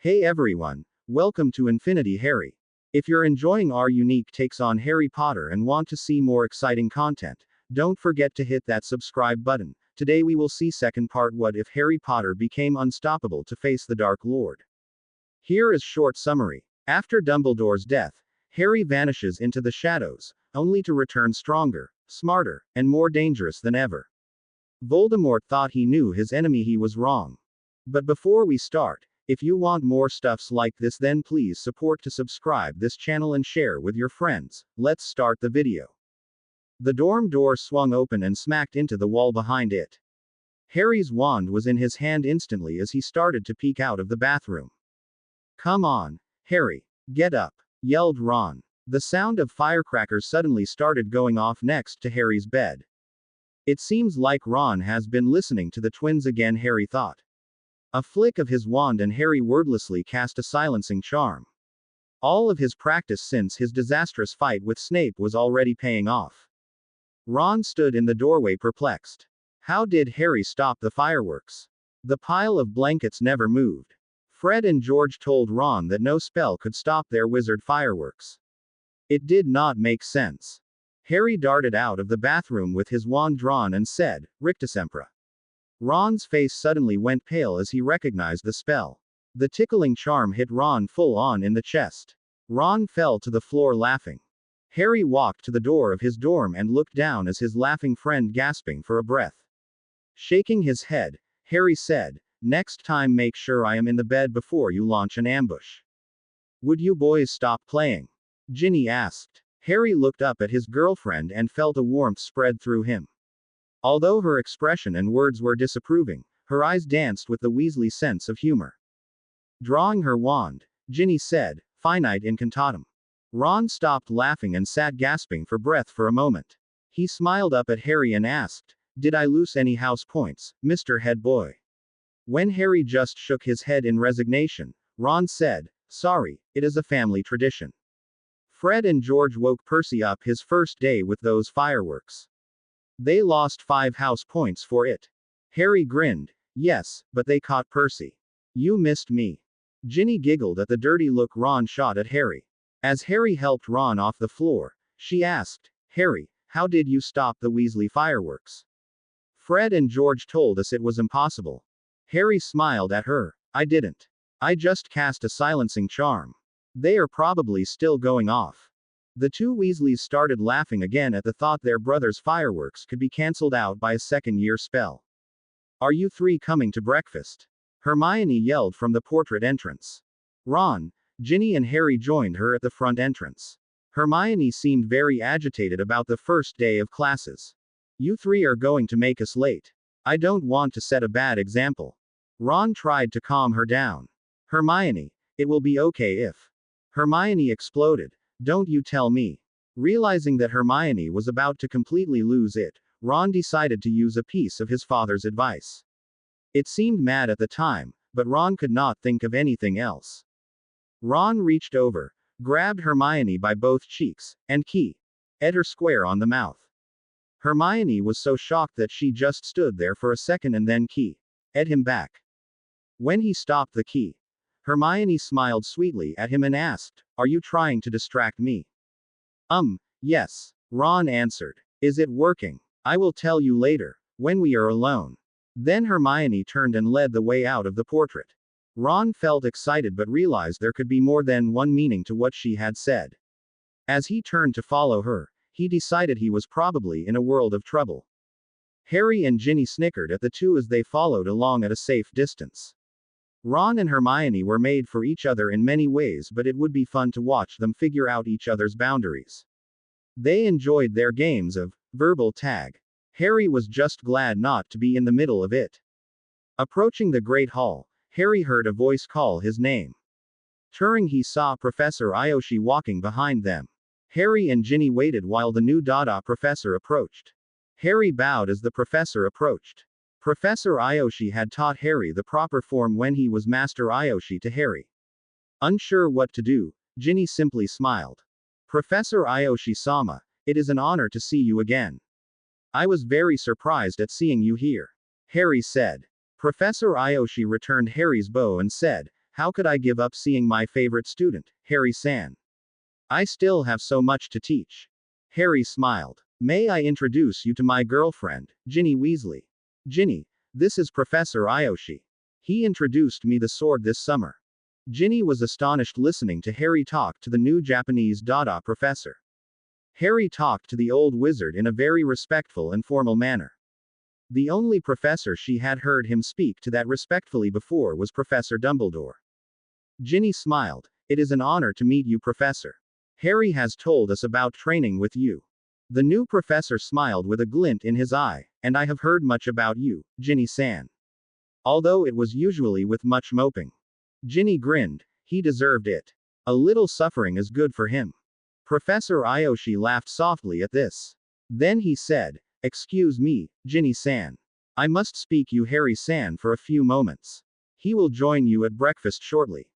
Hey everyone, welcome to Infinity Harry. If you're enjoying our unique takes on Harry Potter and want to see more exciting content, don't forget to hit that subscribe button. Today we will see second part, what if Harry Potter became unstoppable to face the Dark Lord. Here is short summary. After Dumbledore's death, Harry vanishes into the shadows, only to return stronger, smarter, and more dangerous than ever. Voldemort thought he knew his enemy. He was wrong. But before we start, if you want more stuffs like this, then please support to subscribe this channel and share with your friends. Let's start the video. The dorm door swung open and smacked into the wall behind it. Harry's wand was in his hand instantly as he started to peek out of the bathroom. Come on, Harry, get up, yelled Ron. The sound of firecrackers suddenly started going off next to Harry's bed. It seems like Ron has been listening to the twins again, Harry thought. A flick of his wand and Harry wordlessly cast a silencing charm. All of his practice since his disastrous fight with Snape was already paying off. Ron stood in the doorway perplexed. How did Harry stop the fireworks? The pile of blankets never moved. Fred and George told Ron that no spell could stop their wizard fireworks. It did not make sense. Harry darted out of the bathroom with his wand drawn and said, Rictusempra. Ron's face suddenly went pale as he recognized the spell. The tickling charm hit Ron full on in the chest. Ron fell to the floor laughing. Harry walked to the door of his dorm and looked down as his laughing friend gasping for a breath. Shaking his head, Harry said, Next time make sure I am in the bed before you launch an ambush. Would you boys stop playing? Ginny asked. Harry looked up at his girlfriend and felt a warmth spread through him. Although her expression and words were disapproving, her eyes danced with the Weasley sense of humor. Drawing her wand, Ginny said, Finite incantatem. Ron stopped laughing and sat gasping for breath for a moment. He smiled up at Harry and asked, Did I lose any house points, Mr. Head Boy? When Harry just shook his head in resignation, Ron said, Sorry, it is a family tradition. Fred and George woke Percy up his first day with those fireworks. They lost 5 house points for it. Harry grinned. Yes, but they caught Percy. You missed me. Ginny giggled at the dirty look Ron shot at Harry. As Harry helped Ron off the floor, she asked, Harry, how did you stop the Weasley fireworks? Fred and George told us it was impossible. Harry smiled at her. I didn't. I just cast a silencing charm. They are probably still going off. The two Weasleys started laughing again at the thought their brother's fireworks could be cancelled out by a second-year spell. Are you 3 coming to breakfast? Hermione yelled from the portrait entrance. Ron, Ginny and Harry joined her at the front entrance. Hermione seemed very agitated about the first day of classes. You 3 are going to make us late. I don't want to set a bad example. Ron tried to calm her down. Hermione, it will be okay if. Hermione exploded. Don't you tell me. Realizing that Hermione was about to completely lose it, Ron decided to use a piece of his father's advice. It seemed mad at the time, but Ron could not think of anything else. Ron reached over, grabbed Hermione by both cheeks, and ate her square on the mouth. Hermione was so shocked that she just stood there for a second and then ate him back. When he stopped the Hermione smiled sweetly at him and asked, Are you trying to distract me? Yes. Ron answered. Is it working? I will tell you later, when we are alone. Then Hermione turned and led the way out of the portrait. Ron felt excited but realized there could be more than one meaning to what she had said. As he turned to follow her, he decided he was probably in a world of trouble. Harry and Ginny snickered at the two as they followed along at a safe distance. Ron and Hermione were made for each other in many ways, but it would be fun to watch them figure out each other's boundaries. They enjoyed their games of verbal tag. Harry was just glad not to be in the middle of it. Approaching the Great Hall, Harry heard a voice call his name. Turning, he saw Professor Ayoshi walking behind them. Harry and Ginny waited while the new Dada professor approached. Harry bowed as the professor approached. Professor Ayoshi had taught Harry the proper form when he was Master Ayoshi to Harry. Unsure what to do, Ginny simply smiled. Professor Ayoshi-sama, it is an honor to see you again. I was very surprised at seeing you here. Harry said. Professor Ayoshi returned Harry's bow and said, How could I give up seeing my favorite student, Harry-san? I still have so much to teach. Harry smiled. May I introduce you to my girlfriend, Ginny Weasley? Ginny, this is Professor Ayoshi. He introduced me the sword this summer. Ginny was astonished listening to Harry talk to the new Japanese Dada professor. Harry talked to the old wizard in a very respectful and formal manner. The only professor she had heard him speak to that respectfully before was Professor Dumbledore. Ginny smiled. It is an honor to meet you, Professor. Harry has told us about training with you. The new professor smiled with a glint in his eye, and I have heard much about you, Ginny-san. Although it was usually with much moping. Ginny grinned. He deserved it. A little suffering is good for him. Professor Ayoshi laughed softly at this. Then he said, "Excuse me, Ginny-san. I must speak you Harry-san for a few moments. He will join you at breakfast shortly."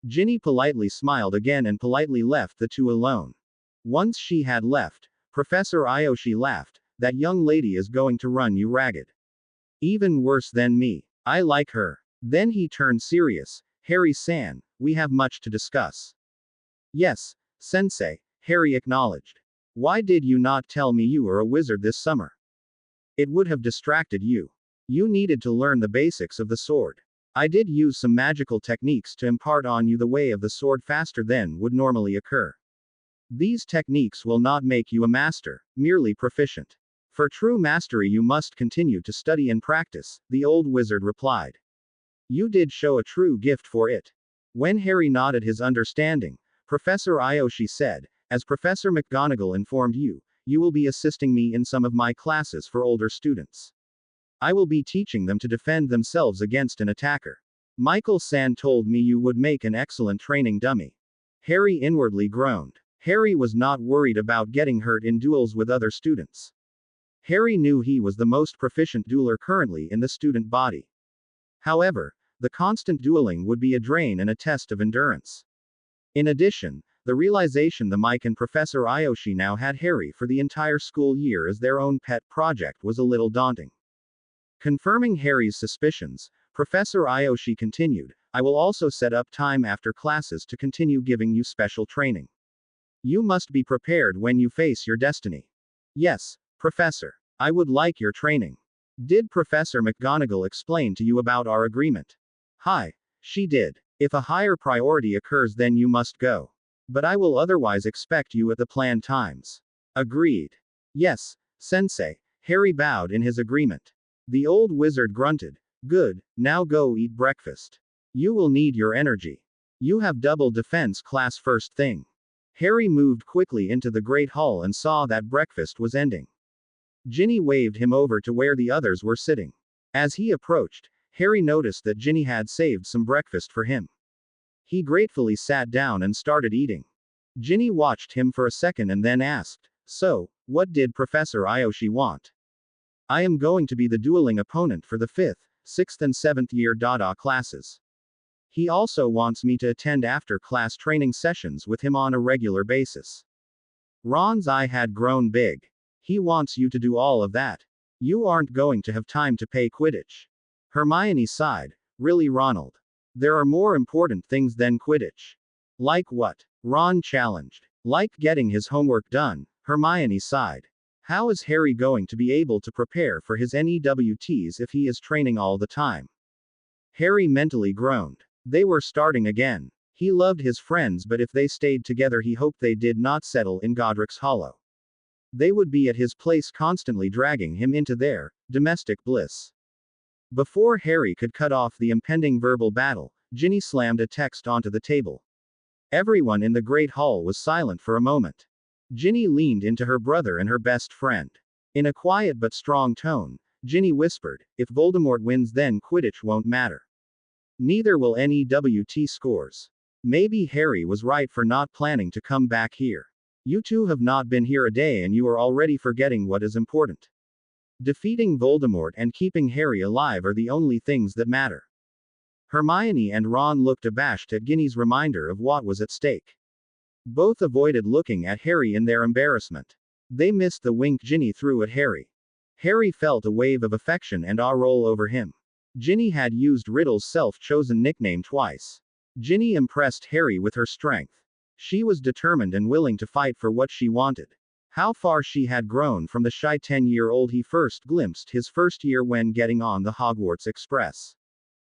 Ginny politely smiled again and politely left the two alone. Once she had left, Professor Ayoshi laughed. That young lady is going to run you ragged. Even worse than me. I like her. Then he turned serious. Harry-san, we have much to discuss. Yes, Sensei, Harry acknowledged. Why did you not tell me you were a wizard this summer? It would have distracted you. You needed to learn the basics of the sword. I did use some magical techniques to impart on you the way of the sword faster than would normally occur. These techniques will not make you a master, merely proficient. For true mastery you must continue to study and practice, the old wizard replied. You did show a true gift for it. When Harry nodded his understanding, Professor Ayoshi said, as Professor McGonagall informed you, you will be assisting me in some of my classes for older students. I will be teaching them to defend themselves against an attacker. Michael-san told me you would make an excellent training dummy. Harry inwardly groaned. Harry was not worried about getting hurt in duels with other students. Harry knew he was the most proficient dueler currently in the student body. However, the constant dueling would be a drain and a test of endurance. In addition, the realization the Mike and Professor Ayoshi now had Harry for the entire school year as their own pet project was a little daunting. Confirming Harry's suspicions, Professor Ayoshi continued, I will also set up time after classes to continue giving you special training. You must be prepared when you face your destiny. Yes, Professor. I would like your training. Did Professor McGonagall explain to you about our agreement? Hi. She did. If a higher priority occurs then you must go. But I will otherwise expect you at the planned times. Agreed. Yes, Sensei. Harry bowed in his agreement. The old wizard grunted. Good, now go eat breakfast. You will need your energy. You have double defense class first thing. Harry moved quickly into the great hall and saw that breakfast was ending. Ginny waved him over to where the others were sitting. As he approached, Harry noticed that Ginny had saved some breakfast for him. He gratefully sat down and started eating. Ginny watched him for a second and then asked, So, what did Professor Ayoshi want? I am going to be the dueling opponent for the 5th, 6th and 7th year Dada classes. He also wants me to attend after-class training sessions with him on a regular basis. Ron's eye had grown big. He wants you to do all of that. You aren't going to have time to play Quidditch. Hermione sighed. Really, Ronald? There are more important things than Quidditch. Like what? Ron challenged. Like getting his homework done, Hermione sighed. How is Harry going to be able to prepare for his NEWTs if he is training all the time? Harry mentally groaned. They were starting again. He loved his friends, but if they stayed together he hoped they did not settle in Godric's Hollow. They would be at his place constantly dragging him into their domestic bliss. Before Harry could cut off the impending verbal battle, Ginny slammed a text onto the table. Everyone in the great hall was silent for a moment. Ginny leaned into her brother and her best friend. In a quiet but strong tone, Ginny whispered, If Voldemort wins then Quidditch won't matter. Neither will NEWT scores. Maybe Harry was right for not planning to come back here. You two have not been here a day and you are already forgetting what is important. Defeating Voldemort and keeping Harry alive are the only things that matter. Hermione and Ron looked abashed at Ginny's reminder of what was at stake. Both avoided looking at Harry in their embarrassment. They missed the wink Ginny threw at Harry. Harry felt a wave of affection and awe roll over him. Ginny had used Riddle's self-chosen nickname twice. Ginny impressed Harry with her strength. She was determined and willing to fight for what she wanted. How far she had grown from the shy 10-year-old he first glimpsed his first year when getting on the Hogwarts Express.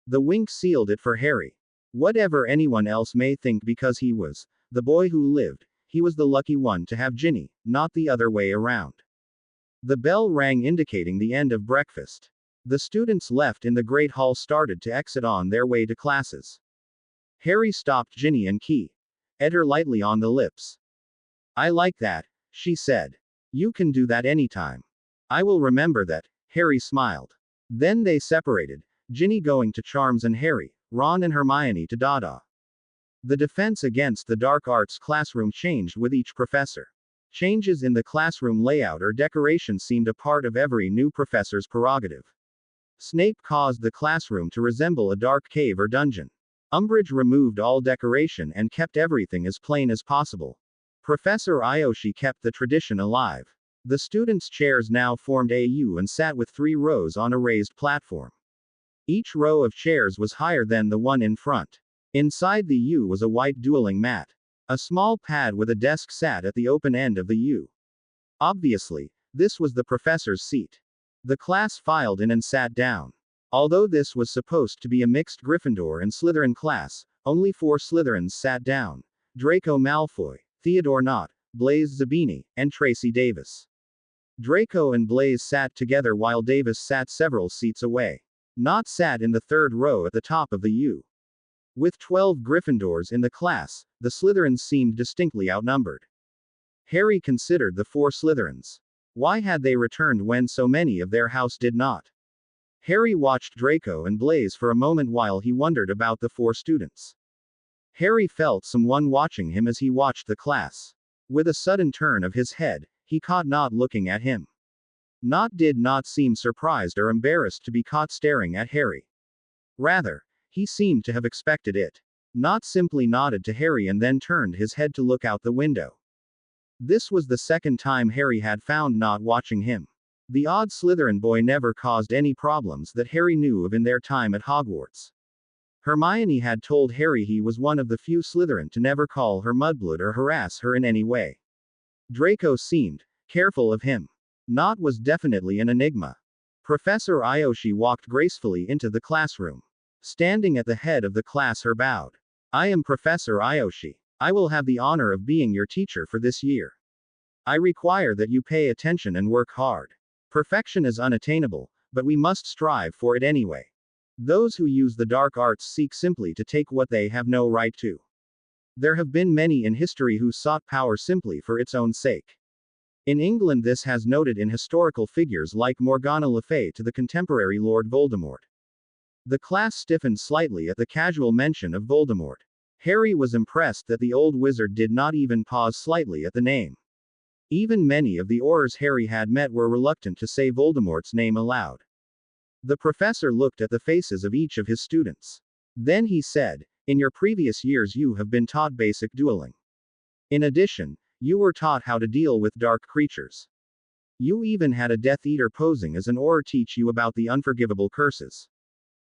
The wink sealed it for Harry. Whatever anyone else may think, because he was the boy who lived, he was the lucky one to have Ginny, not the other way around. The bell rang, indicating the end of breakfast. The students left in the Great Hall started to exit on their way to classes. Harry stopped Ginny and kissed her lightly on the lips. "I like that," she said. "You can do that anytime." "I will remember that," Harry smiled. Then they separated, Ginny going to Charms and Harry, Ron and Hermione to Dada. The defense against the dark arts classroom changed with each professor. Changes in the classroom layout or decoration seemed a part of every new professor's prerogative. Snape caused the classroom to resemble a dark cave or dungeon. Umbridge removed all decoration and kept everything as plain as possible. Professor Ayoshi kept the tradition alive. The students' chairs now formed a U and sat with 3 rows on a raised platform. Each row of chairs was higher than the one in front. Inside the U was a white dueling mat. A small pad with a desk sat at the open end of the U. Obviously, this was the professor's seat. The class filed in and sat down. Although this was supposed to be a mixed Gryffindor and Slytherin class, only 4 Slytherins sat down: Draco Malfoy, Theodore Nott, Blaise Zabini, and Tracy Davis. Draco and Blaise sat together while Davis sat several seats away. Nott sat in the 3rd row at the top of the U. With 12 Gryffindors in the class, the Slytherins seemed distinctly outnumbered. Harry considered the 4 Slytherins. Why had they returned when so many of their house did not? Harry watched Draco and Blaise for a moment while he wondered about the 4 students. Harry felt someone watching him as he watched the class. With a sudden turn of his head, he caught Nott looking at him. Nott did not seem surprised or embarrassed to be caught staring at Harry. Rather, he seemed to have expected it. Nott simply nodded to Harry and then turned his head to look out the window. This was the second time Harry had found Nott watching him. The odd Slytherin boy never caused any problems that Harry knew of in their time at Hogwarts. Hermione had told Harry he was one of the few Slytherin to never call her mudblood or harass her in any way. Draco seemed careful of him. Nott was definitely an enigma. Professor Ayoshi walked gracefully into the classroom. Standing at the head of the class, her bowed. "I am Professor Ayoshi. I will have the honor of being your teacher for this year. I require that you pay attention and work hard. Perfection is unattainable, but we must strive for it anyway. Those who use the dark arts seek simply to take what they have no right to. There have been many in history who sought power simply for its own sake. In England, this has noted in historical figures like Morgana Le Fay to the contemporary Lord Voldemort." The class stiffened slightly at the casual mention of Voldemort. Harry was impressed that the old wizard did not even pause slightly at the name. Even many of the Aurors Harry had met were reluctant to say Voldemort's name aloud. The professor looked at the faces of each of his students. Then he said, "In your previous years you have been taught basic dueling. In addition, you were taught how to deal with dark creatures. You even had a Death Eater posing as an Auror teach you about the unforgivable curses.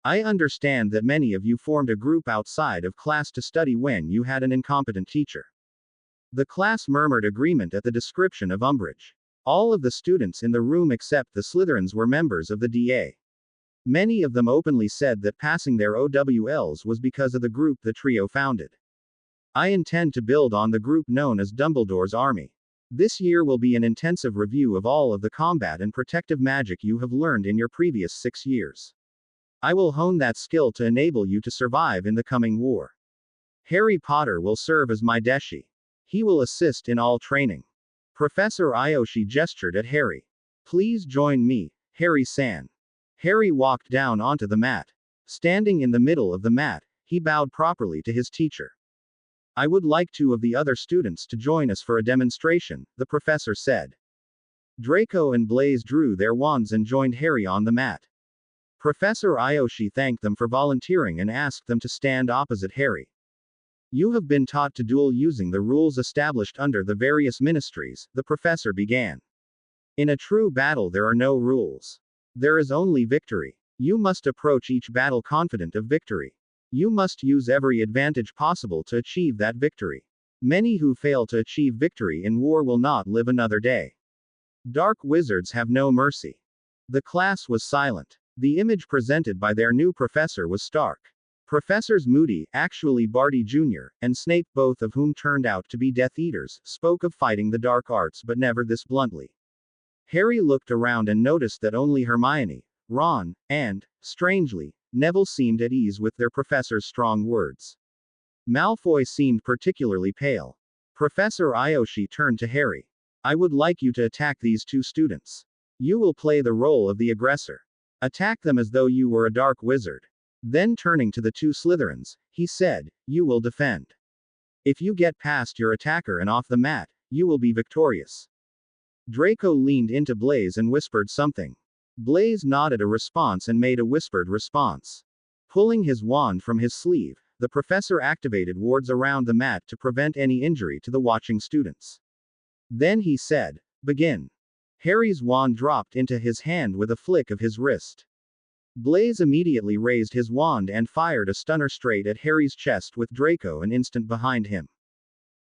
I understand that many of you formed a group outside of class to study when you had an incompetent teacher." The class murmured agreement at the description of Umbridge. All of the students in the room except the Slytherins were members of the DA. Many of them openly said that passing their OWLs was because of the group the trio founded. "I intend to build on the group known as Dumbledore's Army. This year will be an intensive review of all of the combat and protective magic you have learned in your previous 6 years. I will hone that skill to enable you to survive in the coming war. Harry Potter will serve as my deshi. He will assist in all training." Professor Ayoshi gestured at Harry. "Please join me, Harry-san." Harry walked down onto the mat. Standing in the middle of the mat, he bowed properly to his teacher. "I would like 2 of the other students to join us for a demonstration," the professor said. Draco and Blaise drew their wands and joined Harry on the mat. Professor Ayoshi thanked them for volunteering and asked them to stand opposite Harry. "You have been taught to duel using the rules established under the various ministries," the professor began. "In a true battle there are no rules. There is only victory. You must approach each battle confident of victory. You must use every advantage possible to achieve that victory. Many who fail to achieve victory in war will not live another day. Dark wizards have no mercy. The class was silent. The image presented by their new professor was stark. Professors Moody, actually Barty Jr., and Snape, both of whom turned out to be Death Eaters, spoke of fighting the dark arts but never this bluntly. Harry looked around and noticed that only Hermione, Ron, and, strangely, Neville seemed at ease with their professor's strong words. Malfoy seemed particularly pale. Professor Aoshi turned to Harry. I would like you to attack these two students. You will play the role of the aggressor. Attack them as though you were a dark wizard. Then turning to the two Slytherins, he said, you will defend. If you get past your attacker and off the mat, you will be victorious. Draco leaned into Blaise and whispered something. Blaise nodded a response and made a whispered response. Pulling his wand from his sleeve, the professor activated wards around the mat to prevent any injury to the watching students. Then he said, begin. Harry's wand dropped into his hand with a flick of his wrist. Blaise immediately raised his wand and fired a stunner straight at Harry's chest with Draco an instant behind him.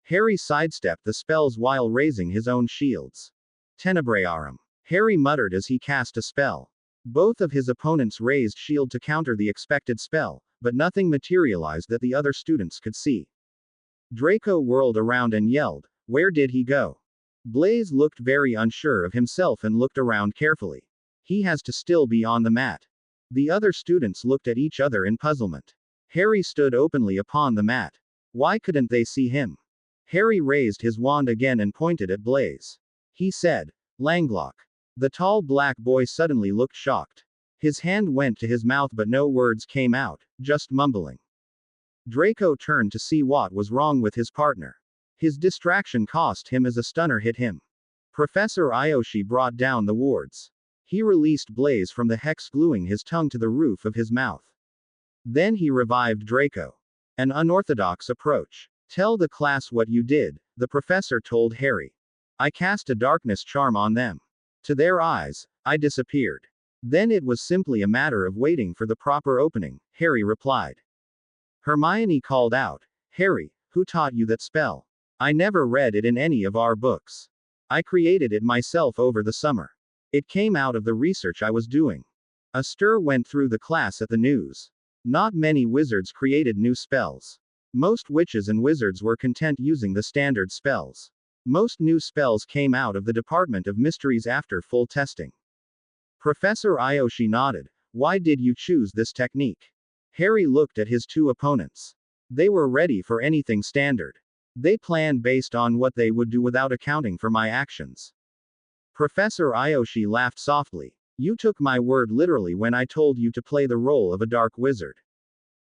Harry sidestepped the spells while raising his own shields. Tenebrarum. Harry muttered as he cast a spell. Both of his opponents raised shield to counter the expected spell, but nothing materialized that the other students could see. Draco whirled around and yelled, where did he go? Blaise looked very unsure of himself and looked around carefully. He has to still be on the mat. The other students looked at each other in puzzlement. Harry stood openly upon the mat. Why couldn't they see him? Harry raised his wand again and pointed at Blaise. He said, Langlock. The tall black boy suddenly looked shocked. His hand went to his mouth but no words came out, just mumbling. Draco turned to see what was wrong with his partner. His distraction cost him as a stunner hit him. Professor Aoshi brought down the wards. He released Blaise from the hex, gluing his tongue to the roof of his mouth. Then he revived Draco. An unorthodox approach. Tell the class what you did, the professor told Harry. I cast a darkness charm on them. To their eyes, I disappeared. Then it was simply a matter of waiting for the proper opening, Harry replied. Hermione called out, Harry, who taught you that spell? I never read it in any of our books. I created it myself over the summer. It came out of the research I was doing. A stir went through the class at the news. Not many wizards created new spells. Most witches and wizards were content using the standard spells. Most new spells came out of the Department of Mysteries after full testing. Professor Aoshi nodded. Why did you choose this technique? Harry looked at his two opponents. They were ready for anything standard. They planned based on what they would do without accounting for my actions. Professor Aoshi laughed softly. You took my word literally when I told you to play the role of a dark wizard.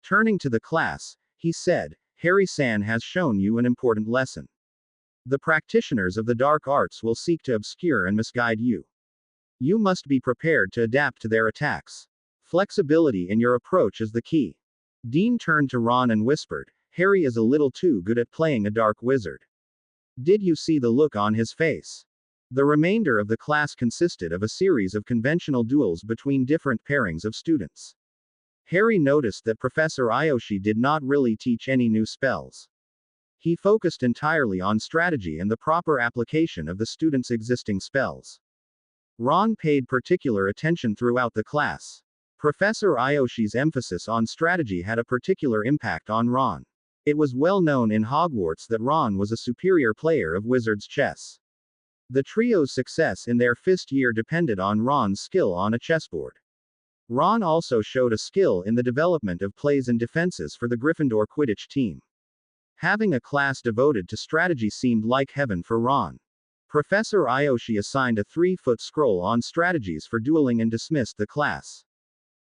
Turning to the class, he said, Harry-san has shown you an important lesson. The practitioners of the dark arts will seek to obscure and misguide you. You must be prepared to adapt to their attacks. Flexibility in your approach is the key. Dean turned to Ron and whispered, Harry is a little too good at playing a dark wizard. Did you see the look on his face? The remainder of the class consisted of a series of conventional duels between different pairings of students. Harry noticed that Professor Aoshi did not really teach any new spells. He focused entirely on strategy and the proper application of the students' existing spells. Ron paid particular attention throughout the class. Professor Ayoshi's emphasis on strategy had a particular impact on Ron. It was well known in Hogwarts that Ron was a superior player of wizard's chess. The trio's success in their first year depended on Ron's skill on a chessboard. Ron also showed a skill in the development of plays and defenses for the Gryffindor Quidditch team. Having a class devoted to strategy seemed like heaven for Ron. Professor Aoshi assigned a 3-foot scroll on strategies for dueling and dismissed the class.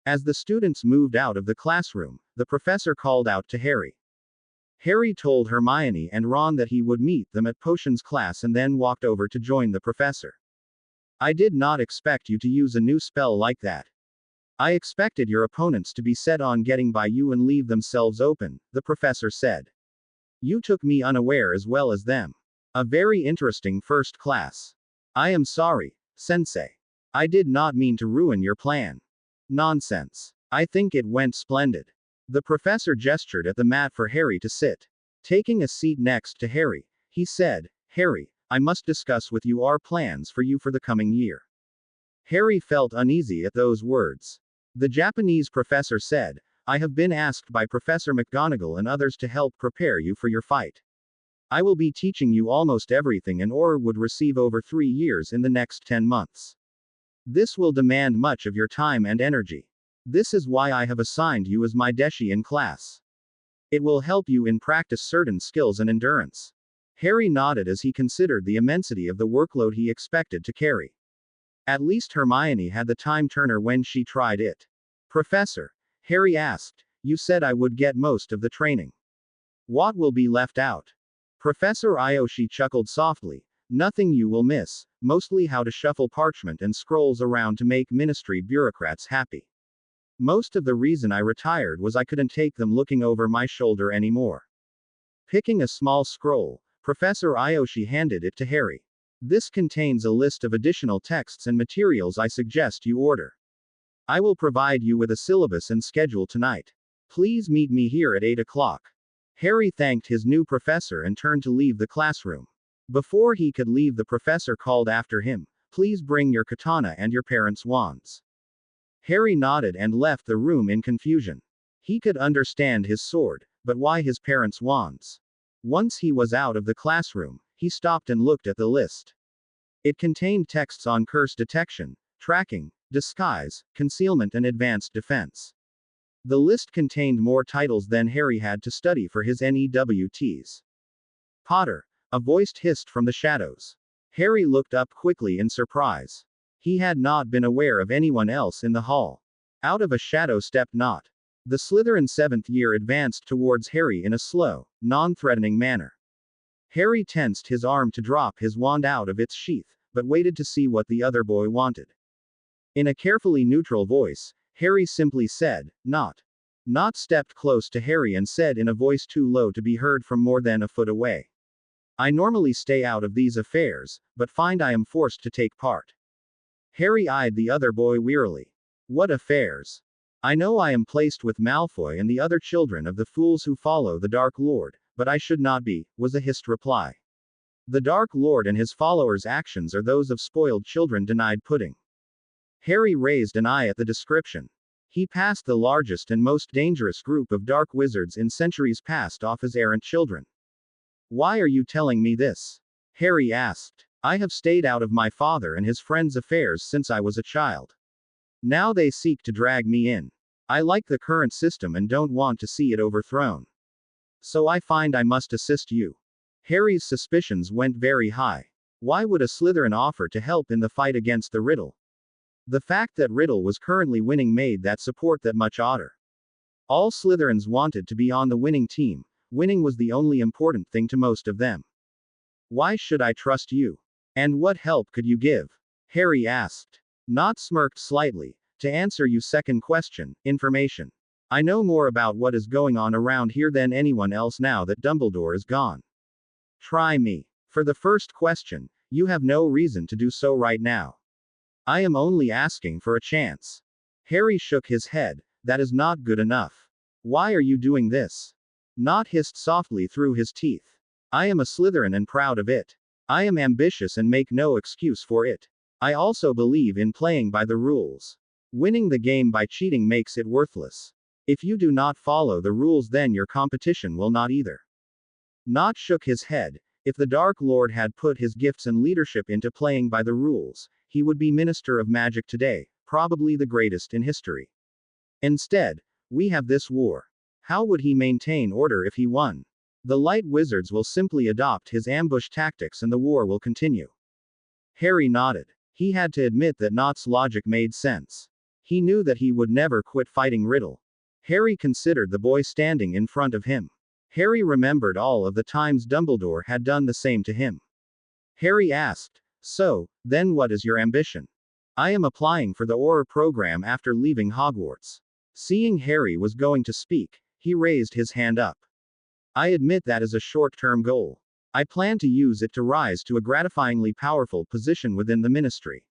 As the students moved out of the classroom, the professor called out to Harry. Harry told Hermione and Ron that he would meet them at potions class and then walked over to join the professor. I did not expect you to use a new spell like that. I expected your opponents to be set on getting by you and leave themselves open, the professor said. You took me unaware as well as them. A very interesting first class. I am sorry, Sensei. I did not mean to ruin your plan. Nonsense. I think it went splendid. The professor gestured at the mat for Harry to sit. Taking a seat next to Harry, he said, Harry, I must discuss with you our plans for you for the coming year. Harry felt uneasy at those words. The Japanese professor said, I have been asked by Professor McGonagall and others to help prepare you for your fight. I will be teaching you almost everything an Auror would receive over 3 years in the next 10 months. This will demand much of your time and energy. This is why I have assigned you as my deshi in class. It will help you in practice certain skills and endurance. Harry nodded as he considered the immensity of the workload he expected to carry. At least Hermione had the time turner when she tried it. Professor, Harry asked, you said I would get most of the training. What will be left out? Professor Aoshi chuckled softly. Nothing you will miss, mostly how to shuffle parchment and scrolls around to make ministry bureaucrats happy. Most of the reason I retired was I couldn't take them looking over my shoulder anymore. Picking a small scroll, Professor Aoshi handed it to Harry. This contains a list of additional texts and materials I suggest you order. I will provide you with a syllabus and schedule tonight. Please meet me here at 8 o'clock. Harry thanked his new professor and turned to leave the classroom. Before he could leave, the professor called after him, please bring your katana and your parents' wands. Harry nodded and left the room in confusion. He could understand his sword, but why his parents' wands? Once he was out of the classroom, he stopped and looked at the list. It contained texts on curse detection, tracking, disguise, concealment and advanced defense. The list contained more titles than Harry had to study for his NEWTs. Potter, a voice hissed from the shadows. Harry looked up quickly in surprise. He had not been aware of anyone else in the hall. Out of a shadow stepped Nott. The Slytherin 7th year advanced towards Harry in a slow, non-threatening manner. Harry tensed his arm to drop his wand out of its sheath, but waited to see what the other boy wanted. In a carefully neutral voice, Harry simply said, Nott. Nott stepped close to Harry and said in a voice too low to be heard from more than a foot away. I normally stay out of these affairs, but find I am forced to take part. Harry eyed the other boy wearily. What affairs? I know I am placed with Malfoy and the other children of the fools who follow the Dark Lord, but I should not be, was a hissed reply. The Dark Lord and his followers' actions are those of spoiled children denied pudding. Harry raised an eye at the description. He passed the largest and most dangerous group of dark wizards in centuries past off as errant children. Why are you telling me this? Harry asked. I have stayed out of my father and his friends' affairs since I was a child. Now they seek to drag me in. I like the current system and don't want to see it overthrown. So I find I must assist you. Harry's suspicions went very high. Why would a Slytherin offer to help in the fight against the Riddle? The fact that Riddle was currently winning made that support that much odder. All Slytherins wanted to be on the winning team. Winning was the only important thing to most of them. Why should I trust you? And what help could you give? Harry asked. Nott smirked slightly. To answer your second question, information. I know more about what is going on around here than anyone else now that Dumbledore is gone. Try me. For the first question, you have no reason to do so right now. I am only asking for a chance. Harry shook his head. That is not good enough. Why are you doing this? Nott hissed softly through his teeth. I am a Slytherin and proud of it. I am ambitious and make no excuse for it. I also believe in playing by the rules. Winning the game by cheating makes it worthless. If you do not follow the rules, then your competition will not either. Nott shook his head. If the Dark Lord had put his gifts and leadership into playing by the rules, he would be Minister of Magic today, probably the greatest in history. Instead, we have this war. How would he maintain order if he won? The light wizards will simply adopt his ambush tactics and the war will continue. Harry nodded. He had to admit that Nott's logic made sense. He knew that he would never quit fighting Riddle. Harry considered the boy standing in front of him. Harry remembered all of the times Dumbledore had done the same to him. Harry asked, so, then what is your ambition? I am applying for the Auror program after leaving Hogwarts. Seeing Harry was going to speak, he raised his hand up. I admit that is a short-term goal. I plan to use it to rise to a gratifyingly powerful position within the ministry.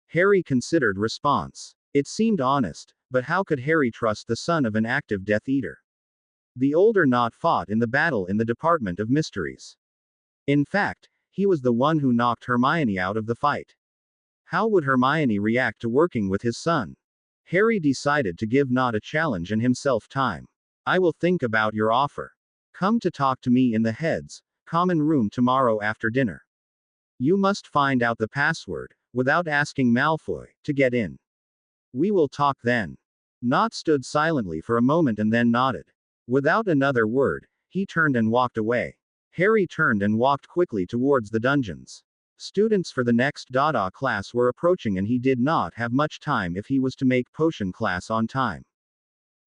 Harry considered response. It seemed honest, But how could Harry trust the son of an active Death Eater? The older Nott fought in the battle in the Department of Mysteries. In fact, he was the one who knocked Hermione out of the fight. How would Hermione react to working with his son? Harry decided to give Nott a challenge and himself time. I will think about your offer. Come to talk to me in the Heads common room tomorrow after dinner. You must find out the password, without asking Malfoy, to get in. We will talk then. Nott stood silently for a moment and then nodded. Without another word, he turned and walked away. Harry turned and walked quickly towards the dungeons. Students for the next Dada class were approaching and he did not have much time if he was to make potion class on time.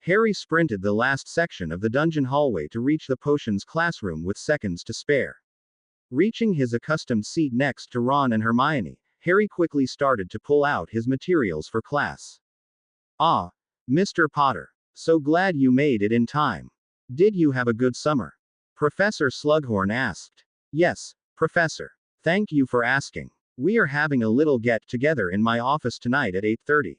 Harry sprinted the last section of the dungeon hallway to reach the potions classroom with seconds to spare. Reaching his accustomed seat next to Ron and Hermione, Harry quickly started to pull out his materials for class. Ah, Mr. Potter. So glad you made it in time. Did you have a good summer? Professor Slughorn asked. Yes, Professor. Thank you for asking. We are having a little get-together in my office tonight at 8:30.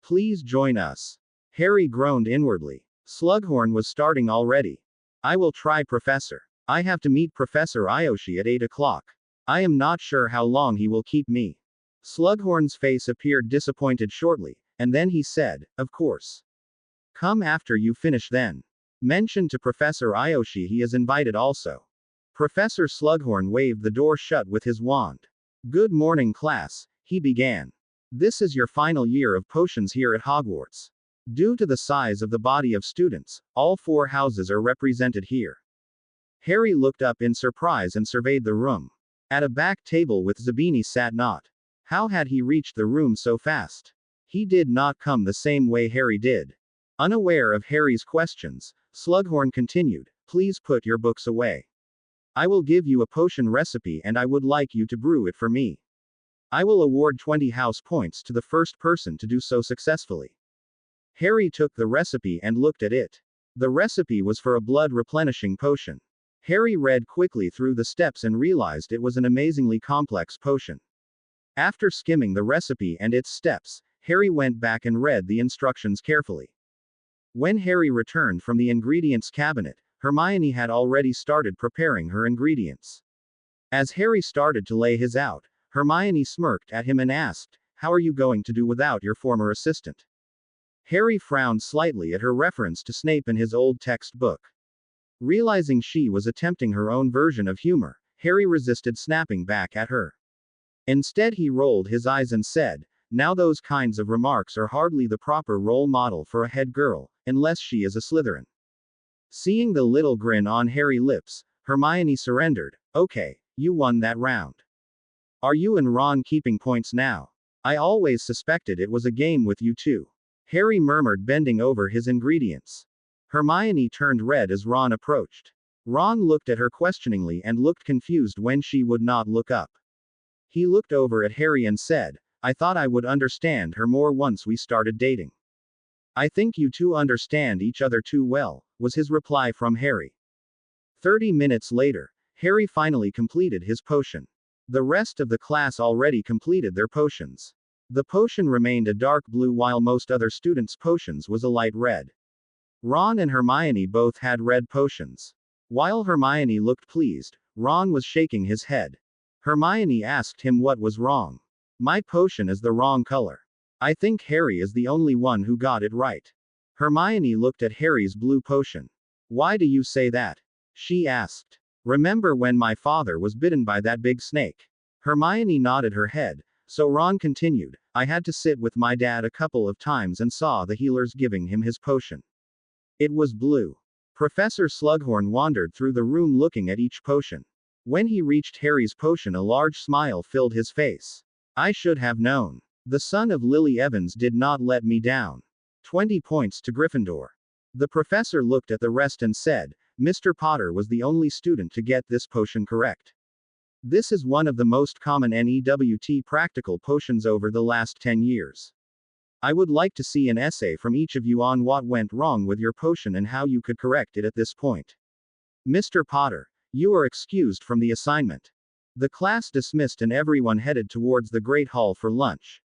Please join us. Harry groaned inwardly. Slughorn was starting already. I will try, Professor. I have to meet Professor Ayoshi at 8 o'clock. I am not sure how long he will keep me. Slughorn's face appeared disappointed shortly, and then he said, of course. Come after you finish then. Mention to Professor Ayoshi he is invited also. Professor Slughorn waved the door shut with his wand. Good morning, class, he began. This is your final year of potions here at Hogwarts. Due to the size of the body of students, all 4 houses are represented here. Harry looked up in surprise and surveyed the room. At a back table with Zabini sat Nott. How had he reached the room so fast? He did not come the same way Harry did. Unaware of Harry's questions, Slughorn continued, please put your books away. I will give you a potion recipe and I would like you to brew it for me. I will award 20 house points to the first person to do so successfully. Harry took the recipe and looked at it. The recipe was for a blood replenishing potion. Harry read quickly through the steps and realized it was an amazingly complex potion. After skimming the recipe and its steps, Harry went back and read the instructions carefully. When Harry returned from the ingredients cabinet, Hermione had already started preparing her ingredients. As Harry started to lay his out, Hermione smirked at him and asked, how are you going to do without your former assistant? Harry frowned slightly at her reference to Snape in his old textbook. Realizing she was attempting her own version of humor, Harry resisted snapping back at her. Instead he rolled his eyes and said, now those kinds of remarks are hardly the proper role model for a head girl, unless she is a Slytherin. Seeing the little grin on Harry's lips, Hermione surrendered, okay, you won that round. Are you and Ron keeping points now? I always suspected it was a game with you two. Harry murmured, bending over his ingredients. Hermione turned red as Ron approached. Ron looked at her questioningly and looked confused when she would not look up. He looked over at Harry and said, I thought I would understand her more once we started dating. I think you two understand each other too well, was his reply from Harry. 30 minutes later, Harry finally completed his potion. The rest of the class already completed their potions. The potion remained a dark blue while most other students' potions was a light red. Ron and Hermione both had red potions. While Hermione looked pleased, Ron was shaking his head. Hermione asked him what was wrong. My potion is the wrong color. I think Harry is the only one who got it right. Hermione looked at Harry's blue potion. Why do you say that? She asked. Remember when my father was bitten by that big snake? Hermione nodded her head, so Ron continued, I had to sit with my dad a couple of times and saw the healers giving him his potion. It was blue. Professor Slughorn wandered through the room looking at each potion. When he reached Harry's potion, a large smile filled his face. I should have known. The son of Lily Evans did not let me down. 20 points to Gryffindor. The professor looked at the rest and said, Mr. Potter was the only student to get this potion correct. This is one of the most common NEWT practical potions over the last 10 years. I would like to see an essay from each of you on what went wrong with your potion and how you could correct it at this point. Mr. Potter, you are excused from the assignment. The class dismissed and everyone headed towards the Great Hall for lunch.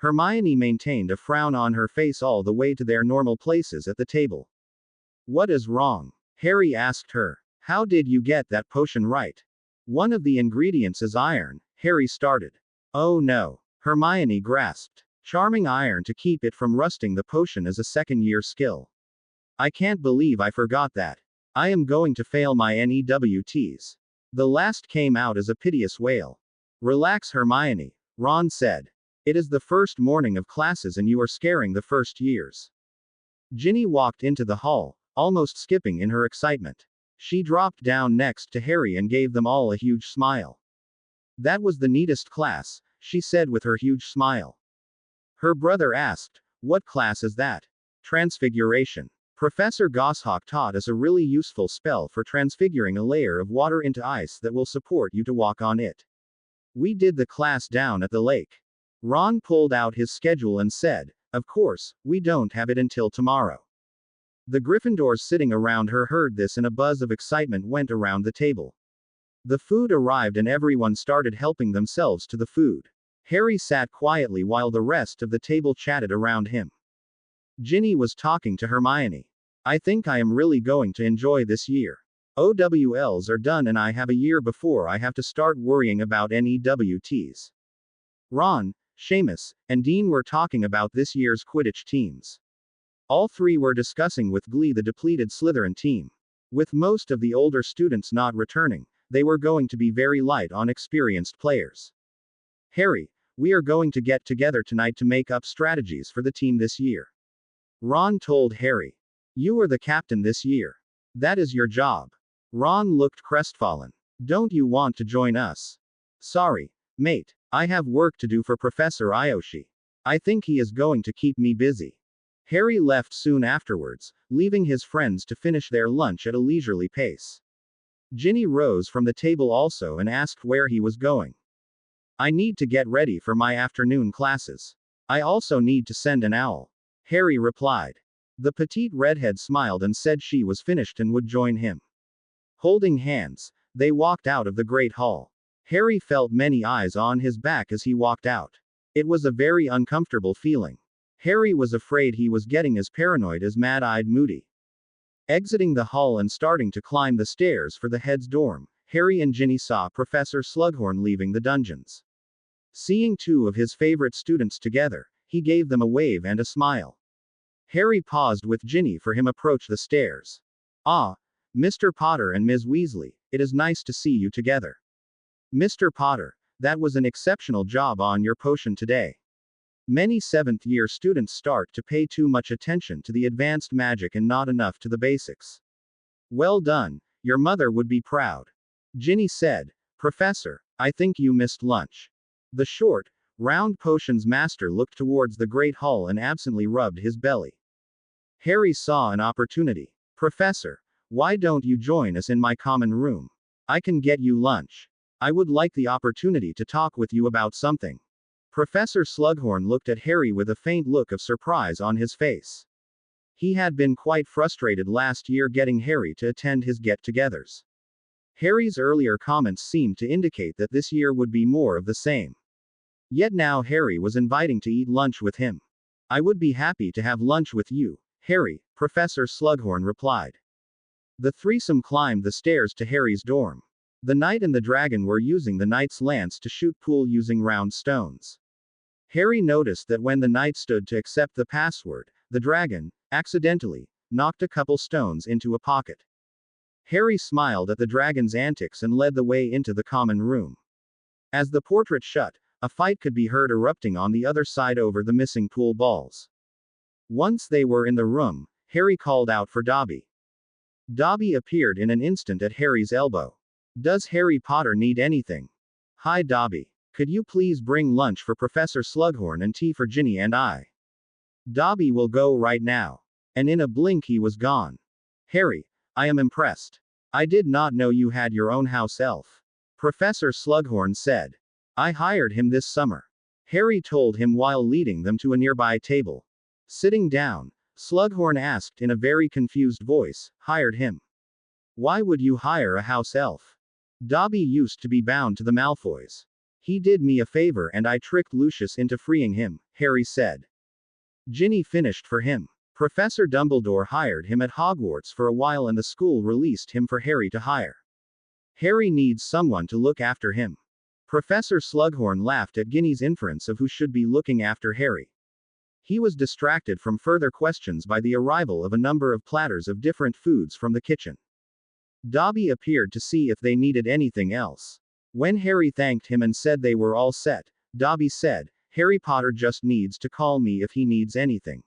Hermione maintained a frown on her face all the way to their normal places at the table. What is wrong? Harry asked her. How did you get that potion right? One of the ingredients is iron, Harry started. Oh no. Hermione grasped. Charming iron to keep it from rusting. The potion is a second-year skill. I can't believe I forgot that. I am going to fail my NEWTs. The last came out as a piteous wail. Relax, Hermione, Ron said. It is the first morning of classes and you are scaring the first years. Ginny walked into the hall, almost skipping in her excitement. She dropped down next to Harry and gave them all a huge smile. That was the neatest class, she said with her huge smile. Her brother asked, what class is that? Transfiguration. Professor Goshawk taught us a really useful spell for transfiguring a layer of water into ice that will support you to walk on it. We did the class down at the lake. Ron pulled out his schedule and said, of course, we don't have it until tomorrow. The Gryffindors sitting around her heard this and a buzz of excitement went around the table. The food arrived and everyone started helping themselves to the food. Harry sat quietly while the rest of the table chatted around him. Ginny was talking to Hermione. I think I am really going to enjoy this year. OWLs are done and I have a year before I have to start worrying about NEWTs. Ron, Seamus, and Dean were talking about this year's Quidditch teams. All three were discussing with glee the depleted Slytherin team. With most of the older students not returning, they were going to be very light on experienced players. Harry, we are going to get together tonight to make up strategies for the team this year. Ron told Harry. You are the captain this year. That is your job. Ron looked crestfallen. Don't you want to join us? Sorry, mate. I have work to do for Professor Ayoshi. I think he is going to keep me busy. Harry left soon afterwards, leaving his friends to finish their lunch at a leisurely pace. Ginny rose from the table also and asked where he was going. I need to get ready for my afternoon classes. I also need to send an owl. Harry replied. The petite redhead smiled and said she was finished and would join him. Holding hands, they walked out of the great hall. Harry felt many eyes on his back as he walked out. It was a very uncomfortable feeling. Harry was afraid he was getting as paranoid as Mad-Eyed Moody. Exiting the hall and starting to climb the stairs for the head's dorm, Harry and Ginny saw Professor Slughorn leaving the dungeons. Seeing two of his favorite students together, he gave them a wave and a smile. Harry paused with Ginny for him approach the stairs. Ah, Mr. Potter and Ms. Weasley, it is nice to see you together. Mr. Potter, that was an exceptional job on your potion today. Many 7th-year students start to pay too much attention to the advanced magic and not enough to the basics. Well done, your mother would be proud. Ginny said, Professor, I think you missed lunch. The short, round potions master looked towards the great hall and absently rubbed his belly. Harry saw an opportunity. Professor, why don't you join us in my common room? I can get you lunch. I would like the opportunity to talk with you about something. Professor Slughorn looked at Harry with a faint look of surprise on his face. He had been quite frustrated last year getting Harry to attend his get-togethers. Harry's earlier comments seemed to indicate that this year would be more of the same. Yet now Harry was inviting to eat lunch with him. I would be happy to have lunch with you, Harry, Professor Slughorn replied. The threesome climbed the stairs to Harry's dorm. The knight and the dragon were using the knight's lance to shoot pool using round stones. Harry noticed that when the knight stood to accept the password, the dragon, accidentally, knocked a couple stones into a pocket. Harry smiled at the dragon's antics and led the way into the common room. As the portrait shut, a fight could be heard erupting on the other side over the missing pool balls. Once they were in the room, Harry called out for Dobby. Dobby appeared in an instant at Harry's elbow. Does Harry Potter need anything? Hi Dobby. Could you please bring lunch for Professor Slughorn and tea for Ginny and I? Dobby will go right now. And in a blink he was gone. Harry, I am impressed. I did not know you had your own house elf. Professor Slughorn said. I hired him this summer. Harry told him while leading them to a nearby table. Sitting down, Slughorn asked in a very confused voice, hired him? Why would you hire a house elf? Dobby used to be bound to the Malfoys. He did me a favor and I tricked Lucius into freeing him, Harry said. Ginny finished for him. Professor Dumbledore hired him at Hogwarts for a while and the school released him for Harry to hire. Harry needs someone to look after him. Professor Slughorn laughed at Ginny's inference of who should be looking after Harry. He was distracted from further questions by the arrival of a number of platters of different foods from the kitchen. Dobby appeared to see if they needed anything else. When Harry thanked him and said they were all set, Dobby said, "Harry Potter just needs to call me if he needs anything."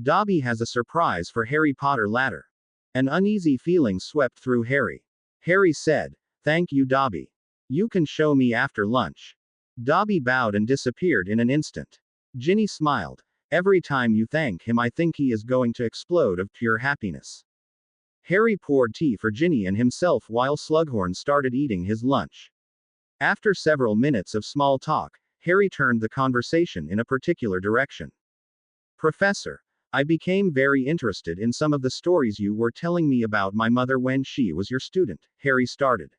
Dobby has a surprise for Harry Potter later. An uneasy feeling swept through Harry. Harry said, "Thank you, Dobby. You can show me after lunch." Dobby bowed and disappeared in an instant. Ginny smiled. "Every time you thank him I think he is going to explode of pure happiness." Harry poured tea for Ginny and himself while Slughorn started eating his lunch. After several minutes of small talk, Harry turned the conversation in a particular direction. "Professor, I became very interested in some of the stories you were telling me about my mother when she was your student," Harry started.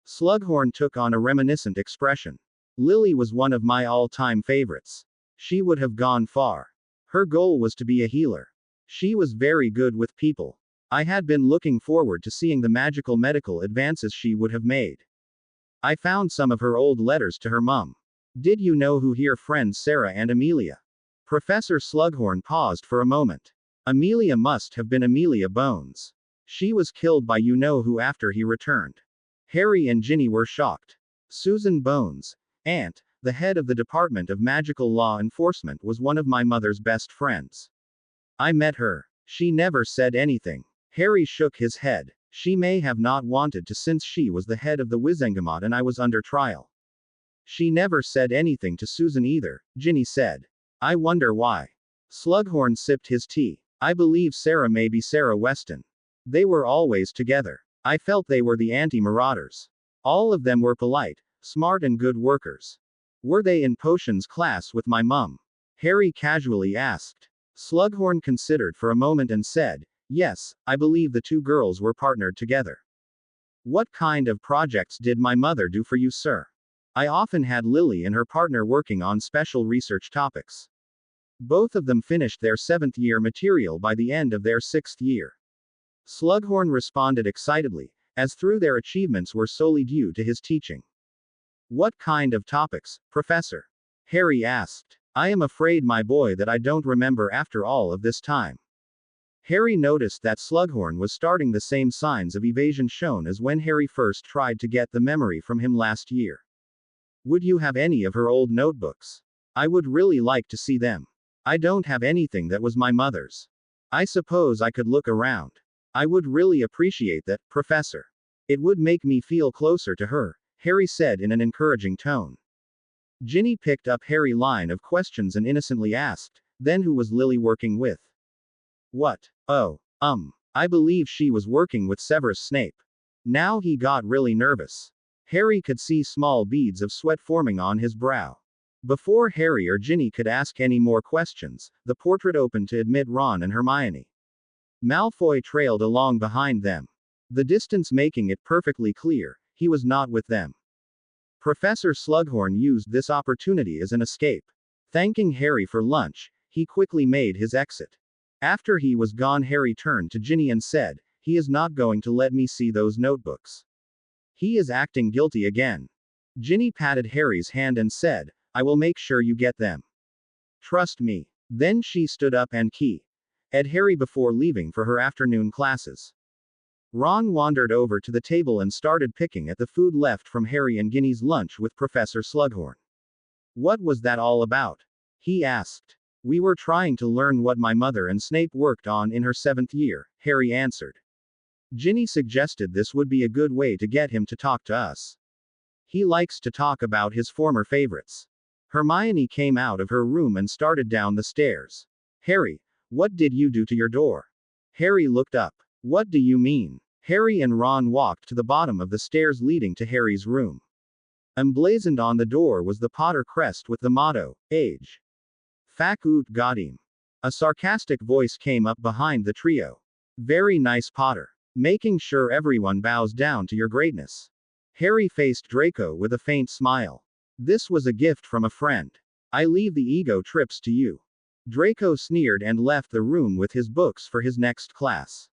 Slughorn took on a reminiscent expression. "Lily was one of my all-time favorites. She would have gone far. Her goal was to be a healer. She was very good with people. I had been looking forward to seeing the magical medical advances she would have made. I found some of her old letters to her mum. Did you know who her friends Sarah and Amelia?" Professor Slughorn paused for a moment. Amelia must have been Amelia Bones. She was killed by you-know-who after he returned. Harry and Ginny were shocked. Susan Bones, aunt, the head of the Department of Magical Law Enforcement, was one of my mother's best friends. I met her. She never said anything. Harry shook his head. She may have not wanted to since she was the head of the Wizengamot and I was under trial. She never said anything to Susan either, Ginny said. I wonder why. Slughorn sipped his tea. I believe Sarah may be Sarah Weston. They were always together. I felt they were the anti-marauders. All of them were polite, smart and good workers. Were they in potions class with my mum? Harry casually asked. Slughorn considered for a moment and said, yes, I believe the two girls were partnered together. What kind of projects did my mother do for you, sir? I often had Lily and her partner working on special research topics. Both of them finished their 7th year material by the end of their 6th year. Slughorn responded excitedly, as through their achievements were solely due to his teaching. What kind of topics, Professor? Harry asked. I am afraid, my boy, that I don't remember after all of this time. Harry noticed that Slughorn was starting the same signs of evasion shown as when Harry first tried to get the memory from him last year. Would you have any of her old notebooks? I would really like to see them. I don't have anything that was my mother's. I suppose I could look around. I would really appreciate that, Professor. It would make me feel closer to her, Harry said in an encouraging tone. Ginny picked up Harry's line of questions and innocently asked, then who was Lily working with? What? Oh, I believe she was working with Severus Snape. Now he got really nervous. Harry could see small beads of sweat forming on his brow. Before Harry or Ginny could ask any more questions, the portrait opened to admit Ron and Hermione. Malfoy trailed along behind them. The distance making it perfectly clear, he was not with them. Professor Slughorn used this opportunity as an escape. Thanking Harry for lunch, he quickly made his exit. After he was gone, Harry turned to Ginny and said, he is not going to let me see those notebooks. He is acting guilty again. Ginny patted Harry's hand and said, I will make sure you get them. Trust me. Then she stood up and keyed Harry before leaving for her afternoon classes. Ron wandered over to the table and started picking at the food left from Harry and Ginny's lunch with Professor Slughorn. What was that all about? He asked. We were trying to learn what my mother and Snape worked on in her 7th year, Harry answered. Ginny suggested this would be a good way to get him to talk to us. He likes to talk about his former favorites. Hermione came out of her room and started down the stairs. Harry, what did you do to your door? Harry looked up. What do you mean? Harry and Ron walked to the bottom of the stairs leading to Harry's room. Emblazoned on the door was the Potter crest with the motto, Age. Fac ut gaudium. A sarcastic voice came up behind the trio. Very nice, Potter. Making sure everyone bows down to your greatness. Harry faced Draco with a faint smile. This was a gift from a friend. I leave the ego trips to you. Draco sneered and left the room with his books for his next class.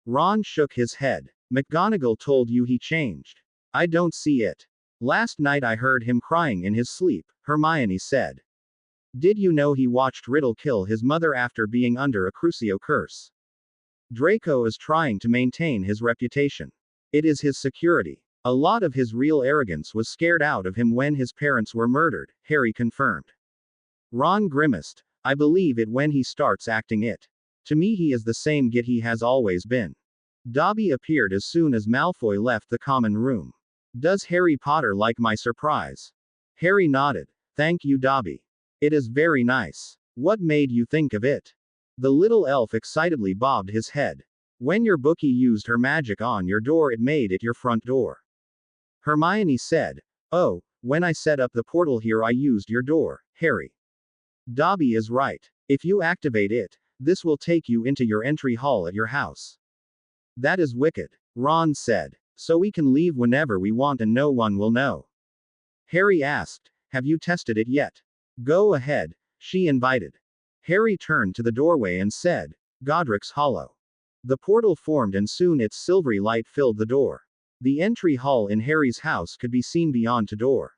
Ron shook his head. McGonagall told you he changed. I don't see it. Last night I heard him crying in his sleep, Hermione said. Did you know he watched Riddle kill his mother after being under a Crucio curse? Draco is trying to maintain his reputation. It is his security. A lot of his real arrogance was scared out of him when his parents were murdered, Harry confirmed. Ron grimaced. I believe it when he starts acting it. To me he is the same git he has always been. Dobby appeared as soon as Malfoy left the common room. Does Harry Potter like my surprise? Harry nodded. Thank you, Dobby. It is very nice. What made you think of it? The little elf excitedly bobbed his head. When your bookie used her magic on your door, it made it your front door. Hermione said. Oh, when I set up the portal here I used your door, Harry. Dobby is right. If you activate it, this will take you into your entry hall at your house. That is wicked, Ron said. So we can leave whenever we want and no one will know. Harry asked. Have you tested it yet? Go ahead, she invited. Harry turned to the doorway and said, Godric's Hollow. The portal formed and soon its silvery light filled the door. The entry hall in Harry's house could be seen beyond the door.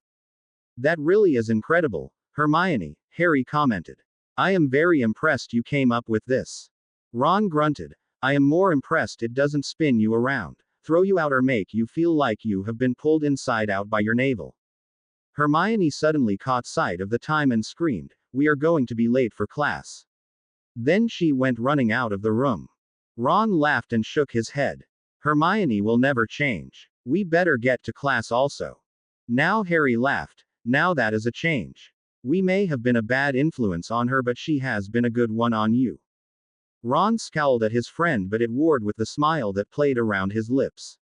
That really is incredible, Hermione, Harry commented. I am very impressed you came up with this. Ron grunted. I am more impressed it doesn't spin you around, throw you out or make you feel like you have been pulled inside out by your navel. Hermione suddenly caught sight of the time and screamed, We are going to be late for class. Then she went running out of the room. Ron laughed and shook his head. Hermione will never change. We better get to class also. Now Harry laughed. Now that is a change. We may have been a bad influence on her, but she has been a good one on you. Ron scowled at his friend, but it wore with the smile that played around his lips.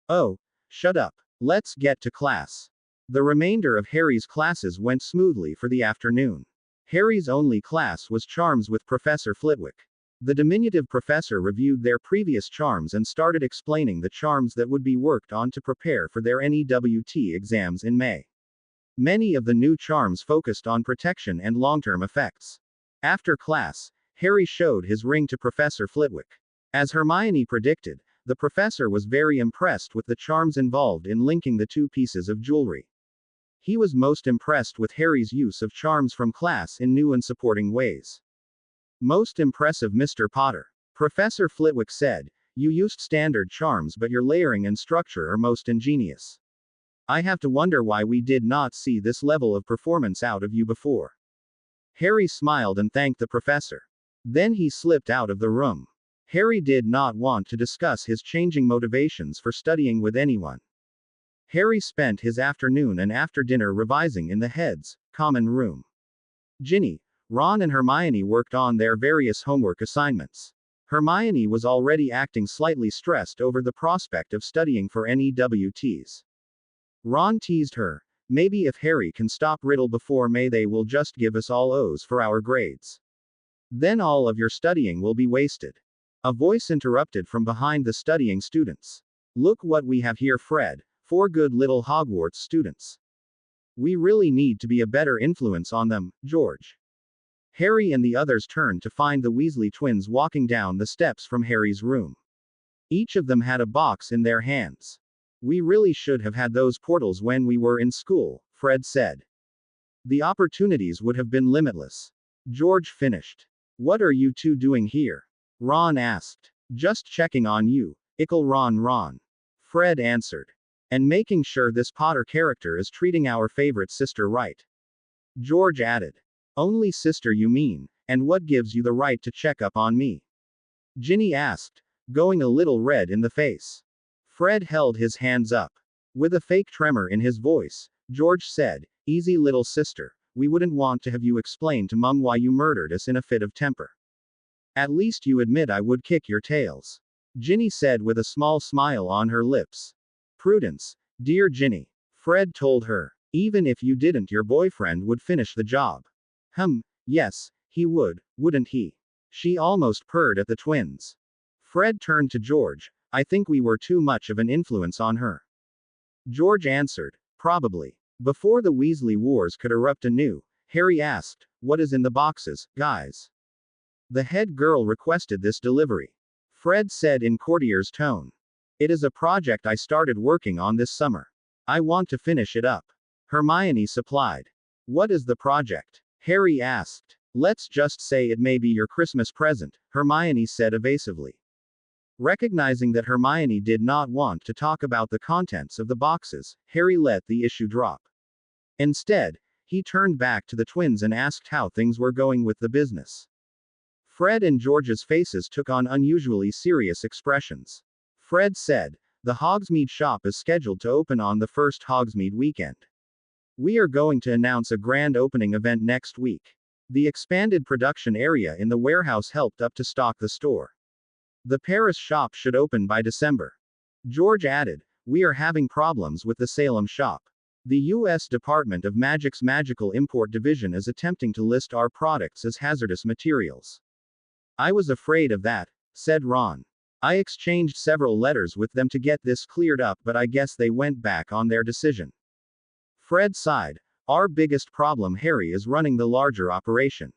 Oh, shut up. Let's get to class. The remainder of Harry's classes went smoothly for the afternoon. Harry's only class was Charms with Professor Flitwick. The diminutive professor reviewed their previous charms and started explaining the charms that would be worked on to prepare for their NEWT exams in May. Many of the new charms focused on protection and long-term effects. After class, Harry showed his ring to Professor Flitwick. As Hermione predicted, the professor was very impressed with the charms involved in linking the two pieces of jewelry. He was most impressed with Harry's use of charms from class in new and supporting ways. Most impressive, Mr. Potter. Professor Flitwick said, You used standard charms, but your layering and structure are most ingenious. I have to wonder why we did not see this level of performance out of you before. Harry smiled and thanked the professor. Then he slipped out of the room. Harry did not want to discuss his changing motivations for studying with anyone. Harry spent his afternoon and after dinner revising in the head's common room. Ginny, Ron and Hermione worked on their various homework assignments. Hermione was already acting slightly stressed over the prospect of studying for NEWTs. Ron teased her, maybe if Harry can stop Riddle before May they will just give us all O's for our grades. Then all of your studying will be wasted. A voice interrupted from behind the studying students. Look what we have here, Fred, 4 good little Hogwarts students. We really need to be a better influence on them, George. Harry and the others turned to find the Weasley twins walking down the steps from Harry's room. Each of them had a box in their hands. We really should have had those portals when we were in school, Fred said. The opportunities would have been limitless. George finished. What are you two doing here? Ron asked. Just checking on you, Ickle Ron. Fred answered. And making sure this Potter character is treating our favorite sister right. George added. Only sister you mean, and what gives you the right to check up on me? Ginny asked, going a little red in the face. Fred held his hands up. With a fake tremor in his voice, George said, Easy little sister, we wouldn't want to have you explain to Mum why you murdered us in a fit of temper. At least you admit I would kick your tails. Ginny said with a small smile on her lips. Prudence, dear Ginny. Fred told her. Even if you didn't, your boyfriend would finish the job. Yes, he would, wouldn't he? She almost purred at the twins. Fred turned to George. I think we were too much of an influence on her. George answered. Probably. Before the Weasley Wars could erupt anew, Harry asked, "What is in the boxes, guys?" The head girl requested this delivery. Fred said in courtier's tone. "It is a project I started working on this summer. I want to finish it up." Hermione supplied. "What is the project?" Harry asked. "Let's just say it may be your Christmas present," Hermione said evasively. Recognizing that Hermione did not want to talk about the contents of the boxes, Harry let the issue drop. Instead, he turned back to the twins and asked how things were going with the business. Fred and George's faces took on unusually serious expressions. Fred said, "The Hogsmeade shop is scheduled to open on the first Hogsmeade weekend. We are going to announce a grand opening event next week. The expanded production area in the warehouse helped up to stock the store. The Paris shop should open by December." George added, "We are having problems with the Salem shop. The U.S. Department of Magic's Magical Import Division is attempting to list our products as hazardous materials." "I was afraid of that," said Ron. "I exchanged several letters with them to get this cleared up, but I guess they went back on their decision." Fred sighed. "Our biggest problem, Harry, is running the larger operation.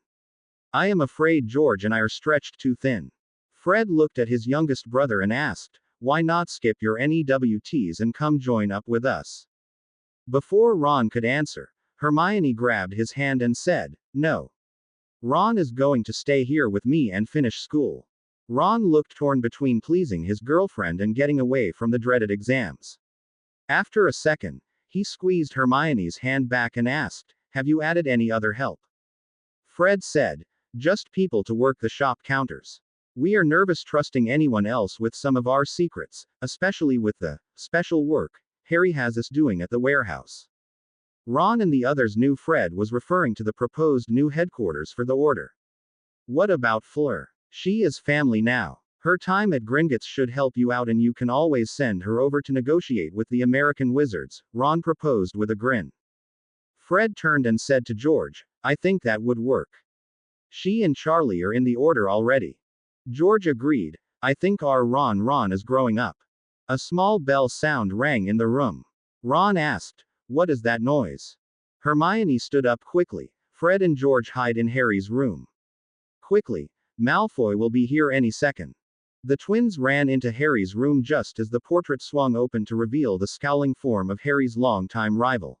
I am afraid George and I are stretched too thin." Fred looked at his youngest brother and asked, "Why not skip your NEWTs and come join up with us?" Before Ron could answer, Hermione grabbed his hand and said, "No. Ron is going to stay here with me and finish school." Ron looked torn between pleasing his girlfriend and getting away from the dreaded exams. After a second, he squeezed Hermione's hand back and asked, "Have you added any other help?" Fred said, "Just people to work the shop counters. We are nervous trusting anyone else with some of our secrets, especially with the special work Harry has us doing at the warehouse." Ron and the others knew Fred was referring to the proposed new headquarters for the Order. "What about Fleur? She is family now. Her time at Gringotts should help you out and you can always send her over to negotiate with the American Wizards," Ron proposed with a grin. Fred turned and said to George, "I think that would work. She and Charlie are in the Order already." George agreed, "I think our Ron is growing up." A small bell sound rang in the room. Ron asked, "What is that noise?" Hermione stood up quickly. Fred and George hide in Harry's room. Quickly, Malfoy will be here any second. The twins ran into Harry's room just as the portrait swung open to reveal the scowling form of Harry's longtime rival.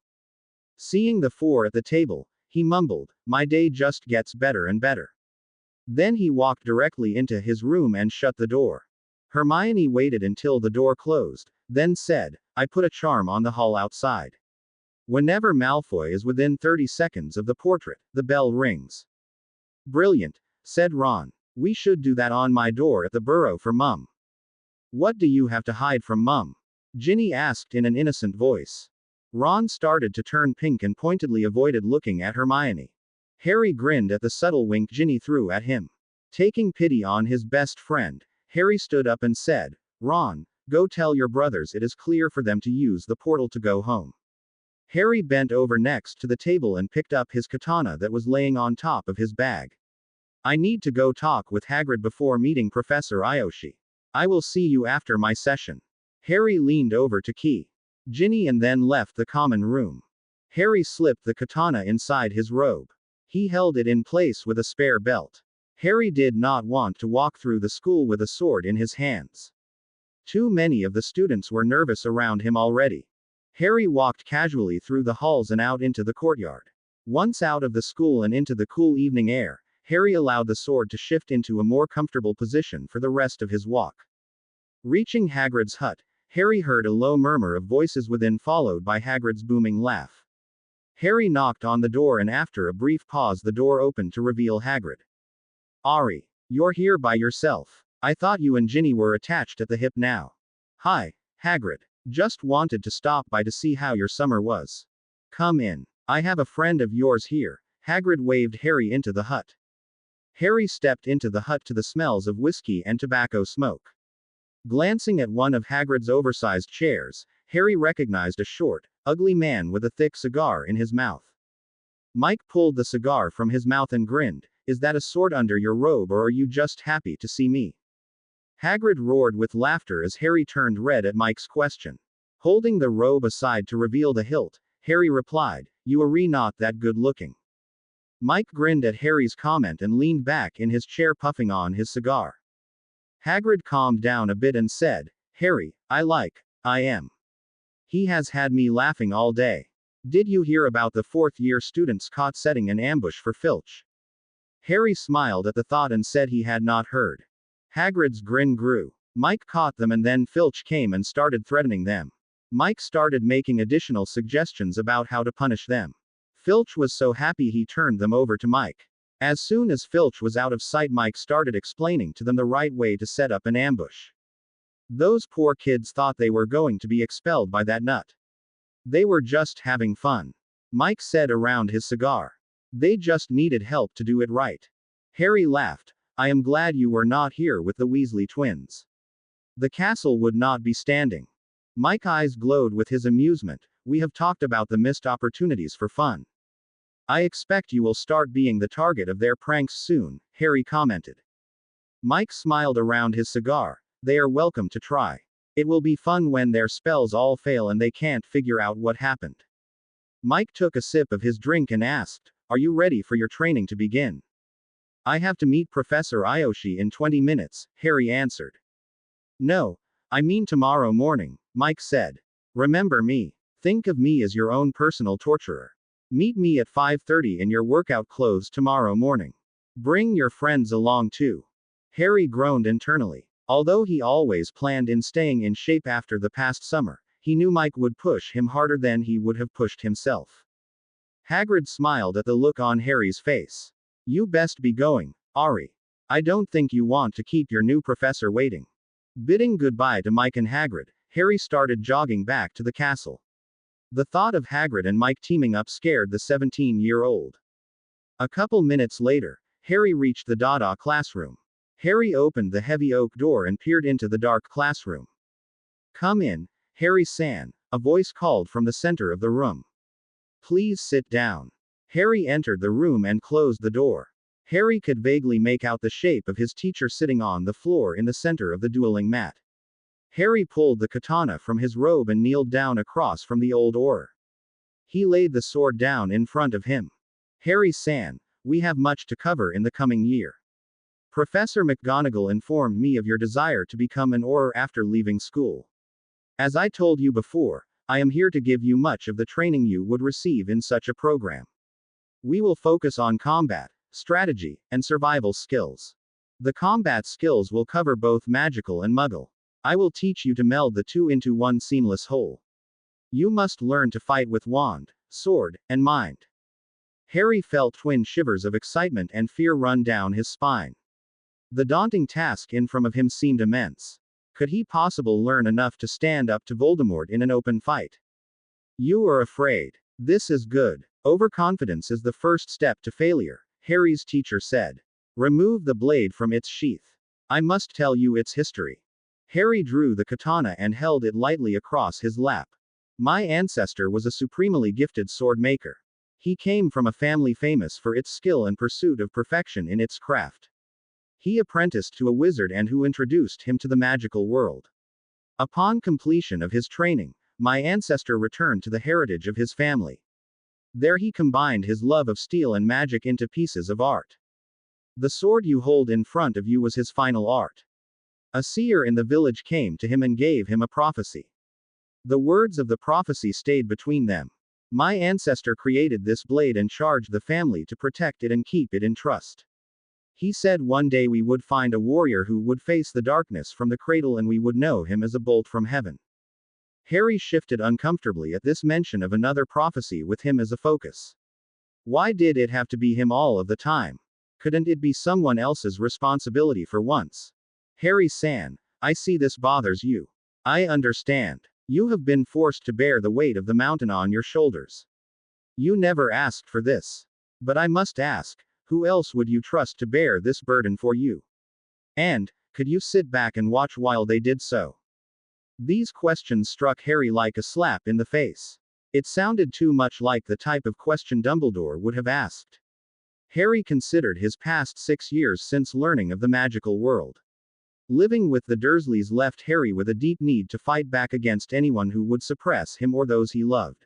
Seeing the four at the table, he mumbled, "My day just gets better and better." Then he walked directly into his room and shut the door. Hermione waited until the door closed, then said, "I put a charm on the hall outside. Whenever Malfoy is within 30 seconds of the portrait, the bell rings." "Brilliant," said Ron. "We should do that on my door at the Burrow for Mum." "What do you have to hide from Mum?" Ginny asked in an innocent voice. Ron started to turn pink and pointedly avoided looking at Hermione. Harry grinned at the subtle wink Ginny threw at him. Taking pity on his best friend, Harry stood up and said, "Ron, go tell your brothers it is clear for them to use the portal to go home." Harry bent over next to the table and picked up his katana that was laying on top of his bag. "I need to go talk with Hagrid before meeting Professor Ayoshi. I will see you after my session." Harry leaned over to Key, Ginny and then left the common room. Harry slipped the katana inside his robe. He held it in place with a spare belt. Harry did not want to walk through the school with a sword in his hands. Too many of the students were nervous around him already. Harry walked casually through the halls and out into the courtyard. Once out of the school and into the cool evening air, Harry allowed the sword to shift into a more comfortable position for the rest of his walk. Reaching Hagrid's hut, Harry heard a low murmur of voices within, followed by Hagrid's booming laugh. Harry knocked on the door and after a brief pause the door opened to reveal Hagrid. "Ari, you're here by yourself. I thought you and Ginny were attached at the hip now." "Hi, Hagrid. Just wanted to stop by to see how your summer was." "Come in. I have a friend of yours here." Hagrid waved Harry into the hut. Harry stepped into the hut to the smells of whiskey and tobacco smoke. Glancing at one of Hagrid's oversized chairs, Harry recognized a short, ugly man with a thick cigar in his mouth. Mike pulled the cigar from his mouth and grinned, "Is that a sword under your robe or are you just happy to see me?" Hagrid roared with laughter as Harry turned red at Mike's question. Holding the robe aside to reveal the hilt, Harry replied, "You are not that good looking." Mike grinned at Harry's comment and leaned back in his chair puffing on his cigar. Hagrid calmed down a bit and said, "Harry, I am. He has had me laughing all day. Did you hear about the fourth-year students caught setting an ambush for Filch?" Harry smiled at the thought and said he had not heard. Hagrid's grin grew. Mike caught them and then Filch came and started threatening them. Mike started making additional suggestions about how to punish them. Filch was so happy he turned them over to Mike. As soon as Filch was out of sight, Mike started explaining to them the right way to set up an ambush. Those poor kids thought they were going to be expelled by that nut. They were just having fun. Mike said around his cigar. They just needed help to do it right. Harry laughed. "I am glad you were not here with the Weasley twins. The castle would not be standing." Mike's eyes glowed with his amusement. "We have talked about the missed opportunities for fun. I expect you will start being the target of their pranks soon," Harry commented. Mike smiled around his cigar. "They are welcome to try. It will be fun when their spells all fail and they can't figure out what happened." Mike took a sip of his drink and asked, "Are you ready for your training to begin?" "I have to meet Professor Ayoshi in 20 minutes, Harry answered. "No, I mean tomorrow morning," Mike said. "Remember me. Think of me as your own personal torturer. Meet me at 5:30 in your workout clothes tomorrow morning. Bring your friends along too." Harry groaned internally. Although he always planned in staying in shape after the past summer, he knew Mike would push him harder than he would have pushed himself. Hagrid smiled at the look on Harry's face. "You best be going, Ari. I don't think you want to keep your new professor waiting." Bidding goodbye to Mike and Hagrid, Harry started jogging back to the castle. The thought of Hagrid and Mike teaming up scared the 17-year-old. A couple minutes later, Harry reached the Dada classroom. Harry opened the heavy oak door and peered into the dark classroom. "Come in, Harry-san," a voice called from the center of the room. "Please sit down." Harry entered the room and closed the door. Harry could vaguely make out the shape of his teacher sitting on the floor in the center of the dueling mat. Harry pulled the katana from his robe and kneeled down across from the old oar. He laid the sword down in front of him. "Harry-san, we have much to cover in the coming year. Professor McGonagall informed me of your desire to become an Auror after leaving school. As I told you before, I am here to give you much of the training you would receive in such a program. We will focus on combat, strategy, and survival skills. The combat skills will cover both magical and muggle. I will teach you to meld the two into one seamless whole. You must learn to fight with wand, sword, and mind." Harry felt twin shivers of excitement and fear run down his spine. The daunting task in front of him seemed immense. Could he possibly learn enough to stand up to Voldemort in an open fight? "You are afraid. This is good. Overconfidence is the first step to failure," Harry's teacher said. "Remove the blade from its sheath. I must tell you its history." Harry drew the katana and held it lightly across his lap. "My ancestor was a supremely gifted sword maker. He came from a family famous for its skill and pursuit of perfection in its craft. He apprenticed to a wizard and who introduced him to the magical world. Upon completion of his training, my ancestor returned to the heritage of his family. There he combined his love of steel and magic into pieces of art. The sword you hold in front of you was his final art. A seer in the village came to him and gave him a prophecy. The words of the prophecy stayed between them. My ancestor created this blade and charged the family to protect it and keep it in trust. He said one day we would find a warrior who would face the darkness from the cradle and we would know him as a bolt from heaven." Harry shifted uncomfortably at this mention of another prophecy with him as a focus. Why did it have to be him all of the time? Couldn't it be someone else's responsibility for once? "Harry-san, I see this bothers you. I understand. You have been forced to bear the weight of the mountain on your shoulders. You never asked for this. But I must ask, who else would you trust to bear this burden for you? And, could you sit back and watch while they did so?" These questions struck Harry like a slap in the face. It sounded too much like the type of question Dumbledore would have asked. Harry considered his past 6 years since learning of the magical world. Living with the Dursleys left Harry with a deep need to fight back against anyone who would suppress him or those he loved.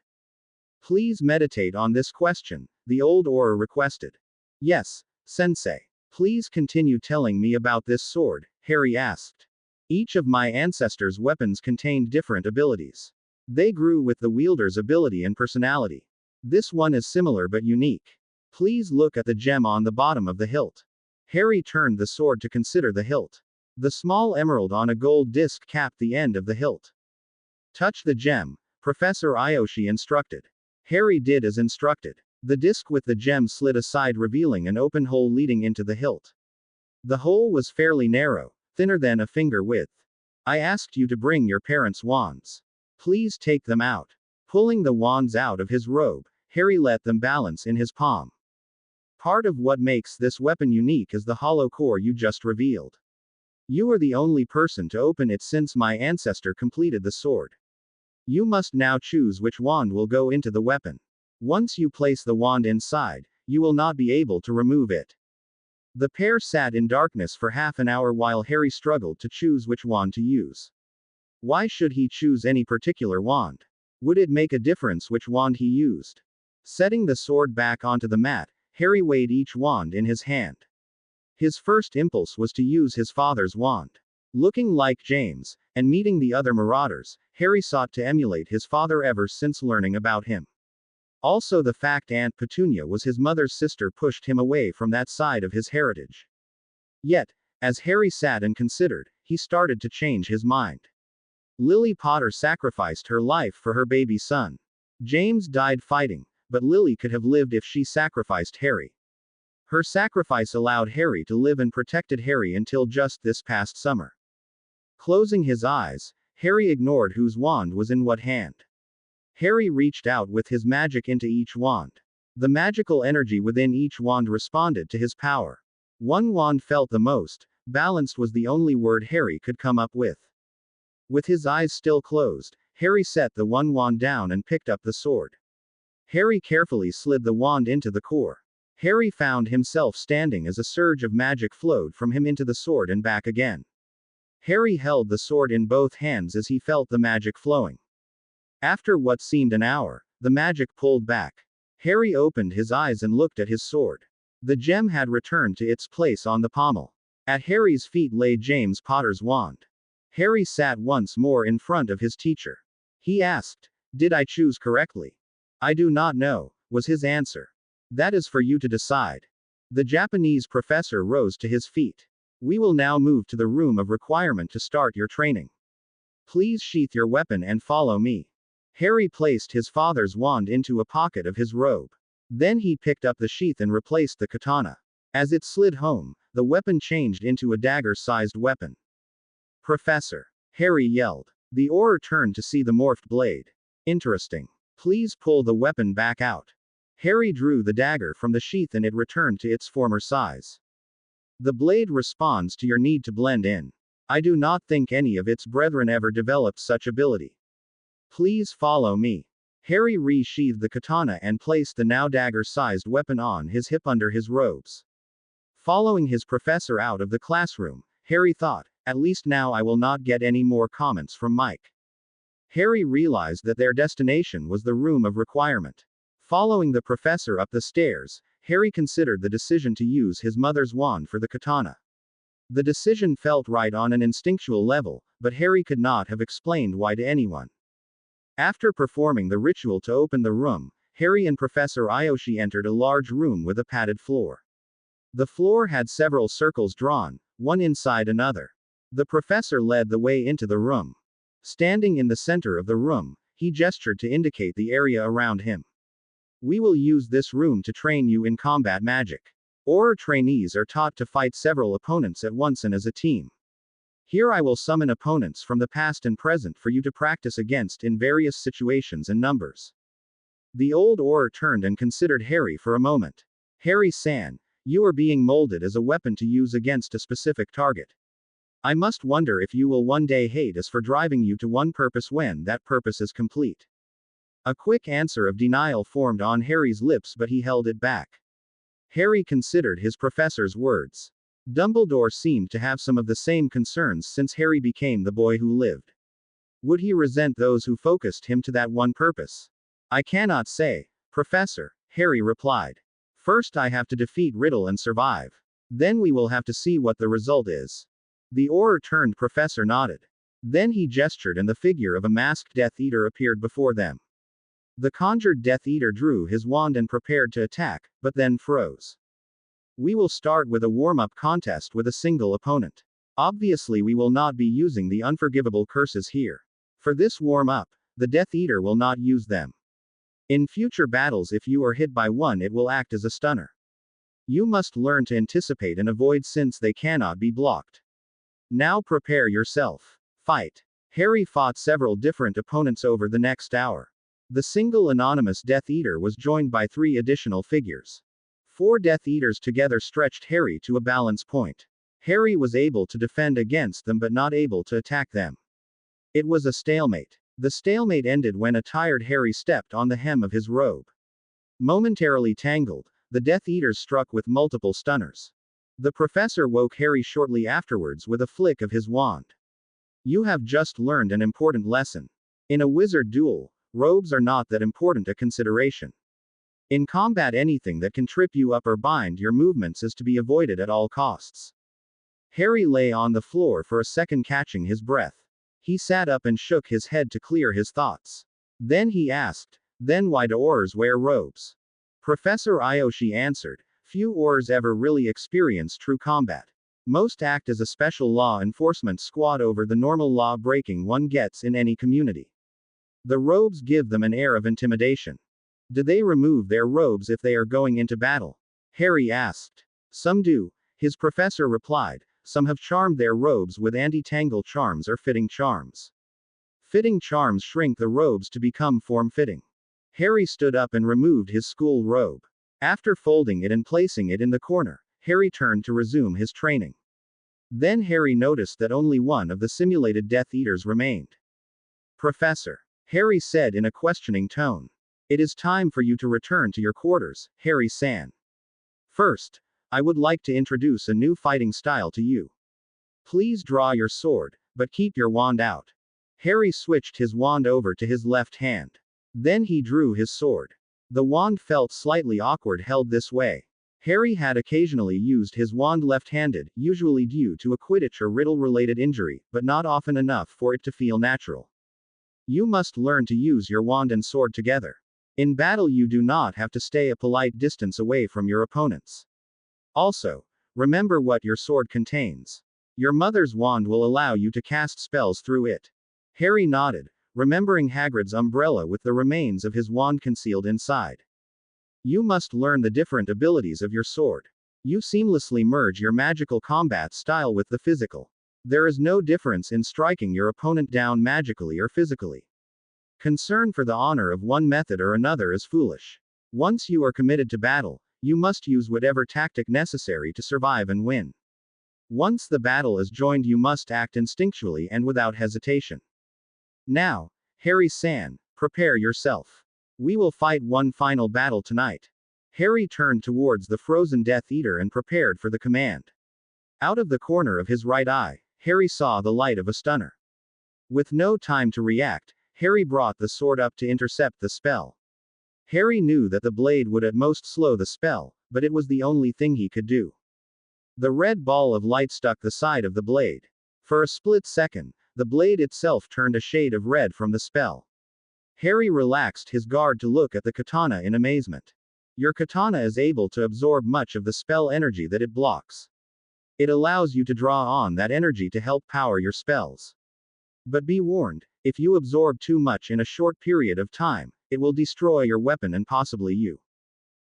Please meditate on this question, the old Aura requested. Yes, Sensei. Please continue telling me about this sword, Harry asked. Each of my ancestors' weapons contained different abilities. They grew with the wielder's ability and personality. This one is similar but unique. Please look at the gem on the bottom of the hilt. Harry turned the sword to consider the hilt. The small emerald on a gold disc capped the end of the hilt. Touch the gem, Professor Ayoshi instructed. Harry did as instructed. The disc with the gem slid aside, revealing an open hole leading into the hilt. The hole was fairly narrow, thinner than a finger width. I asked you to bring your parents' wands. Please take them out. Pulling the wands out of his robe, Harry let them balance in his palm. Part of what makes this weapon unique is the hollow core you just revealed. You are the only person to open it since my ancestor completed the sword. You must now choose which wand will go into the weapon. Once you place the wand inside, you will not be able to remove it. The pair sat in darkness for half an hour while Harry struggled to choose which wand to use. Why should he choose any particular wand? Would it make a difference which wand he used? Setting the sword back onto the mat, Harry weighed each wand in his hand. His first impulse was to use his father's wand. Looking like James, and meeting the other marauders, Harry sought to emulate his father ever since learning about him. Also, the fact Aunt Petunia was his mother's sister pushed him away from that side of his heritage. Yet, as Harry sat and considered, he started to change his mind. Lily Potter sacrificed her life for her baby son. James died fighting, but Lily could have lived if she sacrificed Harry. Her sacrifice allowed Harry to live and protected Harry until just this past summer. Closing his eyes, Harry ignored whose wand was in what hand. Harry reached out with his magic into each wand. The magical energy within each wand responded to his power. One wand felt the most balanced was the only word Harry could come up with. With his eyes still closed, Harry set the one wand down and picked up the sword. Harry carefully slid the wand into the core. Harry found himself standing as a surge of magic flowed from him into the sword and back again. Harry held the sword in both hands as he felt the magic flowing. After what seemed an hour, the magic pulled back. Harry opened his eyes and looked at his sword. The gem had returned to its place on the pommel. At Harry's feet lay James Potter's wand. Harry sat once more in front of his teacher. He asked, "Did I choose correctly?" "I do not know," was his answer. "That is for you to decide." The Japanese professor rose to his feet. "We will now move to the room of requirement to start your training. Please sheath your weapon and follow me." Harry placed his father's wand into a pocket of his robe. Then he picked up the sheath and replaced the katana. As it slid home, the weapon changed into a dagger-sized weapon. "Professor!" Harry yelled. The Auror turned to see the morphed blade. "Interesting. Please pull the weapon back out." Harry drew the dagger from the sheath and it returned to its former size. "The blade responds to your need to blend in. I do not think any of its brethren ever developed such ability. Please follow me." Harry re-sheathed the katana and placed the now dagger-sized weapon on his hip under his robes. Following his professor out of the classroom, Harry thought, "At least now I will not get any more comments from Mike." Harry realized that their destination was the room of requirement. Following the professor up the stairs, Harry considered the decision to use his mother's wand for the katana. The decision felt right on an instinctual level, but Harry could not have explained why to anyone. After performing the ritual to open the room, Harry and Professor Ayoshi entered a large room with a padded floor. The floor had several circles drawn, one inside another. The professor led the way into the room. Standing in the center of the room, he gestured to indicate the area around him. "We will use this room to train you in combat magic. Auror trainees are taught to fight several opponents at once and as a team. Here I will summon opponents from the past and present for you to practice against in various situations and numbers." The old Auror turned and considered Harry for a moment. "Harry-san, you are being molded as a weapon to use against a specific target. I must wonder if you will one day hate us for driving you to one purpose when that purpose is complete." A quick answer of denial formed on Harry's lips, but he held it back. Harry considered his professor's words. Dumbledore seemed to have some of the same concerns since Harry became the boy who lived. Would he resent those who focused him to that one purpose? I cannot say, Professor, Harry replied. First I have to defeat Riddle and survive. Then we will have to see what the result is. The aura-turned professor nodded. Then he gestured and the figure of a masked Death Eater appeared before them. The conjured Death Eater drew his wand and prepared to attack, but then froze. We will start with a warm-up contest with a single opponent. Obviously we will not be using the unforgivable curses here. For this warm-up, the Death Eater will not use them. In future battles if you are hit by one it will act as a stunner. You must learn to anticipate and avoid since they cannot be blocked. Now prepare yourself. Fight. Harry fought several different opponents over the next hour. The single anonymous Death Eater was joined by 3 additional figures. 4 Death Eaters together stretched Harry to a balance point. Harry was able to defend against them but not able to attack them. It was a stalemate. The stalemate ended when a tired Harry stepped on the hem of his robe. Momentarily tangled, the Death Eaters struck with multiple stunners. The professor woke Harry shortly afterwards with a flick of his wand. You have just learned an important lesson. In a wizard duel, robes are not that important a consideration. In combat anything that can trip you up or bind your movements is to be avoided at all costs. Harry lay on the floor for a second catching his breath. He sat up and shook his head to clear his thoughts. Then he asked, then why do Aurors wear robes? Professor Aoshi answered, few Aurors ever really experience true combat. Most act as a special law enforcement squad over the normal law breaking one gets in any community. The robes give them an air of intimidation. Do they remove their robes if they are going into battle? Harry asked. Some do, his professor replied. Some have charmed their robes with anti-tangle charms or fitting charms. Fitting charms shrink the robes to become form-fitting. Harry stood up and removed his school robe. After folding it and placing it in the corner, Harry turned to resume his training. Then Harry noticed that only one of the simulated Death Eaters remained. Professor, Harry said in a questioning tone. It is time for you to return to your quarters, Harry-san. First, I would like to introduce a new fighting style to you. Please draw your sword, but keep your wand out. Harry switched his wand over to his left hand. Then he drew his sword. The wand felt slightly awkward held this way. Harry had occasionally used his wand left-handed, usually due to a Quidditch or Riddle-related injury, but not often enough for it to feel natural. You must learn to use your wand and sword together. In battle you do not have to stay a polite distance away from your opponents. Also, remember what your sword contains. Your mother's wand will allow you to cast spells through it. Harry nodded, remembering Hagrid's umbrella with the remains of his wand concealed inside. You must learn the different abilities of your sword. You seamlessly merge your magical combat style with the physical. There is no difference in striking your opponent down magically or physically. Concern for the honor of one method or another is foolish. Once you are committed to battle, you must use whatever tactic necessary to survive and win. Once the battle is joined you must act instinctually and without hesitation. Now, Harry-san, prepare yourself. We will fight one final battle tonight. Harry turned towards the frozen Death Eater and prepared for the command. Out of the corner of his right eye, Harry saw the light of a stunner. With no time to react, Harry brought the sword up to intercept the spell. Harry knew that the blade would at most slow the spell, but it was the only thing he could do. The red ball of light stuck the side of the blade. For a split second, the blade itself turned a shade of red from the spell. Harry relaxed his guard to look at the katana in amazement. Your katana is able to absorb much of the spell energy that it blocks. It allows you to draw on that energy to help power your spells. But be warned, if you absorb too much in a short period of time, it will destroy your weapon and possibly you.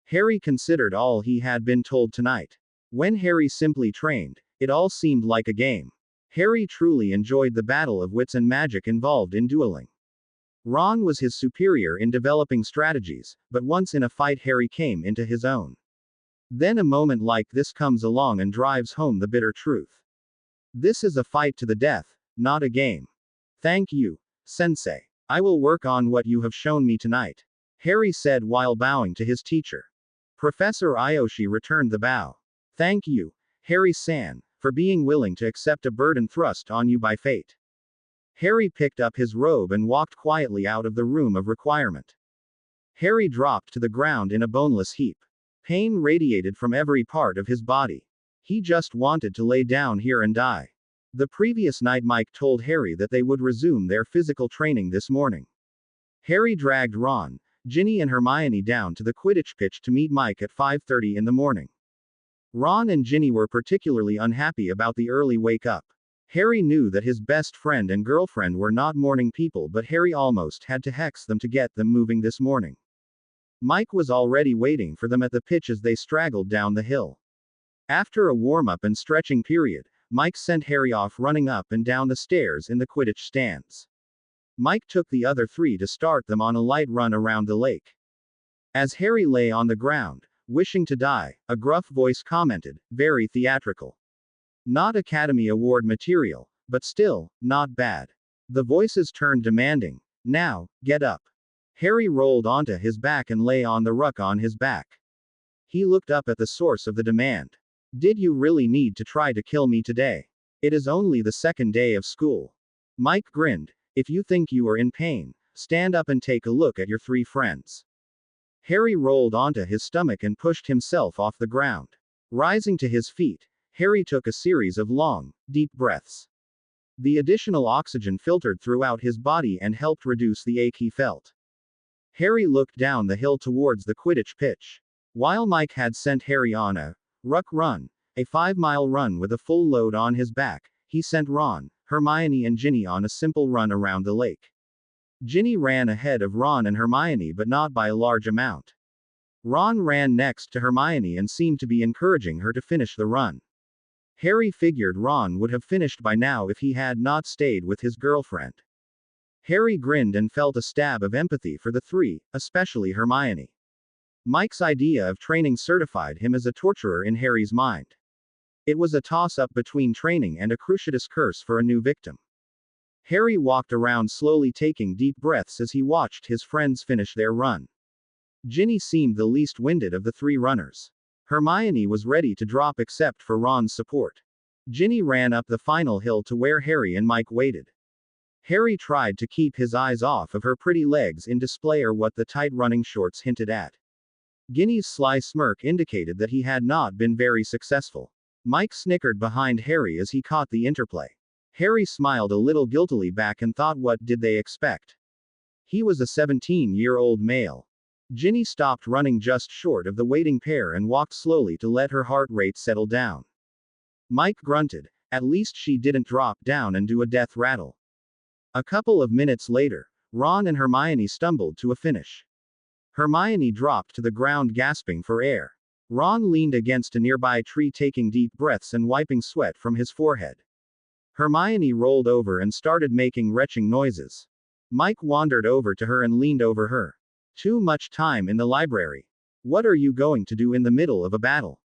Harry considered all he had been told tonight. When Harry simply trained, it all seemed like a game. Harry truly enjoyed the battle of wits and magic involved in dueling. Ron was his superior in developing strategies, but once in a fight Harry came into his own. Then a moment like this comes along and drives home the bitter truth. This is a fight to the death, not a game. Thank you, Sensei. I will work on what you have shown me tonight, Harry said while bowing to his teacher. Professor Aoshi returned the bow. Thank you, Harry-san, for being willing to accept a burden thrust on you by fate. Harry picked up his robe and walked quietly out of the room of requirement. Harry dropped to the ground in a boneless heap. Pain radiated from every part of his body. He just wanted to lay down here and die. The previous night Mike told Harry that they would resume their physical training this morning. Harry dragged Ron, Ginny and Hermione down to the Quidditch pitch to meet Mike at 5:30 in the morning. Ron and Ginny were particularly unhappy about the early wake-up. Harry knew that his best friend and girlfriend were not morning people, but Harry almost had to hex them to get them moving this morning. Mike was already waiting for them at the pitch as they straggled down the hill. After a warm-up and stretching period, Mike sent Harry off running up and down the stairs in the Quidditch stands. Mike took the other three to start them on a light run around the lake. As Harry lay on the ground, wishing to die, a gruff voice commented, "Very theatrical. Not Academy Award material, but still, not bad." The voices turned demanding. "Now, get up." Harry rolled onto his back and lay on the ruck on his back. He looked up at the source of the demand. "Did you really need to try to kill me today? It is only the second day of school." Mike grinned. "If you think you are in pain, stand up and take a look at your three friends." Harry rolled onto his stomach and pushed himself off the ground. Rising to his feet, Harry took a series of long, deep breaths. The additional oxygen filtered throughout his body and helped reduce the ache he felt. Harry looked down the hill towards the Quidditch pitch. While Mike had sent Harry on a ruck run, a 5-mile run with a full load on his back, he sent Ron, Hermione and Ginny on a simple run around the lake. Ginny ran ahead of Ron and Hermione, but not by a large amount. Ron ran next to Hermione and seemed to be encouraging her to finish the run. Harry figured Ron would have finished by now if he had not stayed with his girlfriend. Harry grinned and felt a stab of empathy for the three, especially Hermione. Mike's idea of training certified him as a torturer in Harry's mind. It was a toss-up between training and a Cruciatus curse for a new victim. Harry walked around slowly, taking deep breaths as he watched his friends finish their run. Ginny seemed the least winded of the three runners. Hermione was ready to drop except for Ron's support. Ginny ran up the final hill to where Harry and Mike waited. Harry tried to keep his eyes off of her pretty legs in display, or what the tight running shorts hinted at. Ginny's sly smirk indicated that he had not been very successful. Mike snickered behind Harry as he caught the interplay. Harry smiled a little guiltily back and thought, what did they expect? He was a 17-year-old male. Ginny stopped running just short of the waiting pair and walked slowly to let her heart rate settle down. Mike grunted. At least she didn't drop down and do a death rattle. A couple of minutes later, Ron and Hermione stumbled to a finish. Hermione dropped to the ground gasping for air. Ron leaned against a nearby tree, taking deep breaths and wiping sweat from his forehead. Hermione rolled over and started making retching noises. Mike wandered over to her and leaned over her. "Too much time in the library. What are you going to do in the middle of a battle?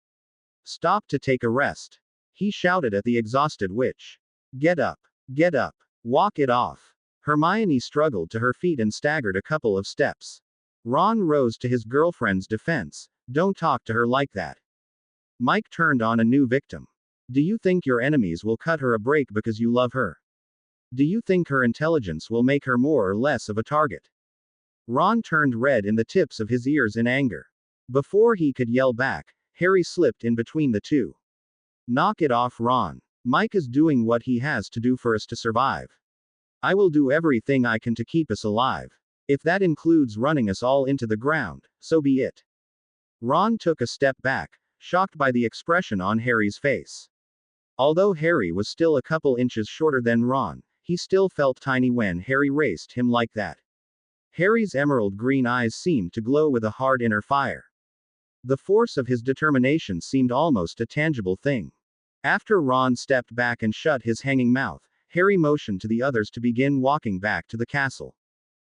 Stop to take a rest," he shouted at the exhausted witch. Get up. Get up. Walk it off." Hermione struggled to her feet and staggered a couple of steps. Ron rose to his girlfriend's defense. "Don't talk to her like that." Mike turned on a new victim. "Do you think your enemies will cut her a break because you love her? Do you think her intelligence will make her more or less of a target?" Ron turned red in the tips of his ears in anger. Before he could yell back, Harry slipped in between the two. "Knock it off, Ron. Mike is doing what he has to do for us to survive. I will do everything I can to keep us alive. If that includes running us all into the ground, so be it." Ron took a step back, shocked by the expression on Harry's face. Although Harry was still a couple inches shorter than Ron, he still felt tiny when Harry raced him like that. Harry's emerald green eyes seemed to glow with a hard inner fire. The force of his determination seemed almost a tangible thing. After Ron stepped back and shut his hanging mouth, Harry motioned to the others to begin walking back to the castle.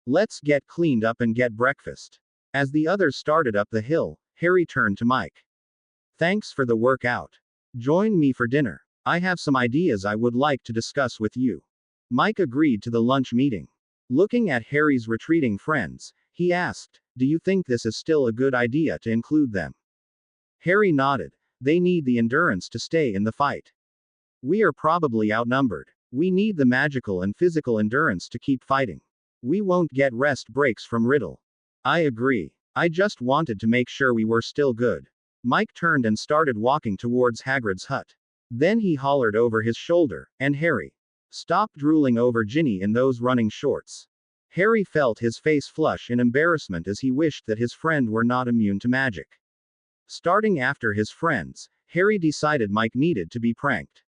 "Let's get cleaned up and get breakfast." As the others started up the hill, Harry turned to Mike. "Thanks for the workout. Join me for dinner. I have some ideas I would like to discuss with you." Mike agreed to the lunch meeting. Looking at Harry's retreating friends, he asked, "Do you think this is still a good idea to include them?" Harry nodded. "They need the endurance to stay in the fight. We are probably outnumbered. We need the magical and physical endurance to keep fighting. We won't get rest breaks from Riddle." I agree. I just wanted to make sure we were still good. Mike turned and started walking towards Hagrid's hut. Then he hollered over his shoulder, and Harry, stop drooling over Ginny in those running shorts. Harry felt his face flush in embarrassment as he wished that his friend were not immune to magic. Starting after his friends, Harry decided Mike needed to be pranked.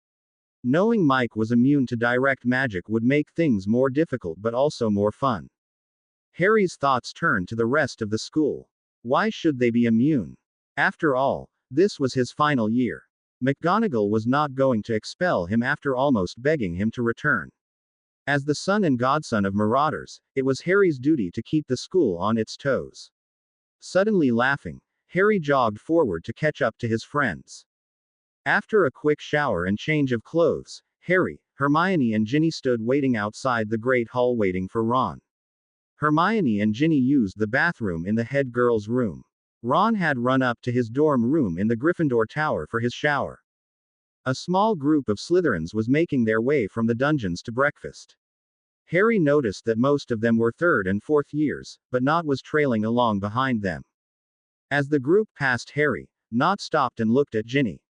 Knowing Mike was immune to direct magic would make things more difficult but also more fun. Harry's thoughts turned to the rest of the school. Why should they be immune? After all, this was his final year. McGonagall was not going to expel him after almost begging him to return. As the son and godson of marauders, it was Harry's duty to keep the school on its toes. Suddenly laughing, Harry jogged forward to catch up to his friends. After a quick shower and change of clothes, Harry, Hermione and Ginny stood waiting outside the Great Hall waiting for Ron. Hermione and Ginny used the bathroom in the head girl's room. Ron had run up to his dorm room in the Gryffindor Tower for his shower. A small group of Slytherins was making their way from the dungeons to breakfast. Harry noticed that most of them were third and fourth years, but Nott was trailing along behind them. As the group passed Harry, Nott stopped and looked at Ginny.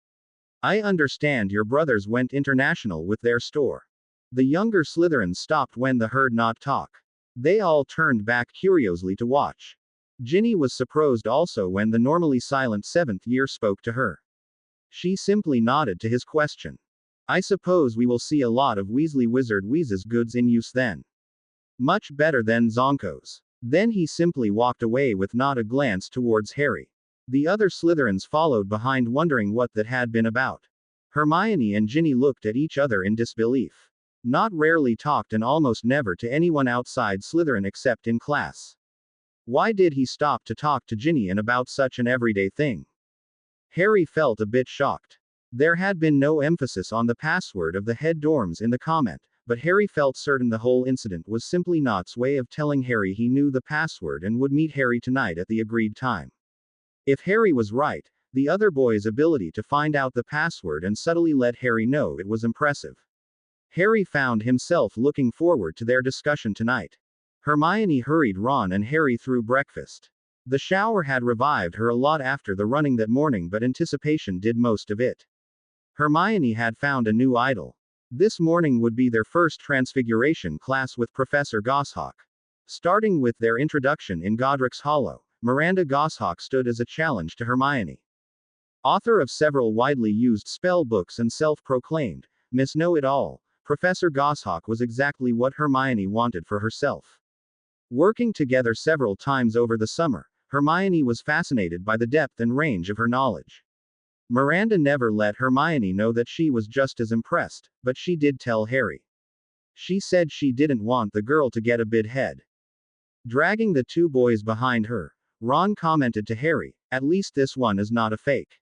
I understand your brothers went international with their store. The younger Slytherins stopped when they heard Nott talk. They all turned back curiously to watch. Ginny was surprised also when the normally silent seventh year spoke to her. She simply nodded to his question. I suppose we will see a lot of Weasley Wizard Wheezes goods in use then. Much better than Zonko's. Then he simply walked away with not a glance towards Harry. The other Slytherins followed behind wondering what that had been about. Hermione and Ginny looked at each other in disbelief. Nott rarely talked and almost never to anyone outside Slytherin except in class. Why did he stop to talk to Ginny and about such an everyday thing? Harry felt a bit shocked. There had been no emphasis on the password of the head dorms in the comment, but Harry felt certain the whole incident was simply Nott's way of telling Harry he knew the password and would meet Harry tonight at the agreed time. If Harry was right, the other boy's ability to find out the password and subtly let Harry know it was impressive. Harry found himself looking forward to their discussion tonight. Hermione hurried Ron and Harry through breakfast. The shower had revived her a lot after the running that morning, but anticipation did most of it. Hermione had found a new idol. This morning would be their first Transfiguration class with Professor Goshawk. Starting with their introduction in Godric's Hollow, Miranda Goshawk stood as a challenge to Hermione. Author of several widely used spell books and self-proclaimed Miss Know-It-All, Professor Goshawk was exactly what Hermione wanted for herself. Working together several times over the summer, Hermione was fascinated by the depth and range of her knowledge. Miranda never let Hermione know that she was just as impressed, but she did tell Harry. She said she didn't want the girl to get a bit head. Dragging the two boys behind her, Ron commented to Harry, at least this one is not a fake.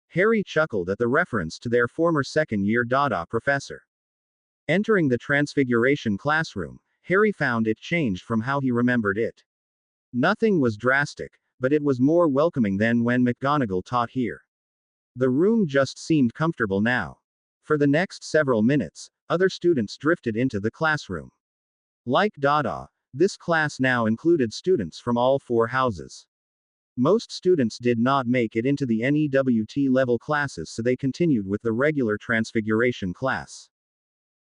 Harry chuckled at the reference to their former second-year Dada professor. Entering the Transfiguration classroom, Harry found it changed from how he remembered it. Nothing was drastic, but it was more welcoming than when McGonagall taught here. The room just seemed comfortable now. For the next several minutes, other students drifted into the classroom. Like Dada, this class now included students from all four houses. Most students did not make it into the NEWT level classes, so they continued with the regular Transfiguration class.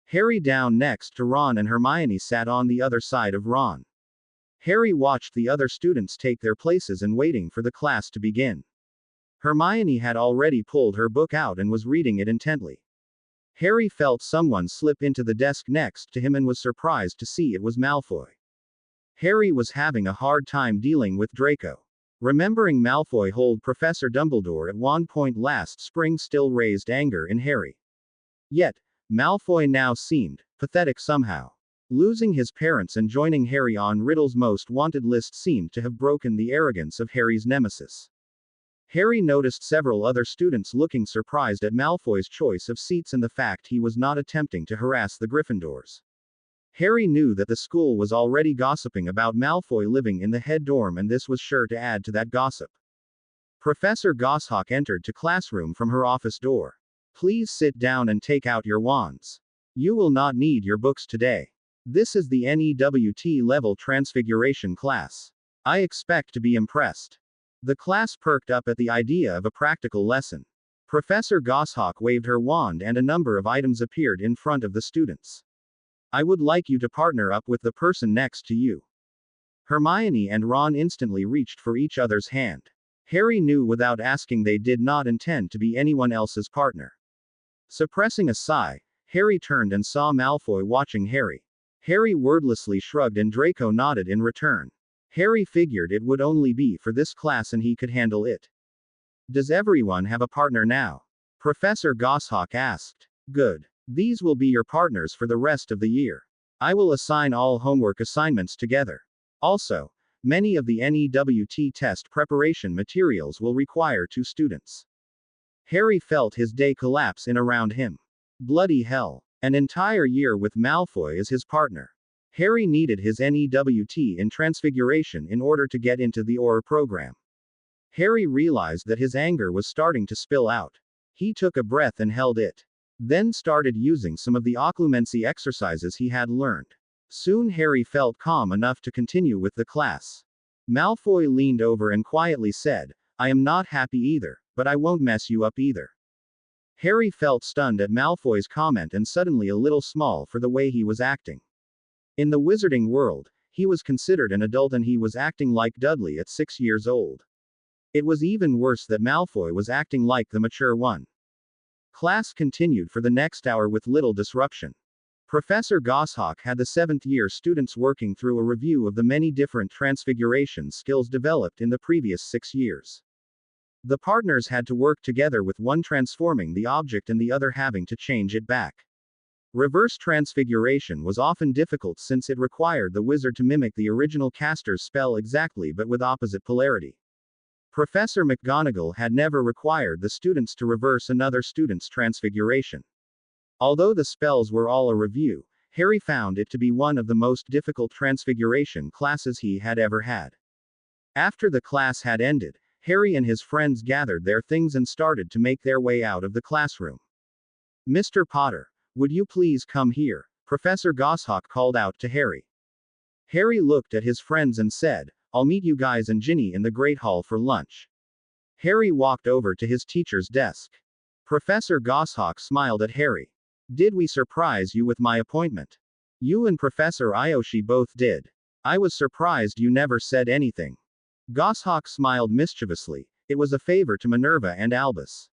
Harry down next to Ron and Hermione sat on the other side of Ron. Harry watched the other students take their places and waiting for the class to begin. Hermione had already pulled her book out and was reading it intently. Harry felt someone slip into the desk next to him and was surprised to see it was Malfoy. Harry was having a hard time dealing with Draco. Remembering Malfoy hold Professor Dumbledore at one point last spring still raised anger in Harry. Yet, Malfoy now seemed pathetic somehow. Losing his parents and joining Harry on Riddle's most wanted list seemed to have broken the arrogance of Harry's nemesis. Harry noticed several other students looking surprised at Malfoy's choice of seats and the fact he was not attempting to harass the Gryffindors. Harry knew that the school was already gossiping about Malfoy living in the head dorm, and this was sure to add to that gossip. Professor Goshawk entered the classroom from her office door. Please sit down and take out your wands. You will not need your books today. This is the NEWT level Transfiguration class. I expect to be impressed. The class perked up at the idea of a practical lesson. Professor Goshawk waved her wand and a number of items appeared in front of the students. I would like you to partner up with the person next to you. Hermione and Ron instantly reached for each other's hand. Harry knew without asking they did not intend to be anyone else's partner. Suppressing a sigh, Harry turned and saw Malfoy watching Harry. Harry wordlessly shrugged and Draco nodded in return. Harry figured it would only be for this class and he could handle it. Does everyone have a partner now? Professor Goshawk asked. Good. These will be your partners for the rest of the year. I will assign all homework assignments together. Also, many of the NEWT test preparation materials will require 2 students. Harry felt his day collapse in around him. Bloody hell. An entire year with Malfoy as his partner. Harry needed his NEWT in Transfiguration in order to get into the Auror program. Harry realized that his anger was starting to spill out. He took a breath and held it. Then started using some of the occlumency exercises he had learned. Soon Harry felt calm enough to continue with the class. Malfoy leaned over and quietly said, I am not happy either, but I won't mess you up either. Harry felt stunned at Malfoy's comment and suddenly a little small for the way he was acting. In the wizarding world, he was considered an adult and he was acting like Dudley at 6 years old. It was even worse that Malfoy was acting like the mature one. Class continued for the next hour with little disruption. Professor Goshawk had the 7th year students working through a review of the many different transfiguration skills developed in the previous 6 years. The partners had to work together with one transforming the object and the other having to change it back. Reverse transfiguration was often difficult since it required the wizard to mimic the original caster's spell exactly but with opposite polarity. Professor McGonagall had never required the students to reverse another student's transfiguration. Although the spells were all a review, Harry found it to be one of the most difficult transfiguration classes he had ever had. After the class had ended, Harry and his friends gathered their things and started to make their way out of the classroom. Mr. Potter, would you please come here? Professor Goshawk called out to Harry. Harry looked at his friends and said, I'll meet you guys and Ginny in the Great Hall for lunch. Harry walked over to his teacher's desk. Professor Goshawk smiled at Harry. Did we surprise you with my appointment? You and Professor Ayoshi both did. I was surprised you never said anything. Goshawk smiled mischievously. It was a favor to Minerva and Albus.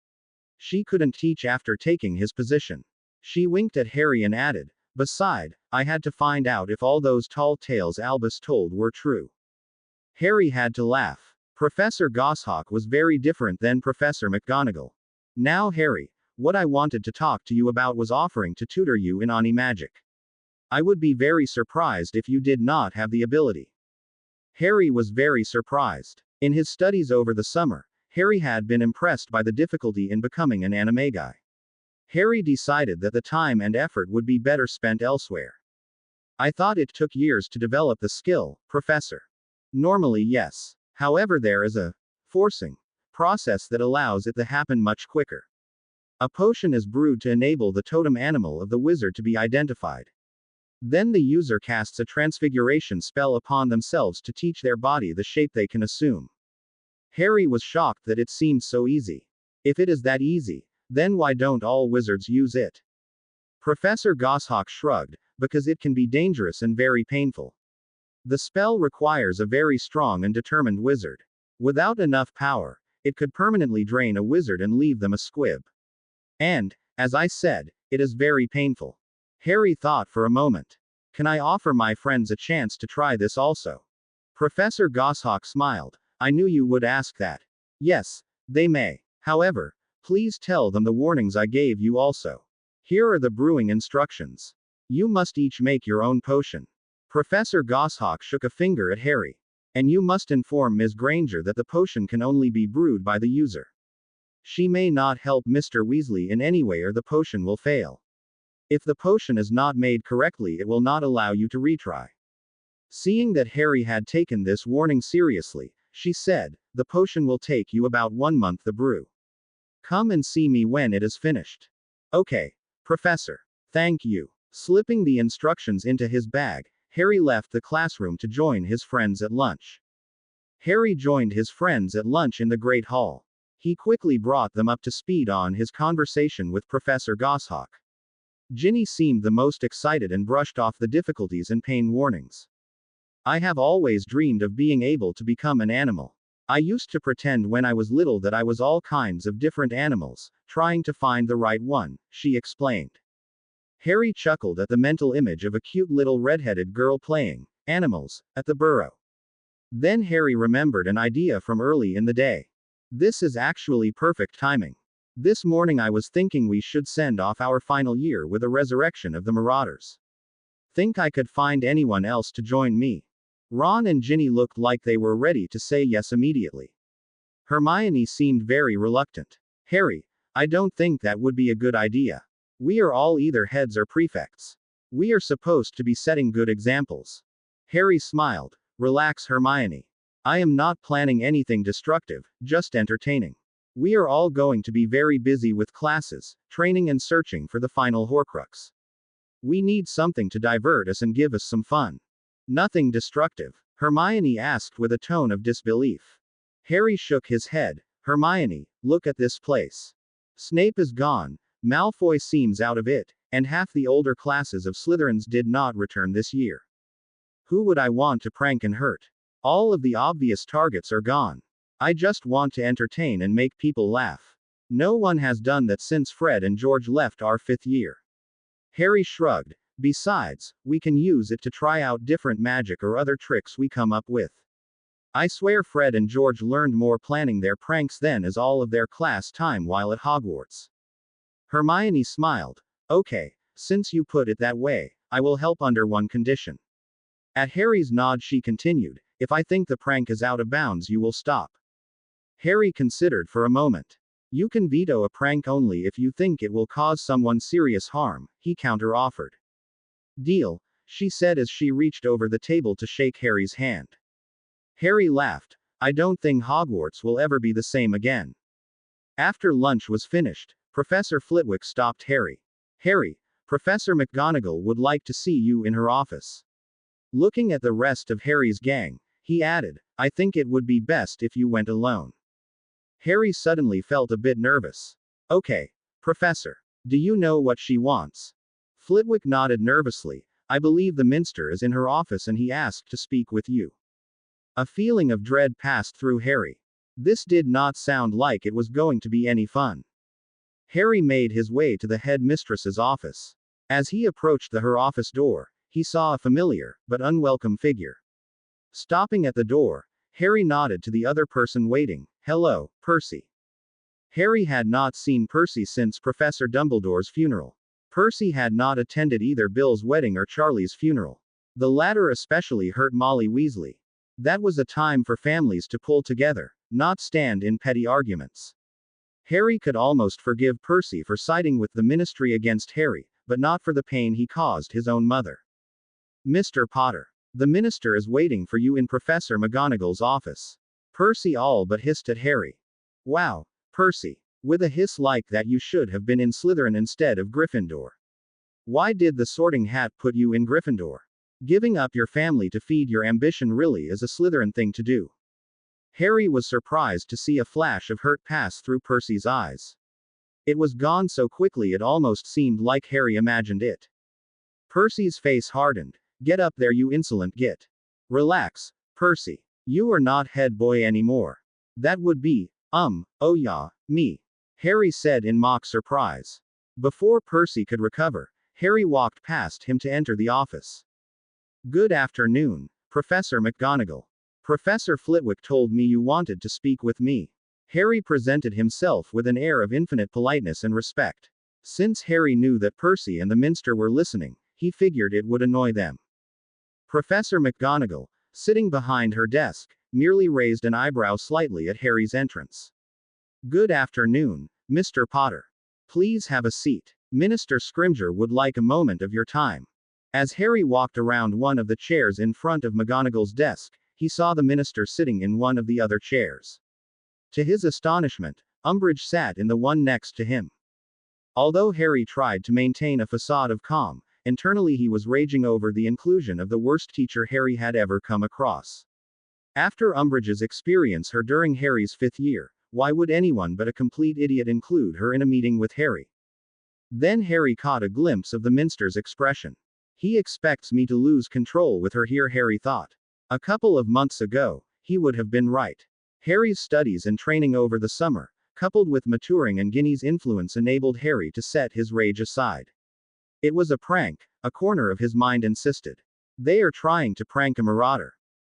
She couldn't teach after taking his position. She winked at Harry and added, Beside, I had to find out if all those tall tales Albus told were true. Harry had to laugh. Professor Goshawk was very different than Professor McGonagall. Now Harry, what I wanted to talk to you about was offering to tutor you in Oni magic. I would be very surprised if you did not have the ability. Harry was very surprised. In his studies over the summer, Harry had been impressed by the difficulty in becoming an animagi. Harry decided that the time and effort would be better spent elsewhere. I thought it took years to develop the skill, Professor. Normally, yes. However, there is a forcing process that allows it to happen much quicker. A potion is brewed to enable the totem animal of the wizard to be identified. Then the user casts a transfiguration spell upon themselves to teach their body the shape they can assume. Harry was shocked that it seemed so easy. If it is that easy, then why don't all wizards use it? Professor Goshawk shrugged, because it can be dangerous and very painful. The spell requires a very strong and determined wizard. Without enough power, it could permanently drain a wizard and leave them a squib. And, as I said, it is very painful. Harry thought for a moment. Can I offer my friends a chance to try this also? Professor Goshawk smiled. I knew you would ask that. Yes, they may. However, please tell them the warnings I gave you also. Here are the brewing instructions. You must each make your own potion. Professor Goshawk shook a finger at Harry. And you must inform Ms. Granger that the potion can only be brewed by the user. She may not help Mr. Weasley in any way or the potion will fail. If the potion is not made correctly, it will not allow you to retry. Seeing that Harry had taken this warning seriously, she said, the potion will take you about 1 month to brew. Come and see me when it is finished. Okay, Professor. Thank you. Slipping the instructions into his bag, Harry left the classroom to join his friends at lunch. Harry joined his friends at lunch in the Great Hall. He quickly brought them up to speed on his conversation with Professor Goshawk. Ginny seemed the most excited and brushed off the difficulties and pain warnings. I have always dreamed of being able to become an animal. I used to pretend when I was little that I was all kinds of different animals, trying to find the right one, she explained. Harry chuckled at the mental image of a cute little red-headed girl playing animals at the burrow. Then Harry remembered an idea from early in the day. This is actually perfect timing. This morning I was thinking we should send off our final year with a resurrection of the Marauders. Think I could find anyone else to join me? Ron and Ginny looked like they were ready to say yes immediately. Hermione seemed very reluctant. Harry, I don't think that would be a good idea. We are all either heads or prefects. We are supposed to be setting good examples. Harry smiled. Relax, Hermione. I am not planning anything destructive, just entertaining. We are all going to be very busy with classes, training and searching for the final Horcrux. We need something to divert us and give us some fun. Nothing destructive? Hermione asked with a tone of disbelief. Harry shook his head. Hermione, look at this place. Snape is gone, Malfoy seems out of it, and half the older classes of Slytherins did not return this year. Who would I want to prank and hurt? All of the obvious targets are gone. I just want to entertain and make people laugh. No one has done that since Fred and George left our 5th year. Harry shrugged. Besides, we can use it to try out different magic or other tricks we come up with. I swear Fred and George learned more planning their pranks than as all of their class time while at Hogwarts. Hermione smiled. Okay, since you put it that way, I will help under one condition. At Harry's nod she continued, if I think the prank is out of bounds you will stop. Harry considered for a moment. You can veto a prank only if you think it will cause someone serious harm, he counter-offered. Deal, she said as she reached over the table to shake Harry's hand. Harry laughed. I don't think Hogwarts will ever be the same again. After lunch was finished, Professor Flitwick stopped Harry. Harry, Professor McGonagall would like to see you in her office. Looking at the rest of Harry's gang, he added, I think it would be best if you went alone. Harry suddenly felt a bit nervous. Okay, Professor. Do you know what she wants? Flitwick nodded nervously. I believe the Minster is in her office and he asked to speak with you. A feeling of dread passed through Harry. This did not sound like it was going to be any fun. Harry made his way to the headmistress's office. As he approached her office door, he saw a familiar, but unwelcome figure. Stopping at the door, Harry nodded to the other person waiting. Hello, Percy. Harry had not seen Percy since Professor Dumbledore's funeral. Percy had not attended either Bill's wedding or Charlie's funeral. The latter especially hurt Molly Weasley. That was a time for families to pull together, not stand in petty arguments. Harry could almost forgive Percy for siding with the Ministry against Harry, but not for the pain he caused his own mother. Mr. Potter. The Minister is waiting for you in Professor McGonagall's office. Percy all but hissed at Harry. Wow, Percy. With a hiss like that you should have been in Slytherin instead of Gryffindor. Why did the Sorting Hat put you in Gryffindor? Giving up your family to feed your ambition really is a Slytherin thing to do. Harry was surprised to see a flash of hurt pass through Percy's eyes. It was gone so quickly it almost seemed like Harry imagined it. Percy's face hardened. Get up there you insolent git. Relax, Percy. You are not head boy anymore. That would be, oh yeah, me. Harry said in mock surprise. Before Percy could recover, Harry walked past him to enter the office. Good afternoon, Professor McGonagall. Professor Flitwick told me you wanted to speak with me. Harry presented himself with an air of infinite politeness and respect. Since Harry knew that Percy and the Minster were listening, he figured it would annoy them. Professor McGonagall, sitting behind her desk, merely raised an eyebrow slightly at Harry's entrance. Good afternoon, Mr. Potter. Please have a seat. Minister Scrimgeour would like a moment of your time. As Harry walked around one of the chairs in front of McGonagall's desk, he saw the minister sitting in one of the other chairs. To his astonishment, Umbridge sat in the one next to him. Although Harry tried to maintain a facade of calm, internally he was raging over the inclusion of the worst teacher Harry had ever come across. After Umbridge's experience her during Harry's 5th year, why would anyone but a complete idiot include her in a meeting with Harry? Then Harry caught a glimpse of the minster's expression. He expects me to lose control with her here, Harry thought. A couple of months ago, he would have been right. Harry's studies and training over the summer, coupled with maturing and Ginny's influence, enabled Harry to set his rage aside. It was a prank, a corner of his mind insisted. They are trying to prank a marauder.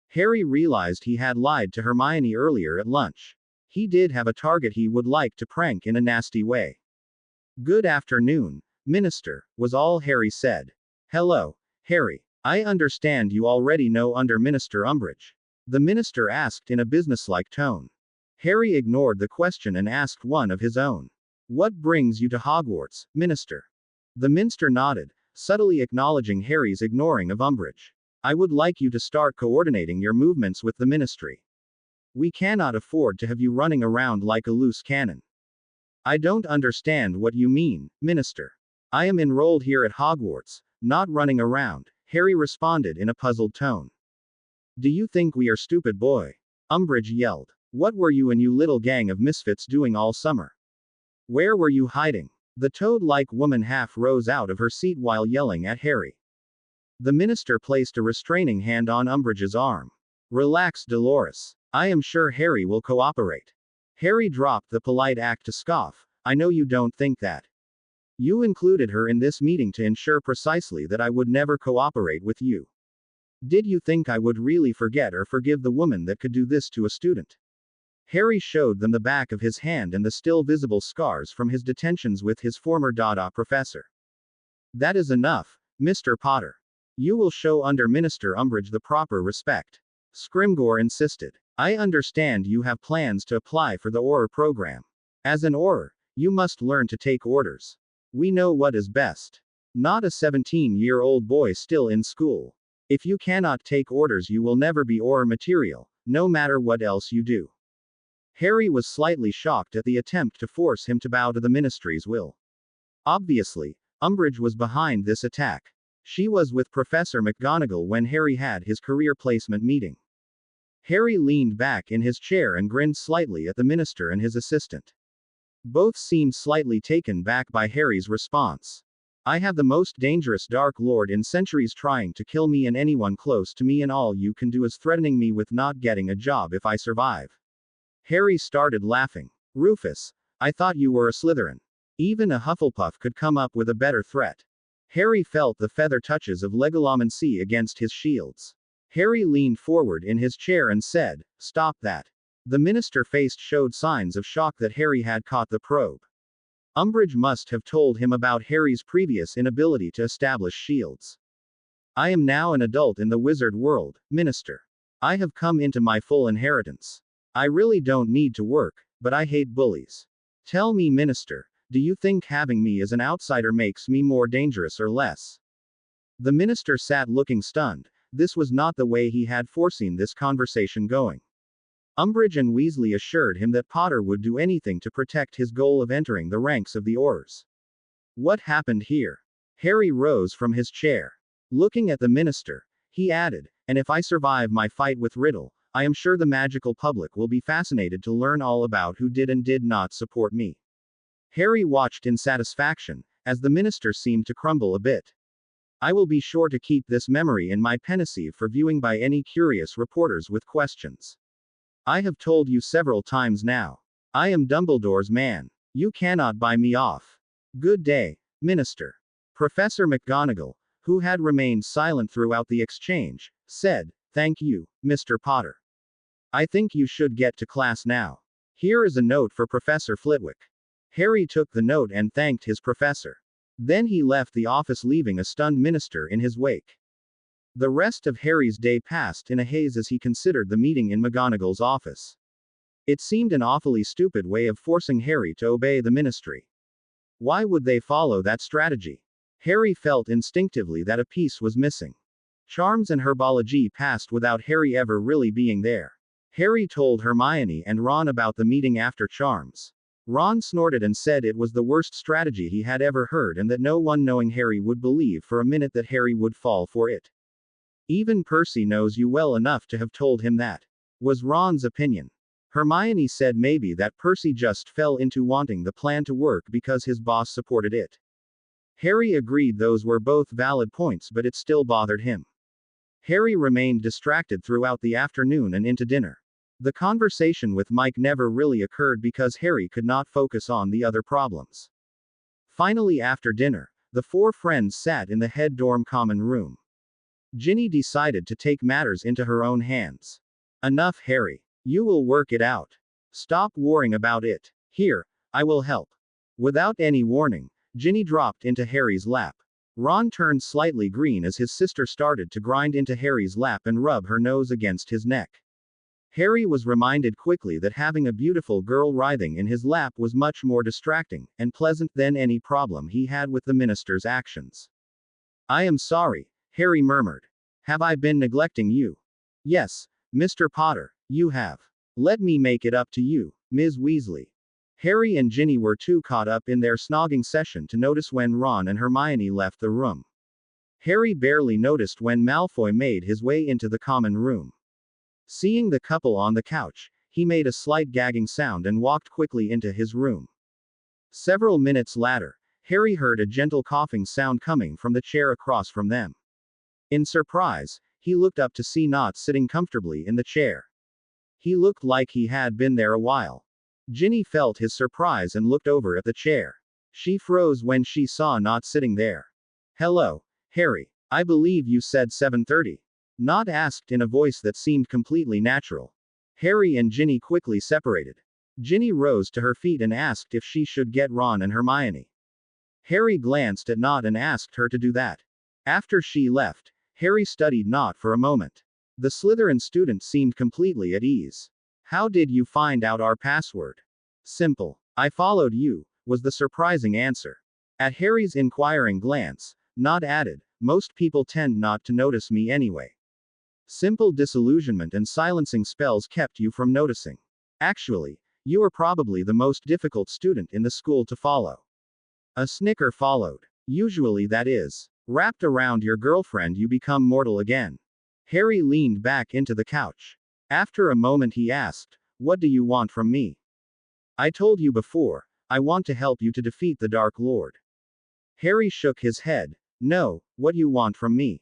Harry realized he had lied to Hermione earlier at lunch. He did have a target he would like to prank in a nasty way. Good afternoon, Minister, was all Harry said. Hello, Harry. I understand you already know under Minister Umbridge. The minister asked in a businesslike tone. Harry ignored the question and asked one of his own. What brings you to Hogwarts, Minister? The minister nodded, subtly acknowledging Harry's ignoring of Umbridge. I would like you to start coordinating your movements with the ministry. We cannot afford to have you running around like a loose cannon. I don't understand what you mean, Minister. I am enrolled here at Hogwarts, not running around, Harry responded in a puzzled tone. Do you think we are stupid, boy? Umbridge yelled. What were you and you little gang of misfits doing all summer? Where were you hiding? The toad-like woman half rose out of her seat while yelling at Harry. The minister placed a restraining hand on Umbridge's arm. Relax, Dolores. I am sure Harry will cooperate. Harry dropped the polite act to scoff. I know you don't think that. You included her in this meeting to ensure precisely that I would never cooperate with you. Did you think I would really forget or forgive the woman that could do this to a student? Harry showed them the back of his hand and the still visible scars from his detentions with his former Dada professor. That is enough, Mr. Potter. You will show under Minister Umbridge the proper respect. Scrimgeour insisted. I understand you have plans to apply for the Auror program. As an Auror, you must learn to take orders. We know what is best. Not a 17-year-old boy still in school. If you cannot take orders, you will never be Auror material, no matter what else you do. Harry was slightly shocked at the attempt to force him to bow to the ministry's will. Obviously, Umbridge was behind this attack. She was with Professor McGonagall when Harry had his career placement meeting. Harry leaned back in his chair and grinned slightly at the minister and his assistant. Both seemed slightly taken back by Harry's response. I have the most dangerous Dark Lord in centuries trying to kill me and anyone close to me, and all you can do is threatening me with not getting a job if I survive. Harry started laughing. Rufus, I thought you were a Slytherin. Even a Hufflepuff could come up with a better threat. Harry felt the feather touches of Legolamancy against his shields. Harry leaned forward in his chair and said, Stop that. The minister face showed signs of shock that Harry had caught the probe. Umbridge must have told him about Harry's previous inability to establish shields. I am now an adult in the wizard world, Minister. I have come into my full inheritance. I really don't need to work, but I hate bullies. Tell me, Minister, do you think having me as an outsider makes me more dangerous or less? The minister sat looking stunned. This was not the way he had foreseen this conversation going. Umbridge and Weasley assured him that Potter would do anything to protect his goal of entering the ranks of the Aurors. What happened here? Harry rose from his chair. Looking at the minister, he added, and if I survive my fight with Riddle, I am sure the magical public will be fascinated to learn all about who did and did not support me. Harry watched in satisfaction, as the minister seemed to crumble a bit. I will be sure to keep this memory in my pensieve for viewing by any curious reporters with questions. I have told you several times now. I am Dumbledore's man. You cannot buy me off. Good day, Minister. Professor McGonagall, who had remained silent throughout the exchange, said, Thank you, Mr. Potter. I think you should get to class now. Here is a note for Professor Flitwick. Harry took the note and thanked his professor. Then he left the office, leaving a stunned minister in his wake. The rest of Harry's day passed in a haze as he considered the meeting in McGonagall's office. It seemed an awfully stupid way of forcing Harry to obey the ministry. Why would they follow that strategy? Harry felt instinctively that a piece was missing. Charms and herbology passed without Harry ever really being there. Harry told Hermione and Ron about the meeting after Charms. Ron snorted and said it was the worst strategy he had ever heard, and that no one knowing Harry would believe for a minute that Harry would fall for it. Even Percy knows you well enough to have told him that. was Ron's opinion. Hermione said maybe that Percy just fell into wanting the plan to work because his boss supported it. Harry agreed those were both valid points, but it still bothered him. Harry remained distracted throughout the afternoon and into dinner. The conversation with Mike never really occurred because Harry could not focus on the other problems. Finally, after dinner, the four friends sat in the head dorm common room. Ginny decided to take matters into her own hands. Enough, Harry. You will work it out. Stop worrying about it. Here, I will help. Without any warning, Ginny dropped into Harry's lap. Ron turned slightly green as his sister started to grind into Harry's lap and rub her nose against his neck. Harry was reminded quickly that having a beautiful girl writhing in his lap was much more distracting and pleasant than any problem he had with the minister's actions. I am sorry, Harry murmured. Have I been neglecting you? Yes, Mr. Potter, you have. Let me make it up to you, Ms. Weasley. Harry and Ginny were too caught up in their snogging session to notice when Ron and Hermione left the room. Harry barely noticed when Malfoy made his way into the common room. Seeing the couple on the couch, he made a slight gagging sound and walked quickly into his room. Several minutes later, Harry heard a gentle coughing sound coming from the chair across from them. In surprise, he looked up to see Nott sitting comfortably in the chair. He looked like he had been there a while. Ginny felt his surprise and looked over at the chair. She froze when she saw Nott sitting there. Hello, Harry. I believe you said 7:30. Nott asked in a voice that seemed completely natural. Harry and Ginny quickly separated. Ginny rose to her feet and asked if she should get Ron and Hermione. Harry glanced at Nott and asked her to do that. After she left, Harry studied Nott for a moment. The Slytherin student seemed completely at ease. How did you find out our password? Simple. I followed you, was the surprising answer. At Harry's inquiring glance, Nott added, most people tend not to notice me anyway. Simple disillusionment and silencing spells kept you from noticing. Actually, you are probably the most difficult student in the school to follow. A snicker followed. Usually that is. Wrapped around your girlfriend you become mortal again. Harry leaned back into the couch. After a moment he asked, what do you want from me? I told you before, I want to help you to defeat the Dark Lord. Harry shook his head. No, what you want from me?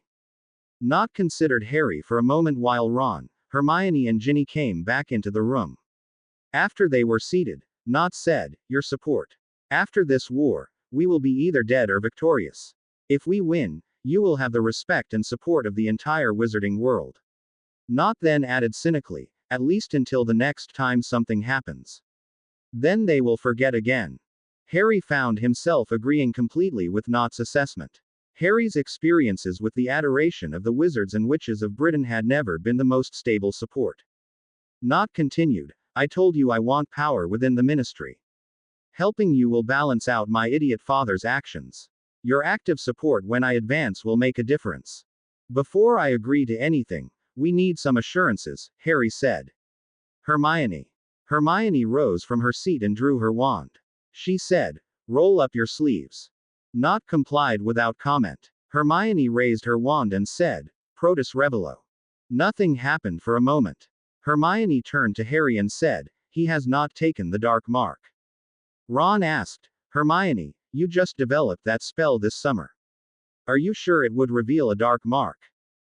Nott considered Harry for a moment while Ron, Hermione and Ginny came back into the room. After they were seated, Nott said, your support. After this war, we will be either dead or victorious. If we win, you will have the respect and support of the entire wizarding world. Nott then added cynically, at least until the next time something happens. Then they will forget again. Harry found himself agreeing completely with Nott's assessment. Harry's experiences with the adoration of the wizards and witches of Britain had never been the most stable support. Nott continued, I told you I want power within the ministry. Helping you will balance out my idiot father's actions. Your active support when I advance will make a difference. Before I agree to anything, we need some assurances, Harry said. Hermione. Hermione rose from her seat and drew her wand. She said, roll up your sleeves. Nott complied without comment. Hermione raised her wand and said, Protus Revelo. Nothing happened for a moment. Hermione turned to Harry and said, he has not taken the dark mark. Ron asked, Hermione, you just developed that spell this summer. Are you sure it would reveal a dark mark?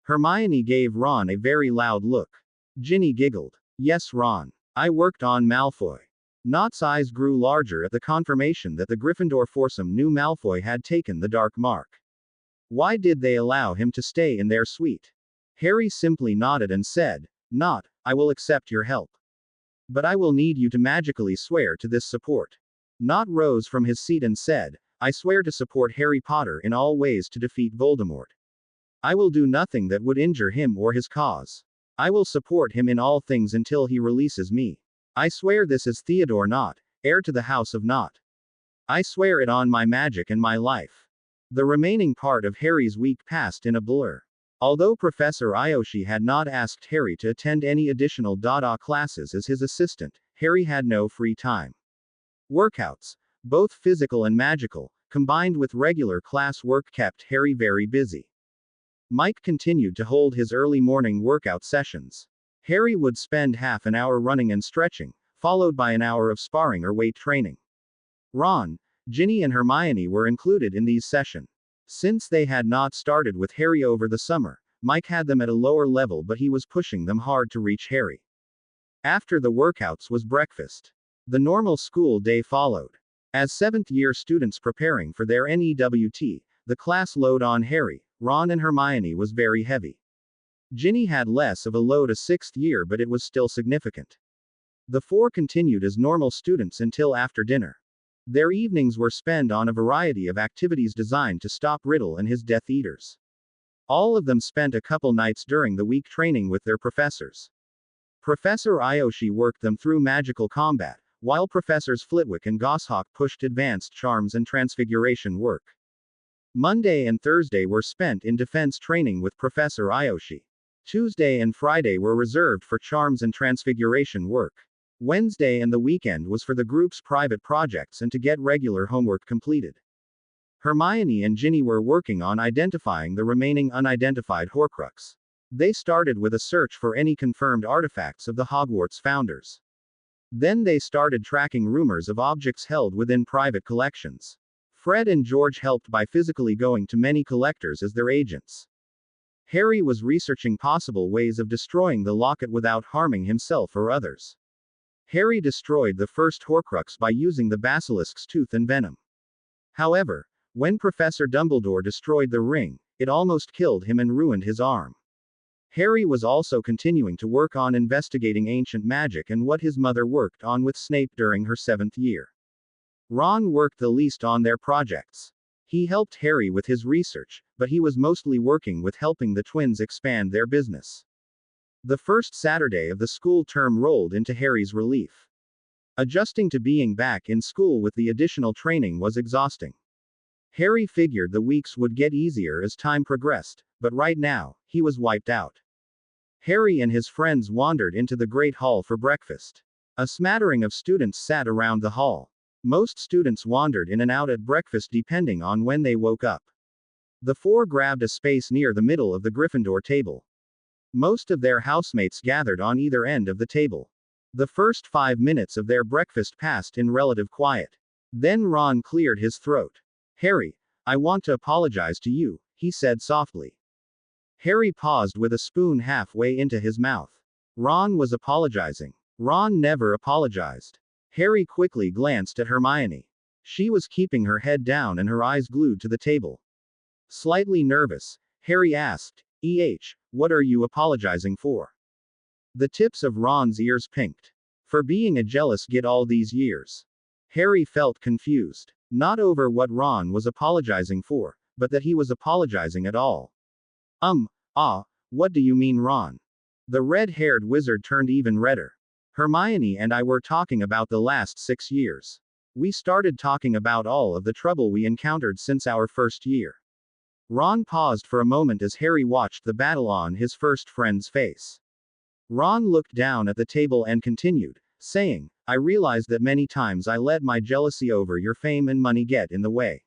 Hermione gave Ron a very loud look. Ginny giggled. Yes, Ron. I worked on Malfoy. Nott's eyes grew larger at the confirmation that the Gryffindor foursome knew Malfoy had taken the dark mark. Why did they allow him to stay in their suite? Harry simply nodded and said, Nott, I will accept your help. But I will need you to magically swear to this support. Nott rose from his seat and said, I swear to support Harry Potter in all ways to defeat Voldemort. I will do nothing that would injure him or his cause. I will support him in all things until he releases me. I swear this as Theodore Nott, heir to the House of Nott. I swear it on my magic and my life. The remaining part of Harry's week passed in a blur. Although Professor Ayoshi had not asked Harry to attend any additional Dada classes as his assistant, Harry had no free time. Workouts, both physical and magical, combined with regular class work kept Harry very busy. Mike continued to hold his early morning workout sessions. Harry would spend half an hour running and stretching, followed by an hour of sparring or weight training. Ron, Ginny and Hermione were included in these sessions. Since they had not started with Harry over the summer, Mike had them at a lower level, but he was pushing them hard to reach Harry. After the workouts was breakfast. The normal school day followed. As seventh-year students preparing for their NEWT, the class load on Harry, Ron and Hermione was very heavy. Ginny had less of a load a sixth year, but it was still significant. The four continued as normal students until after dinner. Their evenings were spent on a variety of activities designed to stop Riddle and his Death Eaters. All of them spent a couple nights during the week training with their professors. Professor Ayoshi worked them through magical combat, while Professors Flitwick and Goshawk pushed advanced charms and transfiguration work. Monday and Thursday were spent in defense training with Professor Ayoshi. Tuesday and Friday were reserved for charms and transfiguration work. Wednesday and the weekend was for the group's private projects and to get regular homework completed. Hermione and Ginny were working on identifying the remaining unidentified Horcrux. They started with a search for any confirmed artifacts of the Hogwarts founders. Then they started tracking rumors of objects held within private collections. Fred and George helped by physically going to many collectors as their agents. Harry was researching possible ways of destroying the locket without harming himself or others. Harry destroyed the first Horcrux by using the basilisk's tooth and venom. However, when Professor Dumbledore destroyed the ring, it almost killed him and ruined his arm. Harry was also continuing to work on investigating ancient magic and what his mother worked on with Snape during her 7th year. Ron worked the least on their projects. He helped Harry with his research, but he was mostly working with helping the twins expand their business. The first Saturday of the school term rolled into Harry's relief. Adjusting to being back in school with the additional training was exhausting. Harry figured the weeks would get easier as time progressed, but right now, he was wiped out. Harry and his friends wandered into the Great Hall for breakfast. A smattering of students sat around the hall. Most students wandered in and out at breakfast depending on when they woke up. The four grabbed a space near the middle of the Gryffindor table. Most of their housemates gathered on either end of the table. The first 5 minutes of their breakfast passed in relative quiet. Then Ron cleared his throat. "Harry, I want to apologize to you," he said softly. Harry paused with a spoon halfway into his mouth. Ron was apologizing. Ron never apologized. Harry quickly glanced at Hermione. She was keeping her head down and her eyes glued to the table. Slightly nervous, Harry asked, what are you apologizing for?" The tips of Ron's ears pinked. "For being a jealous git all these years." Harry felt confused. Not over what Ron was apologizing for, but that he was apologizing at all. What do you mean, Ron?" The red-haired wizard turned even redder. "Hermione and I were talking about the last 6 years. We started talking about all of the trouble we encountered since our first year." Ron paused for a moment as Harry watched the battle on his first friend's face. Ron looked down at the table and continued, saying, "I realized that many times I let my jealousy over your fame and money get in the way.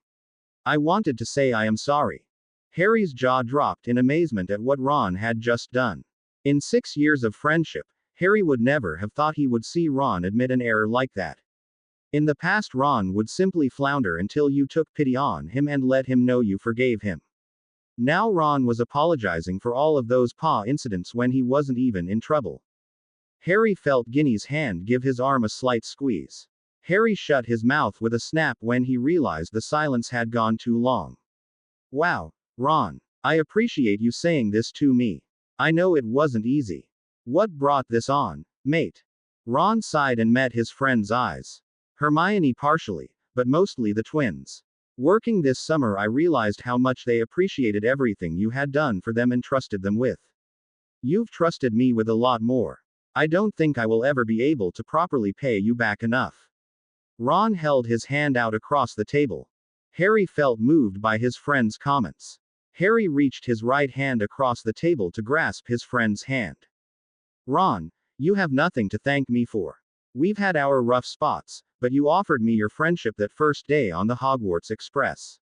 I wanted to say I am sorry." Harry's jaw dropped in amazement at what Ron had just done. In 6 years of friendship, Harry would never have thought he would see Ron admit an error like that. In the past, Ron would simply flounder until you took pity on him and let him know you forgave him. Now Ron was apologizing for all of those paw incidents when he wasn't even in trouble. Harry felt Ginny's hand give his arm a slight squeeze. Harry shut his mouth with a snap when he realized the silence had gone too long. "Wow, Ron. I appreciate you saying this to me. I know it wasn't easy. What brought this on, mate?" Ron sighed and met his friend's eyes. "Hermione partially, but mostly the twins. Working this summer, I realized how much they appreciated everything you had done for them and trusted them with. You've trusted me with a lot more. I don't think I will ever be able to properly pay you back enough." Ron held his hand out across the table. Harry felt moved by his friend's comments. Harry reached his right hand across the table to grasp his friend's hand. "Ron, you have nothing to thank me for. We've had our rough spots, but you offered me your friendship that first day on the Hogwarts Express.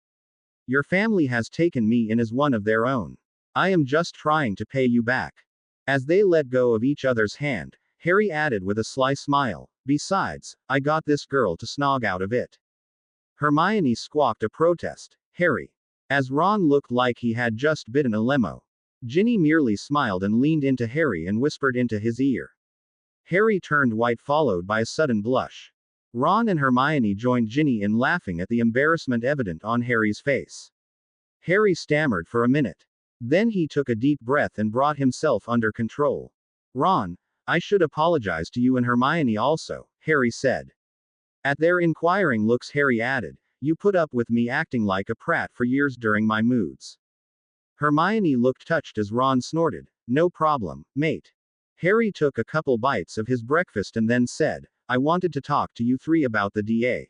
Your family has taken me in as one of their own. I am just trying to pay you back." As they let go of each other's hand, Harry added with a sly smile, "Besides, I got this girl to snog out of it." Hermione squawked a protest. Harry. As Ron looked like he had just bitten a lemo. Ginny merely smiled and leaned into Harry and whispered into his ear. Harry turned white, followed by a sudden blush. Ron and Hermione joined Ginny in laughing at the embarrassment evident on Harry's face. Harry stammered for a minute. Then he took a deep breath and brought himself under control. "Ron, I should apologize to you and Hermione also," Harry said. At their inquiring looks, Harry added, "You put up with me acting like a prat for years during my moods." Hermione looked touched as Ron snorted, "No problem, mate." Harry took a couple bites of his breakfast and then said, "I wanted to talk to you three about the DA.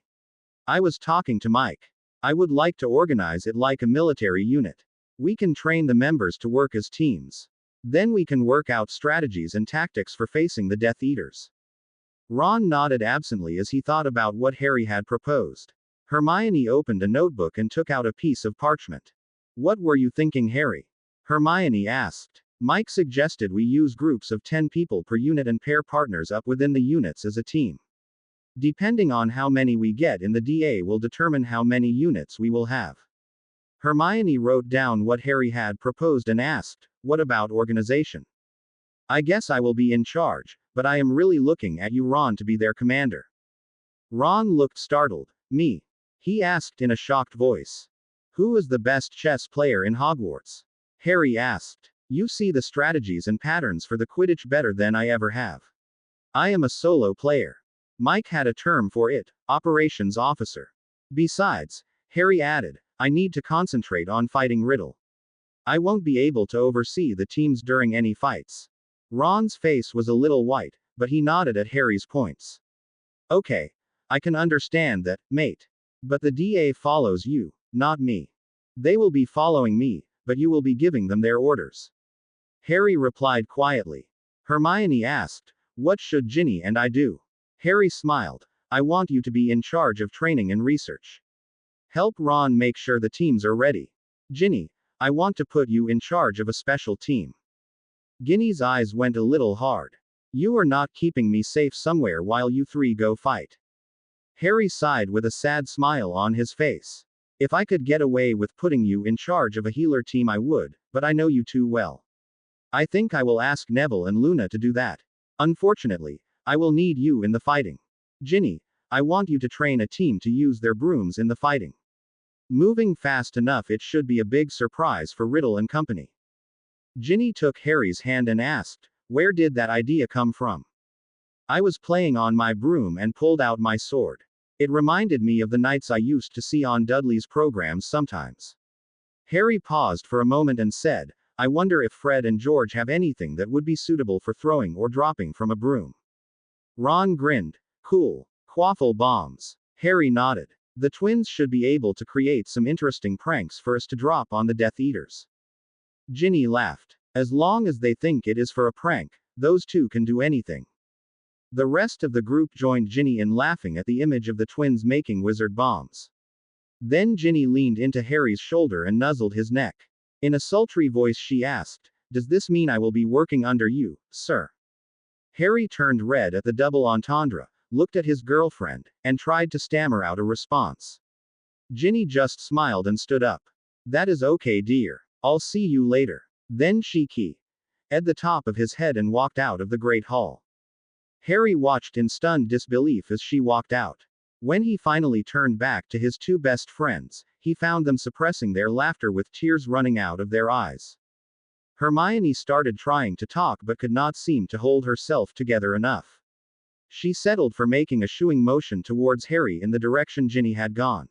I was talking to Mike. I would like to organize it like a military unit. We can train the members to work as teams. Then we can work out strategies and tactics for facing the Death Eaters." Ron nodded absently as he thought about what Harry had proposed. Hermione opened a notebook and took out a piece of parchment. "What were you thinking, Harry?" Hermione asked. "Mike suggested we use groups of 10 people per unit and pair partners up within the units as a team. Depending on how many we get in the DA will determine how many units we will have." Hermione wrote down what Harry had proposed and asked, "What about organization?" "I guess I will be in charge, but I am really looking at you, Ron, to be their commander." Ron looked startled. "Me?" he asked in a shocked voice. "Who is the best chess player in Hogwarts?" Harry asked. "You see the strategies and patterns for the Quidditch better than I ever have. I am a solo player. Mike had a term for it, operations officer. Besides," Harry added, "I need to concentrate on fighting Riddle. I won't be able to oversee the teams during any fights." Ron's face was a little white, but he nodded at Harry's points. "Okay. I can understand that, mate. But the DA follows you, not me. They will be following me, but you will be giving them their orders." Harry replied quietly. Hermione asked, "What should Ginny and I do?" Harry smiled. "I want you to be in charge of training and research. Help Ron make sure the teams are ready. Ginny, I want to put you in charge of a special team." Ginny's eyes went a little hard. "You are not keeping me safe somewhere while you three go fight." Harry sighed with a sad smile on his face. "If I could get away with putting you in charge of a healer team I would, but I know you too well. I think I will ask Neville and Luna to do that. Unfortunately, I will need you in the fighting. Ginny, I want you to train a team to use their brooms in the fighting. Moving fast enough it should be a big surprise for Riddle and company." Ginny took Harry's hand and asked, "Where did that idea come from?" "I was playing on my broom and pulled out my sword. It reminded me of the knights I used to see on Dudley's programs sometimes." Harry paused for a moment and said, "I wonder if Fred and George have anything that would be suitable for throwing or dropping from a broom." Ron grinned. "Cool. Quaffle bombs." Harry nodded. "The twins should be able to create some interesting pranks for us to drop on the Death Eaters." Ginny laughed. "As long as they think it is for a prank, those two can do anything." The rest of the group joined Ginny in laughing at the image of the twins making wizard bombs. Then Ginny leaned into Harry's shoulder and nuzzled his neck. In a sultry voice she asked, "Does this mean I will be working under you, sir?" Harry turned red at the double entendre, looked at his girlfriend, and tried to stammer out a response. Ginny just smiled and stood up. "That is okay, dear. I'll see you later." Then she keyed at the top of his head and walked out of the Great Hall. Harry watched in stunned disbelief as she walked out. When he finally turned back to his two best friends, he found them suppressing their laughter with tears running out of their eyes. Hermione started trying to talk but could not seem to hold herself together enough. She settled for making a shooing motion towards Harry in the direction Ginny had gone.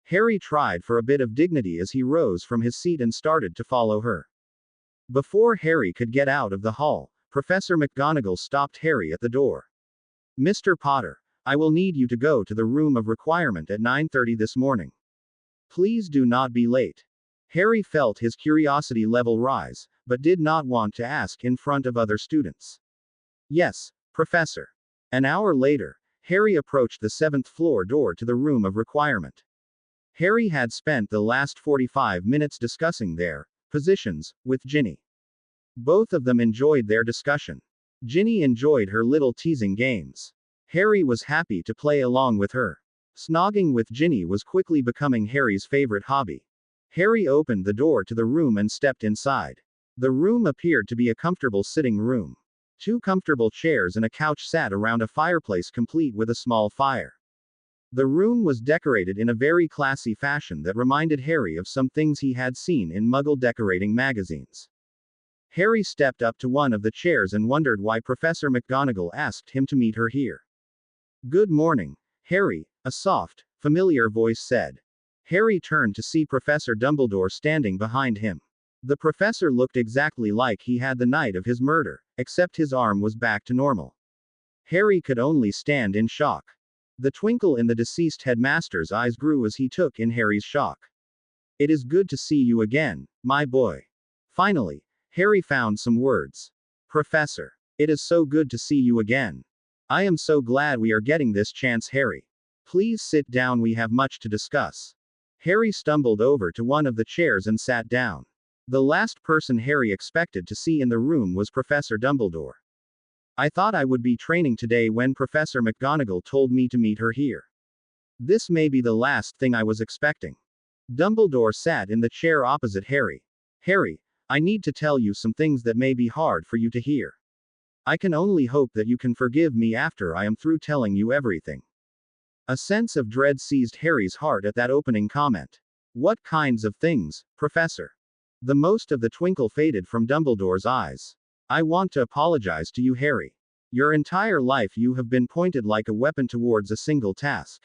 Harry tried for a bit of dignity as he rose from his seat and started to follow her. Before Harry could get out of the hall, Professor McGonagall stopped Harry at the door. "Mr. Potter, I will need you to go to the room of requirement at 9:30 this morning. Please do not be late." Harry felt his curiosity level rise, but did not want to ask in front of other students. "Yes, Professor." An hour later, Harry approached the 7th floor door to the room of requirement. Harry had spent the last 45 minutes discussing their positions with Ginny. Both of them enjoyed their discussion. Ginny enjoyed her little teasing games. Harry was happy to play along with her. Snogging with Ginny was quickly becoming Harry's favorite hobby. Harry opened the door to the room and stepped inside. The room appeared to be a comfortable sitting room. 2 comfortable chairs and a couch sat around a fireplace complete with a small fire. The room was decorated in a very classy fashion that reminded Harry of some things he had seen in Muggle decorating magazines. Harry stepped up to one of the chairs and wondered why Professor McGonagall asked him to meet her here. "Good morning, Harry," a soft, familiar voice said. Harry turned to see Professor Dumbledore standing behind him. The professor looked exactly like he had the night of his murder, except his arm was back to normal. Harry could only stand in shock. The twinkle in the deceased headmaster's eyes grew as he took in Harry's shock. "It is good to see you again, my boy." Finally, Harry found some words. "Professor, it is so good to see you again. I am so glad we are getting this chance, Harry. Please sit down, we have much to discuss." Harry stumbled over to one of the chairs and sat down. The last person Harry expected to see in the room was Professor Dumbledore. "I thought I would be training today when Professor McGonagall told me to meet her here. This may be the last thing I was expecting." Dumbledore sat in the chair opposite Harry. "Harry, I need to tell you some things that may be hard for you to hear. I can only hope that you can forgive me after I am through telling you everything." A sense of dread seized Harry's heart at that opening comment. "What kinds of things, Professor?" The most of the twinkle faded from Dumbledore's eyes. "I want to apologize to you, Harry. Your entire life you have been pointed like a weapon towards a single task.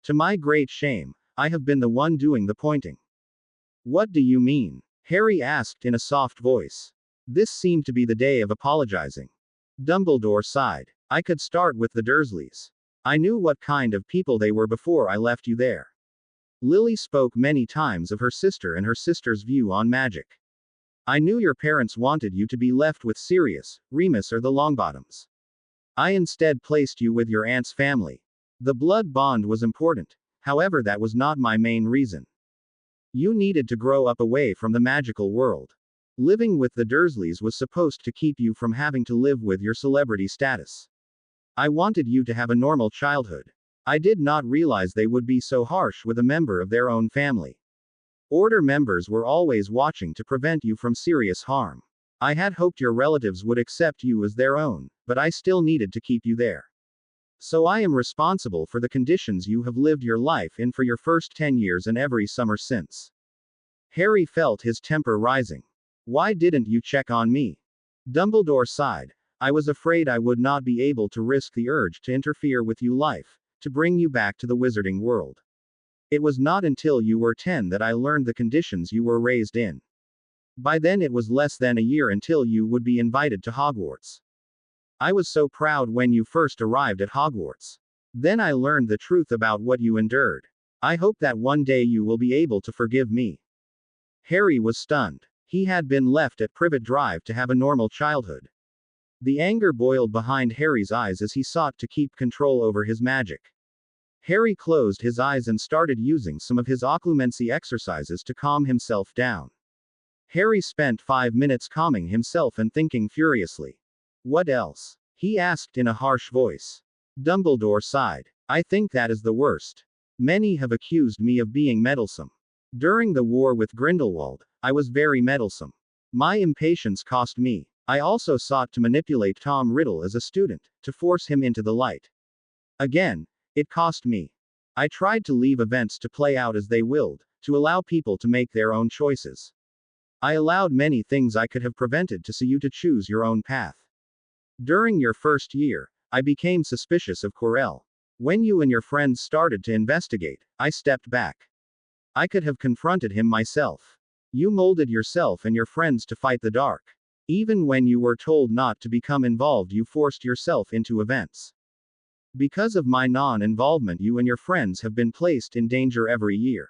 To my great shame, I have been the one doing the pointing." "What do you mean?" Harry asked in a soft voice. This seemed to be the day of apologizing. Dumbledore sighed. "I could start with the Dursleys. I knew what kind of people they were before I left you there. Lily spoke many times of her sister and her sister's view on magic. I knew your parents wanted you to be left with Sirius, Remus or the Longbottoms. I instead placed you with your aunt's family. The blood bond was important, however that was not my main reason. You needed to grow up away from the magical world. Living with the Dursleys was supposed to keep you from having to live with your celebrity status. I wanted you to have a normal childhood. I did not realize they would be so harsh with a member of their own family. Order members were always watching to prevent you from serious harm. I had hoped your relatives would accept you as their own, but I still needed to keep you there. So I am responsible for the conditions you have lived your life in for your first 10 years and every summer since." Harry felt his temper rising. "Why didn't you check on me?" Dumbledore sighed. "I was afraid I would not be able to risk the urge to interfere with you life, to bring you back to the wizarding world. It was not until you were 10 that I learned the conditions you were raised in. By then it was less than a year until you would be invited to Hogwarts. I was so proud when you first arrived at Hogwarts. Then I learned the truth about what you endured. I hope that one day you will be able to forgive me." Harry was stunned. He had been left at Privet Drive to have a normal childhood. The anger boiled behind Harry's eyes as he sought to keep control over his magic. Harry closed his eyes and started using some of his occlumency exercises to calm himself down. Harry spent 5 minutes calming himself and thinking furiously. "What else?" he asked in a harsh voice. Dumbledore sighed. "I think that is the worst. Many have accused me of being meddlesome. During the war with Grindelwald, I was very meddlesome. My impatience cost me. I also sought to manipulate Tom Riddle as a student, to force him into the light. Again, it cost me. I tried to leave events to play out as they willed, to allow people to make their own choices. I allowed many things I could have prevented to see you to choose your own path. During your first year, I became suspicious of Quirrell. When you and your friends started to investigate, I stepped back. I could have confronted him myself. You molded yourself and your friends to fight the dark. Even when you were told not to become involved, you forced yourself into events. Because of my non-involvement, you and your friends have been placed in danger every year.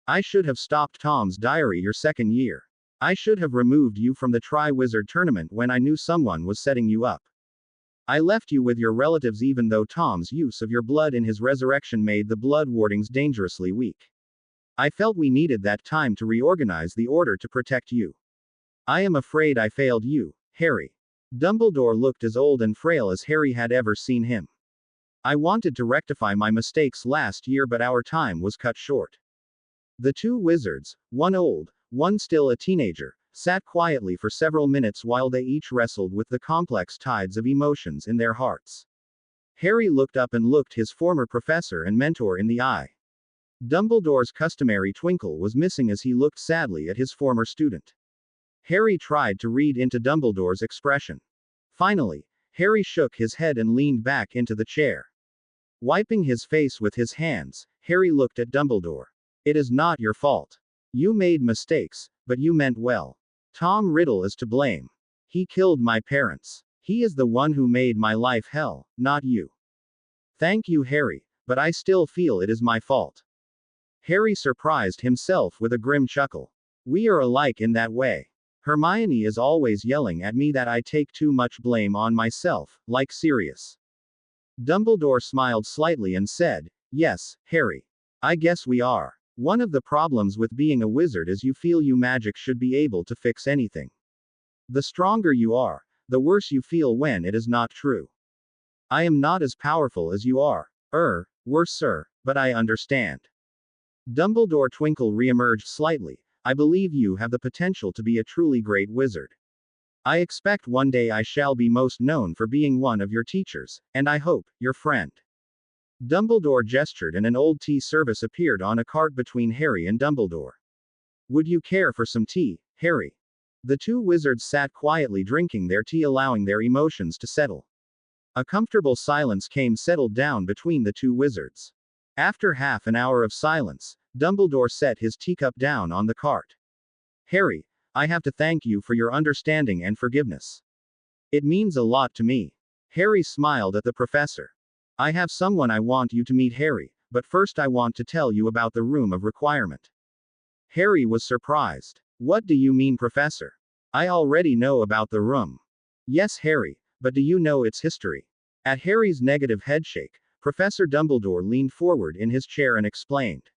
I should have stopped Tom's Diary your second year. I should have removed you from the Tri-Wizard tournament when I knew someone was setting you up. I left you with your relatives even though Tom's use of your blood in his resurrection made the blood wardings dangerously weak. I felt we needed that time to reorganize the order to protect you. I am afraid I failed you, Harry. Dumbledore looked as old and frail as Harry had ever seen him. I wanted to rectify my mistakes last year, but our time was cut short. The two wizards, one old, one still a teenager, sat quietly for several minutes while they each wrestled with the complex tides of emotions in their hearts. Harry looked up and looked his former professor and mentor in the eye. Dumbledore's customary twinkle was missing as he looked sadly at his former student. Harry tried to read into Dumbledore's expression. Finally, Harry shook his head and leaned back into the chair. Wiping his face with his hands, Harry looked at Dumbledore. It is not your fault. You made mistakes, but you meant well. Tom Riddle is to blame. He killed my parents. He is the one who made my life hell, not you. Thank you, Harry, but I still feel it is my fault. Harry surprised himself with a grim chuckle. We are alike in that way. Hermione is always yelling at me that I take too much blame on myself, like Sirius. Dumbledore smiled slightly and said, Yes, Harry. I guess we are. One of the problems with being a wizard is you feel you magic should be able to fix anything. The stronger you are, the worse you feel when it is not true. I am not as powerful as you are. Worse, sir, but I understand. Dumbledore twinkle re-emerged slightly. I believe you have the potential to be a truly great wizard. I expect one day I shall be most known for being one of your teachers, and I hope, your friend. Dumbledore gestured and an old tea service appeared on a cart between Harry and Dumbledore. Would you care for some tea, Harry? The two wizards sat quietly drinking their tea, allowing their emotions to settle. A comfortable silence settled down between the two wizards. After half an hour of silence, Dumbledore set his teacup down on the cart. Harry, I have to thank you for your understanding and forgiveness. It means a lot to me. Harry smiled at the professor. I have someone I want you to meet, Harry, but first I want to tell you about the room of requirement. Harry was surprised. What do you mean, Professor? I already know about the room. Yes, Harry, but do you know its history? At Harry's negative headshake, Professor Dumbledore leaned forward in his chair and explained.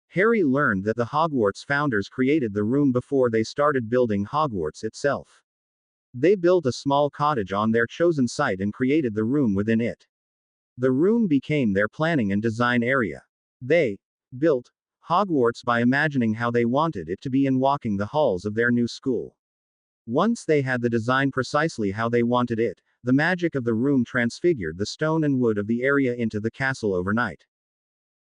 Harry learned that the Hogwarts founders created the room before they started building Hogwarts itself. They built a small cottage on their chosen site and created the room within it. The room became their planning and design area. They built Hogwarts by imagining how they wanted it to be and walking the halls of their new school. Once they had the design precisely how they wanted it, the magic of the room transfigured the stone and wood of the area into the castle overnight.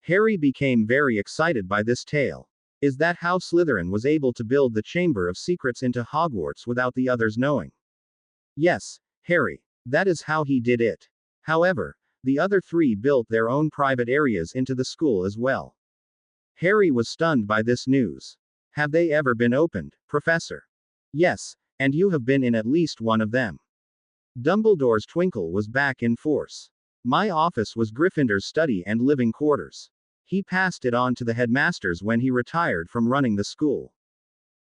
Harry became very excited by this tale. Is that how Slytherin was able to build the Chamber of Secrets into Hogwarts without the others knowing? Yes, Harry. That is how he did it. However, the other three built their own private areas into the school as well. Harry was stunned by this news. Have they ever been opened, Professor? Yes, and you have been in at least one of them. Dumbledore's twinkle was back in force. My office was Gryffindor's study and living quarters. He passed it on to the headmasters when he retired from running the school.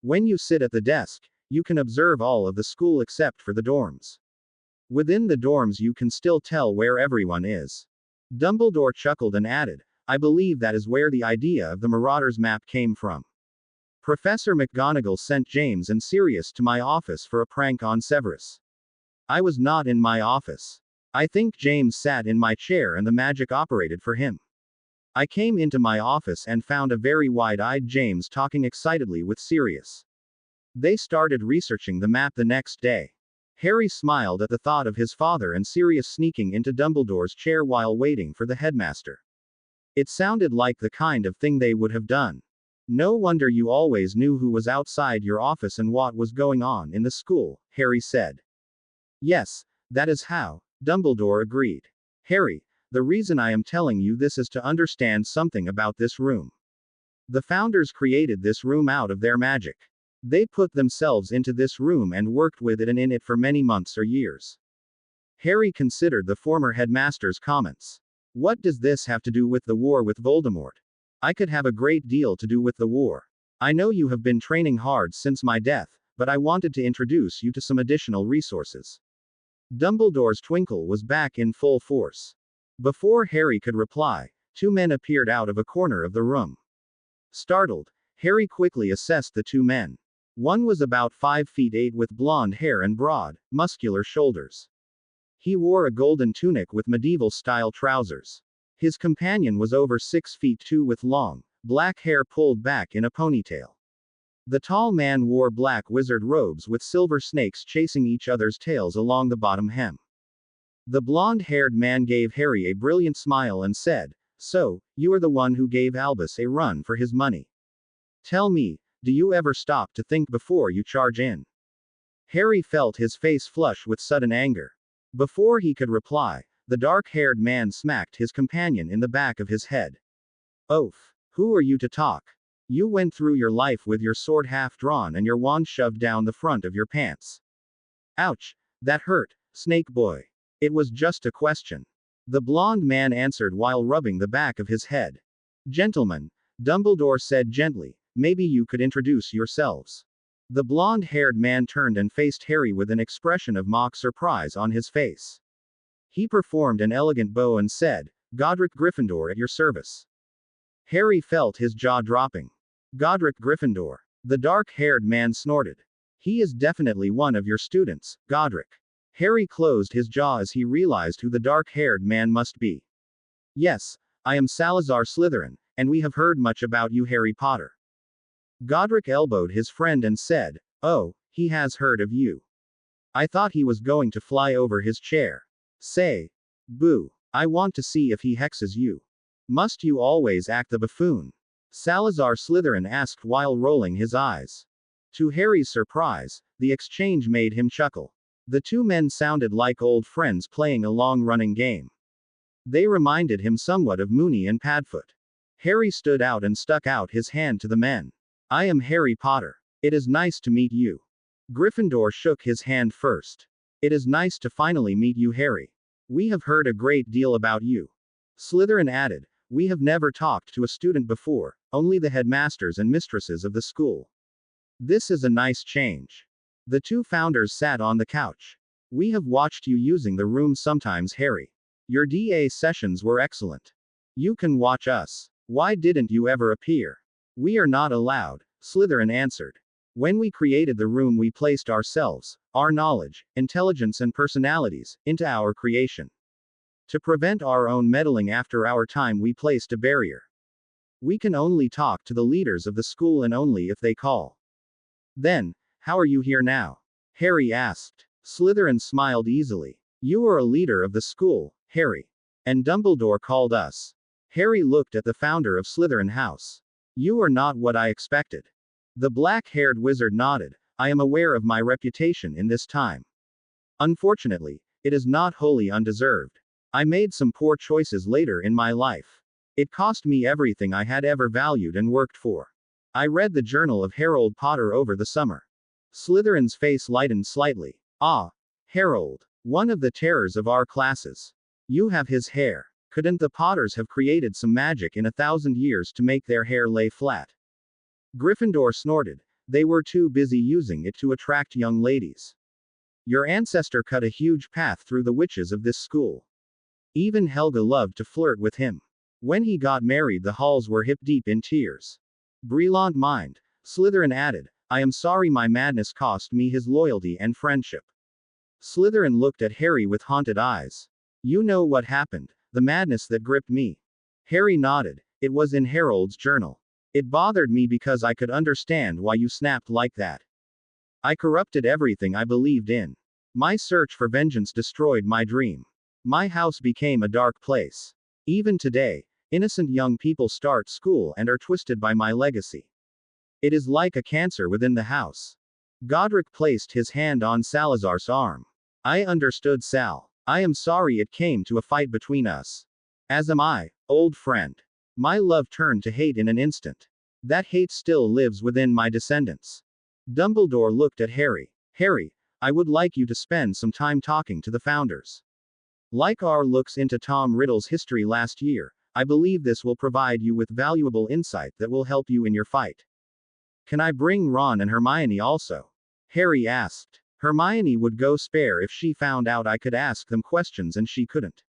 When you sit at the desk, you can observe all of the school except for the dorms. Within the dorms you can still tell where everyone is. Dumbledore chuckled and added, I believe that is where the idea of the Marauders map came from. Professor McGonagall sent James and Sirius to my office for a prank on Severus. I was not in my office. I think James sat in my chair and the magic operated for him. I came into my office and found a very wide-eyed James talking excitedly with Sirius. They started researching the map the next day. Harry smiled at the thought of his father and Sirius sneaking into Dumbledore's chair while waiting for the headmaster. It sounded like the kind of thing they would have done. No wonder you always knew who was outside your office and what was going on in the school, Harry said. Yes, that is how, Dumbledore agreed. Harry, the reason I am telling you this is to understand something about this room. The founders created this room out of their magic. They put themselves into this room and worked with it and in it for many months or years. Harry considered the former headmaster's comments. What does this have to do with the war with Voldemort? I could have a great deal to do with the war. I know you have been training hard since my death, but I wanted to introduce you to some additional resources. Dumbledore's twinkle was back in full force. Before Harry could reply, two men appeared out of a corner of the room. Startled, Harry quickly assessed the two men. One was about 5 feet 8 with blonde hair and broad, muscular shoulders. He wore a golden tunic with medieval-style trousers. His companion was over 6 feet 2 with long, black hair pulled back in a ponytail. The tall man wore black wizard robes with silver snakes chasing each other's tails along the bottom hem. The blonde-haired man gave Harry a brilliant smile and said, "So, you are the one who gave Albus a run for his money. Tell me, do you ever stop to think before you charge in?" Harry felt his face flush with sudden anger. Before he could reply, the dark-haired man smacked his companion in the back of his head. "Oaf! Who are you to talk? You went through your life with your sword half drawn and your wand shoved down the front of your pants." "Ouch! That hurt, Snake Boy. It was just a question," the blonde man answered while rubbing the back of his head. "Gentlemen," Dumbledore said gently, "maybe you could introduce yourselves." The blonde-haired man turned and faced Harry with an expression of mock surprise on his face. He performed an elegant bow and said, "Godric Gryffindor at your service." Harry felt his jaw dropping. "Godric Gryffindor?" The dark-haired man snorted. "He is definitely one of your students, Godric." Harry closed his jaw as he realized who the dark-haired man must be. "Yes, I am Salazar Slytherin, and we have heard much about you, Harry Potter." Godric elbowed his friend and said, "Oh, he has heard of you. I thought he was going to fly over his chair. Say, boo. I want to see if he hexes you. Must you always act the buffoon?" Salazar Slytherin asked while rolling his eyes. To Harry's surprise, the exchange made him chuckle. The two men sounded like old friends playing a long-running game. They reminded him somewhat of Moony and Padfoot. Harry stood out and stuck out his hand to the men. "I am Harry Potter. It is nice to meet you." Gryffindor shook his hand first. "It is nice to finally meet you, Harry. We have heard a great deal about you." Slytherin added, "We have never talked to a student before, only the headmasters and mistresses of the school. This is a nice change." The two founders sat on the couch. "We have watched you using the room sometimes, Harry. Your DA sessions were excellent. You can watch us. Why didn't you ever appear?" "We are not allowed," Slytherin answered. "When we created the room, we placed ourselves, our knowledge, intelligence, and personalities, into our creation. To prevent our own meddling after our time, we placed a barrier. We can only talk to the leaders of the school and only if they call." "Then, how are you here now?" Harry asked. Slytherin smiled easily. "You are a leader of the school, Harry. And Dumbledore called us." Harry looked at the founder of Slytherin House. "You are not what I expected." The black-haired wizard nodded. "I am aware of my reputation in this time. Unfortunately, it is not wholly undeserved. I made some poor choices later in my life. It cost me everything I had ever valued and worked for. I read the journal of Harold Potter over the summer." Slytherin's face lightened slightly. "Ah, Harold. One of the terrors of our classes. You have his hair. Couldn't the Potters have created some magic in 1,000 years to make their hair lay flat?" Gryffindor snorted. "They were too busy using it to attract young ladies. Your ancestor cut a huge path through the witches of this school. Even Helga loved to flirt with him. When he got married, the halls were hip-deep in tears." Brilliant mind, Slytherin added. "I am sorry my madness cost me his loyalty and friendship." Slytherin looked at Harry with haunted eyes. "You know what happened, the madness that gripped me." Harry nodded. "It was in Harold's journal. It bothered me because I could understand why you snapped like that. I corrupted everything I believed in. My search for vengeance destroyed my dream. My house became a dark place. Even today, innocent young people start school and are twisted by my legacy. It is like a cancer within the house." Godric placed his hand on Salazar's arm. "I understood, Sal. I am sorry it came to a fight between us. As am I, old friend. My love turned to hate in an instant. That hate still lives within my descendants." Dumbledore looked at Harry. "Harry, I would like you to spend some time talking to the founders. Like our looks into Tom Riddle's history last year, I believe this will provide you with valuable insight that will help you in your fight." "Can I bring Ron and Hermione also?" Harry asked. Hermione would go spare if she found out I could ask them questions and she couldn't.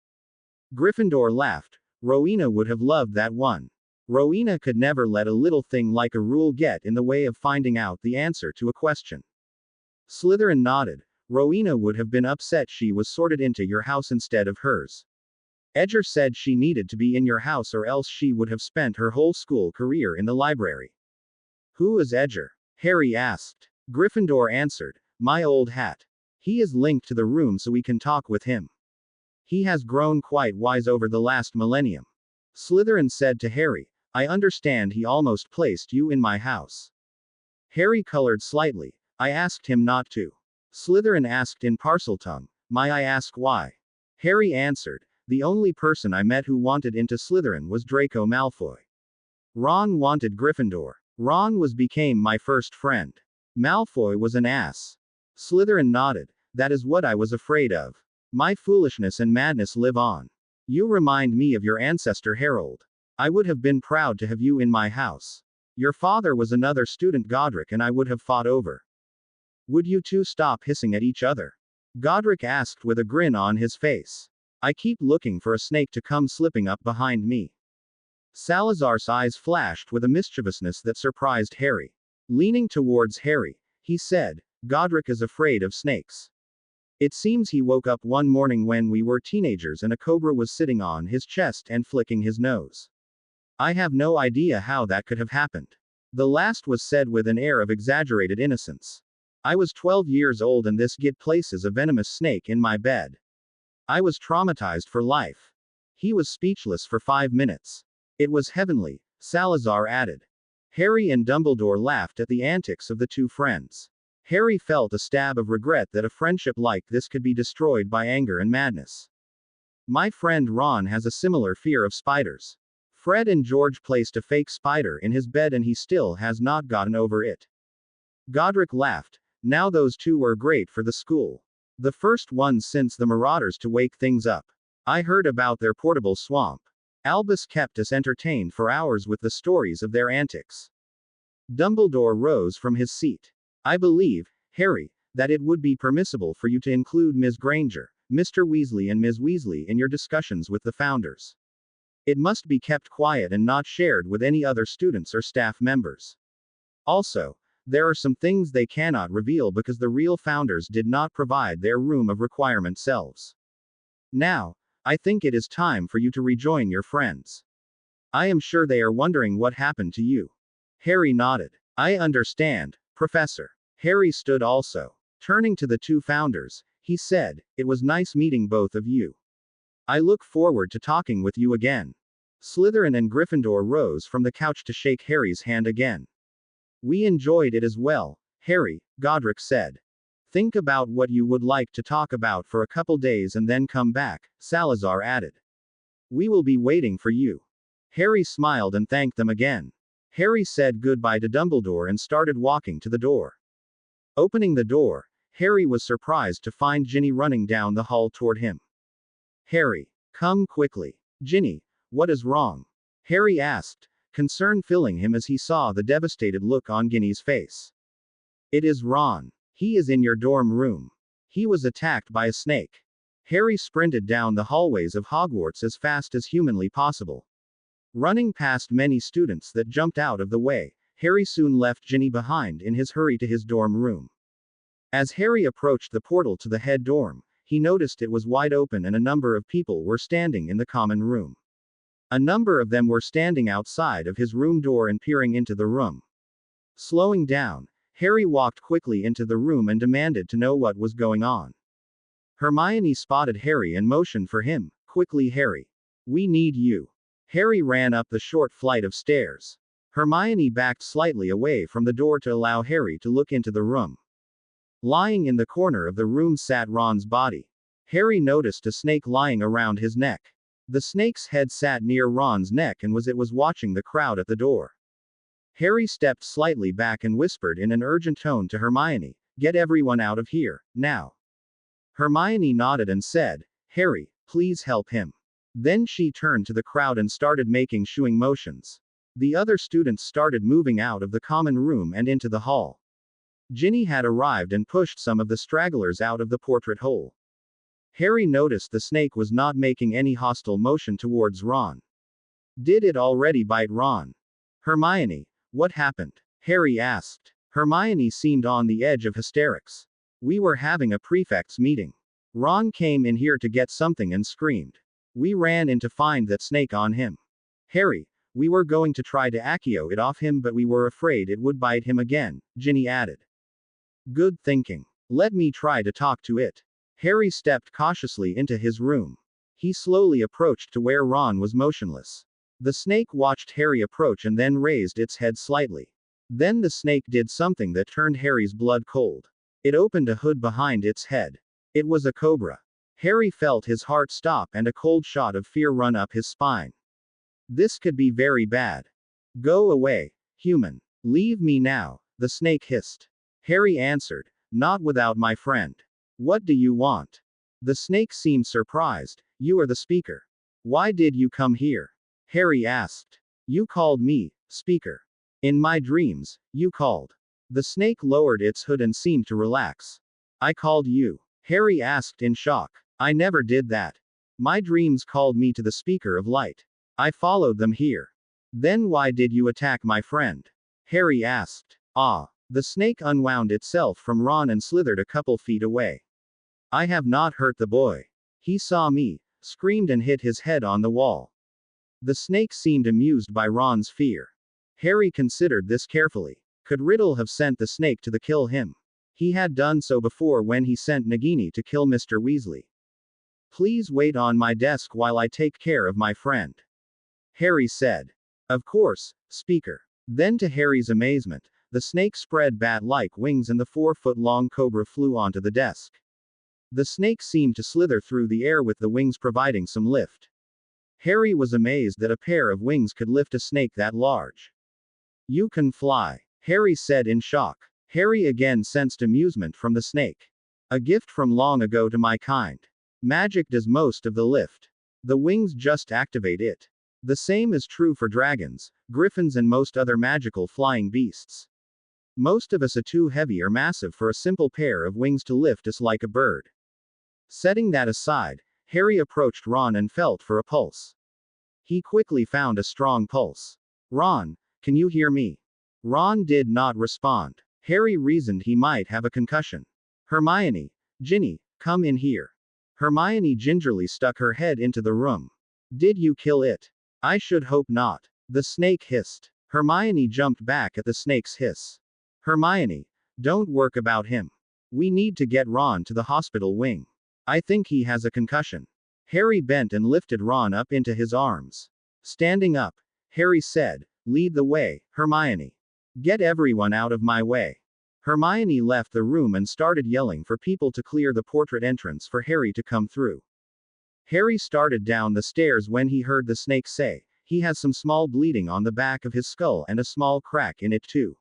Gryffindor laughed. "Rowena would have loved that one." Rowena could never let a little thing like a rule get in the way of finding out the answer to a question. Slytherin nodded. Rowena would have been upset she was sorted into your house instead of hers. Edgar said she needed to be in your house or else she would have spent her whole school career in the library. Who is Edgar? Harry asked. Gryffindor answered. My old hat. He is linked to the room so we can talk with him. He has grown quite wise over the last millennium. Slytherin said to Harry, I understand he almost placed you in my house. Harry colored slightly. I asked him not to. Slytherin asked in Parseltongue, May I ask why? Harry answered, the only person I met who wanted into Slytherin was Draco Malfoy. Ron wanted Gryffindor. Ron became my first friend. Malfoy was an ass. Slytherin nodded. That is what I was afraid of. My foolishness and madness live on. You remind me of your ancestor Harold. I would have been proud to have you in my house. Your father was another student Godric and I would have fought over. Would you two stop hissing at each other? Godric asked with a grin on his face. I keep looking for a snake to come slipping up behind me. Salazar's eyes flashed with a mischievousness that surprised Harry. Leaning towards Harry, he said, Godric is afraid of snakes. It seems he woke up one morning when we were teenagers and a cobra was sitting on his chest and flicking his nose. I have no idea how that could have happened. The last was said with an air of exaggerated innocence. I was 12 years old and this git places a venomous snake in my bed. I was traumatized for life. He was speechless for 5 minutes. It was heavenly, Salazar added. Harry and Dumbledore laughed at the antics of the two friends. Harry felt a stab of regret that a friendship like this could be destroyed by anger and madness. My friend Ron has a similar fear of spiders. Fred and George placed a fake spider in his bed and he still has not gotten over it. Godric laughed. Now those two were great for the school. The first ones since the Marauders to wake things up. I heard about their portable swamp. Albus kept us entertained for hours with the stories of their antics. Dumbledore rose from his seat. I believe, Harry, that it would be permissible for you to include Ms. Granger, Mr. Weasley and Ms. Weasley in your discussions with the founders. It must be kept quiet and not shared with any other students or staff members. Also, there are some things they cannot reveal because the real founders did not provide their room of requirement selves. Now, I think it is time for you to rejoin your friends. I am sure they are wondering what happened to you. Harry nodded. I understand, Professor. Harry stood also. Turning to the two founders, he said, it was nice meeting both of you. I look forward to talking with you again. Slytherin and Gryffindor rose from the couch to shake Harry's hand again. We enjoyed it as well, Harry, Godric said. Think about what you would like to talk about for a couple days and then come back, Salazar added. We will be waiting for you. Harry smiled and thanked them again. Harry said goodbye to Dumbledore and started walking to the door. Opening the door, Harry was surprised to find Ginny running down the hall toward him. Harry, come quickly. Ginny, what is wrong? Harry asked, concern filling him as he saw the devastated look on Ginny's face. It is Ron. He is in your dorm room. He was attacked by a snake. Harry sprinted down the hallways of Hogwarts as fast as humanly possible. Running past many students that jumped out of the way, Harry soon left Ginny behind in his hurry to his dorm room. As Harry approached the portal to the head dorm, he noticed it was wide open and a number of people were standing in the common room. A number of them were standing outside of his room door and peering into the room. Slowing down, Harry walked quickly into the room and demanded to know what was going on. Hermione spotted Harry and motioned for him. Quickly, Harry. We need you. Harry ran up the short flight of stairs. Hermione backed slightly away from the door to allow Harry to look into the room. Lying in the corner of the room sat Ron's body. Harry noticed a snake lying around his neck. The snake's head sat near Ron's neck and was watching the crowd at the door. Harry stepped slightly back and whispered in an urgent tone to Hermione, "Get everyone out of here, now." Hermione nodded and said, "Harry, please help him." Then she turned to the crowd and started making shooing motions. The other students started moving out of the common room and into the hall. Ginny had arrived and pushed some of the stragglers out of the portrait hole. Harry noticed the snake was not making any hostile motion towards Ron. Did it already bite Ron? Hermione, what happened? Harry asked. Hermione seemed on the edge of hysterics. We were having a prefects meeting. Ron came in here to get something and screamed. We ran in to find that snake on him. Harry, we were going to try to Accio it off him, but we were afraid it would bite him again, Ginny added. Good thinking. Let me try to talk to it. Harry stepped cautiously into his room. He slowly approached to where Ron was motionless. The snake watched Harry approach and then raised its head slightly. Then the snake did something that turned Harry's blood cold. It opened a hood behind its head. It was a cobra. Harry felt his heart stop and a cold shot of fear run up his spine. This could be very bad. Go away, human. Leave me now, the snake hissed. Harry answered, not without my friend. What do you want? The snake seemed surprised. You are the speaker. Why did you come here? Harry asked. You called me, speaker. In my dreams, you called. The snake lowered its hood and seemed to relax. I called you. Harry asked in shock. I never did that. My dreams called me to the speaker of light. I followed them here. Then why did you attack my friend? Harry asked. Ah. The snake unwound itself from Ron and slithered a couple feet away. I have not hurt the boy. He saw me, screamed and hit his head on the wall. The snake seemed amused by Ron's fear. Harry considered this carefully. Could Riddle have sent the snake to kill him? He had done so before when he sent Nagini to kill Mr. Weasley. Please wait on my desk while I take care of my friend. Harry said. Of course, speaker. Then to Harry's amazement, the snake spread bat-like wings and the 4-foot-long cobra flew onto the desk. The snake seemed to slither through the air with the wings providing some lift. Harry was amazed that a pair of wings could lift a snake that large. You can fly, Harry said in shock. Harry again sensed amusement from the snake. A gift from long ago to my kind. Magic does most of the lift. The wings just activate it. The same is true for dragons, griffins and most other magical flying beasts. Most of us are too heavy or massive for a simple pair of wings to lift us like a bird. Setting that aside, Harry approached Ron and felt for a pulse. He quickly found a strong pulse. Ron, can you hear me? Ron did not respond. Harry reasoned he might have a concussion. Hermione, Ginny, come in here. Hermione gingerly stuck her head into the room. Did you kill it? I should hope not. The snake hissed. Hermione jumped back at the snake's hiss. Hermione, don't work about him. We need to get Ron to the hospital wing. I think he has a concussion. Harry bent and lifted Ron up into his arms. Standing up, Harry said, lead the way, Hermione. Get everyone out of my way. Hermione left the room and started yelling for people to clear the portrait entrance for Harry to come through. Harry started down the stairs when he heard the snake say, he has some small bleeding on the back of his skull and a small crack in it too.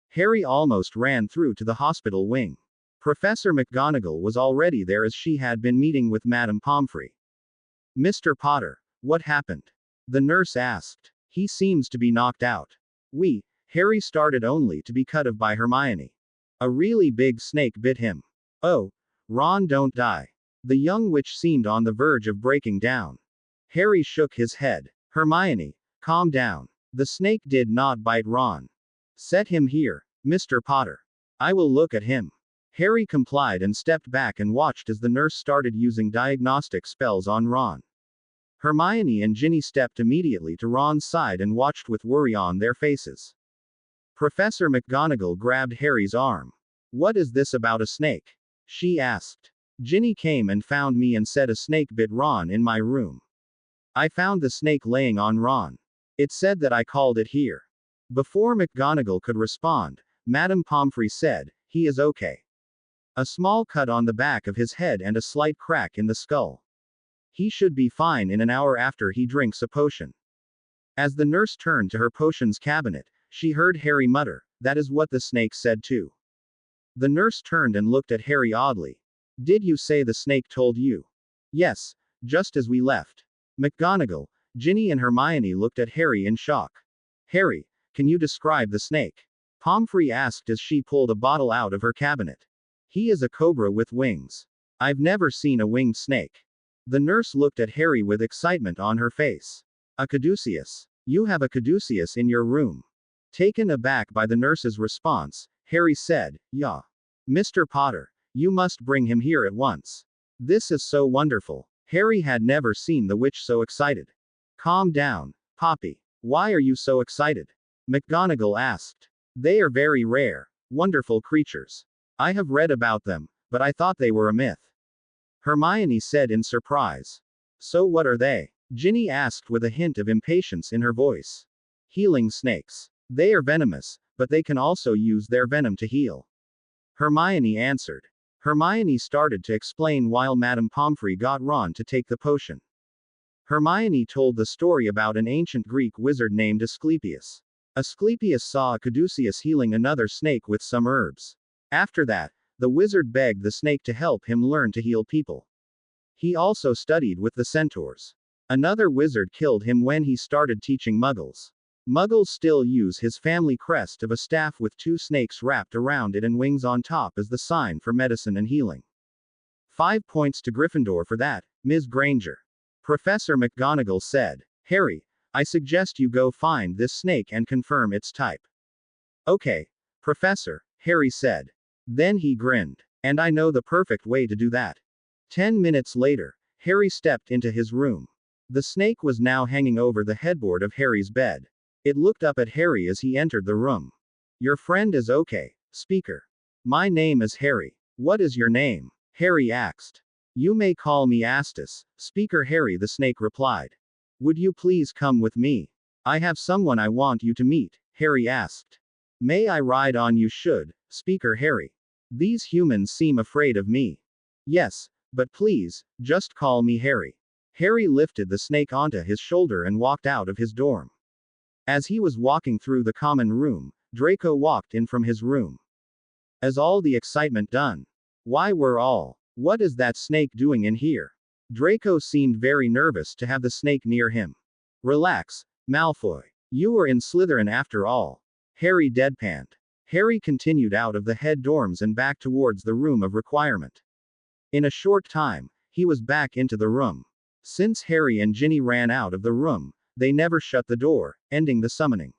Harry almost ran through to the hospital wing. Professor McGonagall was already there as she had been meeting with Madame Pomfrey. Mr. Potter, what happened? The nurse asked. He seems to be knocked out. Harry started only to be cut off by Hermione. A really big snake bit him. Oh, Ron, don't die. The young witch seemed on the verge of breaking down. Harry shook his head. Hermione, calm down. The snake did not bite Ron. Set him here, Mr. Potter. I will look at him. Harry complied and stepped back and watched as the nurse started using diagnostic spells on Ron. Hermione and Ginny stepped immediately to Ron's side and watched with worry on their faces. Professor McGonagall grabbed Harry's arm. What is this about a snake? She asked. Ginny came and found me and said a snake bit Ron in my room. I found the snake laying on Ron. It said that I called it here. Before McGonagall could respond, Madame Pomfrey said, he is okay. A small cut on the back of his head and a slight crack in the skull. He should be fine in an hour after he drinks a potion. As the nurse turned to her potions cabinet, she heard Harry mutter, that is what the snake said too. The nurse turned and looked at Harry oddly. Did you say the snake told you? Yes, just as we left. McGonagall, Ginny and Hermione looked at Harry in shock. Harry, can you describe the snake? Pomfrey asked as she pulled a bottle out of her cabinet. He is a cobra with wings. I've never seen a winged snake. The nurse looked at Harry with excitement on her face. A caduceus. You have a caduceus in your room. Taken aback by the nurse's response, Harry said, "Yeah. Mr. Potter, you must bring him here at once. This is so wonderful." Harry had never seen the witch so excited. "Calm down, Poppy. Why are you so excited?" McGonagall asked. "They are very rare, wonderful creatures. I have read about them, but I thought they were a myth." Hermione said in surprise. "So what are they?" Ginny asked with a hint of impatience in her voice. "Healing snakes. They are venomous, but they can also use their venom to heal," Hermione answered. Hermione started to explain while Madame Pomfrey got Ron to take the potion. Hermione told the story about an ancient Greek wizard named Asclepius. Asclepius saw a caduceus healing another snake with some herbs. After that, the wizard begged the snake to help him learn to heal people. He also studied with the centaurs. Another wizard killed him when he started teaching muggles. Muggles still use his family crest of a staff with 2 snakes wrapped around it and wings on top as the sign for medicine and healing. 5 points to Gryffindor for that, Ms. Granger. Professor McGonagall said. "Harry, I suggest you go find this snake and confirm its type." "Okay, Professor," Harry said. Then he grinned. "And I know the perfect way to do that." 10 minutes later, Harry stepped into his room. The snake was now hanging over the headboard of Harry's bed. It looked up at Harry as he entered the room. "Your friend is okay, Speaker." "My name is Harry. What is your name?" Harry asked. "You may call me Astus, Speaker Harry," the snake replied. "Would you please come with me? I have someone I want you to meet," Harry asked. "May I ride on you should, Speaker Harry? These humans seem afraid of me." "Yes, but please, just call me Harry." Harry lifted the snake onto his shoulder and walked out of his dorm. As he was walking through the common room, Draco walked in from his room. "Is all the excitement done? Why what is that snake doing in here?" Draco seemed very nervous to have the snake near him. "Relax, Malfoy. You were in Slytherin after all," Harry deadpanned. Harry continued out of the head dorms and back towards the room of requirement. In a short time, he was back into the room. Since Harry and Ginny ran out of the room, they never shut the door, ending the summoning.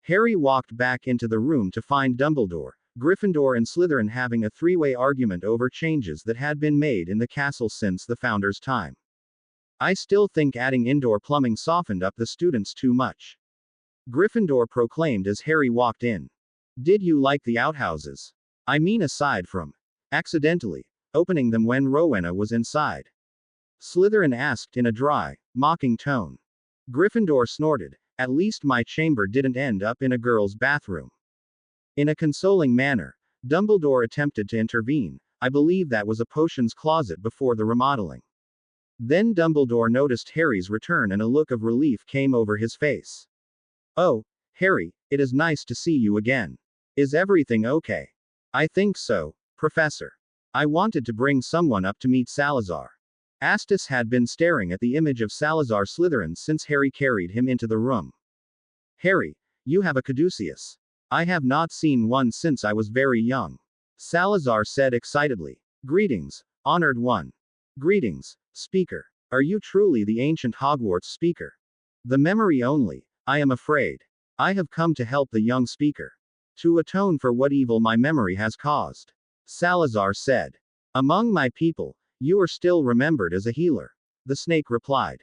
Harry walked back into the room to find Dumbledore, Gryffindor and Slytherin having a 3-way argument over changes that had been made in the castle since the founders' time. "I still think adding indoor plumbing softened up the students too much," Gryffindor proclaimed as Harry walked in. "Did you like the outhouses? I mean aside from accidentally opening them when Rowena was inside?" Slytherin asked in a dry, mocking tone. Gryffindor snorted. "At least my chamber didn't end up in a girl's bathroom." In a consoling manner, Dumbledore attempted to intervene. "I believe that was a potions closet before the remodeling." Then Dumbledore noticed Harry's return and a look of relief came over his face. "Oh, Harry, it is nice to see you again. Is everything okay?" "I think so, Professor. I wanted to bring someone up to meet Salazar." Astus had been staring at the image of Salazar Slytherin since Harry carried him into the room. "Harry, you have a caduceus. I have not seen one since I was very young," Salazar said excitedly. "Greetings, honored one." "Greetings, Speaker. Are you truly the ancient Hogwarts Speaker?" "The memory only, I am afraid. I have come to help the young Speaker. To atone for what evil my memory has caused," Salazar said. "Among my people, you are still remembered as a healer," the snake replied.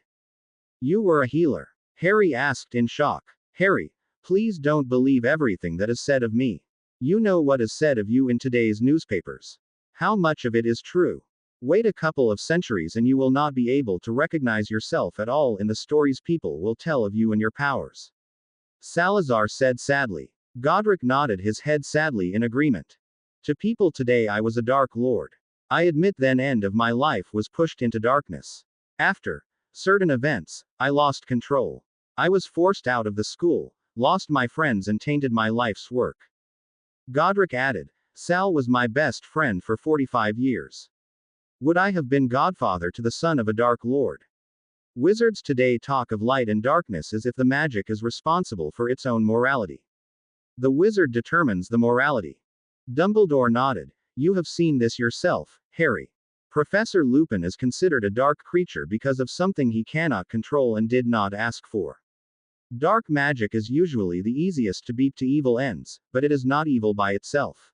"You were a healer?" Harry asked in shock. "Harry, please don't believe everything that is said of me. You know what is said of you in today's newspapers. How much of it is true? Wait a couple of centuries and you will not be able to recognize yourself at all in the stories people will tell of you and your powers," Salazar said sadly. Godric nodded his head sadly in agreement. "To people today I was a Dark Lord. I admit then end of my life was pushed into darkness. After certain events, I lost control. I was forced out of the school, lost my friends and tainted my life's work." Godric added, "Sal was my best friend for 45 years. Would I have been godfather to the son of a Dark Lord? Wizards today talk of light and darkness as if the magic is responsible for its own morality. The wizard determines the morality." Dumbledore nodded. "You have seen this yourself, Harry. Professor Lupin is considered a dark creature because of something he cannot control and did not ask for. Dark magic is usually the easiest to beat to evil ends, but it is not evil by itself.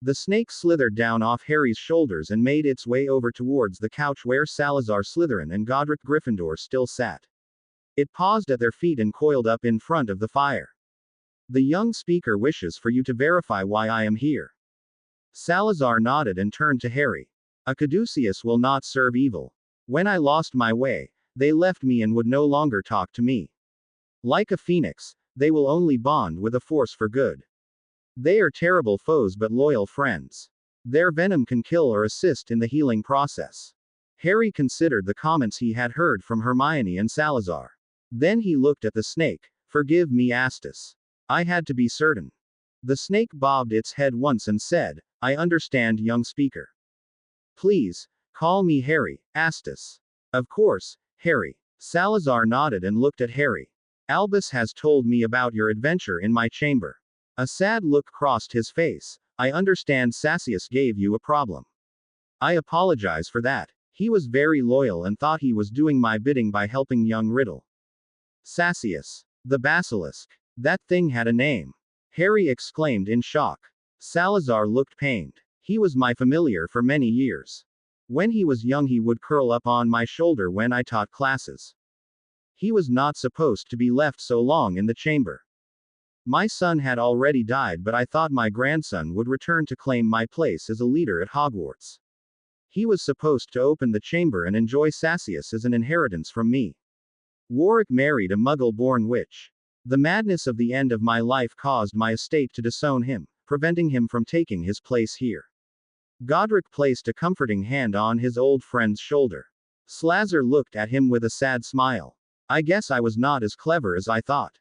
The snake slithered down off Harry's shoulders and made its way over towards the couch where Salazar Slytherin and Godric Gryffindor still sat. It paused at their feet and coiled up in front of the fire. The young speaker wishes for you to verify why I am here. Salazar nodded and turned to Harry. A caduceus will not serve evil. When I lost my way, they left me and would no longer talk to me. Like a phoenix, they will only bond with a force for good. They are terrible foes but loyal friends. Their venom can kill or assist in the healing process. Harry considered the comments he had heard from Hermione and Salazar. Then he looked at the snake. Forgive me, Astus. I had to be certain. The snake bobbed its head once and said, I understand, young speaker. Please, call me Harry, Astus. Of course, Harry. Salazar nodded and looked at Harry. Albus has told me about your adventure in my chamber. A sad look crossed his face. I understand Sassius gave you a problem. I apologize for that. He was very loyal and thought he was doing my bidding by helping young Riddle. Sassius. The basilisk. That thing had a name. Harry exclaimed in shock. Salazar looked pained. He was my familiar for many years. When he was young he would curl up on my shoulder when I taught classes. He was not supposed to be left so long in the chamber. My son had already died, but I thought my grandson would return to claim my place as a leader at Hogwarts. He was supposed to open the chamber and enjoy Sassius as an inheritance from me. Warwick married a Muggle-born witch. The madness of the end of my life caused my estate to disown him, preventing him from taking his place here. Godric placed a comforting hand on his old friend's shoulder. Salazar looked at him with a sad smile. I guess I was not as clever as I thought.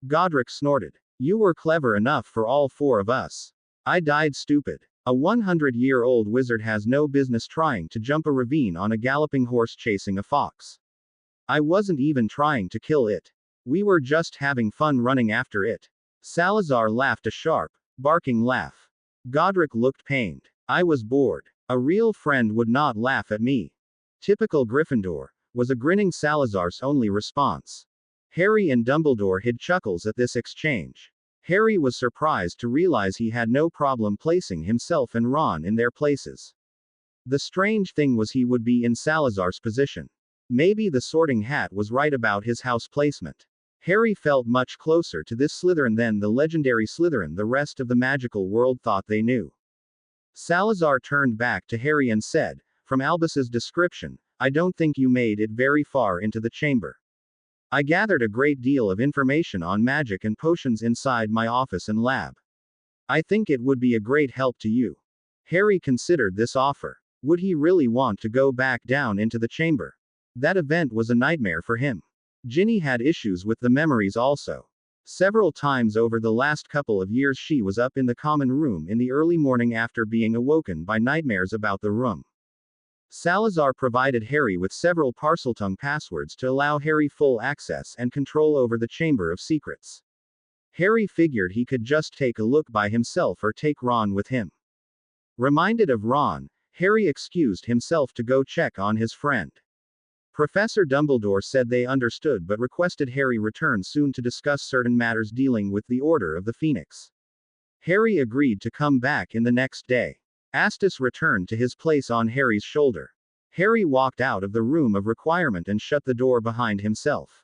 Godric snorted. You were clever enough for all four of us. I died stupid. A 100-year-old wizard has no business trying to jump a ravine on a galloping horse chasing a fox. I wasn't even trying to kill it. We were just having fun running after it. Salazar laughed a sharp, barking laugh. Godric looked pained. I was bored. A real friend would not laugh at me. Typical Gryffindor, was a grinning Salazar's only response. Harry and Dumbledore hid chuckles at this exchange. Harry was surprised to realize he had no problem placing himself and Ron in their places. The strange thing was he would be in Salazar's position. Maybe the Sorting Hat was right about his house placement. Harry felt much closer to this Slytherin than the legendary Slytherin the rest of the magical world thought they knew. Salazar turned back to Harry and said, from Albus's description, I don't think you made it very far into the chamber. I gathered a great deal of information on magic and potions inside my office and lab. I think it would be a great help to you. Harry considered this offer. Would he really want to go back down into the chamber? That event was a nightmare for him. Ginny had issues with the memories also. Several times over the last couple of years she was up in the common room in the early morning after being awoken by nightmares about the room. Salazar provided Harry with several Parseltongue passwords to allow Harry full access and control over the Chamber of Secrets. Harry figured he could just take a look by himself or take Ron with him. Reminded of Ron, Harry excused himself to go check on his friend. Professor Dumbledore said they understood but requested Harry return soon to discuss certain matters dealing with the Order of the Phoenix. Harry agreed to come back in the next day. Astus returned to his place on Harry's shoulder. Harry walked out of the room of requirement and shut the door behind himself.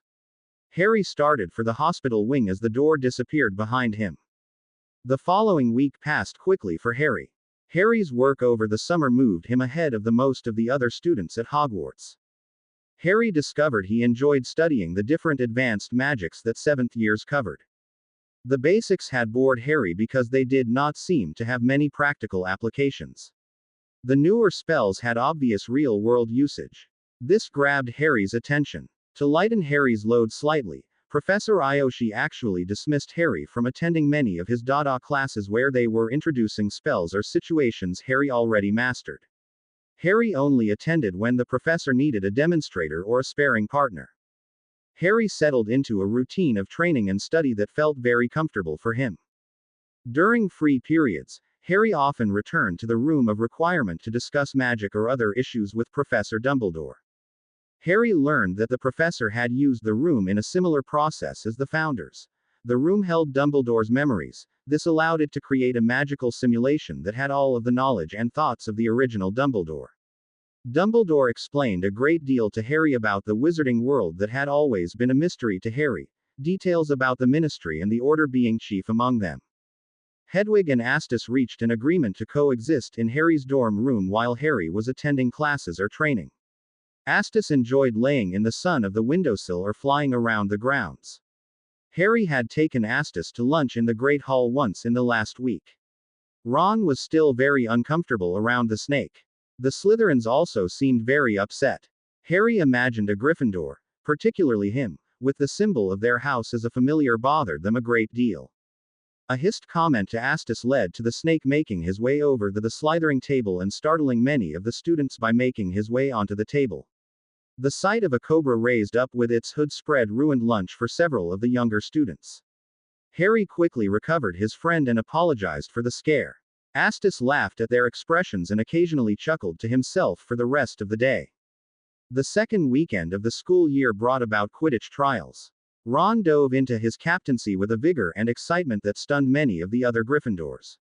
Harry started for the hospital wing as the door disappeared behind him. The following week passed quickly for Harry. Harry's work over the summer moved him ahead of the most of the other students at Hogwarts. Harry discovered he enjoyed studying the different advanced magics that 7th years covered. The basics had bored Harry because they did not seem to have many practical applications. The newer spells had obvious real-world usage. This grabbed Harry's attention. To lighten Harry's load slightly, Professor Ayoshi actually dismissed Harry from attending many of his Dada classes where they were introducing spells or situations Harry already mastered. Harry only attended when the professor needed a demonstrator or a sparring partner. Harry settled into a routine of training and study that felt very comfortable for him. During free periods, Harry often returned to the room of requirement to discuss magic or other issues with Professor Dumbledore. Harry learned that the professor had used the room in a similar process as the founders. The room held Dumbledore's memories. This allowed it to create a magical simulation that had all of the knowledge and thoughts of the original Dumbledore. Dumbledore explained a great deal to Harry about the wizarding world that had always been a mystery to Harry, details about the Ministry and the Order being chief among them. Hedwig and Astus reached an agreement to coexist in Harry's dorm room while Harry was attending classes or training. Astus enjoyed laying in the sun of the windowsill or flying around the grounds. Harry had taken Astus to lunch in the Great Hall once in the last week. Ron was still very uncomfortable around the snake. The Slytherins also seemed very upset. Harry imagined a Gryffindor, particularly him, with the symbol of their house as a familiar bothered them a great deal. A hissed comment to Astus led to the snake making his way over to the slithering table and startling many of the students by making his way onto the table. The sight of a cobra raised up with its hood spread ruined lunch for several of the younger students. Harry quickly recovered his friend and apologized for the scare. Astus laughed at their expressions and occasionally chuckled to himself for the rest of the day. The second weekend of the school year brought about Quidditch trials. Ron dove into his captaincy with a vigor and excitement that stunned many of the other Gryffindors.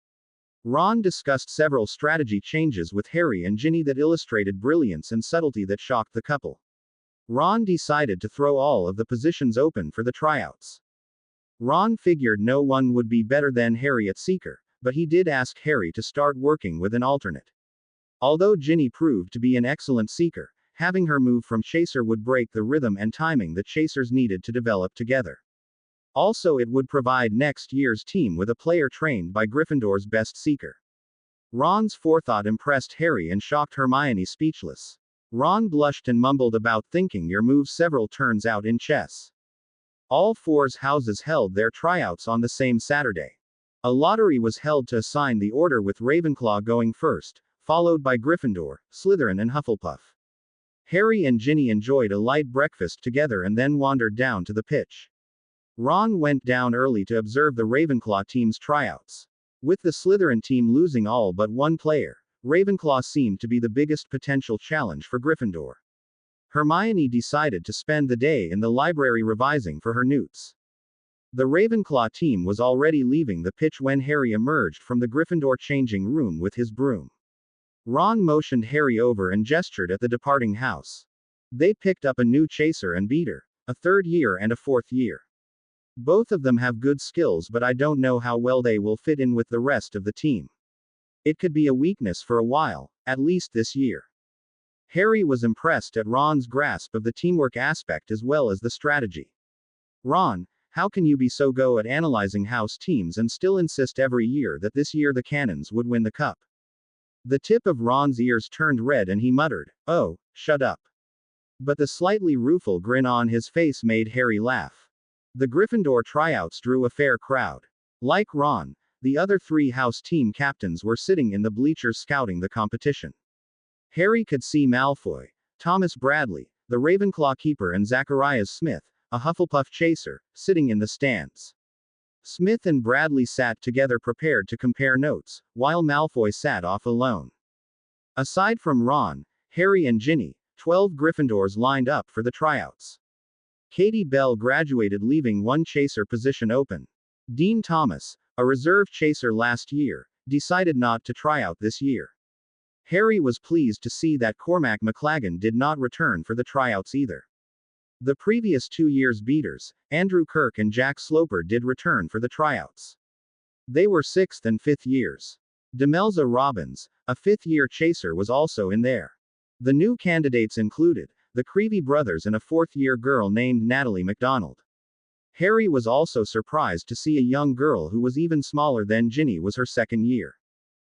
Ron discussed several strategy changes with Harry and Ginny that illustrated brilliance and subtlety that shocked the couple. Ron decided to throw all of the positions open for the tryouts. Ron figured no one would be better than Harry at Seeker, but he did ask Harry to start working with an alternate. Although Ginny proved to be an excellent Seeker, having her move from Chaser would break the rhythm and timing that Chasers needed to develop together. Also, it would provide next year's team with a player trained by Gryffindor's best Seeker. Ron's forethought impressed Harry and shocked Hermione speechless. Ron blushed and mumbled about thinking your move several turns out in chess. All four's houses held their tryouts on the same Saturday. A lottery was held to assign the order with Ravenclaw going first, followed by Gryffindor, Slytherin and Hufflepuff. Harry and Ginny enjoyed a light breakfast together and then wandered down to the pitch. Ron went down early to observe the Ravenclaw team's tryouts. With the Slytherin team losing all but one player, Ravenclaw seemed to be the biggest potential challenge for Gryffindor. Hermione decided to spend the day in the library revising for her newts. The Ravenclaw team was already leaving the pitch when Harry emerged from the Gryffindor changing room with his broom. Ron motioned Harry over and gestured at the departing house. They picked up a new chaser and beater, a third year and a fourth year. Both of them have good skills, but I don't know how well they will fit in with the rest of the team. It could be a weakness for a while, at least this year. Harry was impressed at Ron's grasp of the teamwork aspect as well as the strategy. Ron, how can you be so go at analyzing house teams and still insist every year that this year the Cannons would win the cup? The tip of Ron's ears turned red and he muttered, "Oh, shut up." But the slightly rueful grin on his face made Harry laugh. The Gryffindor tryouts drew a fair crowd. Like Ron, the other three house team captains were sitting in the bleachers scouting the competition. Harry could see Malfoy, Thomas Bradley, the Ravenclaw keeper, and Zacharias Smith, a Hufflepuff chaser, sitting in the stands. Smith and Bradley sat together prepared to compare notes, while Malfoy sat off alone. Aside from Ron, Harry and Ginny, 12 Gryffindors lined up for the tryouts. Katie Bell graduated, leaving one chaser position open. Dean Thomas, a reserve chaser last year, decided not to try out this year. Harry was pleased to see that Cormac McLagan did not return for the tryouts either. The previous 2 years' beaters, Andrew Kirk and Jack Sloper, did return for the tryouts. They were 6th and 5th years. Demelza Robbins, a 5th-year chaser, was also in there. The new candidates included the Creevy brothers and a 4th-year girl named Natalie MacDonald. Harry was also surprised to see a young girl who was even smaller than Ginny was her 2nd year.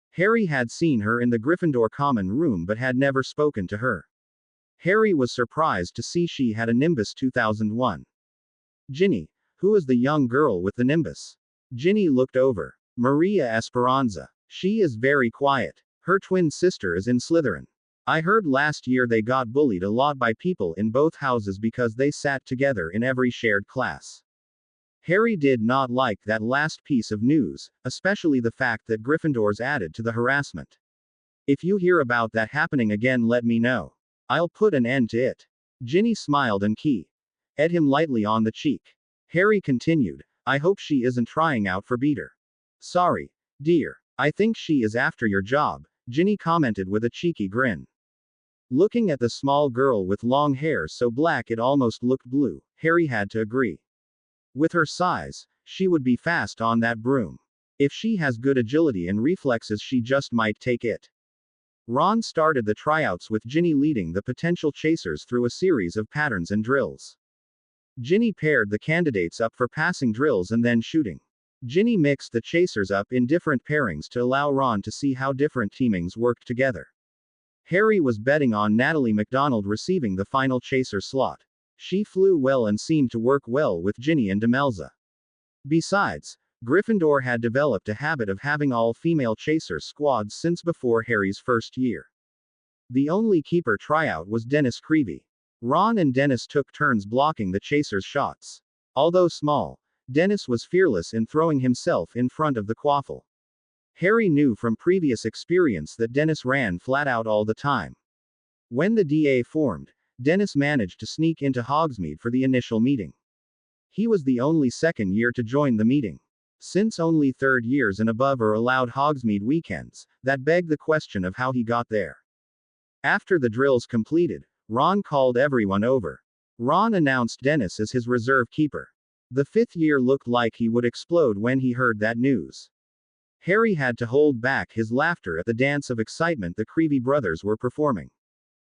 Harry had seen her in the Gryffindor common room but had never spoken to her. Harry was surprised to see she had a Nimbus 2001. Ginny, who is the young girl with the Nimbus? Ginny looked over. Maria Esperanza. She is very quiet. Her twin sister is in Slytherin. I heard last year they got bullied a lot by people in both houses because they sat together in every shared class. Harry did not like that last piece of news, especially the fact that Gryffindors added to the harassment. If you hear about that happening again, let me know. I'll put an end to it. Ginny smiled and kissed him lightly on the cheek. Harry continued, I hope she isn't trying out for Beater. Sorry, dear. I think she is after your job, Ginny commented with a cheeky grin. Looking at the small girl with long hair so black it almost looked blue, Harry had to agree. With her size, she would be fast on that broom. If she has good agility and reflexes, she just might take it. Ron started the tryouts with Ginny leading the potential chasers through a series of patterns and drills. Ginny paired the candidates up for passing drills and then shooting. Ginny mixed the chasers up in different pairings to allow Ron to see how different teamings worked together. Harry was betting on Natalie MacDonald receiving the final chaser slot. She flew well and seemed to work well with Ginny and Demelza. Besides, Gryffindor had developed a habit of having all-female chaser squads since before Harry's first year. The only keeper tryout was Dennis Creevy. Ron and Dennis took turns blocking the chasers' shots. Although small, Dennis was fearless in throwing himself in front of the quaffle. Harry knew from previous experience that Dennis ran flat out all the time. When the DA formed, Dennis managed to sneak into Hogsmeade for the initial meeting. He was the only second year to join the meeting. Since only third years and above are allowed Hogsmeade weekends, that begged the question of how he got there. After the drills completed, Ron called everyone over. Ron announced Dennis as his reserve keeper. The fifth year looked like he would explode when he heard that news. Harry had to hold back his laughter at the dance of excitement the Creevy brothers were performing.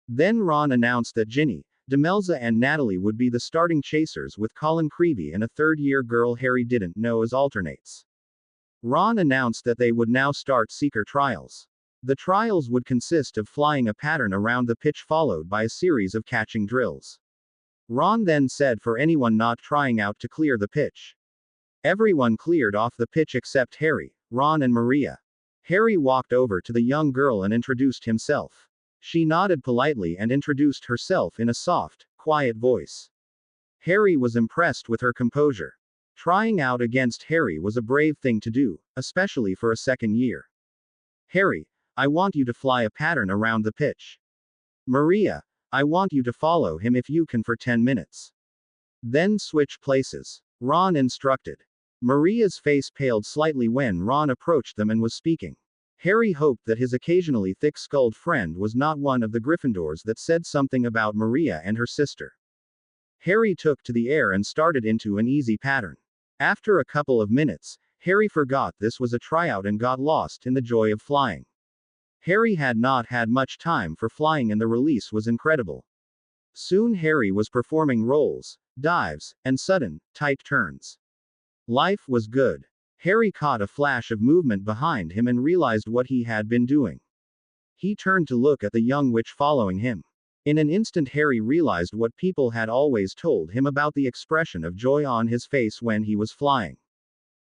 Then Ron announced that Ginny, Demelza and Natalie would be the starting chasers with Colin Creevy and a third-year girl Harry didn't know as alternates. Ron announced that they would now start seeker trials. The trials would consist of flying a pattern around the pitch followed by a series of catching drills. Ron then said for anyone not trying out to clear the pitch. Everyone cleared off the pitch except Harry, Ron and Maria. Harry walked over to the young girl and introduced himself. She nodded politely and introduced herself in a soft, quiet voice. Harry was impressed with her composure. Trying out against Harry was a brave thing to do, especially for a second year. Harry, I want you to fly a pattern around the pitch. Maria, I want you to follow him if you can for 10 minutes. Then switch places. Ron instructed. Maria's face paled slightly when Ron approached them and was speaking. Harry hoped that his occasionally thick-skulled friend was not one of the Gryffindors that said something about Maria and her sister. Harry took to the air and started into an easy pattern. After a couple of minutes, Harry forgot this was a tryout and got lost in the joy of flying. Harry had not had much time for flying and the release was incredible. Soon Harry was performing rolls, dives, and sudden, tight turns. Life was good. Harry caught a flash of movement behind him and realized what he had been doing. He turned to look at the young witch following him. In an instant Harry realized what people had always told him about the expression of joy on his face when he was flying.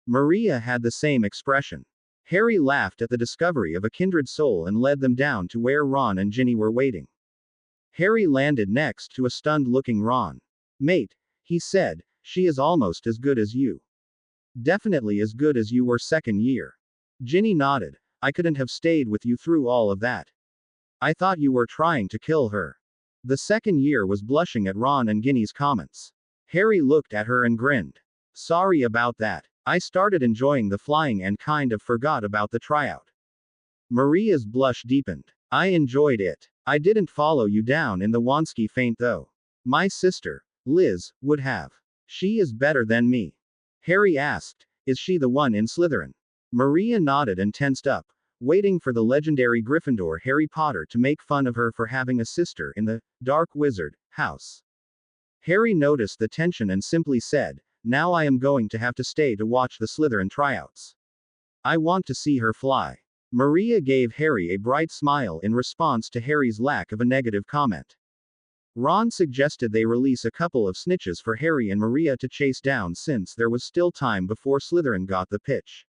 Maria had the same expression. Harry laughed at the discovery of a kindred soul and led them down to where Ron and Ginny were waiting. Harry landed next to a stunned-looking Ron. Mate, he said, she is almost as good as you. Definitely as good as you were second year. Ginny nodded. I couldn't have stayed with you through all of that. I thought you were trying to kill her. The second year was blushing at Ron and Ginny's comments. Harry looked at her and grinned. Sorry about that. I started enjoying the flying and kind of forgot about the tryout. Maria's blush deepened. I enjoyed it. I didn't follow you down in the Wonski feint though. My sister, Liz, would have. She is better than me. Harry asked, is she the one in Slytherin? Maria nodded and tensed up, waiting for the legendary Gryffindor Harry Potter to make fun of her for having a sister in the Dark Wizard house. Harry noticed the tension and simply said, now I am going to have to stay to watch the Slytherin tryouts. I want to see her fly. Maria gave Harry a bright smile in response to Harry's lack of a negative comment. Ron suggested they release a couple of snitches for Harry and Maria to chase down since there was still time before Slytherin got the pitch.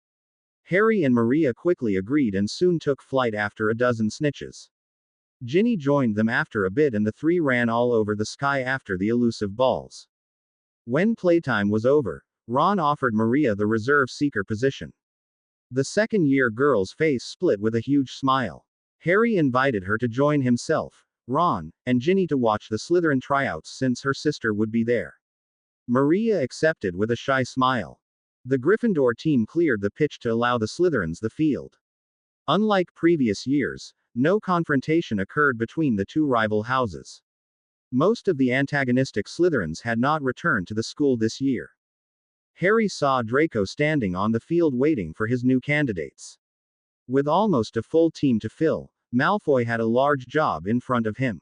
Harry and Maria quickly agreed and soon took flight after a dozen snitches. Ginny joined them after a bit and the three ran all over the sky after the elusive balls. When playtime was over, Ron offered Maria the reserve seeker position. The second-year girl's face split with a huge smile. Harry invited her to join himself, Ron, and Ginny to watch the Slytherin tryouts since her sister would be there. Maria accepted with a shy smile. The Gryffindor team cleared the pitch to allow the Slytherins the field. Unlike previous years, no confrontation occurred between the two rival houses. Most of the antagonistic Slytherins had not returned to the school this year. Harry saw Draco standing on the field waiting for his new candidates. With almost a full team to fill, Malfoy had a large job in front of him.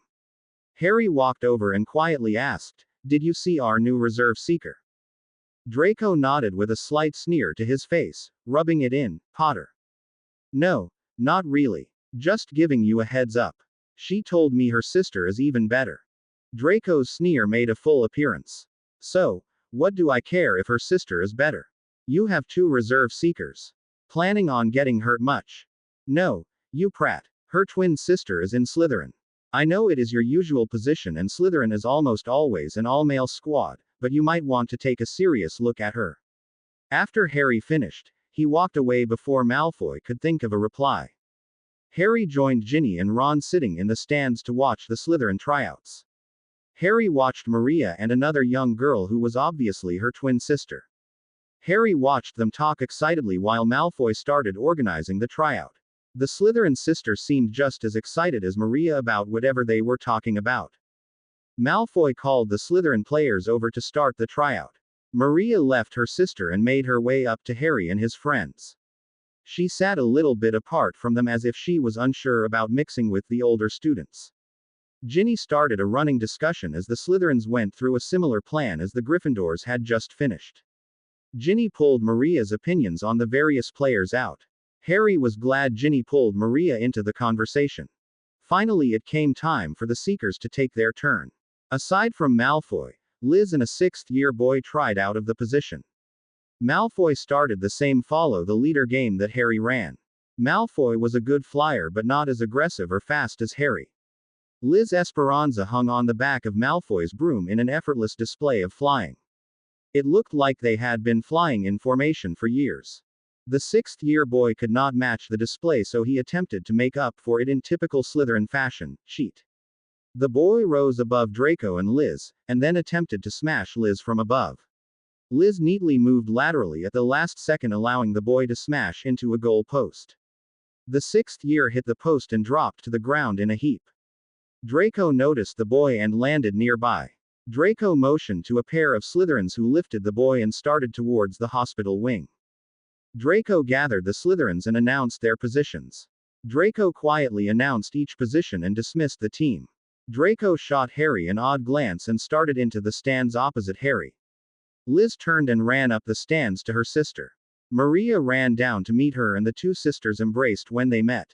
Harry walked over and quietly asked, "Did you see our new reserve seeker?" Draco nodded with a slight sneer to his face, rubbing it in, "Potter. No, not really. Just giving you a heads up. She told me her sister is even better." Draco's sneer made a full appearance. "So, what do I care if her sister is better? You have two reserve seekers. Planning on getting hurt much?" "No, you prat. Her twin sister is in Slytherin. I know it is your usual position and Slytherin is almost always an all-male squad, but you might want to take a serious look at her." After Harry finished, he walked away before Malfoy could think of a reply. Harry joined Ginny and Ron sitting in the stands to watch the Slytherin tryouts. Harry watched Maria and another young girl who was obviously her twin sister. Harry watched them talk excitedly while Malfoy started organizing the tryout. The Slytherin sister seemed just as excited as Maria about whatever they were talking about. Malfoy called the Slytherin players over to start the tryout. Maria left her sister and made her way up to Harry and his friends. She sat a little bit apart from them as if she was unsure about mixing with the older students. Ginny started a running discussion as the Slytherins went through a similar plan as the Gryffindors had just finished. Ginny pulled Maria's opinions on the various players out. Harry was glad Ginny pulled Maria into the conversation. Finally, it came time for the Seekers to take their turn. Aside from Malfoy, Liz and a sixth-year boy tried out of the position. Malfoy started the same follow-the-leader game that Harry ran. Malfoy was a good flyer but not as aggressive or fast as Harry. Liz Esperanza hung on the back of Malfoy's broom in an effortless display of flying. It looked like they had been flying in formation for years. The sixth-year boy could not match the display, so he attempted to make up for it in typical Slytherin fashion, cheat. The boy rose above Draco and Liz, and then attempted to smash Liz from above. Liz neatly moved laterally at the last second, allowing the boy to smash into a goal post. The sixth year hit the post and dropped to the ground in a heap. Draco noticed the boy and landed nearby. Draco motioned to a pair of Slytherins who lifted the boy and started towards the hospital wing. Draco gathered the Slytherins and announced their positions. Draco quietly announced each position and dismissed the team. Draco shot Harry an odd glance and started into the stands opposite Harry. Liz turned and ran up the stands to her sister. Maria ran down to meet her and the two sisters embraced when they met.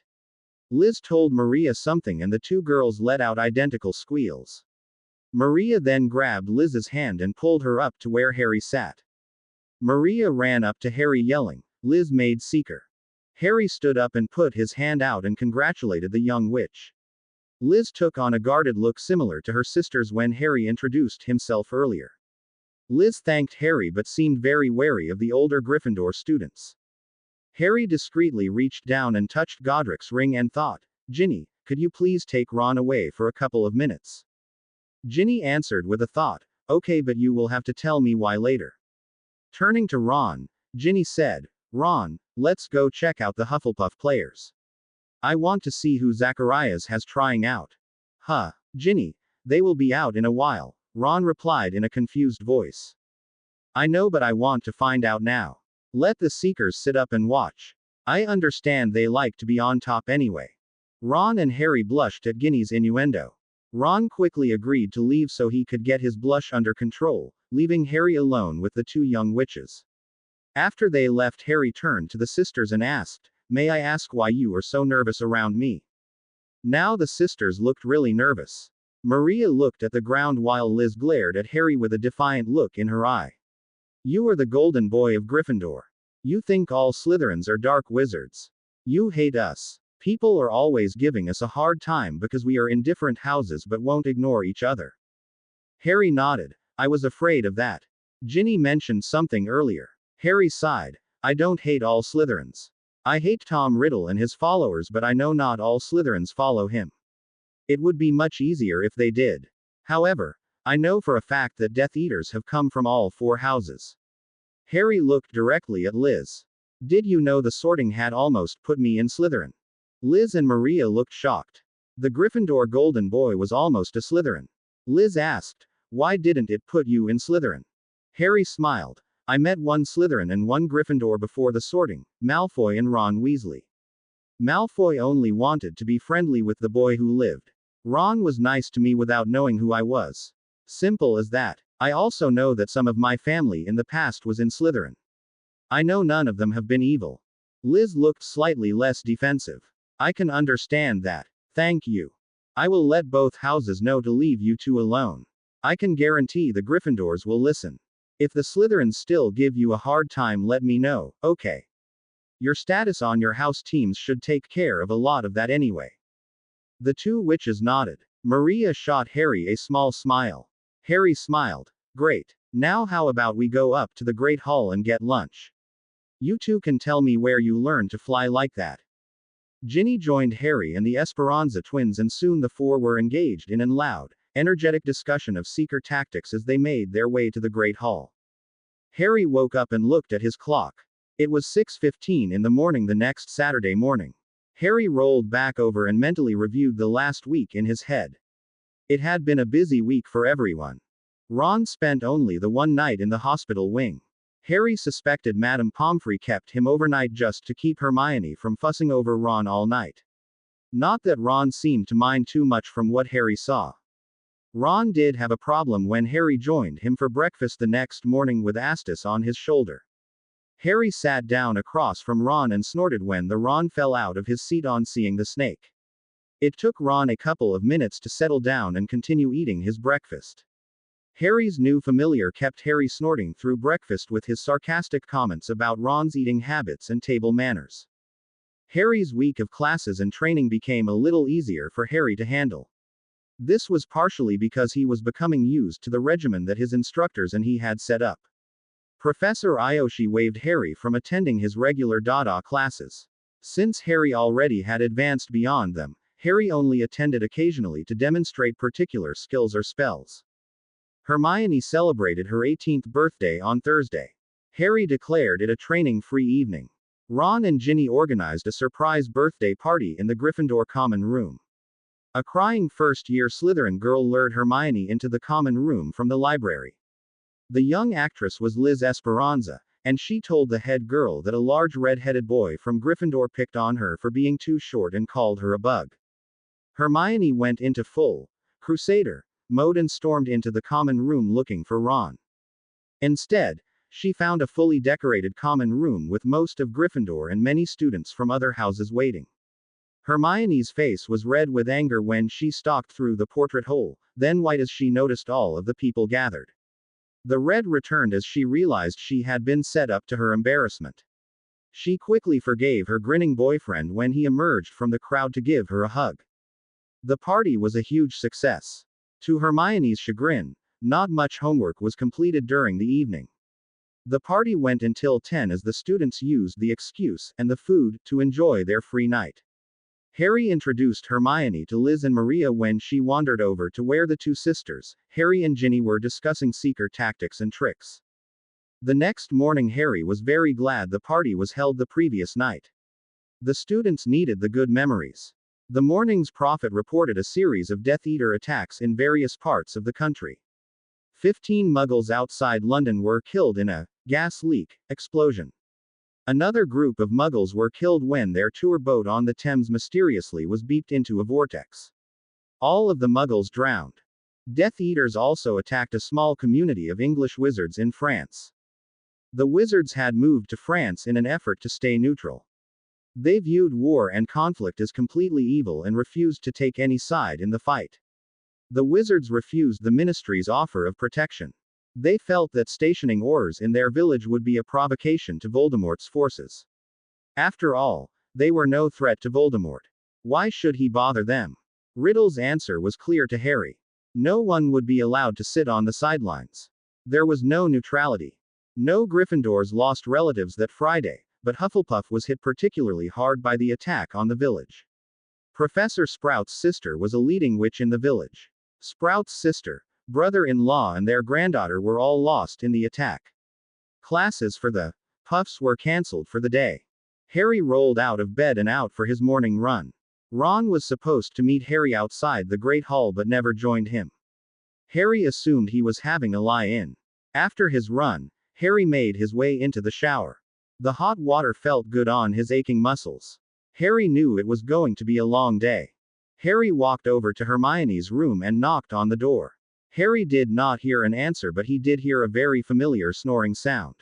Liz told Maria something and the two girls let out identical squeals. Maria then grabbed Liz's hand and pulled her up to where Harry sat. Maria ran up to Harry yelling, "Liz made Seeker." Harry stood up and put his hand out and congratulated the young witch. Liz took on a guarded look similar to her sister's when Harry introduced himself earlier. Liz thanked Harry but seemed very wary of the older Gryffindor students. Harry discreetly reached down and touched Godric's ring and thought, "Ginny, could you please take Ron away for a couple of minutes?" Ginny answered with a thought, "Okay, but you will have to tell me why later." Turning to Ron, Ginny said, "Ron, let's go check out the Hufflepuff players. I want to see who Zacharias has trying out." "Huh, Ginny, they will be out in a while," Ron replied in a confused voice. "I know, but I want to find out now. Let the Seekers sit up and watch. I understand they like to be on top anyway." Ron and Harry blushed at Ginny's innuendo. Ron quickly agreed to leave so he could get his blush under control, leaving Harry alone with the two young witches. After they left, Harry turned to the sisters and asked, "May I ask why you are so nervous around me?" Now the sisters looked really nervous. Maria looked at the ground while Liz glared at Harry with a defiant look in her eye. "You are the golden boy of Gryffindor. You think all Slytherins are dark wizards. You hate us. People are always giving us a hard time because we are in different houses but won't ignore each other." Harry nodded. "I was afraid of that. Ginny mentioned something earlier. Harry sighed. I don't hate all Slytherins. I hate Tom Riddle and his followers, but I know not all Slytherins follow him. It would be much easier if they did. However, I know for a fact that Death Eaters have come from all 4 houses. Harry looked directly at Liz. Did you know the Sorting Hat almost put me in Slytherin? Liz and Maria looked shocked. The Gryffindor Golden Boy was almost a Slytherin. Liz asked, why didn't it put you in Slytherin? Harry smiled. I met one Slytherin and one Gryffindor before the sorting, Malfoy and Ron Weasley. Malfoy only wanted to be friendly with the boy who lived. Ron was nice to me without knowing who I was. Simple as that. I also know that some of my family in the past was in Slytherin. I know none of them have been evil. Liz looked slightly less defensive. I can understand that. Thank you. I will let both houses know to leave you two alone. I can guarantee the Gryffindors will listen. If the Slytherins still give you a hard time, let me know, okay? Your status on your house teams should take care of a lot of that anyway. The 2 witches nodded. Maria shot Harry a small smile. Harry smiled. Great. Now how about we go up to the Great Hall and get lunch? You two can tell me where you learned to fly like that. Ginny joined Harry and the Esperanza twins, and soon the 4 were engaged in an loud, energetic discussion of seeker tactics as they made their way to the Great Hall. Harry woke up and looked at his clock. It was 6:15 in the morning the next Saturday morning. Harry rolled back over and mentally reviewed the last week in his head. It had been a busy week for everyone. Ron spent only the one night in the hospital wing. Harry suspected Madame Pomfrey kept him overnight just to keep Hermione from fussing over Ron all night. Not that Ron seemed to mind too much from what Harry saw. Ron did have a problem when Harry joined him for breakfast the next morning with Astus on his shoulder. Harry sat down across from Ron and snorted when the Ron fell out of his seat on seeing the snake. It took Ron a couple of minutes to settle down and continue eating his breakfast. Harry's new familiar kept Harry snorting through breakfast with his sarcastic comments about Ron's eating habits and table manners. Harry's week of classes and training became a little easier for Harry to handle. This was partially because he was becoming used to the regimen that his instructors and he had set up. Professor Ayoshi waived Harry from attending his regular Dada classes. Since Harry already had advanced beyond them, Harry only attended occasionally to demonstrate particular skills or spells. Hermione celebrated her 18th birthday on Thursday. Harry declared it a training-free evening. Ron and Ginny organized a surprise birthday party in the Gryffindor common room. A crying first-year Slytherin girl lured Hermione into the common room from the library. The young actress was Liz Esperanza, and she told the head girl that a large red-headed boy from Gryffindor picked on her for being too short and called her a bug. Hermione went into full crusader mode and stormed into the common room looking for Ron. Instead, she found a fully decorated common room with most of Gryffindor and many students from other houses waiting. Hermione's face was red with anger when she stalked through the portrait hole, then white as she noticed all of the people gathered. The red returned as she realized she had been set up to her embarrassment. She quickly forgave her grinning boyfriend when he emerged from the crowd to give her a hug. The party was a huge success. To Hermione's chagrin, not much homework was completed during the evening. The party went until 10 as the students used the excuse and the food to enjoy their free night. Harry introduced Hermione to Liz and Maria when she wandered over to where the 2 sisters, Harry and Ginny, were discussing seeker tactics and tricks. The next morning Harry was very glad the party was held the previous night. The students needed the good memories. The morning's prophet reported a series of Death Eater attacks in various parts of the country. 15 Muggles outside London were killed in a gas leak explosion. Another group of Muggles were killed when their tour boat on the Thames mysteriously was beeped into a vortex. All of the Muggles drowned. Death Eaters also attacked a small community of English wizards in France. The wizards had moved to France in an effort to stay neutral. They viewed war and conflict as completely evil and refused to take any side in the fight. The wizards refused the ministry's offer of protection. They felt that stationing Aurors in their village would be a provocation to Voldemort's forces. After all, they were no threat to Voldemort. Why should he bother them? Riddle's answer was clear to Harry. No one would be allowed to sit on the sidelines. There was no neutrality. No Gryffindors lost relatives that Friday, but Hufflepuff was hit particularly hard by the attack on the village. Professor Sprout's sister was a leading witch in the village. Sprout's sister, brother-in-law and their granddaughter were all lost in the attack. Classes for the Puffs were cancelled for the day. Harry rolled out of bed and out for his morning run. Ron was supposed to meet Harry outside the Great Hall but never joined him. Harry assumed he was having a lie-in. After his run, Harry made his way into the shower. The hot water felt good on his aching muscles. Harry knew it was going to be a long day. Harry walked over to Hermione's room and knocked on the door. Harry did not hear an answer, but he did hear a very familiar snoring sound.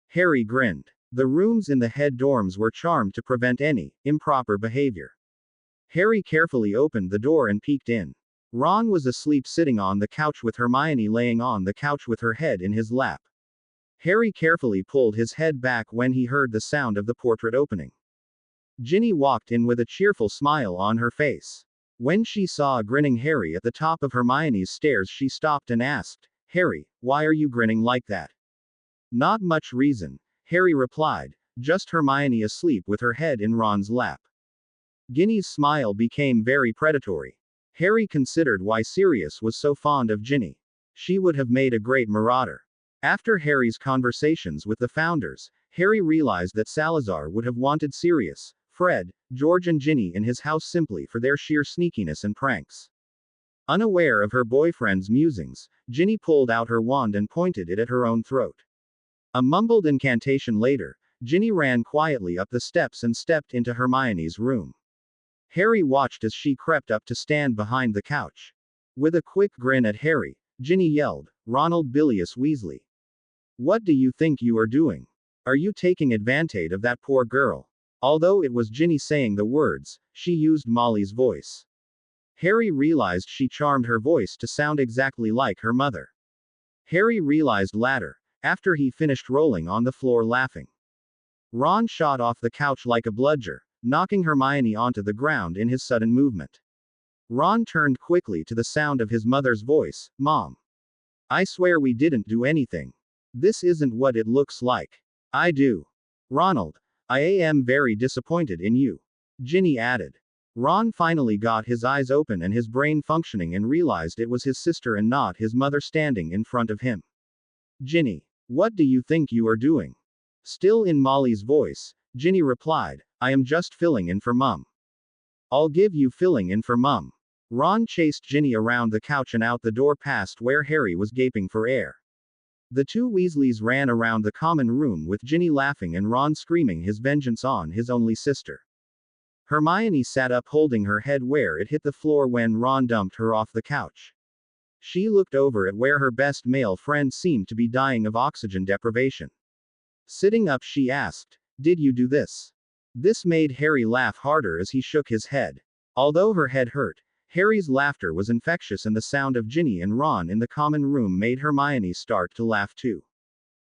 Harry grinned. The rooms in the head dorms were charmed to prevent any improper behavior. Harry carefully opened the door and peeked in. Ron was asleep sitting on the couch with Hermione laying on the couch with her head in his lap. Harry carefully pulled his head back when he heard the sound of the portrait opening. Ginny walked in with a cheerful smile on her face. When she saw a grinning Harry at the top of Hermione's stairs, she stopped and asked, "Harry, why are you grinning like that?" "Not much reason," Harry replied, "just Hermione asleep with her head in Ron's lap." Ginny's smile became very predatory. Harry considered why Sirius was so fond of Ginny. She would have made a great marauder. After Harry's conversations with the founders, Harry realized that Salazar would have wanted Sirius, Fred, George and Ginny in his house simply for their sheer sneakiness and pranks. Unaware of her boyfriend's musings, Ginny pulled out her wand and pointed it at her own throat. A mumbled incantation later, Ginny ran quietly up the steps and stepped into Hermione's room. Harry watched as she crept up to stand behind the couch. With a quick grin at Harry, Ginny yelled, "Ronald Bilious Weasley. What do you think you are doing? Are you taking advantage of that poor girl?" Although it was Ginny saying the words, she used Molly's voice. Harry realized she charmed her voice to sound exactly like her mother. Harry realized later, after he finished rolling on the floor laughing. Ron shot off the couch like a bludger, knocking Hermione onto the ground in his sudden movement. Ron turned quickly to the sound of his mother's voice, "Mom. I swear we didn't do anything. This isn't what it looks like." "I do. Ronald, I am very disappointed in you," Ginny added. Ron finally got his eyes open and his brain functioning and realized it was his sister and not his mother standing in front of him. "Ginny, what do you think you are doing?" Still in Molly's voice, Ginny replied, "I am just filling in for Mum." "I'll give you filling in for Mum." Ron chased Ginny around the couch and out the door past where Harry was gaping for air. The two Weasleys ran around the common room with Ginny laughing and Ron screaming his vengeance on his only sister. Hermione sat up holding her head where it hit the floor when Ron dumped her off the couch. She looked over at where her best male friend seemed to be dying of oxygen deprivation. Sitting up, she asked, "Did you do this?" This made Harry laugh harder as he shook his head. Although her head hurt, Harry's laughter was infectious and the sound of Ginny and Ron in the common room made Hermione start to laugh too.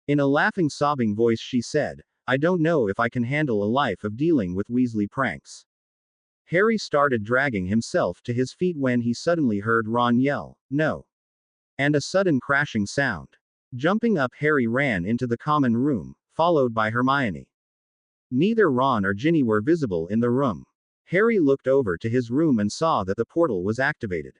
In a laughing, sobbing voice she said, "I don't know if I can handle a life of dealing with Weasley pranks." Harry started dragging himself to his feet when he suddenly heard Ron yell, "No!" and a sudden crashing sound. Jumping up, Harry ran into the common room, followed by Hermione. Neither Ron or Ginny were visible in the room. Harry looked over to his room and saw that the portal was activated.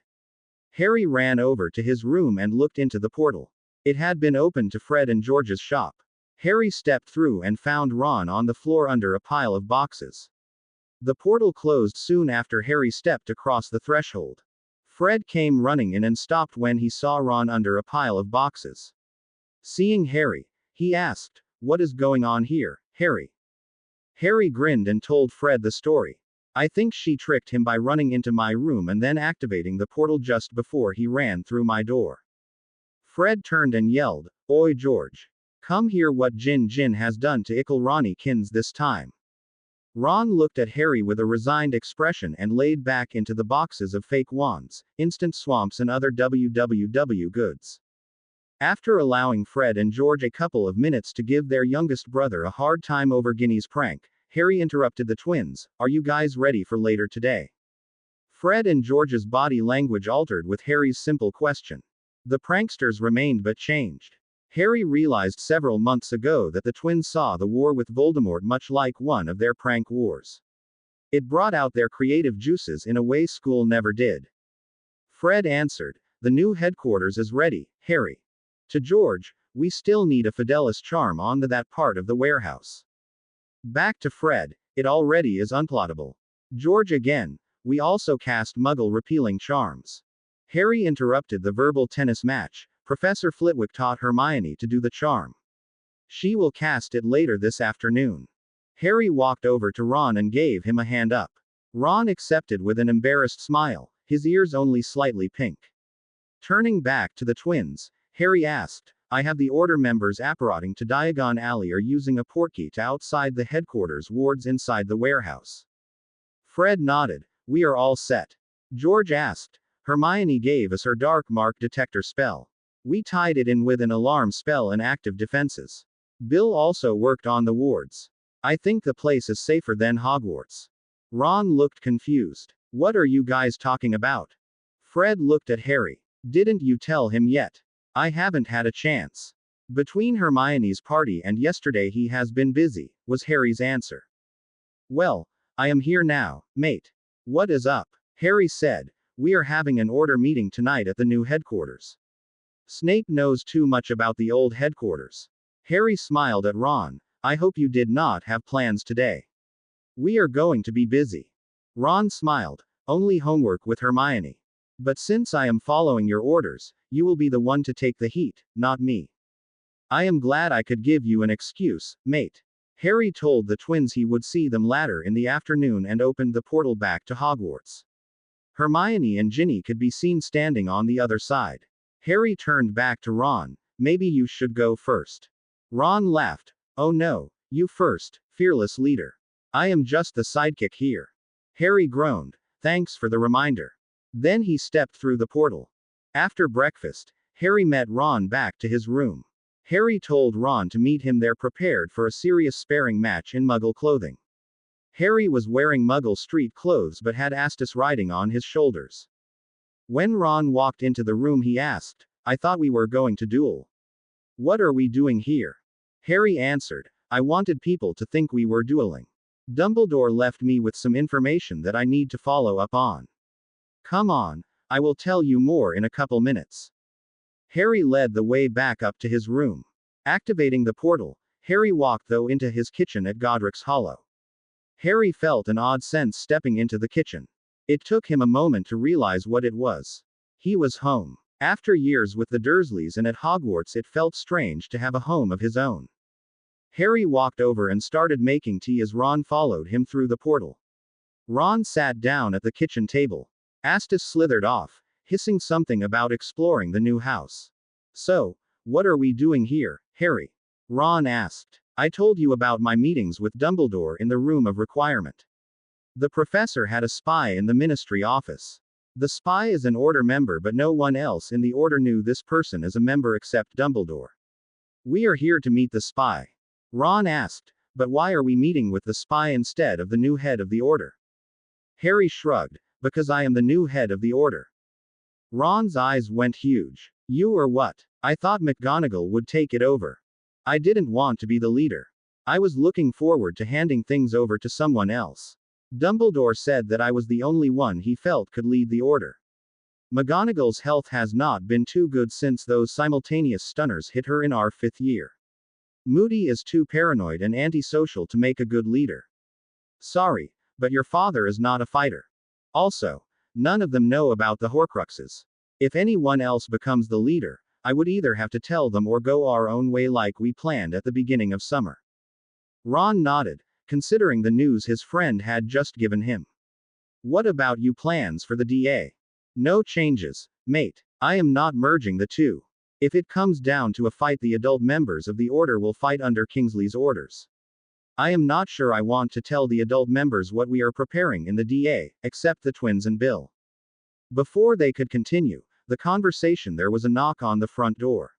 Harry ran over to his room and looked into the portal. It had been opened to Fred and George's shop. Harry stepped through and found Ron on the floor under a pile of boxes. The portal closed soon after Harry stepped across the threshold. Fred came running in and stopped when he saw Ron under a pile of boxes. Seeing Harry, he asked, "What is going on here, Harry?" Harry grinned and told Fred the story. "I think she tricked him by running into my room and then activating the portal just before he ran through my door." Fred turned and yelled, "Oi George! Come hear what Jin has done to Ickle Ronnie Kins this time." Ron looked at Harry with a resigned expression and laid back into the boxes of fake wands, instant swamps and other WWW goods. After allowing Fred and George a couple of minutes to give their youngest brother a hard time over Ginny's prank, Harry interrupted the twins, "Are you guys ready for later today?" Fred and George's body language altered with Harry's simple question. The pranksters remained but changed. Harry realized several months ago that the twins saw the war with Voldemort much like one of their prank wars. It brought out their creative juices in a way school never did. Fred answered, "The new headquarters is ready, Harry." To George, "We still need a Fidelis charm onto that part of the warehouse." Back to Fred, "It already is unplottable." George again, "We also cast Muggle repealing charms." Harry interrupted the verbal tennis match. Professor Flitwick taught Hermione to do the charm. She will cast it later this afternoon. Harry walked over to Ron and gave him a hand up. Ron accepted with an embarrassed smile, his ears only slightly pink. Turning back to the twins, Harry asked, "I have the Order members apparating to Diagon Alley are using a portkey to outside the headquarters wards inside the warehouse." Fred nodded, "We are all set." George asked, "Hermione gave us her dark mark detector spell. We tied it in with an alarm spell and active defenses. Bill also worked on the wards. I think the place is safer than Hogwarts." Ron looked confused. "What are you guys talking about?" Fred looked at Harry. "Didn't you tell him yet?" "I haven't had a chance. Between Hermione's party and yesterday he has been busy," was Harry's answer. "Well, I am here now, mate. What is up?" Harry said, "We are having an order meeting tonight at the new headquarters. Snape knows too much about the old headquarters." Harry smiled at Ron. "I hope you did not have plans today." "We are going to be busy." Ron smiled. "Only homework with Hermione. But since I am following your orders, you will be the one to take the heat, not me. I am glad I could give you an excuse, mate." Harry told the twins he would see them later in the afternoon and opened the portal back to Hogwarts. Hermione and Ginny could be seen standing on the other side. Harry turned back to Ron, "Maybe you should go first." Ron laughed. "Oh no, you first, fearless leader. I am just the sidekick here." Harry groaned, "Thanks for the reminder." Then he stepped through the portal. After breakfast, Harry met Ron back to his room. Harry told Ron to meet him there prepared for a serious sparring match in Muggle clothing. Harry was wearing Muggle street clothes but had Astus riding on his shoulders. When Ron walked into the room he asked, "I thought we were going to duel. What are we doing here?" Harry answered, "I wanted people to think we were dueling. Dumbledore left me with some information that I need to follow up on. Come on, I will tell you more in a couple minutes." Harry led the way back up to his room. Activating the portal, Harry walked though into his kitchen at Godric's Hollow. Harry felt an odd sense stepping into the kitchen. It took him a moment to realize what it was. He was home. After years with the Dursleys and at Hogwarts, it felt strange to have a home of his own. Harry walked over and started making tea as Ron followed him through the portal. Ron sat down at the kitchen table. Astus slithered off, hissing something about exploring the new house. "So, what are we doing here, Harry?" Ron asked. "I told you about my meetings with Dumbledore in the room of requirement. The professor had a spy in the ministry office. The spy is an Order member, but no one else in the Order knew this person as a member except Dumbledore. We are here to meet the spy." Ron asked, "But why are we meeting with the spy instead of the new head of the Order?" Harry shrugged, "Because I am the new head of the Order." Ron's eyes went huge. "You or what? I thought McGonagall would take it over. I didn't want to be the leader. I was looking forward to handing things over to someone else. Dumbledore said that I was the only one he felt could lead the Order. McGonagall's health has not been too good since those simultaneous stunners hit her in our 5th year. Moody is too paranoid and antisocial to make a good leader. Sorry, but your father is not a fighter. Also, none of them know about the Horcruxes. If anyone else becomes the leader, I would either have to tell them or go our own way like we planned at the beginning of summer." Ron nodded, considering the news his friend had just given him. "What about you plans for the DA?" "No changes, mate. I am not merging the two. If it comes down to a fight, the adult members of the Order will fight under Kingsley's orders. I am not sure I want to tell the adult members what we are preparing in the DA, except the twins and Bill." Before they could continue the conversation, there was a knock on the front door.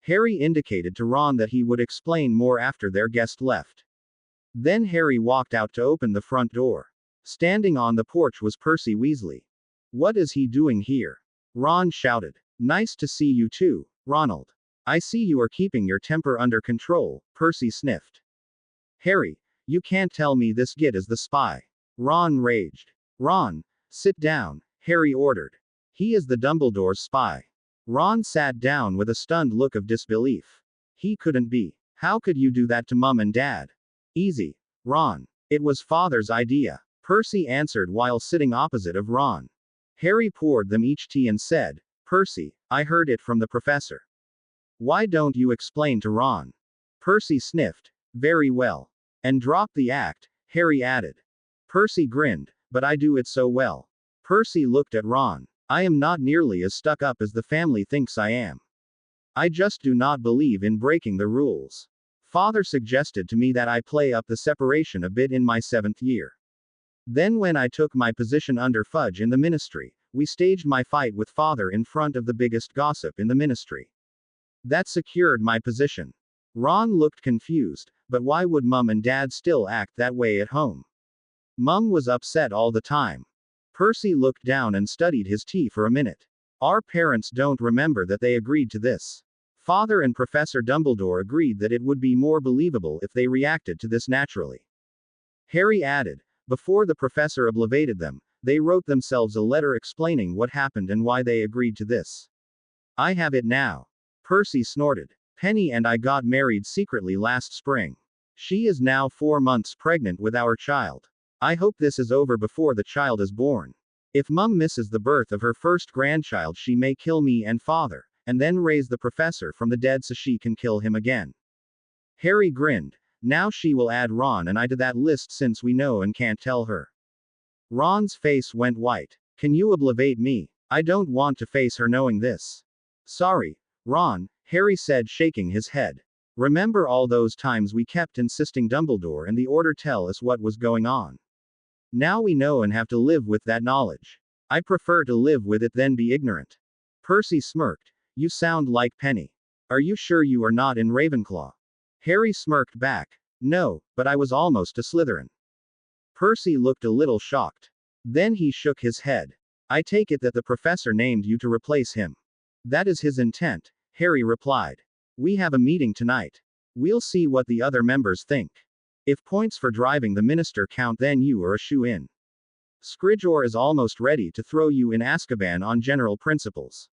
Harry indicated to Ron that he would explain more after their guest left. Then Harry walked out to open the front door. Standing on the porch was Percy Weasley. "What is he doing here?" Ron shouted. "Nice to see you too, Ronald. I see you are keeping your temper under control, Percy sniffed. Harry, you can't tell me this git is the spy. Ron raged. Ron, sit down, Harry ordered. He is the Dumbledore's spy. Ron sat down with a stunned look of disbelief. He couldn't be. How could you do that to Mum and Dad? Easy, Ron. It was Father's idea, Percy answered while sitting opposite of Ron. Harry poured them each tea and said, Percy, I heard it from the professor. Why don't you explain to Ron? Percy sniffed. Very well. And drop the act, Harry added. Percy grinned, but I do it so well. Percy looked at Ron. I am not nearly as stuck up as the family thinks I am. I just do not believe in breaking the rules. Father suggested to me that I play up the separation a bit in my 7th year. Then when I took my position under Fudge in the ministry, we staged my fight with Father in front of the biggest gossip in the ministry. That secured my position. Ron looked confused, but why would Mum and Dad still act that way at home? Mum was upset all the time. Percy looked down and studied his tea for a minute. Our parents don't remember that they agreed to this. Father and Professor Dumbledore agreed that it would be more believable if they reacted to this naturally. Harry added, before the professor obliviated them, they wrote themselves a letter explaining what happened and why they agreed to this. I have it now. Percy snorted. Penny and I got married secretly last spring. She is now 4 months pregnant with our child. I hope this is over before the child is born. If Mum misses the birth of her first grandchild, she may kill me and Father, and then raise the professor from the dead so she can kill him again. Harry grinned. Now she will add Ron and I to that list since we know and can't tell her. Ron's face went white. Can you obliviate me? I don't want to face her knowing this. Sorry, Ron, Harry said, shaking his head. Remember all those times we kept insisting Dumbledore and the Order tell us what was going on? Now we know and have to live with that knowledge. I prefer to live with it than be ignorant. Percy smirked. You sound like Penny. Are you sure you are not in Ravenclaw? Harry smirked back. No, but I was almost a Slytherin. Percy looked a little shocked. Then he shook his head. I take it that the professor named you to replace him. That is his intent, Harry replied. We have a meeting tonight. We'll see what the other members think. If points for driving the minister count, then you are a shoo-in. Scridgeour is almost ready to throw you in Azkaban on general principles.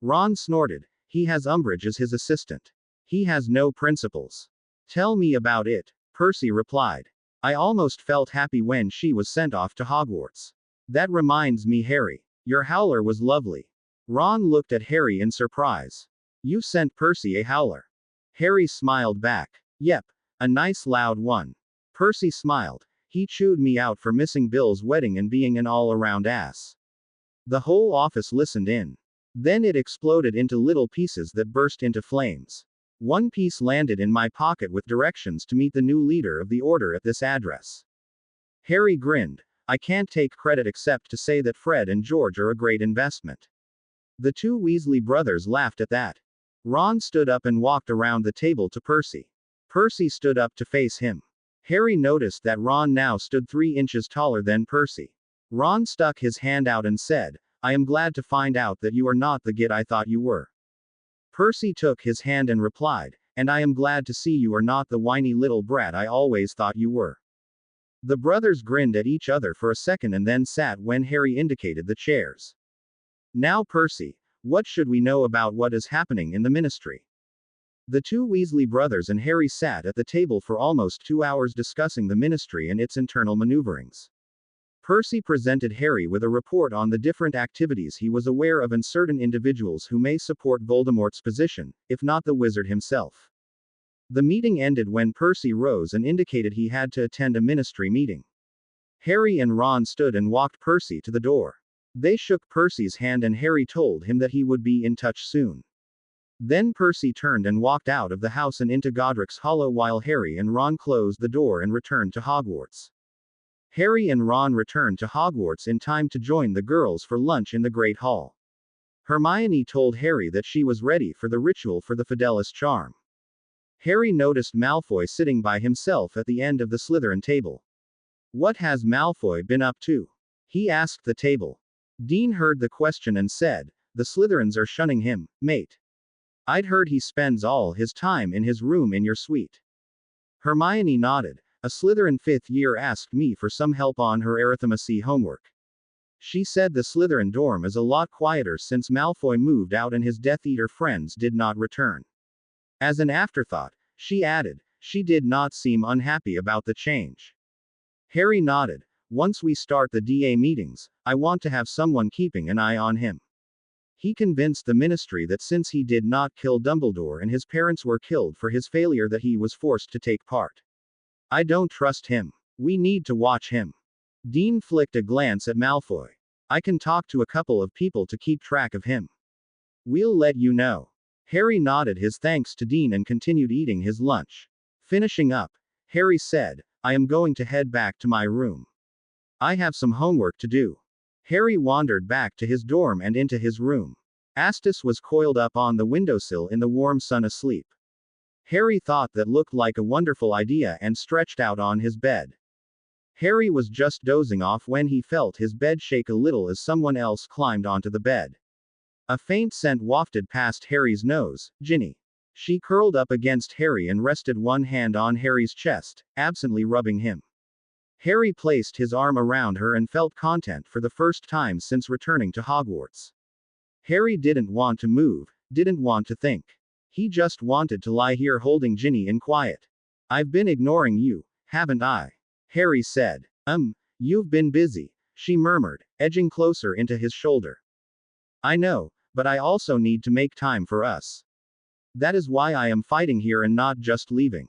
Ron snorted. He has Umbridge as his assistant. He has no principles. Tell me about it, Percy replied. I almost felt happy when she was sent off to Hogwarts. That reminds me, Harry. Your howler was lovely. Ron looked at Harry in surprise. You sent Percy a howler. Harry smiled back. Yep, a nice loud one. Percy smiled. He chewed me out for missing Bill's wedding and being an all-around ass. The whole office listened in. Then it exploded into little pieces that burst into flames. One piece landed in my pocket with directions to meet the new leader of the Order at this address. Harry grinned. I can't take credit except to say that Fred and George are a great investment. The two Weasley brothers laughed at that. Ron stood up and walked around the table to Percy. Percy stood up to face him. Harry noticed that Ron now stood 3 inches taller than Percy. Ron stuck his hand out and said, I am glad to find out that you are not the git I thought you were. Percy took his hand and replied, and I am glad to see you are not the whiny little brat I always thought you were. The brothers grinned at each other for a second and then sat when Harry indicated the chairs. Now Percy, what should we know about what is happening in the ministry? The two Weasley brothers and Harry sat at the table for almost 2 hours discussing the ministry and its internal maneuverings. Percy presented Harry with a report on the different activities he was aware of and certain individuals who may support Voldemort's position, if not the wizard himself. The meeting ended when Percy rose and indicated he had to attend a ministry meeting. Harry and Ron stood and walked Percy to the door. They shook Percy's hand and Harry told him that he would be in touch soon. Then Percy turned and walked out of the house and into Godric's Hollow while Harry and Ron closed the door and returned to Hogwarts. Harry and Ron returned to Hogwarts in time to join the girls for lunch in the Great Hall. Hermione told Harry that she was ready for the ritual for the Fidelis charm. Harry noticed Malfoy sitting by himself at the end of the Slytherin table. What has Malfoy been up to? He asked the table. Dean heard the question and said, the Slytherins are shunning him, mate. I'd heard he spends all his time in his room in your suite. Hermione nodded. A Slytherin fifth year asked me for some help on her arithmetic homework. She said the Slytherin dorm is a lot quieter since Malfoy moved out and his Death Eater friends did not return. As an afterthought, she added, she did not seem unhappy about the change. Harry nodded. Once we start the DA meetings, I want to have someone keeping an eye on him. He convinced the ministry that since he did not kill Dumbledore and his parents were killed for his failure that he was forced to take part. I don't trust him. We need to watch him. Dean flicked a glance at Malfoy. I can talk to a couple of people to keep track of him. We'll let you know. Harry nodded his thanks to Dean and continued eating his lunch. Finishing up, Harry said, I am going to head back to my room. I have some homework to do. Harry wandered back to his dorm and into his room. Astus was coiled up on the windowsill in the warm sun asleep. Harry thought that looked like a wonderful idea and stretched out on his bed. Harry was just dozing off when he felt his bed shake a little as someone else climbed onto the bed. A faint scent wafted past Harry's nose. Ginny. She curled up against Harry and rested one hand on Harry's chest, absently rubbing him. Harry placed his arm around her and felt content for the first time since returning to Hogwarts. Harry didn't want to move, didn't want to think. He just wanted to lie here holding Ginny in quiet. I've been ignoring you, haven't I? Harry said. You've been busy, she murmured, edging closer into his shoulder. I know, but I also need to make time for us. That is why I am fighting here and not just leaving.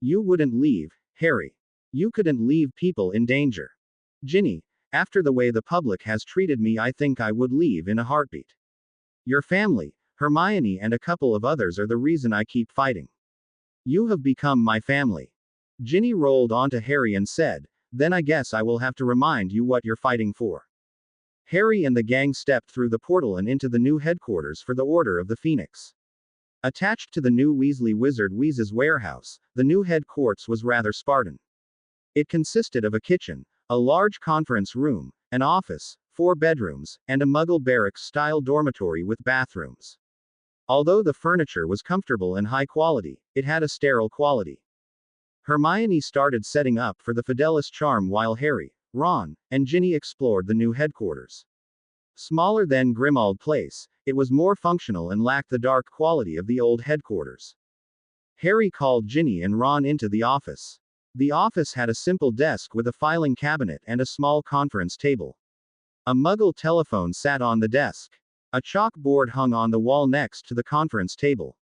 You wouldn't leave, Harry. You couldn't leave people in danger. Ginny, after the way the public has treated me, I think I would leave in a heartbeat. Your family, Hermione and a couple of others are the reason I keep fighting. You have become my family. Ginny rolled onto Harry and said, then I guess I will have to remind you what you're fighting for. Harry and the gang stepped through the portal and into the new headquarters for the Order of the Phoenix. Attached to the new Weasley wizard Wheez's warehouse, the new headquarters was rather Spartan. It consisted of a kitchen, a large conference room, an office, 4 bedrooms, and a Muggle barracks-style dormitory with bathrooms. Although the furniture was comfortable and high quality, it had a sterile quality. Hermione started setting up for the Fidelis charm while Harry, Ron, and Ginny explored the new headquarters. Smaller than Grimmauld Place, it was more functional and lacked the dark quality of the old headquarters. Harry called Ginny and Ron into the office. The office had a simple desk with a filing cabinet and a small conference table. A Muggle telephone sat on the desk. A chalkboard hung on the wall next to the conference table.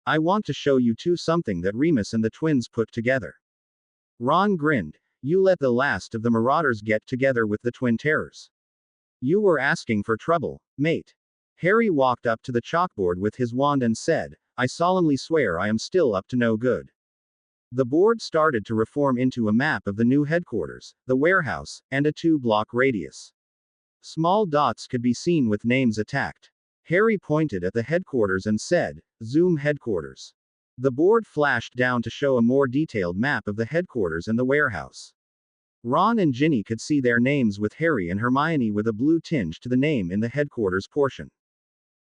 I want to show you something that Remus and the twins put together. Ron grinned. You let the last of the Marauders get together with the Twin Terrors. You were asking for trouble, mate. Harry walked up to the chalkboard with his wand and said, I solemnly swear I am still up to no good. The board started to reform into a map of the new headquarters, the warehouse, and a 2-block radius. Small dots could be seen with names attacked. Harry pointed at the headquarters and said, Zoom headquarters. The board flashed down to show a more detailed map of the headquarters and the warehouse. Ron and Ginny could see their names with Harry and Hermione with a blue tinge to the name in the headquarters portion.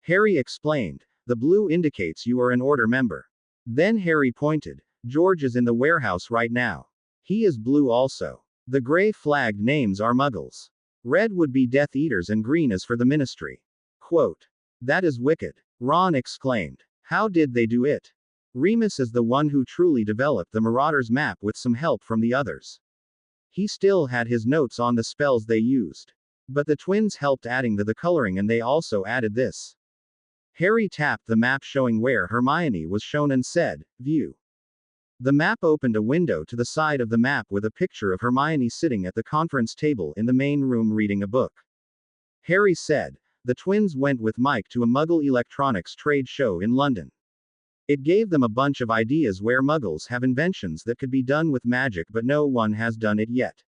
Harry explained, the blue indicates you are an Order member. Then Harry pointed, George is in the warehouse right now. He is blue also. The gray flagged names are Muggles. Red would be Death Eaters and green is for the Ministry. Quote. That is wicked. Ron exclaimed. How did they do it? Remus is the one who truly developed the Marauders map with some help from the others. He still had his notes on the spells they used. But the twins helped adding the coloring and they also added this. Harry tapped the map showing where Hermione was shown and said, View. The map opened a window to the side of the map with a picture of Hermione sitting at the conference table in the main room reading a book. Harry said, the twins went with Mike to a Muggle electronics trade show in London. It gave them a bunch of ideas where Muggles have inventions that could be done with magic but no one has done it yet.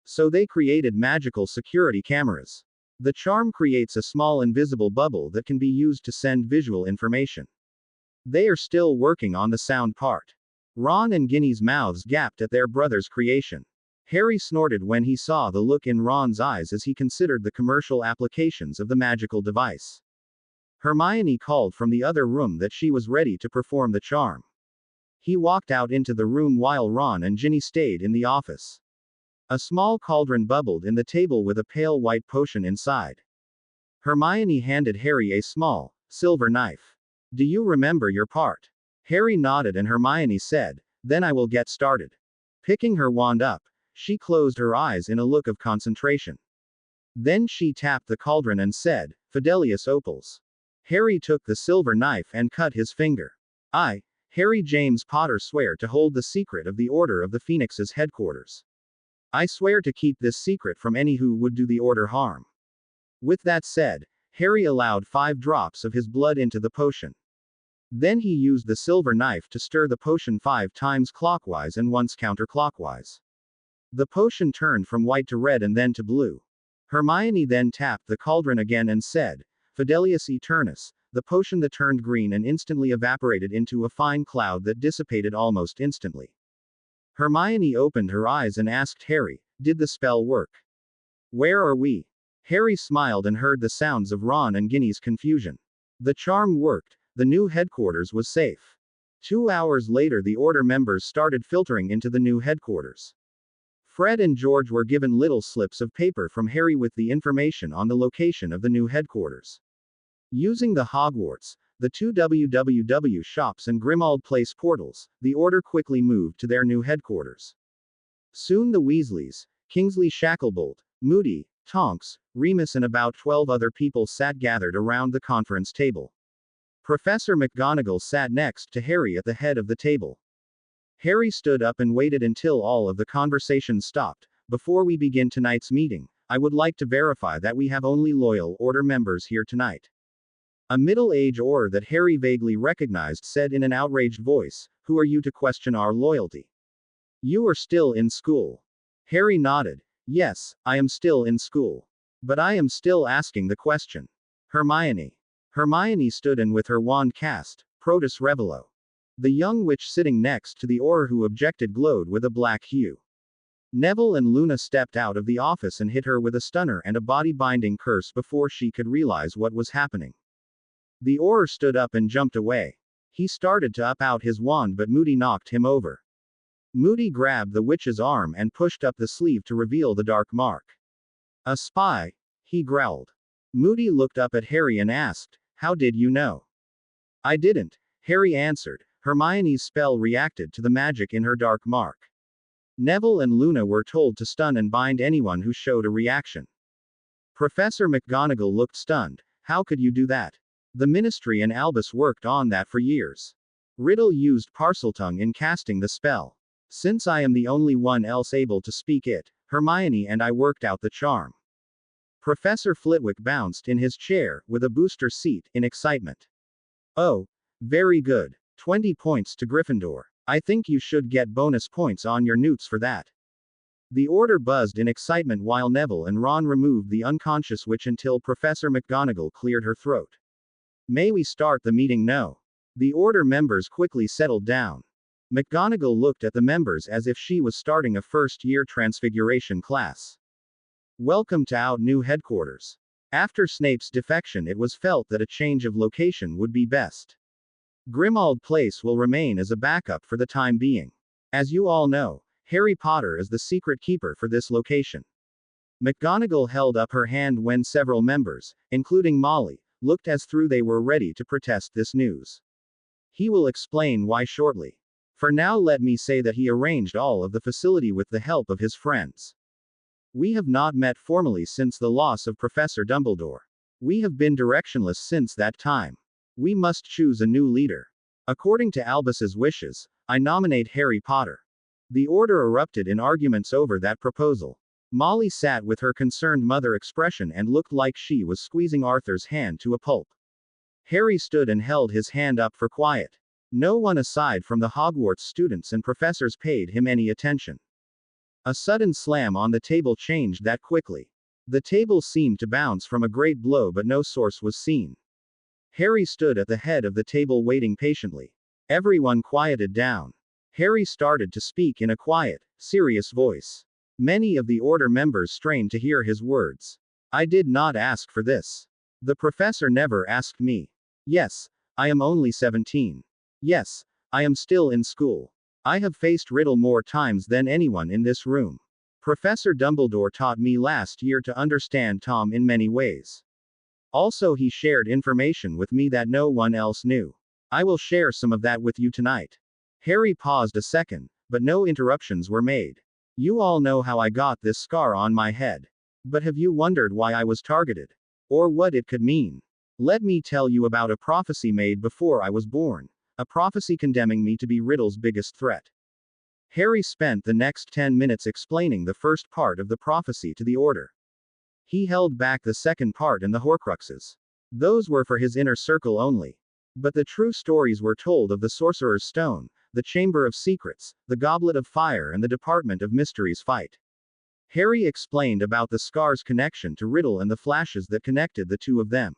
So they created magical security cameras. The charm creates a small invisible bubble that can be used to send visual information. They are still working on the sound part. Ron and Ginny's mouths gaped at their brother's creation. Harry snorted when he saw the look in Ron's eyes as he considered the commercial applications of the magical device. Hermione called from the other room that she was ready to perform the charm. He walked out into the room while Ron and Ginny stayed in the office. A small cauldron bubbled in the table with a pale white potion inside. Hermione handed Harry a small, silver knife. Do you remember your part? Harry nodded and Hermione said, then I will get started. Picking her wand up, she closed her eyes in a look of concentration. Then she tapped the cauldron and said, Fidelius Opals. Harry took the silver knife and cut his finger. I, Harry James Potter, swear to hold the secret of the Order of the Phoenix's headquarters. I swear to keep this secret from any who would do the Order harm. With that said, Harry allowed 5 drops of his blood into the potion. Then he used the silver knife to stir the potion 5 times clockwise and once counterclockwise. The potion turned from white to red and then to blue. Hermione then tapped the cauldron again and said, Fidelius Eternus, the potion that turned green and instantly evaporated into a fine cloud that dissipated almost instantly. Hermione opened her eyes and asked Harry, did the spell work? Where are we? Harry smiled and heard the sounds of Ron and Ginny's confusion. The charm worked, the new headquarters was safe. 2 hours later the Order members started filtering into the new headquarters. Fred and George were given little slips of paper from Harry with the information on the location of the new headquarters. Using the Hogwarts, the 2 WWW shops and Grimmauld Place portals, the Order quickly moved to their new headquarters. Soon the Weasleys, Kingsley Shacklebolt, Moody, Tonks, Remus and about 12 other people sat gathered around the conference table. Professor McGonagall sat next to Harry at the head of the table. Harry stood up and waited until all of the conversation stopped. Before we begin tonight's meeting, I would like to verify that we have only loyal Order members here tonight. A middle-aged Auror that Harry vaguely recognized said in an outraged voice, who are you to question our loyalty? You are still in school. Harry nodded. Yes, I am still in school. But I am still asking the question. Hermione. Hermione stood and with her wand cast, Protus Revelo. The young witch sitting next to the Auror who objected glowed with a black hue. Neville and Luna stepped out of the office and hit her with a stunner and a body-binding curse before she could realize what was happening. The Auror stood up and jumped away. He started to up out his wand but Moody knocked him over. Moody grabbed the witch's arm and pushed up the sleeve to reveal the dark mark. A spy, he growled. Moody looked up at Harry and asked, how did you know? I didn't, Harry answered. Hermione's spell reacted to the magic in her dark mark. Neville and Luna were told to stun and bind anyone who showed a reaction. Professor McGonagall looked stunned. How could you do that? The Ministry and Albus worked on that for years. Riddle used Parseltongue in casting the spell. Since I am the only one else able to speak it, Hermione and I worked out the charm. Professor Flitwick bounced in his chair, with a booster seat, in excitement. Oh, very good. 20 points to Gryffindor. I think you should get bonus points on your newts for that. The Order buzzed in excitement while Neville and Ron removed the unconscious witch until Professor McGonagall cleared her throat. May we start the meeting? No. The Order members quickly settled down. McGonagall looked at the members as if she was starting a first-year Transfiguration class. Welcome to our new headquarters. After Snape's defection, it was felt that a change of location would be best. Grimmauld Place will remain as a backup for the time being. As you all know, Harry Potter is the secret keeper for this location. McGonagall held up her hand when several members, including Molly, looked as though they were ready to protest this news. He will explain why shortly. For now, let me say that he arranged all of the facility with the help of his friends. We have not met formally since the loss of Professor Dumbledore. We have been directionless since that time. We must choose a new leader. According to Albus's wishes, I nominate Harry Potter. The Order erupted in arguments over that proposal. Molly sat with her concerned mother expression and looked like she was squeezing Arthur's hand to a pulp. Harry stood and held his hand up for quiet. No one aside from the Hogwarts students and professors paid him any attention. A sudden slam on the table changed that quickly. The table seemed to bounce from a great blow but no source was seen. Harry stood at the head of the table waiting patiently. Everyone quieted down. Harry started to speak in a quiet, serious voice. Many of the Order members strained to hear his words. I did not ask for this. The professor never asked me. Yes, I am only 17. Yes, I am still in school. I have faced riddle more times than anyone in this room. Professor Dumbledore taught me last year to understand Tom in many ways. Also, he shared information with me that no one else knew. I will share some of that with you tonight. Harry paused a second, but no interruptions were made. You all know how I got this scar on my head. But have you wondered why I was targeted? Or what it could mean? Let me tell you about a prophecy made before I was born. A prophecy condemning me to be Riddle's biggest threat. Harry spent the next 10 minutes explaining the first part of the prophecy to the Order. He held back the second part and the Horcruxes. Those were for his inner circle only. But the true stories were told of the Sorcerer's Stone, the Chamber of Secrets, the Goblet of Fire, and the Department of Mysteries fight. Harry explained about the scar's connection to Riddle and the flashes that connected the two of them.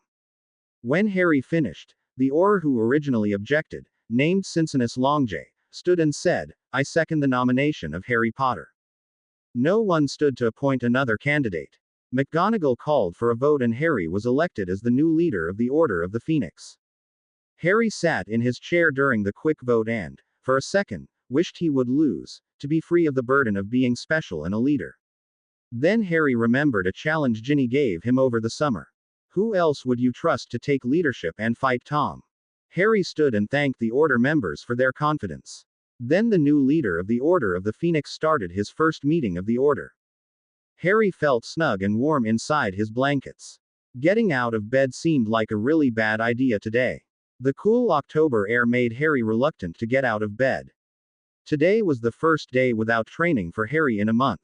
When Harry finished, the Auror who originally objected, named Cincinus Longjay, stood and said, "I second the nomination of Harry Potter." No one stood to appoint another candidate. McGonagall called for a vote and Harry was elected as the new leader of the Order of the Phoenix. Harry sat in his chair during the quick vote and, for a second, wished he would lose, to be free of the burden of being special and a leader. Then Harry remembered a challenge Ginny gave him over the summer. Who else would you trust to take leadership and fight Tom? Harry stood and thanked the Order members for their confidence. Then the new leader of the Order of the Phoenix started his first meeting of the Order. Harry felt snug and warm inside his blankets. Getting out of bed seemed like a really bad idea today. The cool October air made Harry reluctant to get out of bed. Today was the first day without training for Harry in a month.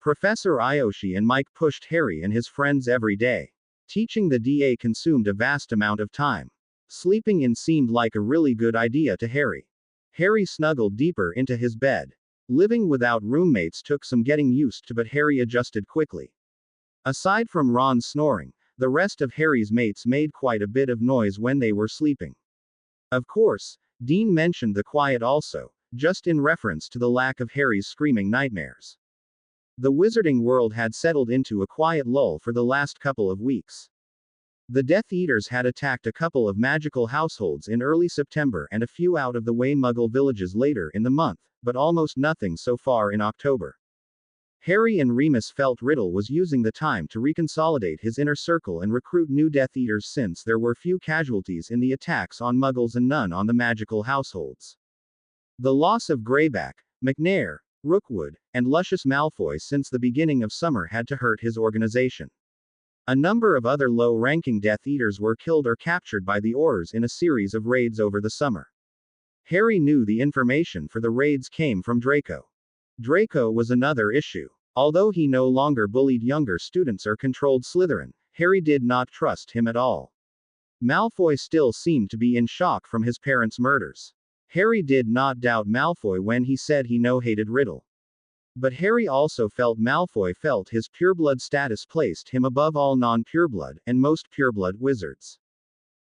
Professor Ayoshi and Mike pushed Harry and his friends every day. Teaching the DA consumed a vast amount of time. Sleeping in seemed like a really good idea to Harry. Harry snuggled deeper into his bed. Living without roommates took some getting used to, but Harry adjusted quickly. Aside from Ron snoring, the rest of Harry's mates made quite a bit of noise when they were sleeping. Of course, Dean mentioned the quiet also, just in reference to the lack of Harry's screaming nightmares. The wizarding world had settled into a quiet lull for the last couple of weeks. The Death Eaters had attacked a couple of magical households in early September and a few out-of-the-way Muggle villages later in the month, but almost nothing so far in October. Harry and Remus felt Riddle was using the time to reconsolidate his inner circle and recruit new Death Eaters since there were few casualties in the attacks on Muggles and none on the magical households. The loss of Greyback, McNair, Rookwood, and Lucius Malfoy since the beginning of summer had to hurt his organization. A number of other low-ranking Death Eaters were killed or captured by the Aurors in a series of raids over the summer. Harry knew the information for the raids came from Draco. Draco was another issue. Although he no longer bullied younger students or controlled Slytherin, Harry did not trust him at all. Malfoy still seemed to be in shock from his parents' murders. Harry did not doubt Malfoy when he said he hated Riddle. But Harry also felt Malfoy felt his pureblood status placed him above all non-pureblood and most pureblood wizards.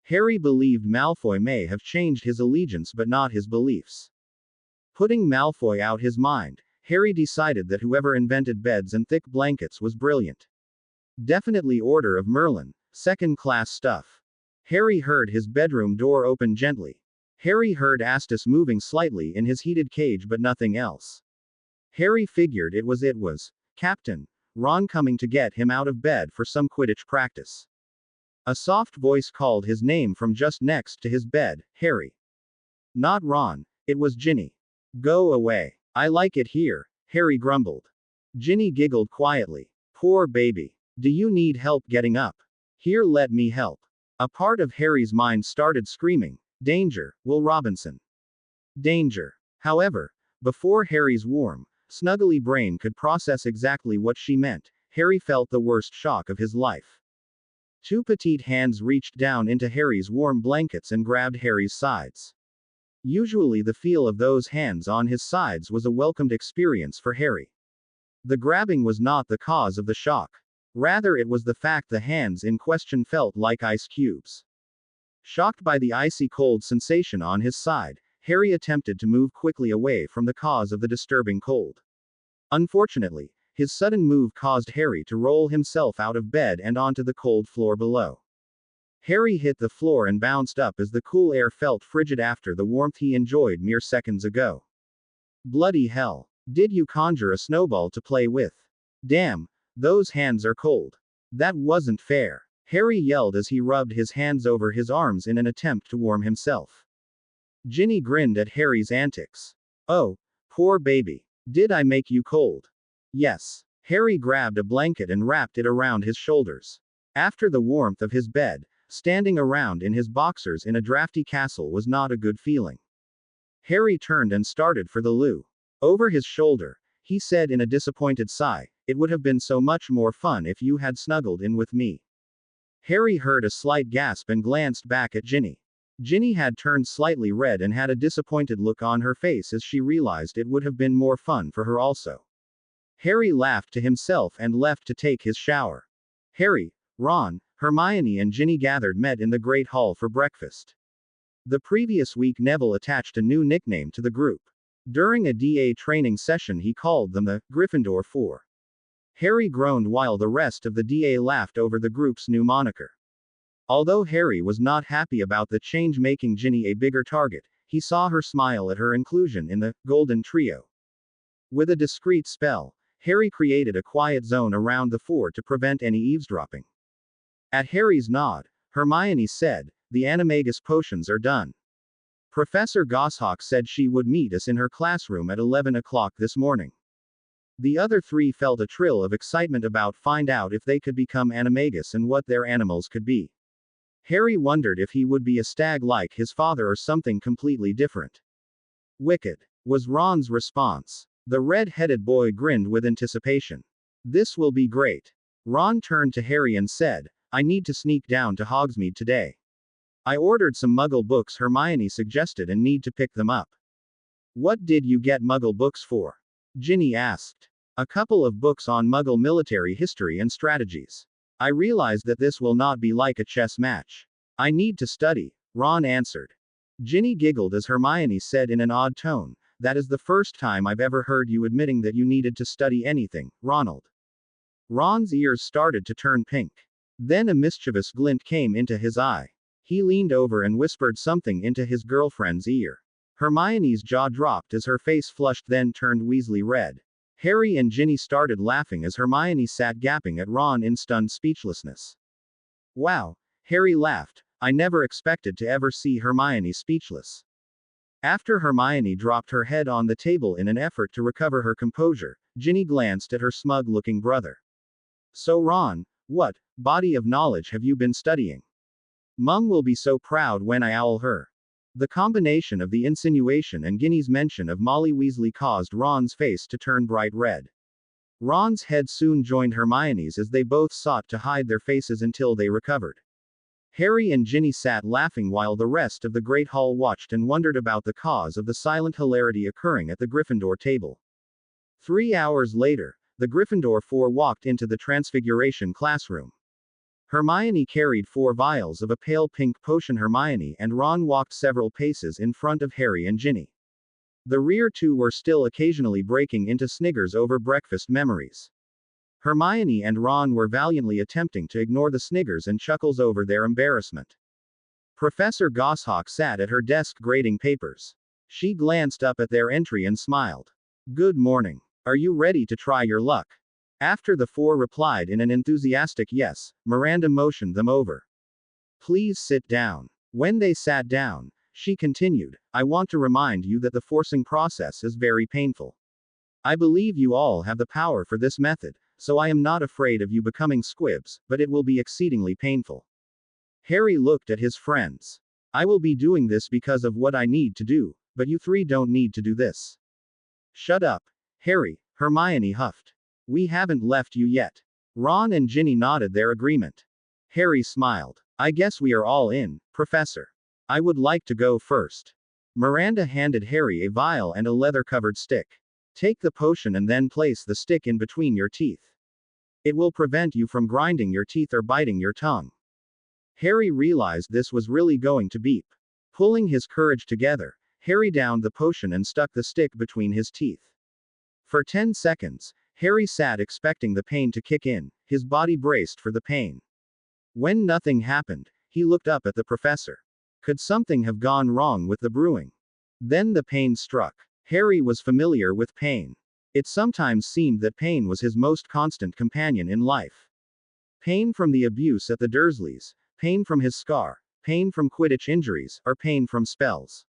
Harry believed Malfoy may have changed his allegiance but not his beliefs. Putting Malfoy out his mind, Harry decided that whoever invented beds and thick blankets was brilliant. Definitely Order of Merlin, second-class stuff. Harry heard his bedroom door open gently. Harry heard Astus moving slightly in his heated cage but nothing else. Harry figured it was Captain Ron coming to get him out of bed for some Quidditch practice. A soft voice called his name from just next to his bed, "Harry." Not Ron, it was Ginny. "Go away. I like it here," Harry grumbled. Ginny giggled quietly. "Poor baby. Do you need help getting up? Here, let me help." A part of Harry's mind started screaming, "Danger, Will Robinson. Danger." However, before Harry's warm, snuggly brain could process exactly what she meant, Harry felt the worst shock of his life. Two petite hands reached down into Harry's warm blankets and grabbed Harry's sides. Usually the feel of those hands on his sides was a welcomed experience for Harry. The grabbing was not the cause of the shock. Rather, it was the fact the hands in question felt like ice cubes. Shocked by the icy cold sensation on his side, Harry attempted to move quickly away from the cause of the disturbing cold. Unfortunately, his sudden move caused Harry to roll himself out of bed and onto the cold floor below. Harry hit the floor and bounced up as the cool air felt frigid after the warmth he enjoyed mere seconds ago. Bloody hell. Did you conjure a snowball to play with? Damn, those hands are cold. That wasn't fair. Harry yelled as he rubbed his hands over his arms in an attempt to warm himself. Ginny grinned at Harry's antics. Oh, poor baby. Did I make you cold? Yes. Harry grabbed a blanket and wrapped it around his shoulders. After the warmth of his bed, standing around in his boxers in a drafty castle was not a good feeling. Harry turned and started for the loo. Over his shoulder, he said in a disappointed sigh, "It would have been so much more fun if you had snuggled in with me." Harry heard a slight gasp and glanced back at Ginny. Ginny had turned slightly red and had a disappointed look on her face as she realized it would have been more fun for her also. Harry laughed to himself and left to take his shower. Harry, Ron, Hermione and Ginny met in the Great Hall for breakfast. The previous week Neville attached a new nickname to the group. During a DA training session he called them the Gryffindor Four. Harry groaned while the rest of the DA laughed over the group's new moniker. Although Harry was not happy about the change making Ginny a bigger target, he saw her smile at her inclusion in the Golden Trio. With a discreet spell, Harry created a quiet zone around the four to prevent any eavesdropping. At Harry's nod, Hermione said, "The animagus potions are done. Professor Goshawk said she would meet us in her classroom at 11 o'clock this morning." The other three felt a thrill of excitement about find out if they could become animagus and what their animals could be. Harry wondered if he would be a stag like his father or something completely different. "Wicked," was Ron's response. The red-headed boy grinned with anticipation. "This will be great." Ron turned to Harry and said, "I need to sneak down to Hogsmeade today. I ordered some Muggle books Hermione suggested and need to pick them up." "What did you get Muggle books for?" Ginny asked. "A couple of books on Muggle military history and strategies. I realized that this will not be like a chess match. I need to study," Ron answered. Ginny giggled as Hermione said in an odd tone, "That is the first time I've ever heard you admitting that you needed to study anything, Ronald." Ron's ears started to turn pink. Then a mischievous glint came into his eye. He leaned over and whispered something into his girlfriend's ear. Hermione's jaw dropped as her face flushed then turned Weasley red. Harry and Ginny started laughing as Hermione sat gaping at Ron in stunned speechlessness. "Wow," Harry laughed, "I never expected to ever see Hermione speechless." After Hermione dropped her head on the table in an effort to recover her composure, Ginny glanced at her smug-looking brother. "So Ron, what body of knowledge have you been studying? Mum will be so proud when I owl her." The combination of the insinuation and Ginny's mention of Molly Weasley caused Ron's face to turn bright red. Ron's head soon joined Hermione's as they both sought to hide their faces until they recovered. Harry and Ginny sat laughing while the rest of the Great Hall watched and wondered about the cause of the silent hilarity occurring at the Gryffindor table. 3 hours later, the Gryffindor Four walked into the Transfiguration classroom. Hermione carried 4 vials of a pale pink potion. Hermione and Ron walked several paces in front of Harry and Ginny. The rear two were still occasionally breaking into sniggers over breakfast memories. Hermione and Ron were valiantly attempting to ignore the sniggers and chuckles over their embarrassment. Professor Goshawk sat at her desk grading papers. She glanced up at their entry and smiled. "Good morning. Are you ready to try your luck?" After the four replied in an enthusiastic yes, Miranda motioned them over. "Please sit down." When they sat down, she continued, "I want to remind you that the forcing process is very painful. I believe you all have the power for this method, so I am not afraid of you becoming squibs, but it will be exceedingly painful." Harry looked at his friends. "I will be doing this because of what I need to do, but you three don't need to do this." "Shut up, Harry," Hermione huffed. "We haven't left you yet." Ron and Ginny nodded their agreement. Harry smiled. "I guess we are all in, Professor. I would like to go first." Miranda handed Harry a vial and a leather-covered stick. "Take the potion and then place the stick in between your teeth. It will prevent you from grinding your teeth or biting your tongue." Harry realized this was really going to beep. Pulling his courage together, Harry downed the potion and stuck the stick between his teeth. For 10 seconds, Harry sat expecting the pain to kick in, his body braced for the pain. When nothing happened, he looked up at the professor. Could something have gone wrong with the brewing? Then the pain struck. Harry was familiar with pain. It sometimes seemed that pain was his most constant companion in life. Pain from the abuse at the Dursleys, pain from his scar, pain from Quidditch injuries, or pain from spells.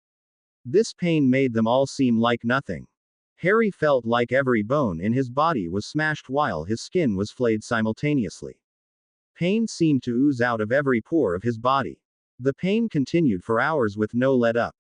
This pain made them all seem like nothing. Harry felt like every bone in his body was smashed while his skin was flayed simultaneously. Pain seemed to ooze out of every pore of his body. The pain continued for hours with no let-up.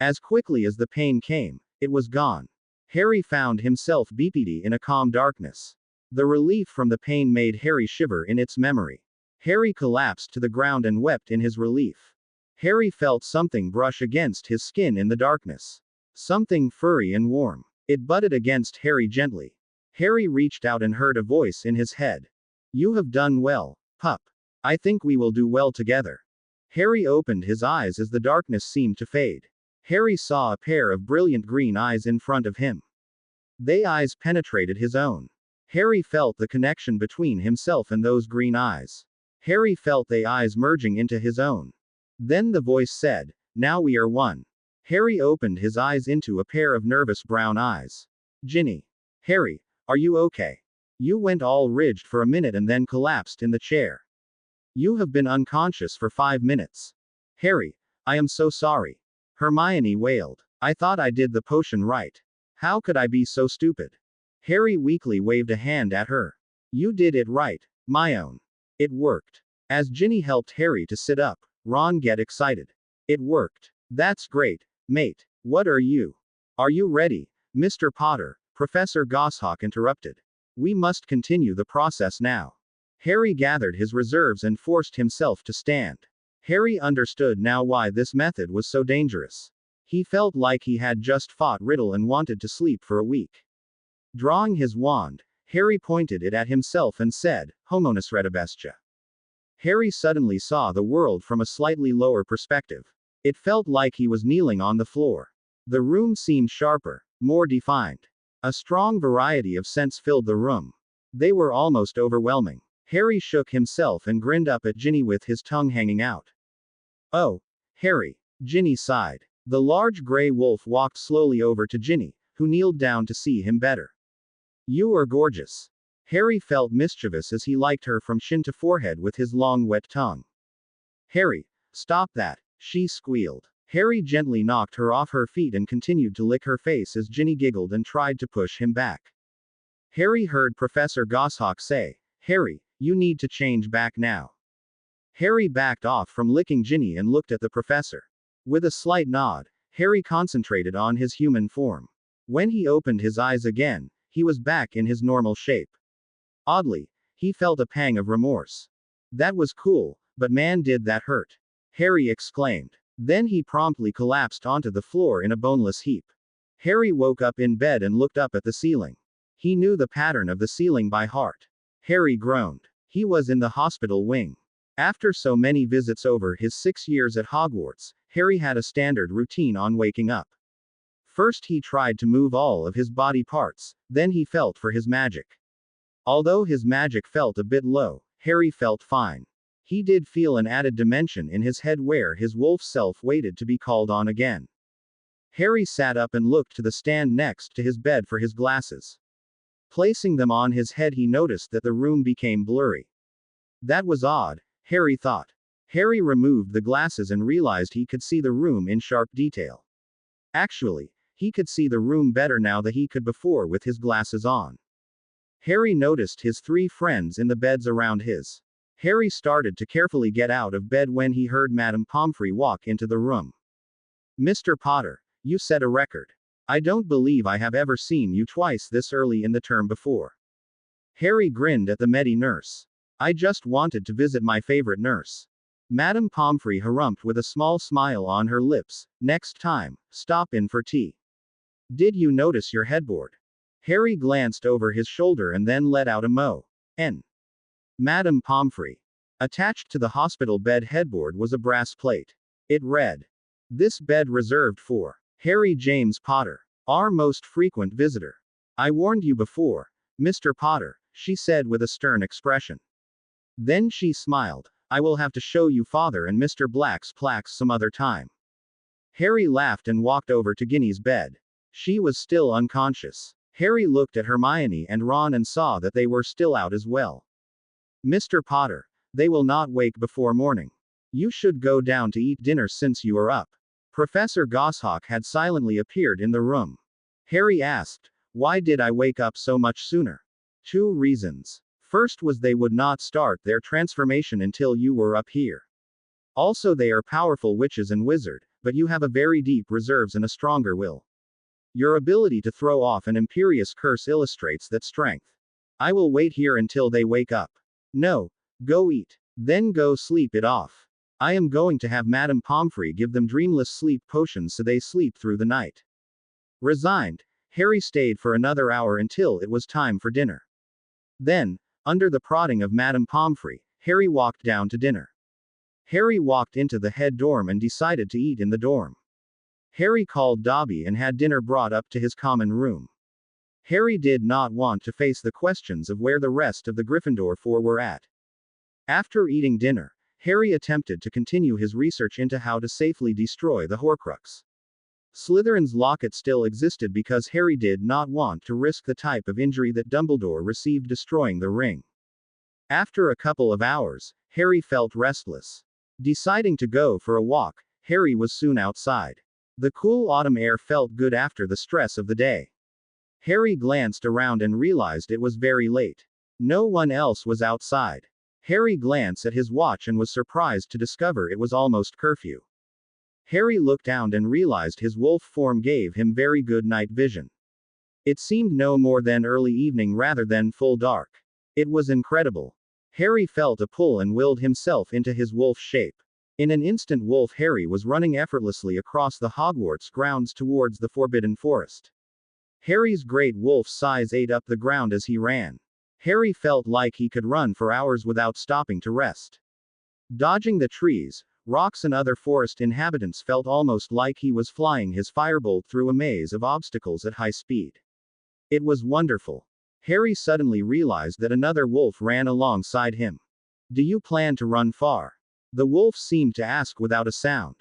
As quickly as the pain came, it was gone. Harry found himself BPD in a calm darkness. The relief from the pain made Harry shiver in its memory. Harry collapsed to the ground and wept in his relief. Harry felt something brush against his skin in the darkness. Something furry and warm. It butted against Harry gently. Harry reached out and heard a voice in his head. You have done well, pup. I think we will do well together. Harry opened his eyes as the darkness seemed to fade. Harry saw a pair of brilliant green eyes in front of him. They eyes penetrated his own. Harry felt the connection between himself and those green eyes. Harry felt they eyes merging into his own. Then the voice said, now we are one. Harry opened his eyes into a pair of nervous brown eyes. Ginny. Harry, are you okay? You went all ridged for a minute and then collapsed in the chair. You have been unconscious for 5 minutes. Harry, I am so sorry. Hermione wailed. I thought I did the potion right. How could I be so stupid? Harry weakly waved a hand at her. You did it right, my own. It worked. As Ginny helped Harry to sit up, Ron get excited. It worked. That's great, mate. What are you? Are you ready, Mr. Potter? Professor Goshawk interrupted. We must continue the process now. Harry gathered his reserves and forced himself to stand. Harry understood now why this method was so dangerous. He felt like he had just fought Riddle and wanted to sleep for a week. Drawing his wand, Harry pointed it at himself and said, Homonis Redibestia. Harry suddenly saw the world from a slightly lower perspective. It felt like he was kneeling on the floor. The room seemed sharper, more defined. A strong variety of scents filled the room. They were almost overwhelming. Harry shook himself and grinned up at Ginny with his tongue hanging out. Oh, Harry, Ginny sighed. The large gray wolf walked slowly over to Ginny, who kneeled down to see him better. You are gorgeous. Harry felt mischievous as he liked her from chin to forehead with his long wet tongue. Harry, stop that, she squealed. Harry gently knocked her off her feet and continued to lick her face as Ginny giggled and tried to push him back. Harry heard Professor Goshawk say, Harry, you need to change back now. Harry backed off from licking Ginny and looked at the professor. With a slight nod, Harry concentrated on his human form. When he opened his eyes again, he was back in his normal shape. Oddly, he felt a pang of remorse. That was cool, but man did that hurt. Harry exclaimed. Then he promptly collapsed onto the floor in a boneless heap. Harry woke up in bed and looked up at the ceiling. He knew the pattern of the ceiling by heart. Harry groaned. He was in the hospital wing. After so many visits over his 6 years at Hogwarts, Harry had a standard routine on waking up. First he tried to move all of his body parts, then he felt for his magic. Although his magic felt a bit low, Harry felt fine. He did feel an added dimension in his head where his wolf self waited to be called on again. Harry sat up and looked to the stand next to his bed for his glasses. Placing them on his head, he noticed that the room became blurry. That was odd, Harry thought. Harry removed the glasses and realized he could see the room in sharp detail. Actually, he could see the room better now than he could before with his glasses on. Harry noticed his 3 friends in the beds around his. Harry started to carefully get out of bed when he heard Madame Pomfrey walk into the room. Mr. Potter, you set a record. I don't believe I have ever seen you twice this early in the term before. Harry grinned at the Medi nurse. I just wanted to visit my favorite nurse. Madame Pomfrey harumphed with a small smile on her lips. Next time, stop in for tea. Did you notice your headboard? Harry glanced over his shoulder and then let out a moan. Madame Pomfrey. Attached to the hospital bed headboard was a brass plate. It read, this bed reserved for Harry James Potter, our most frequent visitor. I warned you before, Mr. Potter, she said with a stern expression. Then she smiled. I will have to show you Father and Mr. Black's plaques some other time. Harry laughed and walked over to Ginny's bed. She was still unconscious. Harry looked at Hermione and Ron and saw that they were still out as well. Mr. Potter, they will not wake before morning. You should go down to eat dinner since you are up. Professor Goshawk had silently appeared in the room. Harry asked, why did I wake up so much sooner? 2 reasons. First was they would not start their transformation until you were up here. Also they are powerful witches and wizard, but you have a very deep reserves and a stronger will. Your ability to throw off an imperious curse illustrates that strength. I will wait here until they wake up. No, go eat. Then go sleep it off. I am going to have Madame Pomfrey give them dreamless sleep potions so they sleep through the night. Resigned, Harry stayed for another hour until it was time for dinner. Then, under the prodding of Madame Pomfrey, Harry walked down to dinner. Harry walked into the head dorm and decided to eat in the dorm. Harry called Dobby and had dinner brought up to his common room. Harry did not want to face the questions of where the rest of the Gryffindor 4 were at. After eating dinner, Harry attempted to continue his research into how to safely destroy the Horcrux. Slytherin's locket still existed because Harry did not want to risk the type of injury that Dumbledore received destroying the ring. After a couple of hours, Harry felt restless. Deciding to go for a walk, Harry was soon outside. The cool autumn air felt good after the stress of the day. Harry glanced around and realized it was very late. No one else was outside. Harry glanced at his watch and was surprised to discover it was almost curfew. Harry looked down and realized his wolf form gave him very good night vision. It seemed no more than early evening rather than full dark. It was incredible. Harry felt a pull and willed himself into his wolf shape. In an instant Wolf Harry was running effortlessly across the Hogwarts grounds towards the Forbidden Forest. Harry's great wolf size ate up the ground as he ran. Harry felt like he could run for hours without stopping to rest. Dodging the trees, rocks and other forest inhabitants felt almost like he was flying his firebolt through a maze of obstacles at high speed. It was wonderful. Harry suddenly realized that another wolf ran alongside him. Do you plan to run far? The wolf seemed to ask without a sound.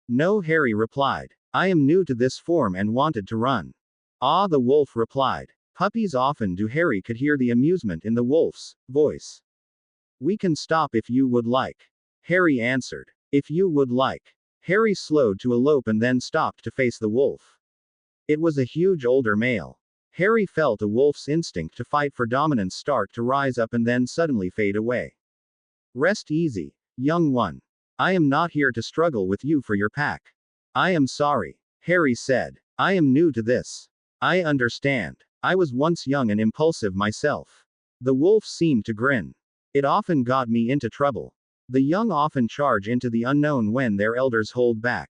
No, Harry replied. I am new to this form and wanted to run. Ah, the wolf replied. Puppies often do. Harry could hear the amusement in the wolf's voice. We can stop if you would like. Harry answered. If you would like. Harry slowed to a lope and then stopped to face the wolf. It was a huge older male. Harry felt a wolf's instinct to fight for dominance start to rise up and then suddenly fade away. Rest easy, young one. I am not here to struggle with you for your pack. I am sorry, Harry said. I am new to this. I understand. I was once young and impulsive myself. The wolf seemed to grin. It often got me into trouble. The young often charge into the unknown when their elders hold back.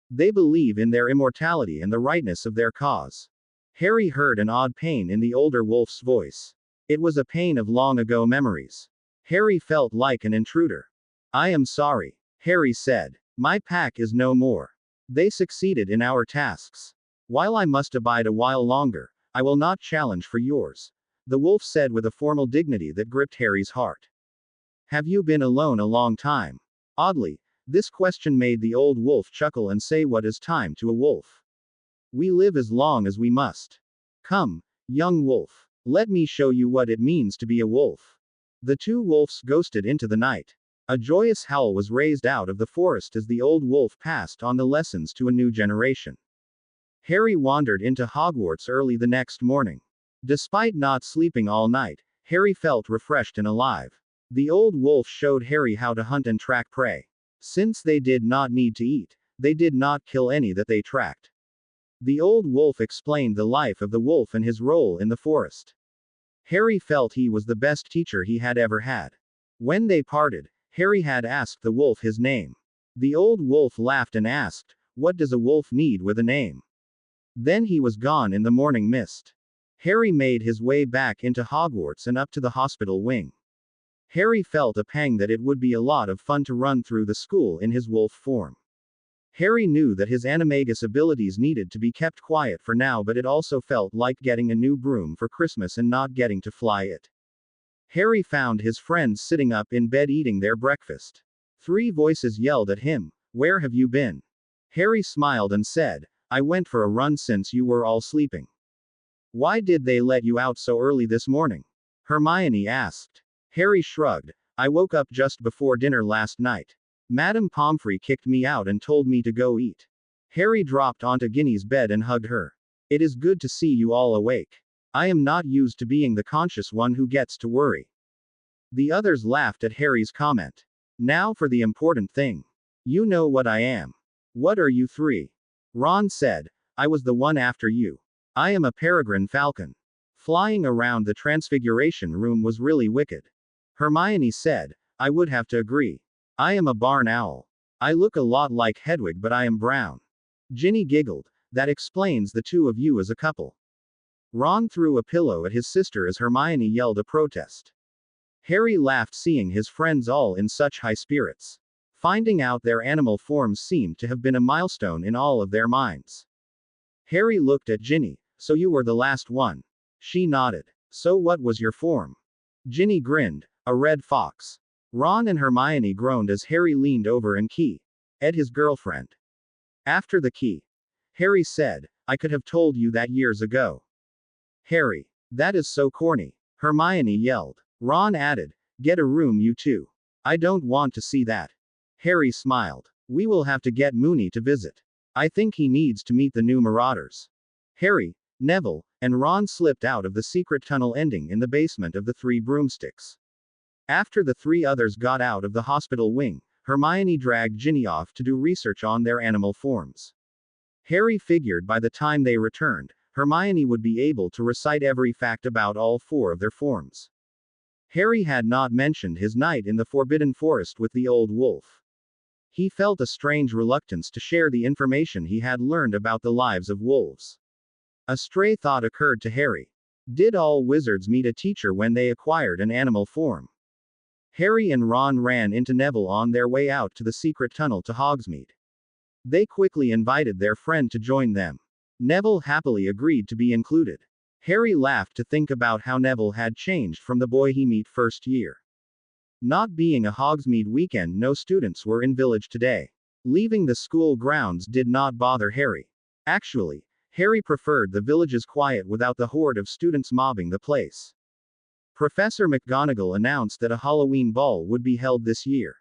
They believe in their immortality and the rightness of their cause. Harry heard an odd pain in the older wolf's voice. It was a pain of long ago memories. Harry felt like an intruder. I am sorry, Harry said. My pack is no more. They succeeded in our tasks. While I must abide a while longer, I will not challenge for yours, the wolf said with a formal dignity that gripped Harry's heart. Have you been alone a long time? Oddly, this question made the old wolf chuckle and say, what is time to a wolf? We live as long as we must. Come, young wolf. Let me show you what it means to be a wolf. The two wolves ghosted into the night. A joyous howl was raised out of the forest as the old wolf passed on the lessons to a new generation. Harry wandered into Hogwarts early the next morning. Despite not sleeping all night, Harry felt refreshed and alive. The old wolf showed Harry how to hunt and track prey. Since they did not need to eat, they did not kill any that they tracked. The old wolf explained the life of the wolf and his role in the forest. Harry felt he was the best teacher he had ever had. When they parted, Harry had asked the wolf his name. The old wolf laughed and asked, what does a wolf need with a name? Then he was gone in the morning mist. Harry made his way back into Hogwarts and up to the hospital wing. Harry felt a pang that it would be a lot of fun to run through the school in his wolf form. Harry knew that his animagus abilities needed to be kept quiet for now, but it also felt like getting a new broom for Christmas and not getting to fly it. Harry found his friends sitting up in bed eating their breakfast. 3 voices yelled at him, "Where have you been?" Harry smiled and said, "I went for a run since you were all sleeping." "Why did they let you out so early this morning?" Hermione asked. Harry shrugged. "I woke up just before dinner last night. Madame Pomfrey kicked me out and told me to go eat." Harry dropped onto Ginny's bed and hugged her. "It is good to see you all awake. I am not used to being the conscious one who gets to worry." The others laughed at Harry's comment. "Now for the important thing. You know what I am." "What are you 3?" Ron said. "I was the one after you. I am a peregrine falcon." Flying around the transfiguration room was really wicked. Hermione said. "I would have to agree. I am a barn owl. I look a lot like Hedwig, but I am brown." Ginny giggled. "That explains the 2 of you as a couple." Ron threw a pillow at his sister as Hermione yelled a protest. Harry laughed seeing his friends all in such high spirits. Finding out their animal forms seemed to have been a milestone in all of their minds. Harry looked at Ginny. "So you were the last one?" She nodded. "So what was your form?" Ginny grinned. "A red fox." Ron and Hermione groaned as Harry leaned over and kissed his girlfriend. After the kiss, Harry said, "I could have told you that years ago." Harry. "That is so corny." Hermione yelled. Ron added, "Get a room, you two. I don't want to see that." Harry smiled. "We will have to get Moony to visit. I think he needs to meet the new Marauders." Harry, Neville, and Ron slipped out of the secret tunnel ending in the basement of the 3 broomsticks. After the 3 others got out of the hospital wing, Hermione dragged Ginny off to do research on their animal forms. Harry figured by the time they returned, Hermione would be able to recite every fact about all 4 of their forms. Harry had not mentioned his night in the Forbidden Forest with the old wolf. He felt a strange reluctance to share the information he had learned about the lives of wolves. A stray thought occurred to Harry. Did all wizards meet a teacher when they acquired an animal form? Harry and Ron ran into Neville on their way out to the secret tunnel to Hogsmeade. They quickly invited their friend to join them. Neville happily agreed to be included. Harry laughed to think about how Neville had changed from the boy he met first year. Not being a Hogsmeade weekend, no students were in village today. Leaving the school grounds did not bother Harry. Actually, Harry preferred the village's quiet without the horde of students mobbing the place. Professor McGonagall announced that a Halloween ball would be held this year.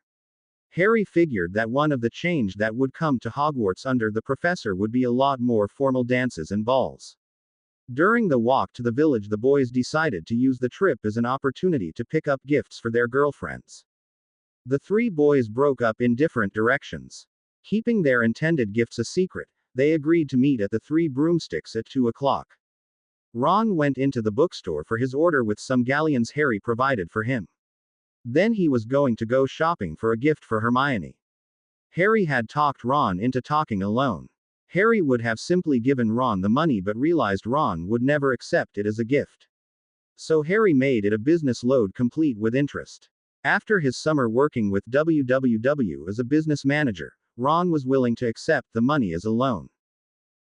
Harry figured that one of the change that would come to Hogwarts under the professor would be a lot more formal dances and balls. During the walk to the village, the boys decided to use the trip as an opportunity to pick up gifts for their girlfriends. The 3 boys broke up in different directions. Keeping their intended gifts a secret, they agreed to meet at the 3 broomsticks at 2 o'clock. Ron went into the bookstore for his order with some galleons Harry provided for him. Then he was going to go shopping for a gift for Hermione. Harry had talked Ron into talking alone. Harry would have simply given Ron the money but realized Ron would never accept it as a gift. So Harry made it a business load complete with interest. After his summer working with WWW as a business manager, Ron was willing to accept the money as a loan.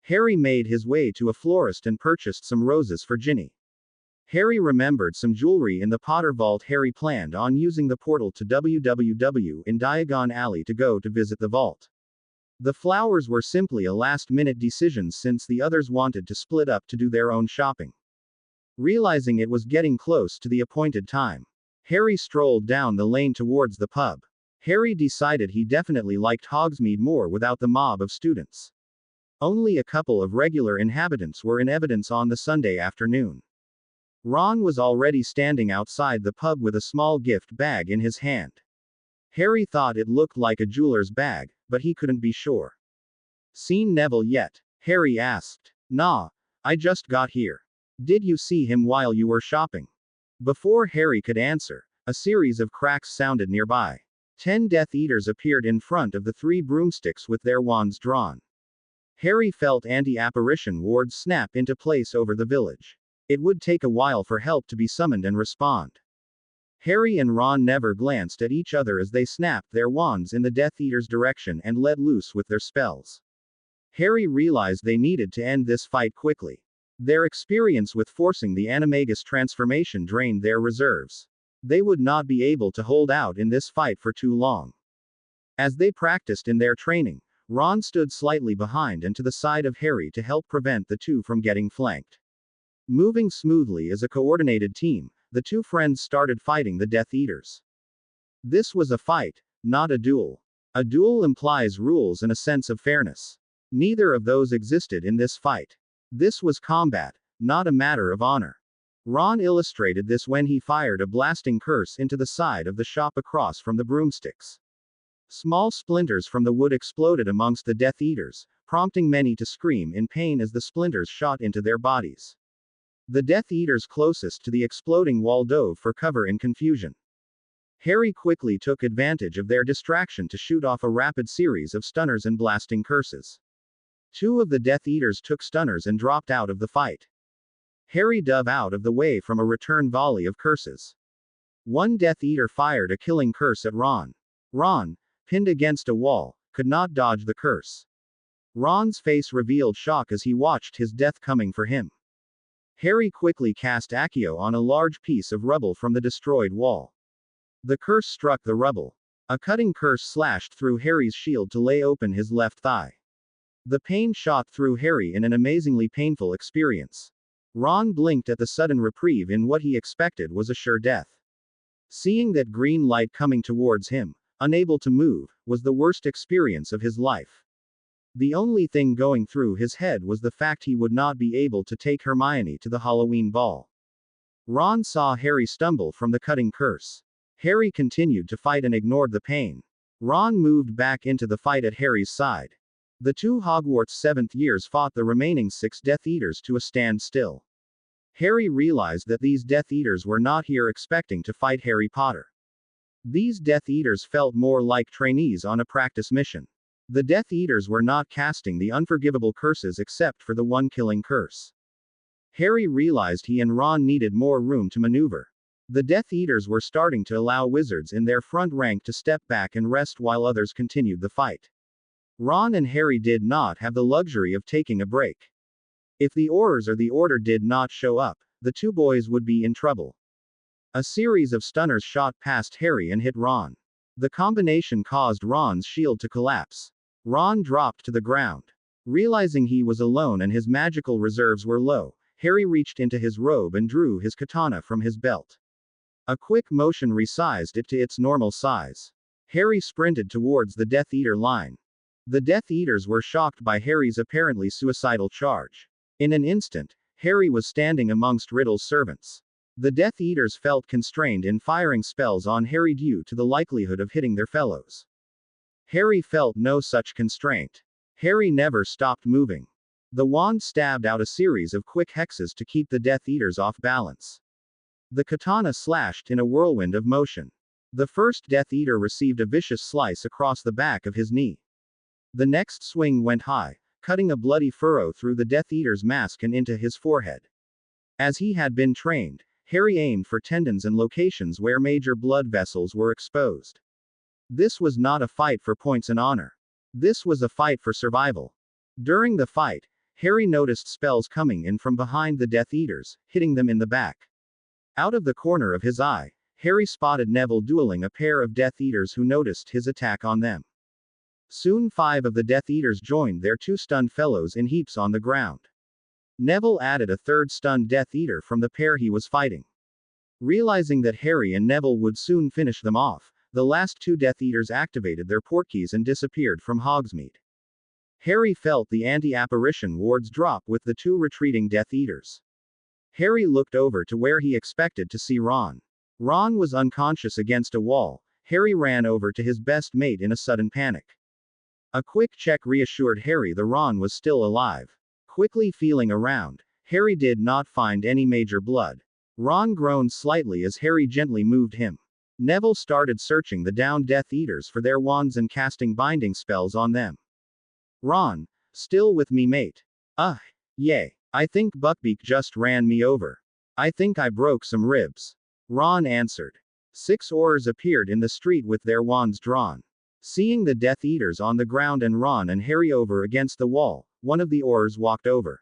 Harry made his way to a florist and purchased some roses for Ginny. Harry remembered some jewelry in the Potter vault. Harry planned on using the portal to WWW in Diagon Alley to go to visit the vault. The flowers were simply a last-minute decision since the others wanted to split up to do their own shopping. Realizing it was getting close to the appointed time, Harry strolled down the lane towards the pub. Harry decided he definitely liked Hogsmeade more without the mob of students. Only a couple of regular inhabitants were in evidence on the Sunday afternoon. Ron was already standing outside the pub with a small gift bag in his hand. Harry thought it looked like a jeweler's bag, but he couldn't be sure. "Seen Neville yet?" Harry asked. "Nah, I just got here." "Did you see him while you were shopping?" Before Harry could answer, a series of cracks sounded nearby. 10 Death Eaters appeared in front of the 3 broomsticks with their wands drawn. Harry felt anti-apparition wards snap into place over the village. It would take a while for help to be summoned and respond. Harry and Ron never glanced at each other as they snapped their wands in the Death Eater's direction and let loose with their spells. Harry realized they needed to end this fight quickly. Their experience with forcing the Animagus transformation drained their reserves. They would not be able to hold out in this fight for too long. As they practiced in their training, Ron stood slightly behind and to the side of Harry to help prevent the two from getting flanked. Moving smoothly as a coordinated team, the two friends started fighting the Death Eaters. This was a fight, not a duel. A duel implies rules and a sense of fairness. Neither of those existed in this fight. This was combat, not a matter of honor. Ron illustrated this when he fired a blasting curse into the side of the shop across from the broomsticks. Small splinters from the wood exploded amongst the Death Eaters, prompting many to scream in pain as the splinters shot into their bodies. The Death Eaters closest to the exploding wall dove for cover in confusion. Harry quickly took advantage of their distraction to shoot off a rapid series of stunners and blasting curses. Two of the Death Eaters took stunners and dropped out of the fight. Harry dove out of the way from a return volley of curses. One Death Eater fired a killing curse at Ron. Ron, pinned against a wall, could not dodge the curse. Ron's face revealed shock as he watched his death coming for him. Harry quickly cast Accio on a large piece of rubble from the destroyed wall. The curse struck the rubble. A cutting curse slashed through Harry's shield to lay open his left thigh. The pain shot through Harry in an amazingly painful experience. Ron blinked at the sudden reprieve in what he expected was a sure death. Seeing that green light coming towards him, unable to move, was the worst experience of his life. The only thing going through his head was the fact he would not be able to take Hermione to the Halloween ball. Ron saw Harry stumble from the cutting curse. Harry continued to fight and ignored the pain. Ron moved back into the fight at Harry's side. The two Hogwarts 7th years fought the remaining 6 Death Eaters to a standstill. Harry realized that these Death Eaters were not here expecting to fight Harry Potter. These Death Eaters felt more like trainees on a practice mission. The Death Eaters were not casting the unforgivable curses except for the one killing curse. Harry realized he and Ron needed more room to maneuver. The Death Eaters were starting to allow wizards in their front rank to step back and rest while others continued the fight. Ron and Harry did not have the luxury of taking a break. If the Aurors or the Order did not show up, the two boys would be in trouble. A series of stunners shot past Harry and hit Ron. The combination caused Ron's shield to collapse. Ron dropped to the ground. Realizing he was alone and his magical reserves were low, Harry reached into his robe and drew his katana from his belt. A quick motion resized it to its normal size. Harry sprinted towards the Death Eater line. The Death Eaters were shocked by Harry's apparently suicidal charge. In an instant, Harry was standing amongst Riddle's servants. The Death Eaters felt constrained in firing spells on Harry due to the likelihood of hitting their fellows. Harry felt no such constraint. Harry never stopped moving. The wand stabbed out a series of quick hexes to keep the Death Eaters off balance. The katana slashed in a whirlwind of motion. The first Death Eater received a vicious slice across the back of his knee. The next swing went high, cutting a bloody furrow through the Death Eater's mask and into his forehead. As he had been trained, Harry aimed for tendons and locations where major blood vessels were exposed. This was not a fight for points and honor. This was a fight for survival. During the fight, Harry noticed spells coming in from behind the Death Eaters, hitting them in the back. Out of the corner of his eye, Harry spotted Neville dueling a pair of Death Eaters who noticed his attack on them. Soon 5 of the Death Eaters joined their 2 stunned fellows in heaps on the ground. Neville added a third stunned Death Eater from the pair he was fighting. Realizing that Harry and Neville would soon finish them off, the last 2 Death Eaters activated their portkeys and disappeared from Hogsmeade. Harry felt the anti-apparition wards drop with the 2 retreating Death Eaters. Harry looked over to where he expected to see Ron. Ron was unconscious against a wall. Harry ran over to his best mate in a sudden panic. A quick check reassured Harry that Ron was still alive. Quickly feeling around, Harry did not find any major blood. Ron groaned slightly as Harry gently moved him. Neville started searching the downed Death Eaters for their wands and casting binding spells on them. Ron, still with me, mate? Yay. I think Buckbeak just ran me over. I think I broke some ribs. Ron answered. 6 Aurors appeared in the street with their wands drawn. Seeing the Death Eaters on the ground and Ron and Harry over against the wall, one of the Aurors walked over.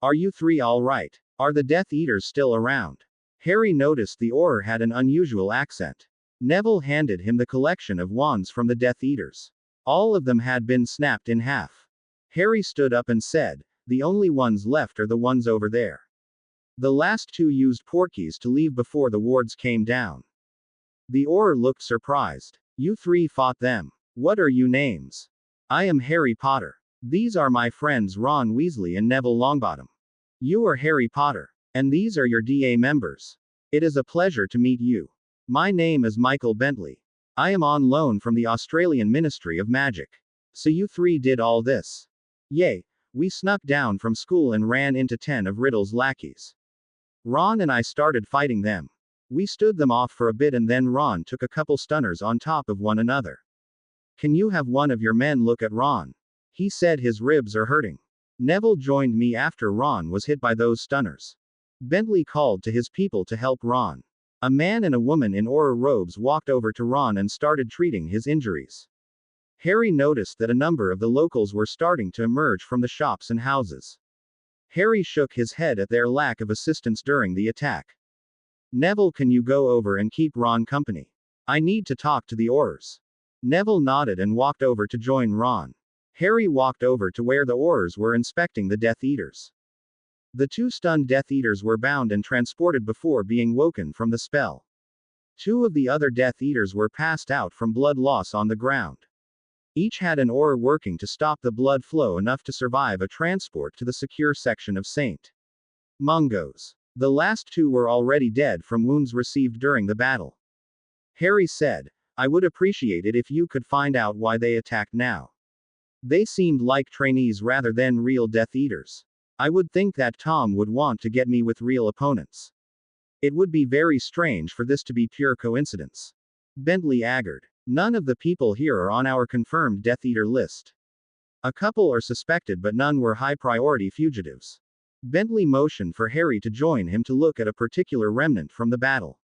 Are you 3 all right? Are the Death Eaters still around? Harry noticed the Auror had an unusual accent. Neville handed him the collection of wands from the Death Eaters. All of them had been snapped in half. Harry stood up and said, "The only ones left are the ones over there." The last two used portkeys to leave before the wards came down. The Auror looked surprised. "You three fought them. What are you names?" "I am Harry Potter. These are my friends Ron Weasley and Neville Longbottom." "You are Harry Potter. And these are your DA members. It is a pleasure to meet you. My name is Michael Bentley. I am on loan from the Australian Ministry of Magic. So you three did all this?" "Yay. We snuck down from school and ran into 10 of Riddle's lackeys. Ron and I started fighting them. We stood them off for a bit and then Ron took a couple stunners on top of one another. Can you have one of your men look at Ron? He said his ribs are hurting." Neville joined me after Ron was hit by those stunners. Bentley called to his people to help Ron. A man and a woman in Auror robes walked over to Ron and started treating his injuries. Harry noticed that a number of the locals were starting to emerge from the shops and houses. Harry shook his head at their lack of assistance during the attack. "Neville, can you go over and keep Ron company? I need to talk to the Aurors." Neville nodded and walked over to join Ron. Harry walked over to where the Aurors were inspecting the Death Eaters. The two stunned Death Eaters were bound and transported before being woken from the spell. Two of the other Death Eaters were passed out from blood loss on the ground. Each had an Auror working to stop the blood flow enough to survive a transport to the secure section of St. Mungo's. The last two were already dead from wounds received during the battle. Harry said, "I would appreciate it if you could find out why they attacked now. They seemed like trainees rather than real Death Eaters. I would think that Tom would want to get me with real opponents. It would be very strange for this to be pure coincidence." Bentley aggered. "None of the people here are on our confirmed Death Eater list. A couple are suspected but none were high-priority fugitives." Bentley motioned for Harry to join him to look at a particular remnant from the battle.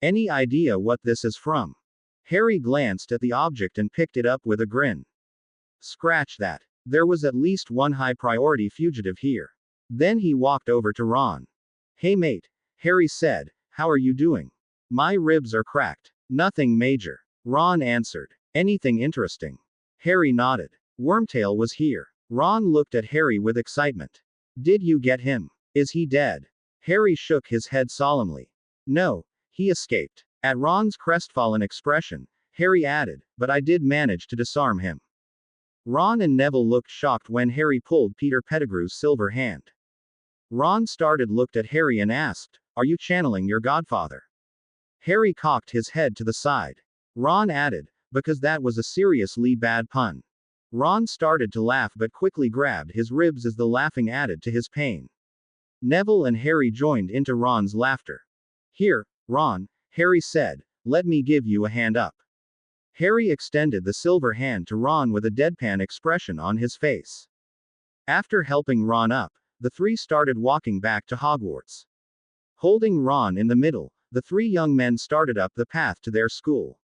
"Any idea what this is from?" Harry glanced at the object and picked it up with a grin. "Scratch that. There was at least one high-priority fugitive here." Then he walked over to Ron. "Hey mate," Harry said, "how are you doing?" "My ribs are cracked. Nothing major." Ron answered. "Anything interesting?" Harry nodded. "Wormtail was here." Ron looked at Harry with excitement. "Did you get him? Is he dead?" Harry shook his head solemnly. "No, he escaped." At Ron's crestfallen expression, Harry added, "But I did manage to disarm him." Ron and Neville looked shocked when Harry pulled Peter Pettigrew's silver hand. Ron looked at Harry and asked, "Are you channeling your godfather?" Harry cocked his head to the side. Ron added, "Because that was a seriously bad pun." Ron started to laugh but quickly grabbed his ribs as the laughing added to his pain. Neville and Harry joined into Ron's laughter. "Here, Ron," Harry said, "let me give you a hand up." Harry extended the silver hand to Ron with a deadpan expression on his face. After helping Ron up, the three started walking back to Hogwarts. Holding Ron in the middle, the three young men started up the path to their school.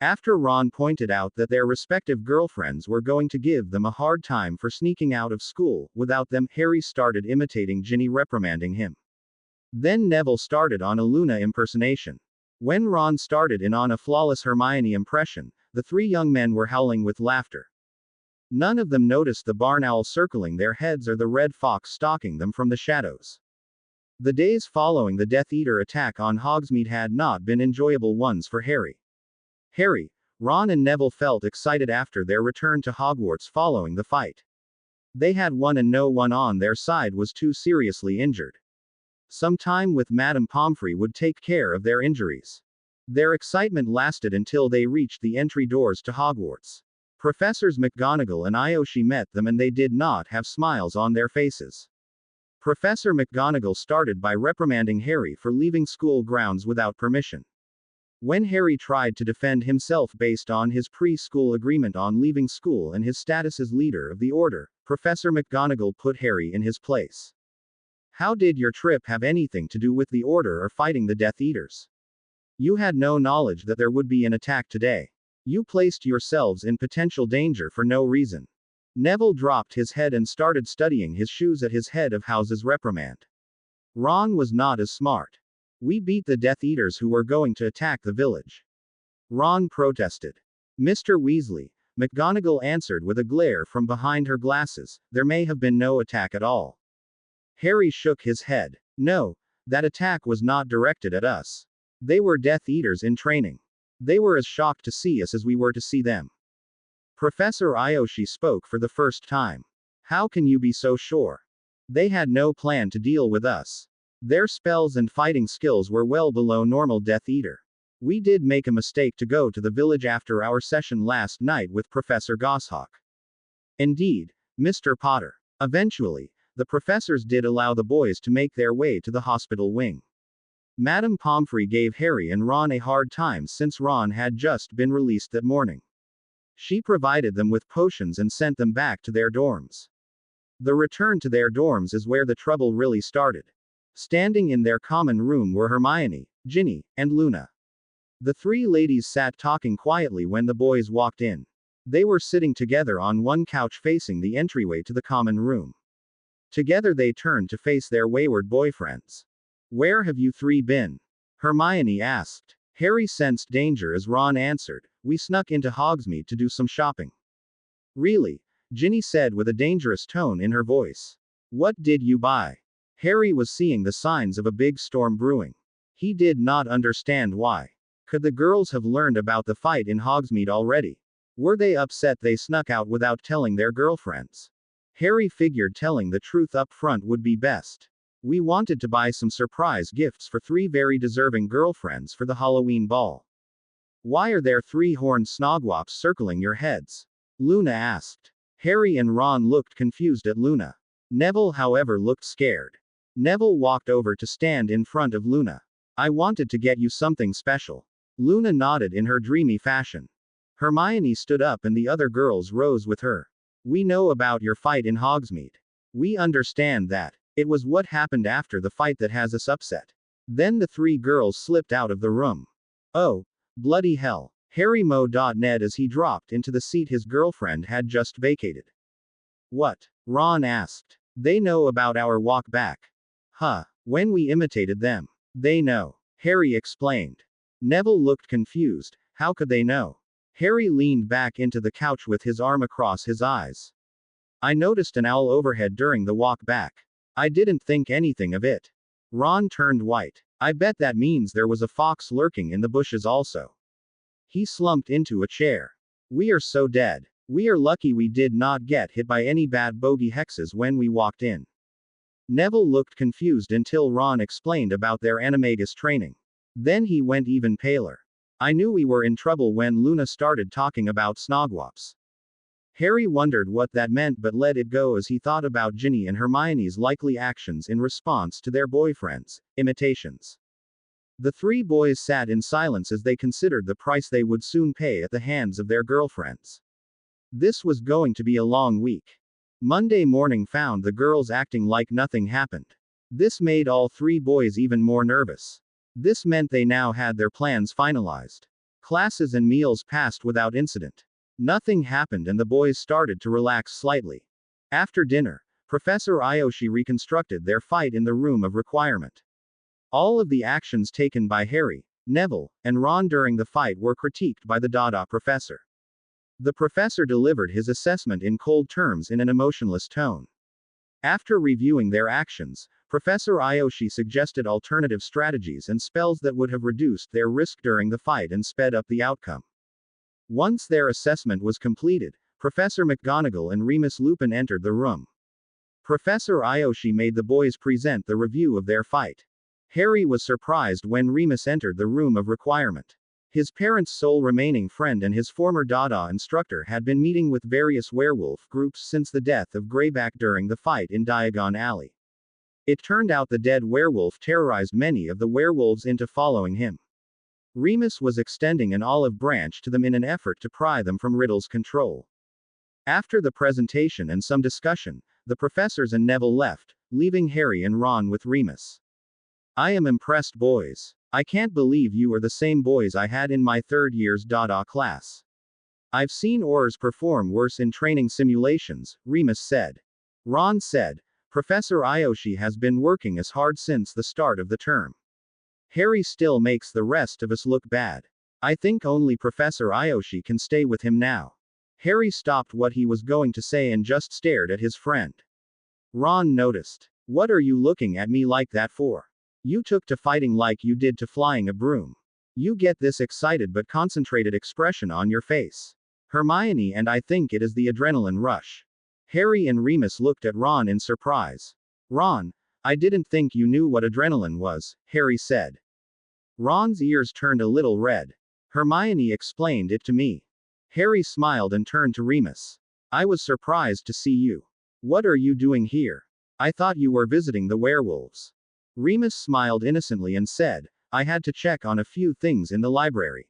After Ron pointed out that their respective girlfriends were going to give them a hard time for sneaking out of school without them, Harry started imitating Ginny reprimanding him. Then Neville started on a Luna impersonation. When Ron started in on a flawless Hermione impression, the three young men were howling with laughter. None of them noticed the barn owl circling their heads or the red fox stalking them from the shadows. The days following the Death Eater attack on Hogsmeade had not been enjoyable ones for Harry. Harry, Ron and Neville felt excited after their return to Hogwarts following the fight. They had won and no one on their side was too seriously injured. Some time with Madame Pomfrey would take care of their injuries. Their excitement lasted until they reached the entry doors to Hogwarts. Professors McGonagall and Aoshi met them and they did not have smiles on their faces. Professor McGonagall started by reprimanding Harry for leaving school grounds without permission. When Harry tried to defend himself based on his pre-school agreement on leaving school and his status as leader of the Order, Professor McGonagall put Harry in his place. "How did your trip have anything to do with the Order or fighting the Death Eaters? You had no knowledge that there would be an attack today. You placed yourselves in potential danger for no reason." Neville dropped his head and started studying his shoes at his head of house's reprimand. Ron was not as smart. We beat the Death Eaters who were going to attack the village. Ron protested. Mr. Weasley, McGonagall answered with a glare from behind her glasses, there may have been no attack at all. Harry shook his head. No, that attack was not directed at us. They were Death Eaters in training. They were as shocked to see us as we were to see them. Professor Ayoshi spoke for the first time. How can you be so sure? They had no plan to deal with us. Their spells and fighting skills were well below normal Death Eater. We did make a mistake to go to the village after our session last night with Professor Goshawk. Indeed, Mr. Potter. Eventually, the professors did allow the boys to make their way to the hospital wing. Madame Pomfrey gave Harry and Ron a hard time since Ron had just been released that morning. She provided them with potions and sent them back to their dorms. The return to their dorms is where the trouble really started. Standing in their common room were Hermione, Ginny, and Luna. The three ladies sat talking quietly when the boys walked in. They were sitting together on one couch facing the entryway to the common room. Together they turned to face their wayward boyfriends. Where have you three been? Hermione asked. Harry sensed danger as Ron answered, we snuck into Hogsmeade to do some shopping. Really? Ginny said with a dangerous tone in her voice. What did you buy? Harry was seeing the signs of a big storm brewing. He did not understand why. Could the girls have learned about the fight in Hogsmeade already? Were they upset they snuck out without telling their girlfriends? Harry figured telling the truth up front would be best. We wanted to buy some surprise gifts for three very deserving girlfriends for the Halloween ball. Why are there three horned snogwops circling your heads? Luna asked. Harry and Ron looked confused at Luna. Neville, however, looked scared. Neville walked over to stand in front of Luna. I wanted to get you something special. Luna nodded in her dreamy fashion. Hermione stood up and the other girls rose with her. We know about your fight in Hogsmeade. We understand that. It was what happened after the fight that has us upset. Then the three girls slipped out of the room. Oh, bloody hell. Harry mowed Ned as he dropped into the seat his girlfriend had just vacated. What? Ron asked. They know about our walk back. Huh. When we imitated them. They know. Harry explained. Neville looked confused. How could they know? Harry leaned back into the couch with his arm across his eyes. I noticed an owl overhead during the walk back. I didn't think anything of it. Ron turned white. I bet that means there was a fox lurking in the bushes also. He slumped into a chair. We are so dead. We are lucky we did not get hit by any bad bogey hexes when we walked in. Neville looked confused until Ron explained about their animagus training. Then he went even paler. I knew we were in trouble when Luna started talking about snogwops. Harry wondered what that meant but let it go as he thought about Ginny and Hermione's likely actions in response to their boyfriends' imitations. The three boys sat in silence as they considered the price they would soon pay at the hands of their girlfriends. This was going to be a long week. Monday morning found the girls acting like nothing happened. This made all three boys even more nervous. This meant they now had their plans finalized. Classes and meals passed without incident. Nothing happened and the boys started to relax slightly. After dinner, Professor Ayoshi reconstructed their fight in the room of requirement. All of the actions taken by Harry, Neville, and Ron during the fight were critiqued by the Dada professor. The professor delivered his assessment in cold terms in an emotionless tone. After reviewing their actions, Professor Ayoshi suggested alternative strategies and spells that would have reduced their risk during the fight and sped up the outcome. Once their assessment was completed, Professor McGonagall and Remus Lupin entered the room. Professor Ayoshi made the boys present the review of their fight. Harry was surprised when Remus entered the room of requirement. His parents' sole remaining friend and his former Dada instructor had been meeting with various werewolf groups since the death of Greyback during the fight in Diagon Alley. It turned out the dead werewolf terrorized many of the werewolves into following him. Remus was extending an olive branch to them in an effort to pry them from Riddle's control. After the presentation and some discussion, the professors and Neville left, leaving Harry and Ron with Remus. I am impressed, boys. I can't believe you are the same boys I had in my third year's Dada class. I've seen Aurors perform worse in training simulations, Remus said. Ron said, Professor Ayoshi has been working as hard since the start of the term. Harry still makes the rest of us look bad. I think only Professor Ayoshi can stay with him now. Harry stopped what he was going to say and just stared at his friend. Ron noticed. What are you looking at me like that for? You took to fighting like you did to flying a broom. You get this excited but concentrated expression on your face. Hermione, and I think it is the adrenaline rush. Harry and Remus looked at Ron in surprise. Ron, I didn't think you knew what adrenaline was, Harry said. Ron's ears turned a little red. Hermione explained it to me. Harry smiled and turned to Remus. I was surprised to see you. What are you doing here? I thought you were visiting the werewolves. Remus smiled innocently and said, I had to check on a few things in the library.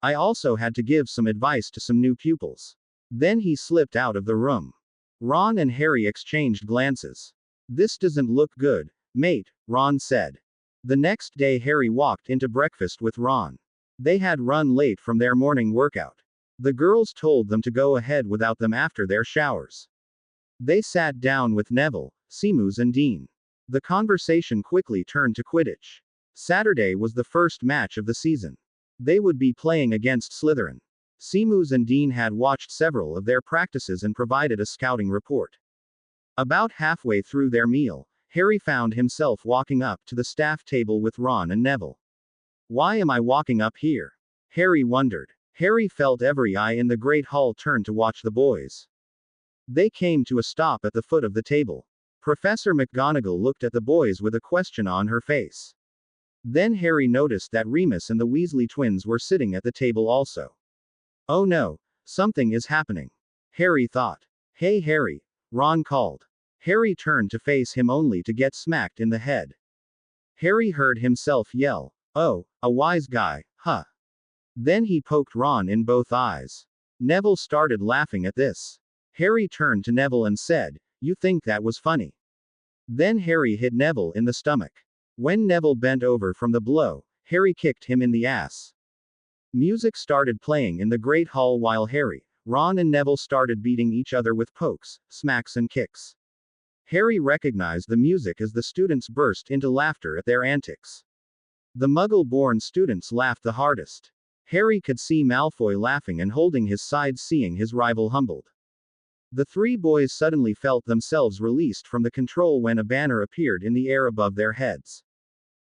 I also had to give some advice to some new pupils. Then he slipped out of the room. Ron and Harry exchanged glances. This doesn't look good, mate, Ron said. The next day Harry walked into breakfast with Ron. They had run late from their morning workout. The girls told them to go ahead without them after their showers. They sat down with Neville, Seamus and Dean. The conversation quickly turned to Quidditch. Saturday was the first match of the season. They would be playing against Slytherin. Seamus and Dean had watched several of their practices and provided a scouting report. About halfway through their meal, Harry found himself walking up to the staff table with Ron and Neville. Why am I walking up here? Harry wondered. Harry felt every eye in the Great Hall turn to watch the boys. They came to a stop at the foot of the table. Professor McGonagall looked at the boys with a question on her face. Then Harry noticed that Remus and the Weasley twins were sitting at the table also. Oh no, something is happening. Harry thought. Hey Harry, Ron called. Harry turned to face him only to get smacked in the head. Harry heard himself yell, oh, a wise guy, huh. Then he poked Ron in both eyes. Neville started laughing at this. Harry turned to Neville and said, you think that was funny? Then Harry hit Neville in the stomach. When Neville bent over from the blow, Harry kicked him in the ass. Music started playing in the Great Hall while Harry, Ron and Neville started beating each other with pokes, smacks and kicks. Harry recognized the music as the students burst into laughter at their antics. The Muggle-born students laughed the hardest. Harry could see Malfoy laughing and holding his sides, seeing his rival humbled. The three boys suddenly felt themselves released from the control when a banner appeared in the air above their heads.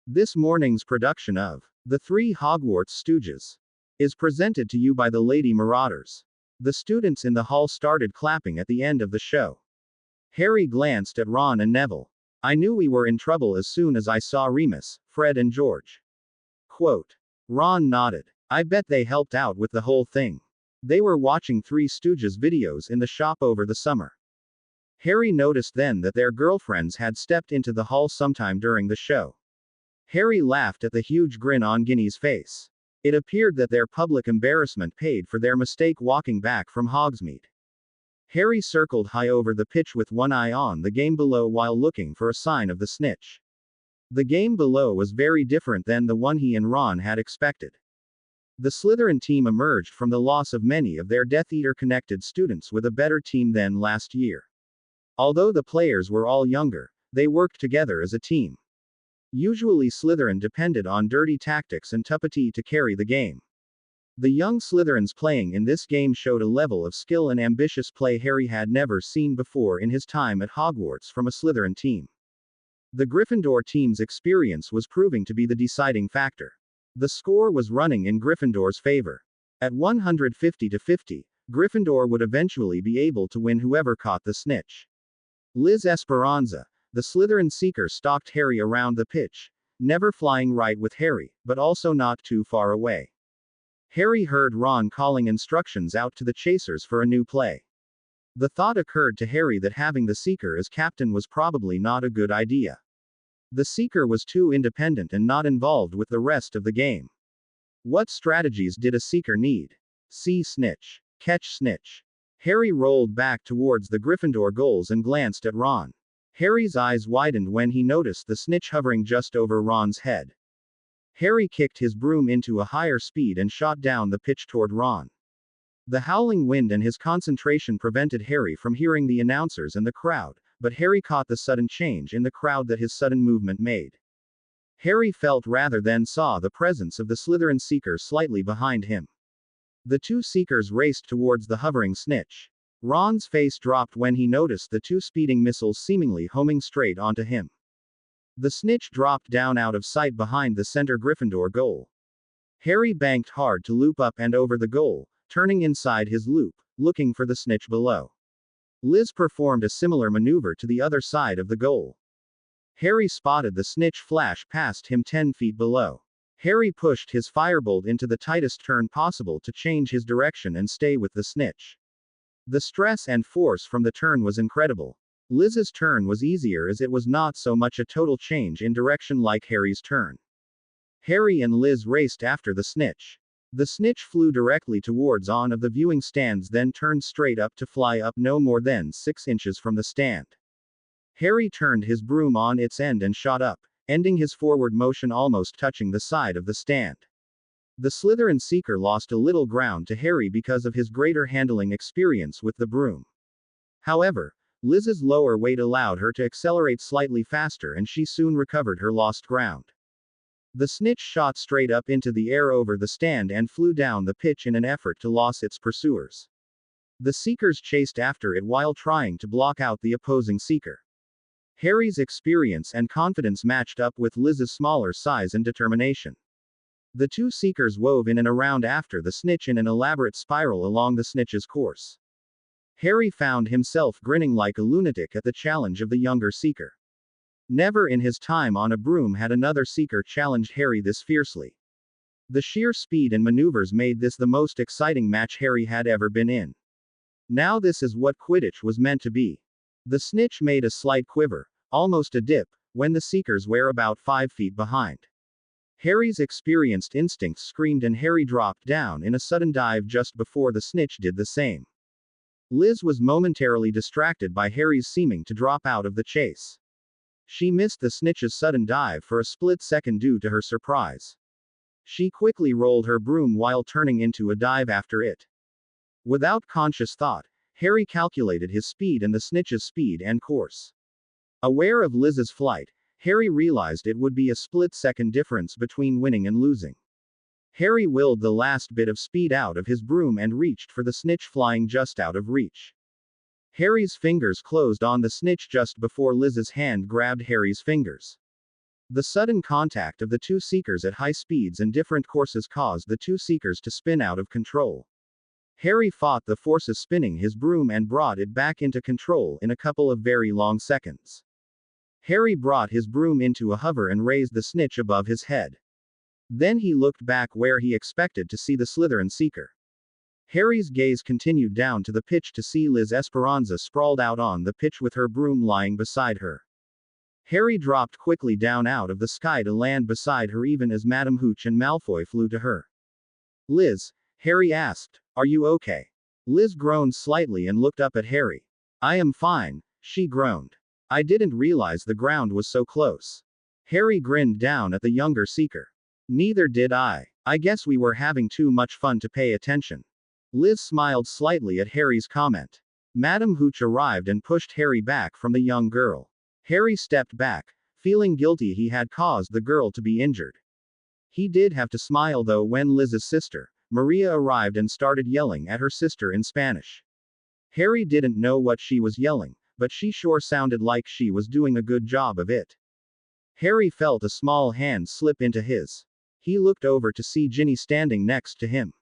This morning's production of The Three Hogwarts Stooges is presented to you by the Lady Marauders. The students in the hall started clapping at the end of the show. Harry glanced at Ron and Neville. I knew we were in trouble as soon as I saw Remus, Fred and George. Quote. Ron nodded. I bet they helped out with the whole thing. They were watching Three Stooges videos in the shop over the summer. Harry noticed then that their girlfriends had stepped into the hall sometime during the show. Harry laughed at the huge grin on Ginny's face. It appeared that their public embarrassment paid for their mistake walking back from Hogsmeade. Harry circled high over the pitch with one eye on the game below while looking for a sign of the snitch. The game below was very different than the one he and Ron had expected. The Slytherin team emerged from the loss of many of their Death Eater-connected students with a better team than last year. Although the players were all younger, they worked together as a team. Usually Slytherin depended on dirty tactics and tuppety to carry the game. The young Slytherins playing in this game showed a level of skill and ambitious play Harry had never seen before in his time at Hogwarts from a Slytherin team. The Gryffindor team's experience was proving to be the deciding factor. The score was running in Gryffindor's favor. At 150-50, Gryffindor would eventually be able to win whoever caught the snitch. Liz Esperanza, the Slytherin seeker, stalked Harry around the pitch, never flying right with Harry, but also not too far away. Harry heard Ron calling instructions out to the chasers for a new play. The thought occurred to Harry that having the seeker as captain was probably not a good idea. The seeker was too independent and not involved with the rest of the game. What strategies did a seeker need? See snitch. Catch snitch. Harry rolled back towards the Gryffindor goals and glanced at Ron. Harry's eyes widened when he noticed the snitch hovering just over Ron's head. Harry kicked his broom into a higher speed and shot down the pitch toward Ron. The howling wind and his concentration prevented Harry from hearing the announcers and the crowd, but Harry caught the sudden change in the crowd that his sudden movement made. Harry felt rather than saw the presence of the Slytherin Seeker slightly behind him. The two Seekers raced towards the hovering snitch. Ron's face dropped when he noticed the two speeding missiles seemingly homing straight onto him. The snitch dropped down out of sight behind the center Gryffindor goal. Harry banked hard to loop up and over the goal, turning inside his loop, looking for the snitch below. Liz performed a similar maneuver to the other side of the goal. Harry spotted the snitch flash past him 10 feet below. Harry pushed his firebolt into the tightest turn possible to change his direction and stay with the snitch. The stress and force from the turn was incredible. Liz's turn was easier as it was not so much a total change in direction like Harry's turn. Harry and Liz raced after the snitch. The snitch flew directly towards one of the viewing stands, then turned straight up to fly up no more than 6 inches from the stand. Harry turned his broom on its end and shot up, ending his forward motion almost touching the side of the stand. The Slytherin Seeker lost a little ground to Harry because of his greater handling experience with the broom. However, Liz's lower weight allowed her to accelerate slightly faster and she soon recovered her lost ground. The snitch shot straight up into the air over the stand and flew down the pitch in an effort to lose its pursuers. The Seekers chased after it while trying to block out the opposing Seeker. Harry's experience and confidence matched up with Liz's smaller size and determination. The two Seekers wove in and around after the snitch in an elaborate spiral along the snitch's course. Harry found himself grinning like a lunatic at the challenge of the younger Seeker. Never in his time on a broom had another Seeker challenged Harry this fiercely. The sheer speed and maneuvers made this the most exciting match Harry had ever been in. Now this is what Quidditch was meant to be. The snitch made a slight quiver, almost a dip, when the Seekers were about 5 feet behind. Harry's experienced instincts screamed and Harry dropped down in a sudden dive just before the snitch did the same. Liz was momentarily distracted by Harry's seeming to drop out of the chase. She missed the snitch's sudden dive for a split second due to her surprise. She quickly rolled her broom while turning into a dive after it. Without conscious thought, Harry calculated his speed and the snitch's speed and course. Aware of Liz's flight, Harry realized it would be a split-second difference between winning and losing. Harry willed the last bit of speed out of his broom and reached for the snitch flying just out of reach. Harry's fingers closed on the snitch just before Liz's hand grabbed Harry's fingers. The sudden contact of the two Seekers at high speeds and different courses caused the two Seekers to spin out of control. Harry fought the forces spinning his broom and brought it back into control in a couple of very long seconds. Harry brought his broom into a hover and raised the snitch above his head. Then he looked back where he expected to see the Slytherin Seeker. Harry's gaze continued down to the pitch to see Liz Esperanza sprawled out on the pitch with her broom lying beside her. Harry dropped quickly down out of the sky to land beside her even as Madame Hooch and Malfoy flew to her. Liz, Harry asked, "Are you okay?" Liz groaned slightly and looked up at Harry. "I am fine," she groaned. "I didn't realize the ground was so close." Harry grinned down at the younger Seeker. "Neither did I. I guess we were having too much fun to pay attention." Liz smiled slightly at Harry's comment. Madame Hooch arrived and pushed Harry back from the young girl. Harry stepped back, feeling guilty he had caused the girl to be injured. He did have to smile though when Liz's sister, Maria, arrived and started yelling at her sister in Spanish. Harry didn't know what she was yelling, but she sure sounded like she was doing a good job of it. Harry felt a small hand slip into his. He looked over to see Ginny standing next to him.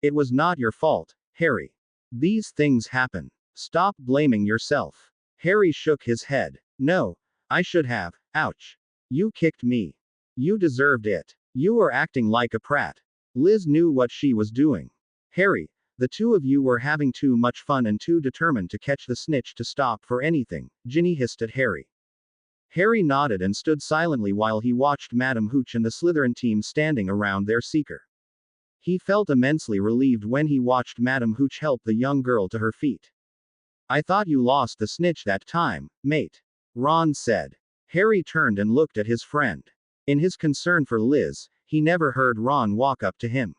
"It was not your fault, Harry. These things happen. Stop blaming yourself." Harry shook his head. "No, I should have. Ouch. You kicked me. You deserved it. You were acting like a prat." Liz knew what she was doing. "Harry, the two of you were having too much fun and too determined to catch the snitch to stop for anything," Ginny hissed at Harry. Harry nodded and stood silently while he watched Madame Hooch and the Slytherin team standing around their Seeker. He felt immensely relieved when he watched Madame Hooch help the young girl to her feet. "I thought you lost the snitch that time, mate," Ron said. Harry turned and looked at his friend. In his concern for Liz, he never heard Ron walk up to him.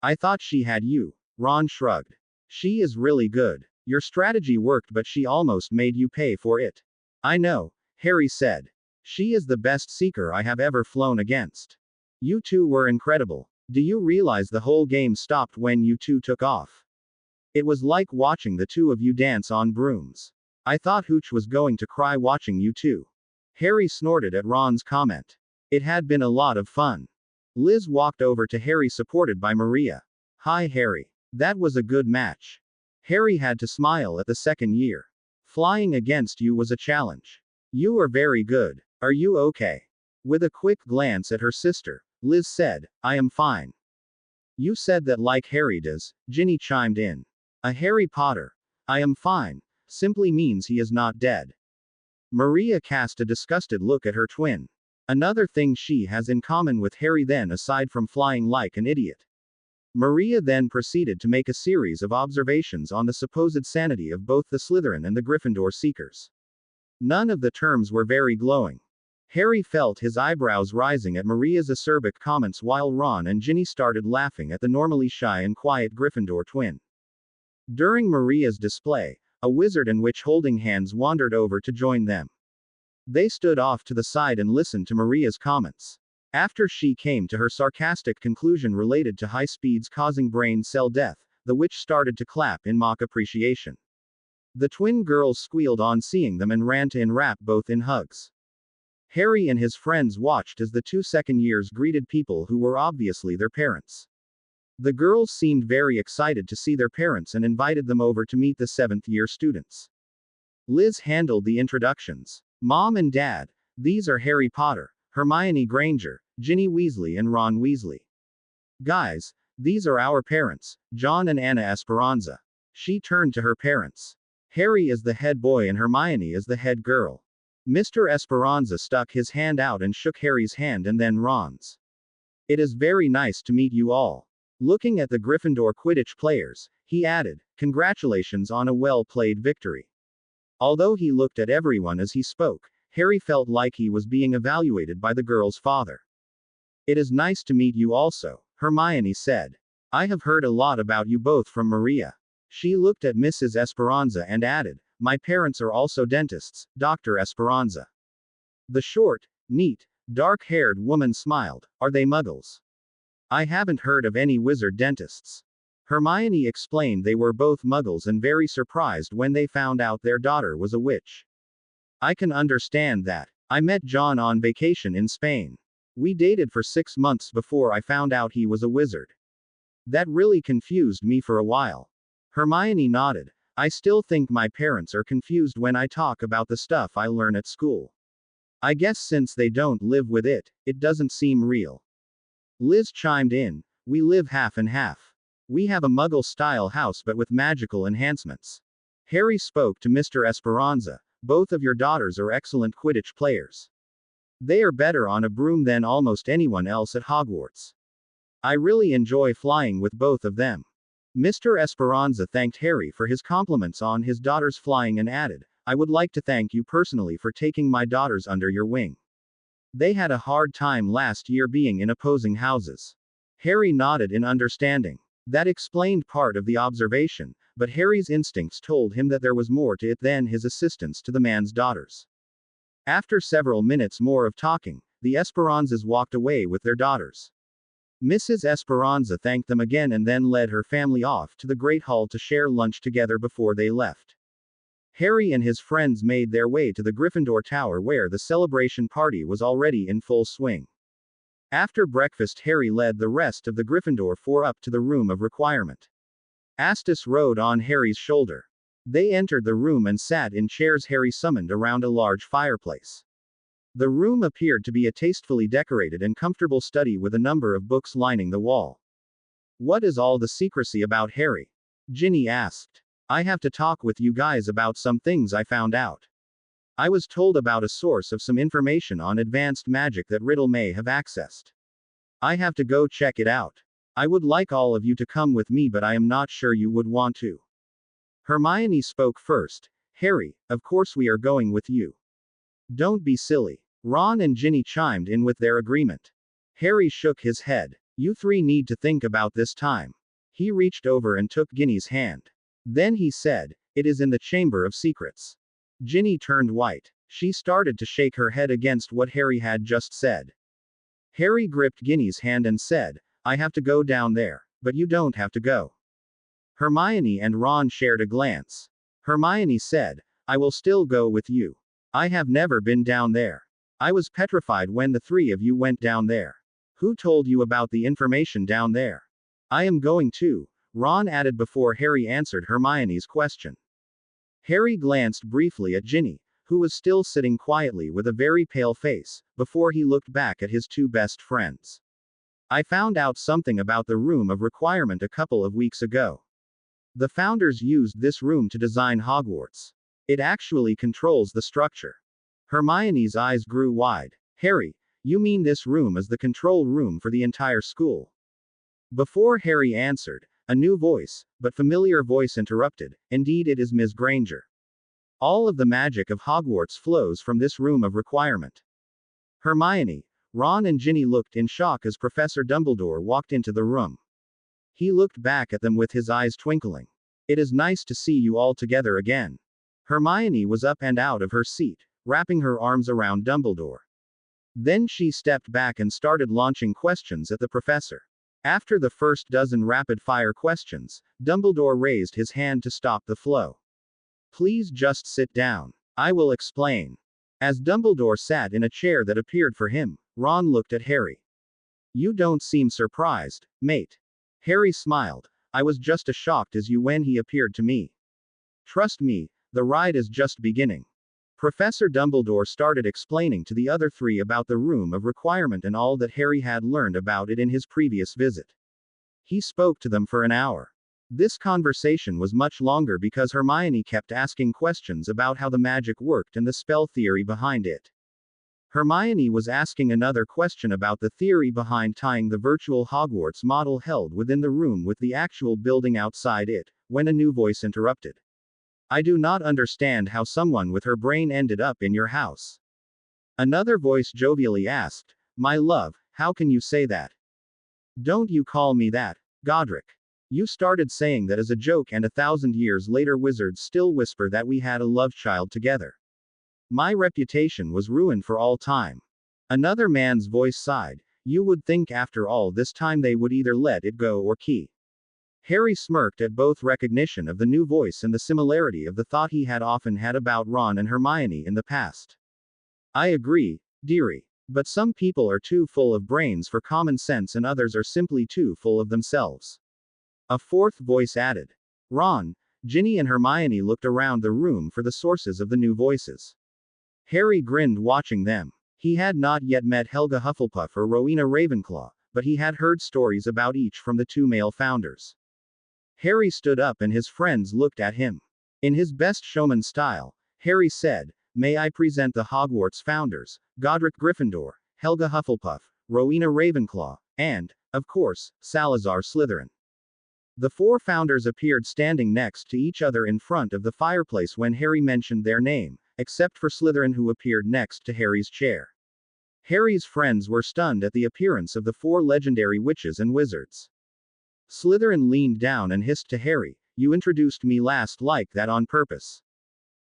"I thought she had you," Ron shrugged. "She is really good. Your strategy worked but she almost made you pay for it." "I know," Harry said. She is the best seeker I have ever flown against. You two were incredible. Do you realize the whole game stopped when you two took off? It was like watching the two of you dance on brooms. I thought Hooch was going to cry watching you two. Harry snorted at Ron's comment. It had been a lot of fun. Liz walked over to Harry supported by Maria. Hi Harry. That was a good match. Harry had to smile at the second year. Flying against you was a challenge. You are very good. Are you okay? With a quick glance at her sister, Liz said, I am fine. You said that like Harry does, Ginny chimed in. A Harry Potter. I am fine. Simply means he is not dead. Maria cast a disgusted look at her twin. Another thing she has in common with Harry then aside from flying like an idiot. Maria then proceeded to make a series of observations on the supposed sanity of both the Slytherin and the Gryffindor seekers. None of the terms were very glowing. Harry felt his eyebrows rising at Maria's acerbic comments while Ron and Ginny started laughing at the normally shy and quiet Gryffindor twin. During Maria's display, a wizard and witch holding hands wandered over to join them. They stood off to the side and listened to Maria's comments. After she came to her sarcastic conclusion related to high speeds causing brain cell death, the witch started to clap in mock appreciation. The twin girls squealed on seeing them and ran to enwrap both in hugs. Harry and his friends watched as the two second years greeted people who were obviously their parents. The girls seemed very excited to see their parents and invited them over to meet the seventh year students. Liz handled the introductions. Mom and Dad, these are Harry Potter, Hermione Granger, Ginny Weasley and Ron Weasley. Guys, these are our parents, John and Anna Esperanza. She turned to her parents. Harry is the head boy and Hermione is the head girl. Mr. Esperanza stuck his hand out and shook Harry's hand and then Ron's. It is very nice to meet you all. Looking at the Gryffindor Quidditch players, he added, congratulations on a well-played victory. Although he looked at everyone as he spoke, Harry felt like he was being evaluated by the girl's father. It is nice to meet you also, Hermione said. I have heard a lot about you both from Maria. She looked at Mrs. Esperanza and added, my parents are also dentists, Dr. Esperanza. The short, neat, dark-haired woman smiled. Are they muggles? I haven't heard of any wizard dentists. Hermione explained they were both muggles and very surprised when they found out their daughter was a witch. I can understand that. I met John on vacation in Spain. We dated for 6 months before I found out he was a wizard. That really confused me for a while. Hermione nodded. I still think my parents are confused when I talk about the stuff I learn at school. I guess since they don't live with it, it doesn't seem real. Liz chimed in. We live half and half. We have a muggle-style house but with magical enhancements. Harry spoke to Mr. Esperanza. Both of your daughters are excellent Quidditch players. They are better on a broom than almost anyone else at Hogwarts. I really enjoy flying with both of them. Mr. Esperanza thanked Harry for his compliments on his daughter's flying and added, I would like to thank you personally for taking my daughters under your wing. They had a hard time last year being in opposing houses. Harry nodded in understanding. That explained part of the observation, but Harry's instincts told him that there was more to it than his assistance to the man's daughters. After several minutes more of talking, the Esperanzas walked away with their daughters. Mrs. Esperanza thanked them again and then led her family off to the Great Hall to share lunch together before they left. Harry and his friends made their way to the Gryffindor Tower where the celebration party was already in full swing. After breakfast Harry led the rest of the Gryffindor 4 up to the room of requirement. Astus rode on Harry's shoulder. They entered the room and sat in chairs Harry summoned around a large fireplace. The room appeared to be a tastefully decorated and comfortable study with a number of books lining the wall. What is all the secrecy about, Harry? Ginny asked. I have to talk with you guys about some things I found out. I was told about a source of some information on advanced magic that Riddle may have accessed. I have to go check it out. I would like all of you to come with me but I am not sure you would want to. Hermione spoke first. Harry, of course we are going with you. Don't be silly. Ron and Ginny chimed in with their agreement. Harry shook his head. You three need to think about this time. He reached over and took Ginny's hand. Then he said, it is in the Chamber of Secrets. Ginny turned white. She started to shake her head against what Harry had just said. Harry gripped Ginny's hand and said, I have to go down there, but you don't have to go. Hermione and Ron shared a glance. Hermione said, I will still go with you. I have never been down there. I was petrified when the three of you went down there. Who told you about the information down there? I am going too, Ron added before Harry answered Hermione's question. Harry glanced briefly at Ginny, who was still sitting quietly with a very pale face, before he looked back at his two best friends. I found out something about the room of requirement a couple of weeks ago. The founders used this room to design Hogwarts. It actually controls the structure. Hermione's eyes grew wide. Harry, you mean this room is the control room for the entire school? Before Harry answered, a new voice, but familiar voice interrupted, indeed it is Ms. Granger. All of the magic of Hogwarts flows from this room of requirement. Hermione, Ron and Ginny looked in shock as Professor Dumbledore walked into the room. He looked back at them with his eyes twinkling. It is nice to see you all together again. Hermione was up and out of her seat, wrapping her arms around Dumbledore. Then she stepped back and started launching questions at the professor. After the first dozen rapid-fire questions, Dumbledore raised his hand to stop the flow. Please just sit down. I will explain. As Dumbledore sat in a chair that appeared for him, Ron looked at Harry. You don't seem surprised, mate. Harry smiled. I was just as shocked as you when he appeared to me. Trust me, the ride is just beginning. Professor Dumbledore started explaining to the other three about the room of requirement and all that Harry had learned about it in his previous visit. He spoke to them for an hour. This conversation was much longer because Hermione kept asking questions about how the magic worked and the spell theory behind it. Hermione was asking another question about the theory behind tying the virtual Hogwarts model held within the room with the actual building outside it, when a new voice interrupted. I do not understand how someone with her brain ended up in your house. Another voice jovially asked, My love, how can you say that? Don't you call me that, Godric. You started saying that as a joke and 1,000 years later wizards still whisper that we had a love child together. My reputation was ruined for all time. Another man's voice sighed, you would think after all this time they would either let it go or key. Harry smirked at both recognition of the new voice and the similarity of the thought he had often had about Ron and Hermione in the past. I agree, dearie. But some people are too full of brains for common sense and others are simply too full of themselves. A fourth voice added. Ron, Ginny and Hermione looked around the room for the sources of the new voices. Harry grinned watching them. He had not yet met Helga Hufflepuff or Rowena Ravenclaw, but he had heard stories about each from the two male founders. Harry stood up and his friends looked at him. In his best showman style, Harry said, May I present the Hogwarts founders, Godric Gryffindor, Helga Hufflepuff, Rowena Ravenclaw, and, of course, Salazar Slytherin. The four founders appeared standing next to each other in front of the fireplace when Harry mentioned their name, except for Slytherin who appeared next to Harry's chair. Harry's friends were stunned at the appearance of the four legendary witches and wizards. Slytherin leaned down and hissed to Harry, You introduced me last like that on purpose.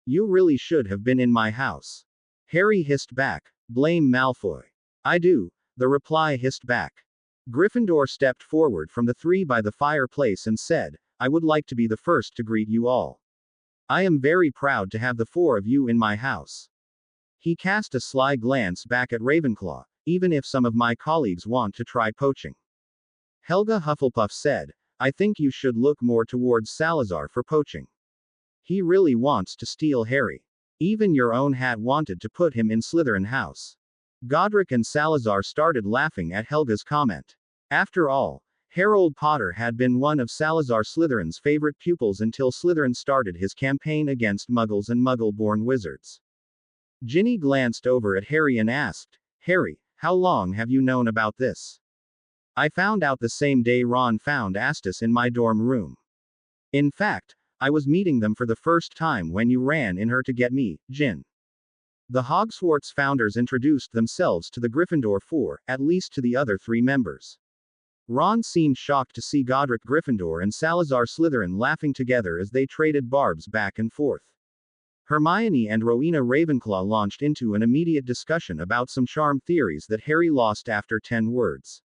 You really should have been in my house. Harry hissed back, Blame Malfoy. I do, the reply hissed back. Gryffindor stepped forward from the three by the fireplace and said, I would like to be the first to greet you all. I am very proud to have the four of you in my house. He cast a sly glance back at Ravenclaw, even if some of my colleagues want to try poaching. Helga Hufflepuff said, I think you should look more towards Salazar for poaching. He really wants to steal Harry. Even your own hat wanted to put him in Slytherin house. Godric and Salazar started laughing at Helga's comment. After all, Harold Potter had been one of Salazar Slytherin's favorite pupils until Slytherin started his campaign against Muggles and Muggle-born wizards. Ginny glanced over at Harry and asked, Harry, how long have you known about this? I found out the same day Ron found Astus in my dorm room. In fact, I was meeting them for the first time when you ran in here to get me, Gin. The Hogwarts founders introduced themselves to the Gryffindor Four, at least to the other three members. Ron seemed shocked to see Godric Gryffindor and Salazar Slytherin laughing together as they traded barbs back and forth. Hermione and Rowena Ravenclaw launched into an immediate discussion about some charm theories that Harry lost after 10 words.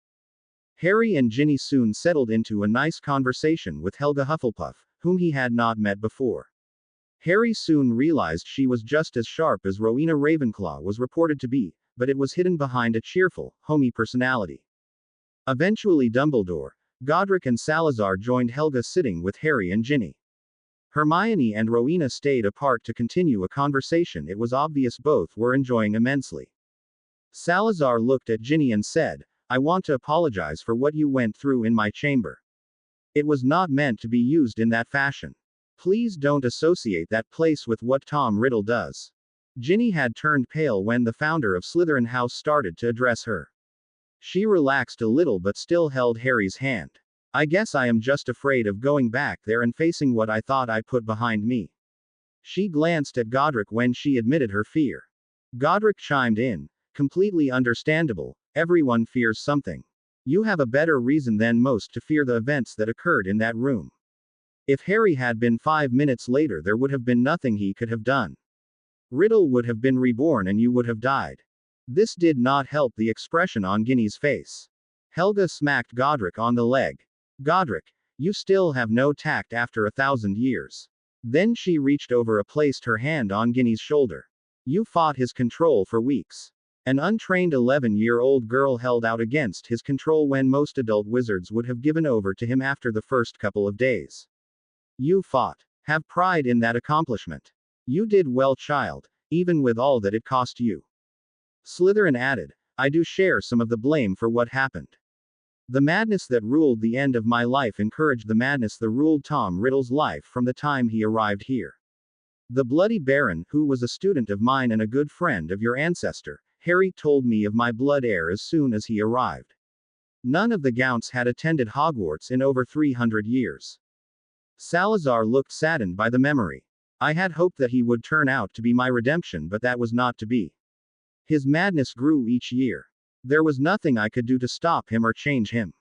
Harry and Ginny soon settled into a nice conversation with Helga Hufflepuff, whom he had not met before. Harry soon realized she was just as sharp as Rowena Ravenclaw was reported to be, but it was hidden behind a cheerful, homey personality. Eventually Dumbledore, Godric and Salazar joined Helga sitting with Harry and Ginny. Hermione and Rowena stayed apart to continue a conversation it was obvious both were enjoying immensely. Salazar looked at Ginny and said, "I want to apologize for what you went through in my chamber. It was not meant to be used in that fashion. Please don't associate that place with what Tom Riddle does." Ginny had turned pale when the founder of Slytherin House started to address her. She relaxed a little but still held Harry's hand. "I guess I am just afraid of going back there and facing what I thought I put behind me." She glanced at Godric when she admitted her fear. Godric chimed in, "Completely understandable, everyone fears something. You have a better reason than most to fear the events that occurred in that room. If Harry had been 5 minutes later, there would have been nothing he could have done. Riddle would have been reborn and you would have died." This did not help the expression on Ginny's face. Helga smacked Godric on the leg. "Godric, you still have no tact after 1,000 years." Then she reached over and placed her hand on Ginny's shoulder. "You fought his control for weeks. An untrained 11-year-old girl held out against his control when most adult wizards would have given over to him after the first couple of days. You fought. Have pride in that accomplishment. You did well, child, even with all that it cost you." Slytherin added, "I do share some of the blame for what happened. The madness that ruled the end of my life encouraged the madness that ruled Tom Riddle's life from the time he arrived here. The Bloody Baron, who was a student of mine and a good friend of your ancestor, Harry, told me of my blood heir as soon as he arrived. None of the Gounts had attended Hogwarts in over 300 years." Salazar looked saddened by the memory. "I had hoped that he would turn out to be my redemption, but that was not to be. His madness grew each year. There was nothing I could do to stop him or change him.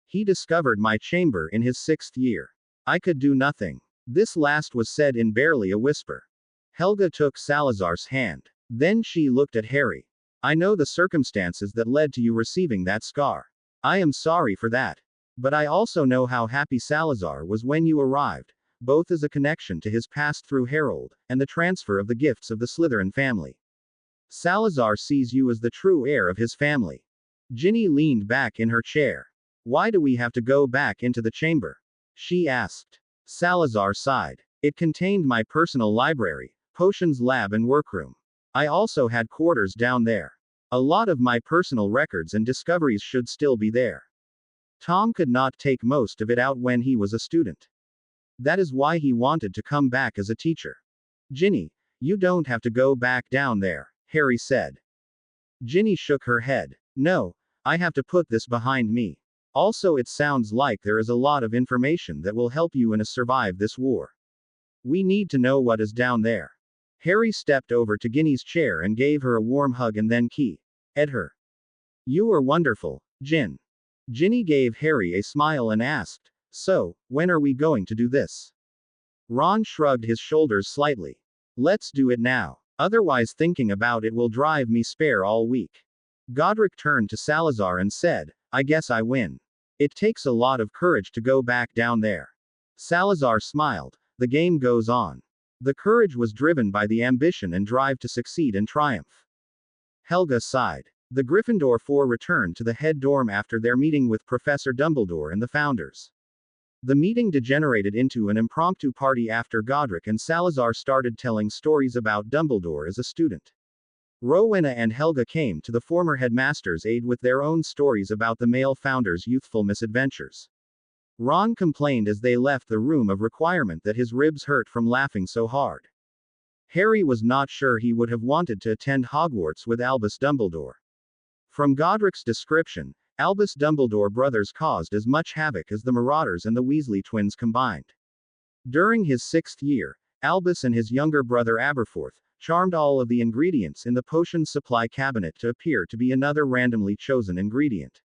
He discovered my chamber in his 6th year. I could do nothing." This last was said in barely a whisper. Helga took Salazar's hand. Then she looked at Harry. "I know the circumstances that led to you receiving that scar. I am sorry for that. But I also know how happy Salazar was when you arrived, both as a connection to his past through Harold, and the transfer of the gifts of the Slytherin family. Salazar sees you as the true heir of his family." Ginny leaned back in her chair. "Why do we have to go back into the chamber?" she asked. Salazar sighed. "It contained my personal library, potions lab and workroom. I also had quarters down there. A lot of my personal records and discoveries should still be there. Tom could not take most of it out when he was a student. That is why he wanted to come back as a teacher." "Ginny, you don't have to go back down there," Harry said. Ginny shook her head. "No, I have to put this behind me. Also, it sounds like there is a lot of information that will help you survive this war. We need to know what is down there." Harry stepped over to Ginny's chair and gave her a warm hug and then kissed her. "You are wonderful, Gin." Ginny gave Harry a smile and asked, "So, when are we going to do this?" Ron shrugged his shoulders slightly. "Let's do it now. Otherwise thinking about it will drive me spare all week." Godric turned to Salazar and said, "I guess I win. It takes a lot of courage to go back down there." Salazar smiled. "The game goes on." The courage was driven by the ambition and drive to succeed and triumph. Helga sighed. The Gryffindor Four returned to the head dorm after their meeting with Professor Dumbledore and the founders. The meeting degenerated into an impromptu party after Godric and Salazar started telling stories about Dumbledore as a student. Rowena and Helga came to the former headmaster's aid with their own stories about the male founder's youthful misadventures. Ron complained as they left the room of requirement that his ribs hurt from laughing so hard. Harry was not sure he would have wanted to attend Hogwarts with Albus Dumbledore. From Godric's description, Albus Dumbledore brothers caused as much havoc as the Marauders and the Weasley twins combined. During his 6th year, Albus and his younger brother Aberforth charmed all of the ingredients in the potion supply cabinet to appear to be another randomly chosen ingredient.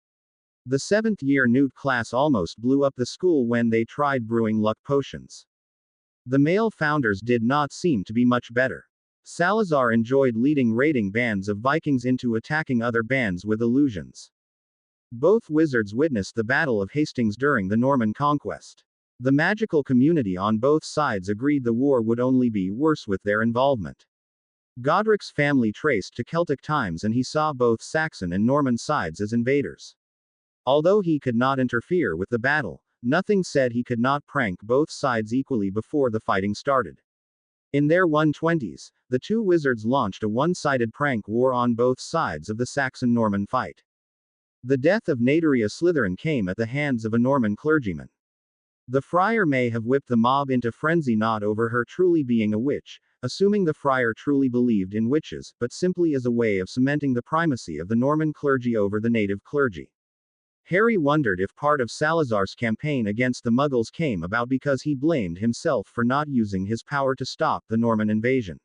The 7th year Newt class almost blew up the school when they tried brewing luck potions. The male founders did not seem to be much better. Salazar enjoyed leading raiding bands of Vikings into attacking other bands with illusions. Both wizards witnessed the Battle of Hastings during the Norman conquest. The magical community on both sides agreed the war would only be worse with their involvement. Godric's family traced to Celtic times, and he saw both Saxon and Norman sides as invaders. Although he could not interfere with the battle, nothing said he could not prank both sides equally before the fighting started. In their 120s, the two wizards launched a one-sided prank war on both sides of the Saxon-Norman fight. The death of Naderia Slytherin came at the hands of a Norman clergyman. The friar may have whipped the mob into frenzy not over her truly being a witch, assuming the friar truly believed in witches, but simply as a way of cementing the primacy of the Norman clergy over the native clergy. Harry wondered if part of Salazar's campaign against the Muggles came about because he blamed himself for not using his power to stop the Norman invasion.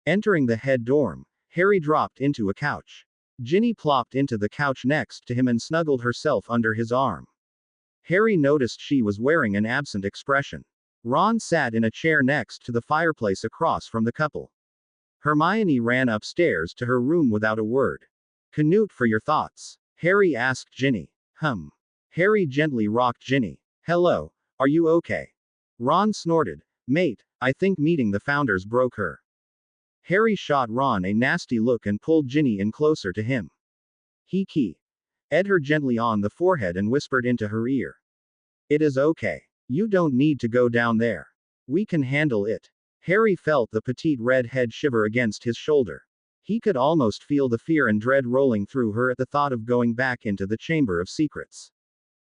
Entering the head dorm, Harry dropped into a couch. Ginny plopped into the couch next to him and snuggled herself under his arm. Harry noticed she was wearing an absent expression. Ron sat in a chair next to the fireplace across from the couple. Hermione ran upstairs to her room without a word. "Canute for your thoughts?" Harry asked Ginny. Harry gently rocked Ginny. "Hello, are you okay?" Ron snorted. "Mate, I think meeting the founders broke her." Harry shot Ron a nasty look and pulled Ginny in closer to him. He ed her gently on the forehead and whispered into her ear. "It is okay. You don't need to go down there. We can handle it." Harry felt the petite red head shiver against his shoulder. He could almost feel the fear and dread rolling through her at the thought of going back into the Chamber of Secrets.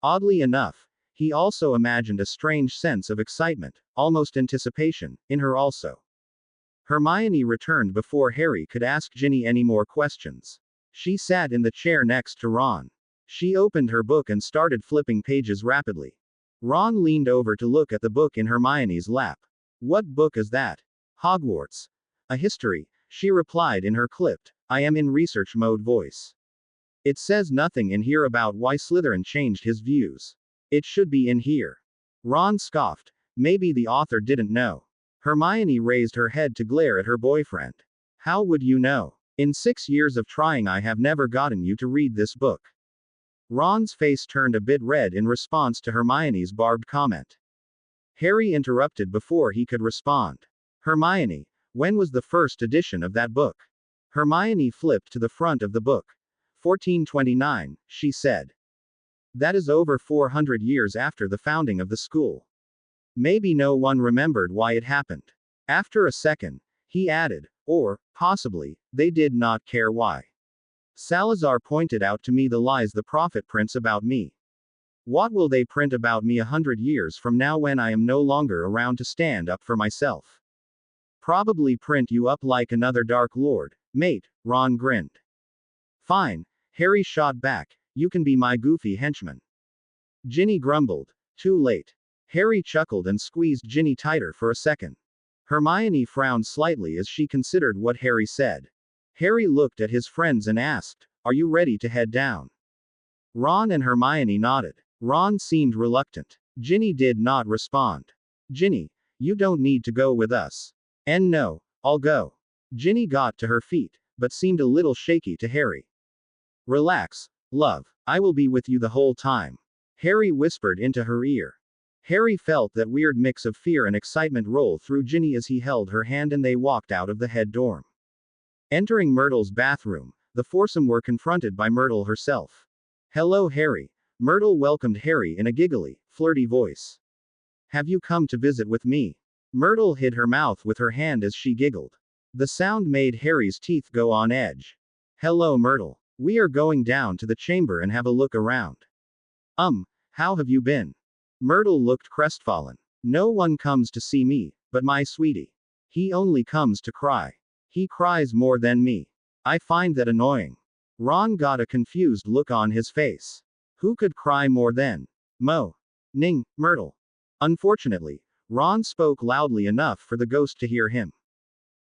Oddly enough, he also imagined a strange sense of excitement, almost anticipation, in her also. Hermione returned before Harry could ask Ginny any more questions. She sat in the chair next to Ron. She opened her book and started flipping pages rapidly. Ron leaned over to look at the book in Hermione's lap. "What book is that?" "Hogwarts. A history," she replied in her clipped, "I am in research mode" voice. "It says nothing in here about why Slytherin changed his views. It should be in here." Ron scoffed. "Maybe the author didn't know." Hermione raised her head to glare at her boyfriend. "How would you know? In 6 years of trying I have never gotten you to read this book." Ron's face turned a bit red in response to Hermione's barbed comment. Harry interrupted before he could respond. "Hermione, when was the first edition of that book?" Hermione flipped to the front of the book. 1429, she said. "That is over 400 years after the founding of the school. Maybe no one remembered why it happened." After a second, he added, "Or, possibly, they did not care why. Salazar pointed out to me the lies the prophet prints about me. What will they print about me 100 years from now when I am no longer around to stand up for myself?" "Probably print you up like another Dark Lord, mate," Ron grinned. "Fine," Harry shot back, "you can be my goofy henchman." Ginny grumbled. "Too late." Harry chuckled and squeezed Ginny tighter for a second. Hermione frowned slightly as she considered what Harry said. Harry looked at his friends and asked, "Are you ready to head down?" Ron and Hermione nodded. Ron seemed reluctant. Ginny did not respond. "Ginny, you don't need to go with us." "And no, I'll go." Ginny got to her feet, but seemed a little shaky to Harry. "Relax, love. I will be with you the whole time," Harry whispered into her ear. Harry felt that weird mix of fear and excitement roll through Ginny as he held her hand and they walked out of the head dorm. Entering Myrtle's bathroom, the foursome were confronted by Myrtle herself. "Hello, Harry." Myrtle welcomed Harry in a giggly, flirty voice. "Have you come to visit with me?" Myrtle hid her mouth with her hand as she giggled. The sound made Harry's teeth go on edge. "Hello, Myrtle. We are going down to the chamber and have a look around." How have you been?" Myrtle looked crestfallen. "No one comes to see me, but my sweetie. He only comes to cry. He cries more than me. I find that annoying." Ron got a confused look on his face. Who could cry more than Myrtle? Unfortunately, Ron spoke loudly enough for the ghost to hear him.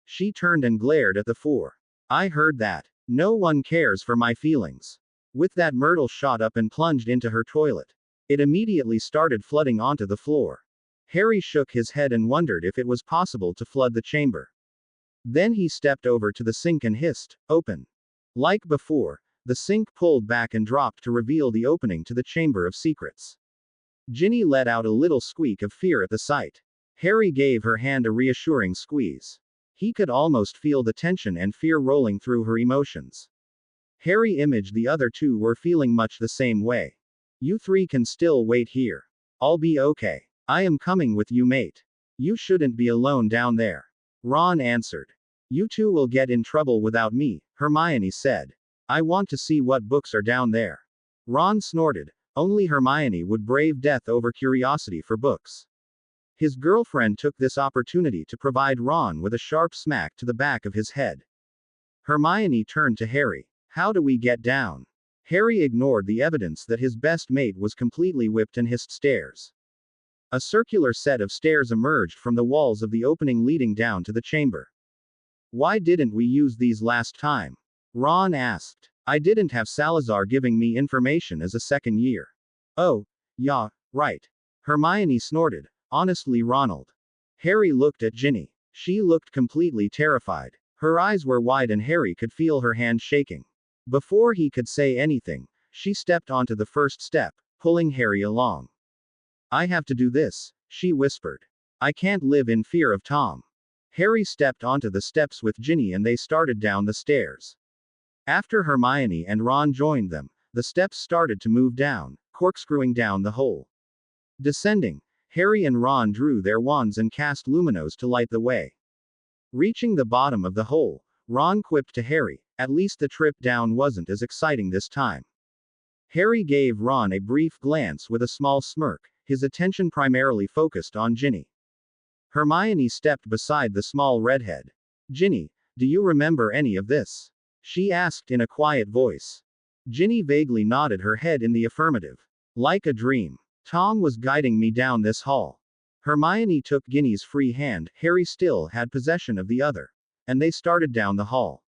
She turned and glared at the four. "I heard that. No one cares for my feelings." With that, Myrtle shot up and plunged into her toilet. It immediately started flooding onto the floor. Harry shook his head and wondered if it was possible to flood the chamber. Then he stepped over to the sink and hissed, "Open." Like before, the sink pulled back and dropped to reveal the opening to the Chamber of Secrets. Ginny let out a little squeak of fear at the sight. Harry gave her hand a reassuring squeeze. He could almost feel the tension and fear rolling through her emotions. Harry imaged the other two were feeling much the same way. "You three can still wait here. I'll be okay. I am coming with you, mate. You shouldn't be alone down there," Ron answered. "You two will get in trouble without me," Hermione said. "I want to see what books are down there." Ron snorted. Only Hermione would brave death over curiosity for books. His girlfriend took this opportunity to provide Ron with a sharp smack to the back of his head. Hermione turned to Harry. "How do we get down?" Harry ignored the evidence that his best mate was completely whipped and hissed stairs. A circular set of stairs emerged from the walls of the opening leading down to the chamber. "Why didn't we use these last time?" Ron asked. "I didn't have Salazar giving me information as a second year." "Oh, yeah, right." Hermione snorted. "Honestly, Ronald." Harry looked at Ginny. She looked completely terrified. Her eyes were wide and Harry could feel her hand shaking. Before he could say anything, she stepped onto the first step, pulling Harry along. "I have to do this," she whispered. "I can't live in fear of Tom." Harry stepped onto the steps with Ginny and they started down the stairs. After Hermione and Ron joined them, the steps started to move down, corkscrewing down the hole. Descending, Harry and Ron drew their wands and cast luminos to light the way. Reaching the bottom of the hole, Ron quipped to Harry, "At least the trip down wasn't as exciting this time." Harry gave Ron a brief glance with a small smirk, his attention primarily focused on Ginny. Hermione stepped beside the small redhead. "Ginny, do you remember any of this?" she asked in a quiet voice. Ginny vaguely nodded her head in the affirmative. "Like a dream. Tom was guiding me down this hall." Hermione took Ginny's free hand, Harry still had possession of the other. And they started down the hall.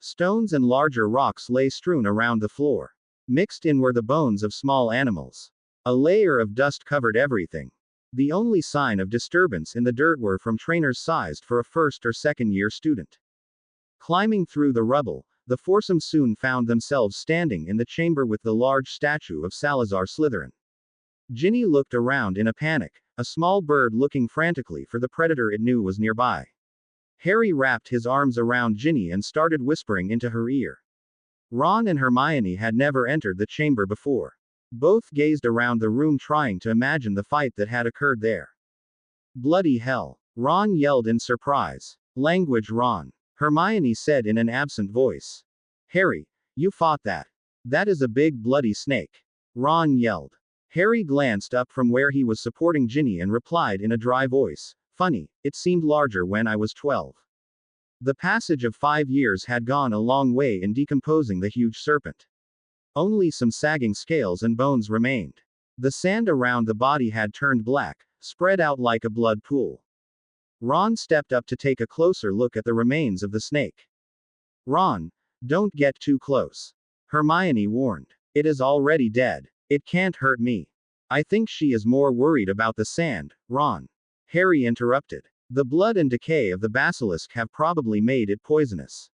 Stones and larger rocks lay strewn around the floor. Mixed in were the bones of small animals. A layer of dust covered everything. The only sign of disturbance in the dirt were from trainers sized for a first or second year student. Climbing through the rubble, the foursome soon found themselves standing in the chamber with the large statue of Salazar Slytherin. Ginny looked around in a panic, a small bird looking frantically for the predator it knew was nearby. Harry wrapped his arms around Ginny and started whispering into her ear. Ron and Hermione had never entered the chamber before. Both gazed around the room trying to imagine the fight that had occurred there. "Bloody hell!" Ron yelled in surprise. "Language, Ron," Hermione said in an absent voice. "Harry, you fought that. That is a big bloody snake," Ron yelled. Harry glanced up from where he was supporting Ginny and replied in a dry voice, "Funny, it seemed larger when I was 12. The passage of 5 years had gone a long way in decomposing the huge serpent. Only some sagging scales and bones remained. The sand around the body had turned black, spread out like a blood pool." Ron stepped up to take a closer look at the remains of the snake. "Ron, don't get too close," Hermione warned. "It is already dead. It can't hurt me." "I think she is more worried about the sand, Ron," Harry interrupted. "The blood and decay of the basilisk have probably made it poisonous.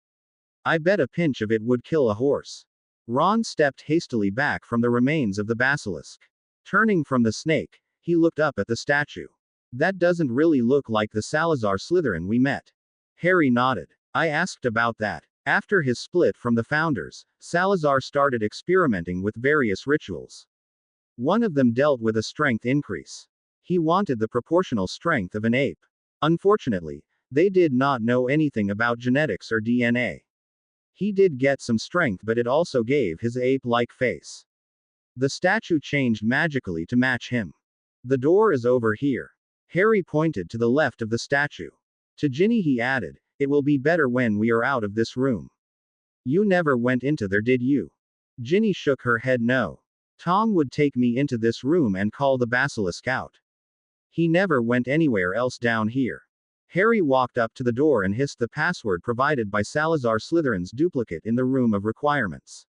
I bet a pinch of it would kill a horse." Ron stepped hastily back from the remains of the basilisk. Turning from the snake, he looked up at the statue. "That doesn't really look like the Salazar Slytherin we met." Harry nodded. "I asked about that. After his split from the founders, Salazar started experimenting with various rituals. One of them dealt with a strength increase. He wanted the proportional strength of an ape. Unfortunately, they did not know anything about genetics or DNA. He did get some strength, but it also gave his ape-like face. The statue changed magically to match him. The door is over here." Harry pointed to the left of the statue. To Ginny he added, "It will be better when we are out of this room." "You never went into there, did you?" Ginny shook her head. "No. Tom would take me into this room and call the basilisk out. He never went anywhere else down here." Harry walked up to the door and hissed the password provided by Salazar Slytherin's duplicate in the room of requirements.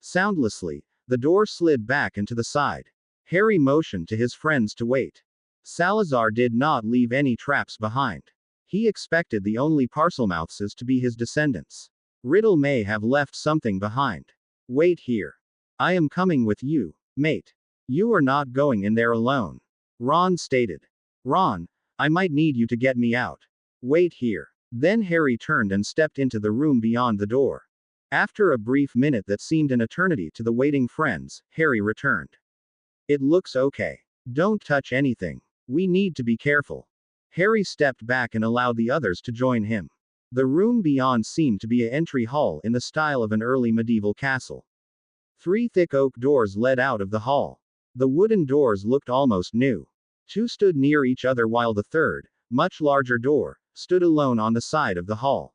Soundlessly, the door slid back and to the side. Harry motioned to his friends to wait. Salazar did not leave any traps behind. He expected the only Parselmouthses to be his descendants. Riddle may have left something behind. Wait here. I am coming with you, mate. You are not going in there alone. Ron stated. Ron, I might need you to get me out. Wait here. Then Harry turned and stepped into the room beyond the door. After a brief minute that seemed an eternity to the waiting friends, Harry returned. It looks okay. Don't touch anything. We need to be careful. Harry stepped back and allowed the others to join him. The room beyond seemed to be an entry hall in the style of an early medieval castle. 3 thick oak doors led out of the hall. The wooden doors looked almost new. 2 stood near each other while the third, much larger door, stood alone on the side of the hall.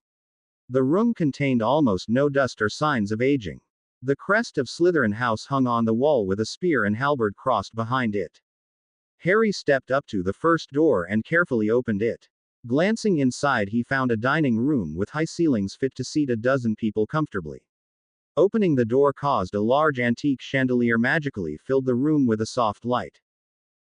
The room contained almost no dust or signs of aging. The crest of Slytherin House hung on the wall with a spear and halberd crossed behind it. Harry stepped up to the first door and carefully opened it. Glancing inside, he found a dining room with high ceilings fit to seat a dozen people comfortably. Opening the door caused a large antique chandelier magically filled the room with a soft light.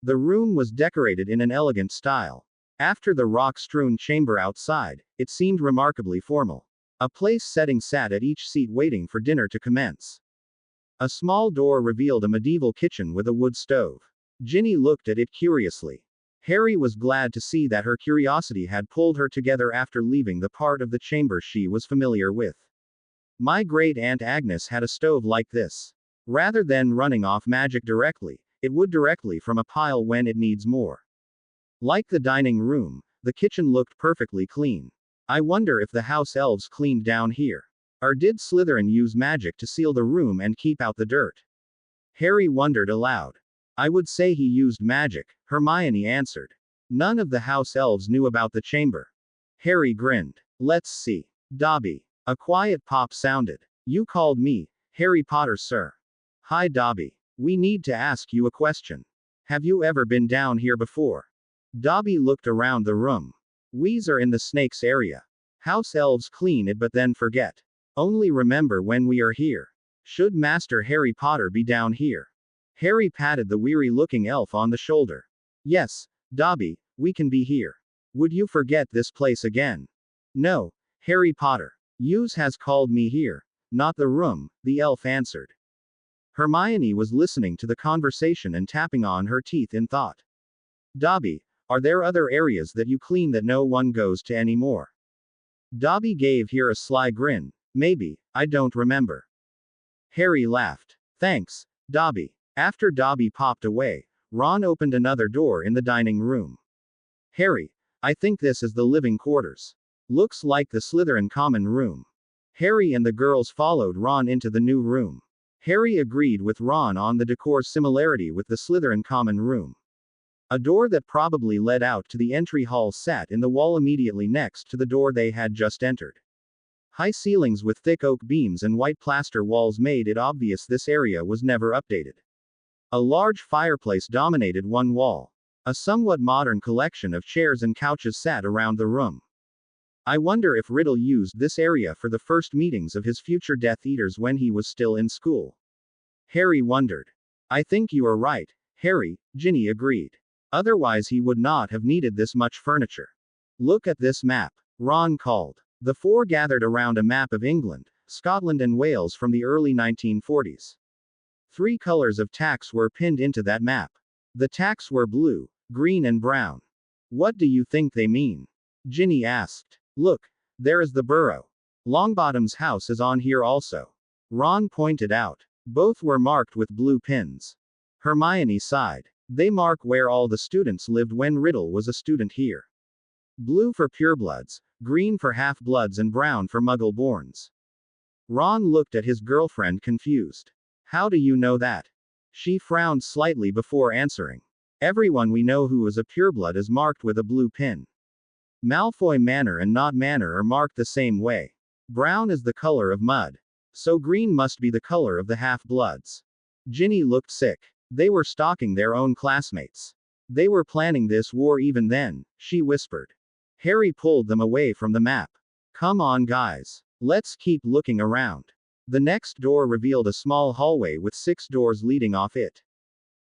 The room was decorated in an elegant style. After the rock-strewn chamber outside, it seemed remarkably formal. A place setting sat at each seat waiting for dinner to commence. A small door revealed a medieval kitchen with a wood stove. Ginny looked at it curiously. Harry was glad to see that her curiosity had pulled her together after leaving the part of the chamber she was familiar with. My great-aunt Agnes had a stove like this. Rather than running off magic directly, it would directly from a pile when it needs more. Like the dining room, the kitchen looked perfectly clean. I wonder if the house elves cleaned down here. Or did Slytherin use magic to seal the room and keep out the dirt? Harry wondered aloud. I would say he used magic, Hermione answered. None of the house elves knew about the chamber. Harry grinned. Let's see. Dobby. A quiet pop sounded. You called me, Harry Potter, sir. Hi Dobby. We need to ask you a question. Have you ever been down here before? Dobby looked around the room. We's are in the snakes area. House elves clean it but then forget. Only remember when we are here. Should Master Harry Potter be down here? Harry patted the weary-looking elf on the shoulder. Yes, Dobby, we can be here. Would you forget this place again? No, Harry Potter. Yous has called me here, not the room, the elf answered. Hermione was listening to the conversation and tapping on her teeth in thought. Dobby, are there other areas that you clean that no one goes to anymore? Dobby gave here a sly grin. Maybe, I don't remember. Harry laughed. Thanks, Dobby. After Dobby popped away, Ron opened another door in the dining room. Harry, I think this is the living quarters. Looks like the Slytherin common room. Harry and the girls followed Ron into the new room. Harry agreed with Ron on the decor's similarity with the Slytherin common room. A door that probably led out to the entry hall sat in the wall immediately next to the door they had just entered. High ceilings with thick oak beams and white plaster walls made it obvious this area was never updated. A large fireplace dominated one wall. A somewhat modern collection of chairs and couches sat around the room. I wonder if Riddle used this area for the first meetings of his future Death Eaters when he was still in school. Harry wondered. I think you are right, Harry, Ginny agreed. Otherwise he would not have needed this much furniture. Look at this map, Ron called. The four gathered around a map of England, Scotland and Wales from the early 1940s. 3 colors of tacks were pinned into that map. The tacks were blue, green and brown. What do you think they mean? Ginny asked. Look, there is the burrow. Longbottom's house is on here also. Ron pointed out. Both were marked with blue pins. Hermione sighed. They mark where all the students lived when Riddle was a student here. Blue for purebloods, green for half-bloods and brown for muggle-borns. Ron looked at his girlfriend confused. How do you know that? She frowned slightly before answering. Everyone we know who is a pureblood is marked with a blue pin. Malfoy Manor and Not Manor are marked the same way. Brown is the color of mud. So green must be the color of the half-bloods. Ginny looked sick. They were stalking their own classmates. They were planning this war even then, she whispered. Harry pulled them away from the map. Come on guys. Let's keep looking around. The next door revealed a small hallway with 6 doors leading off it.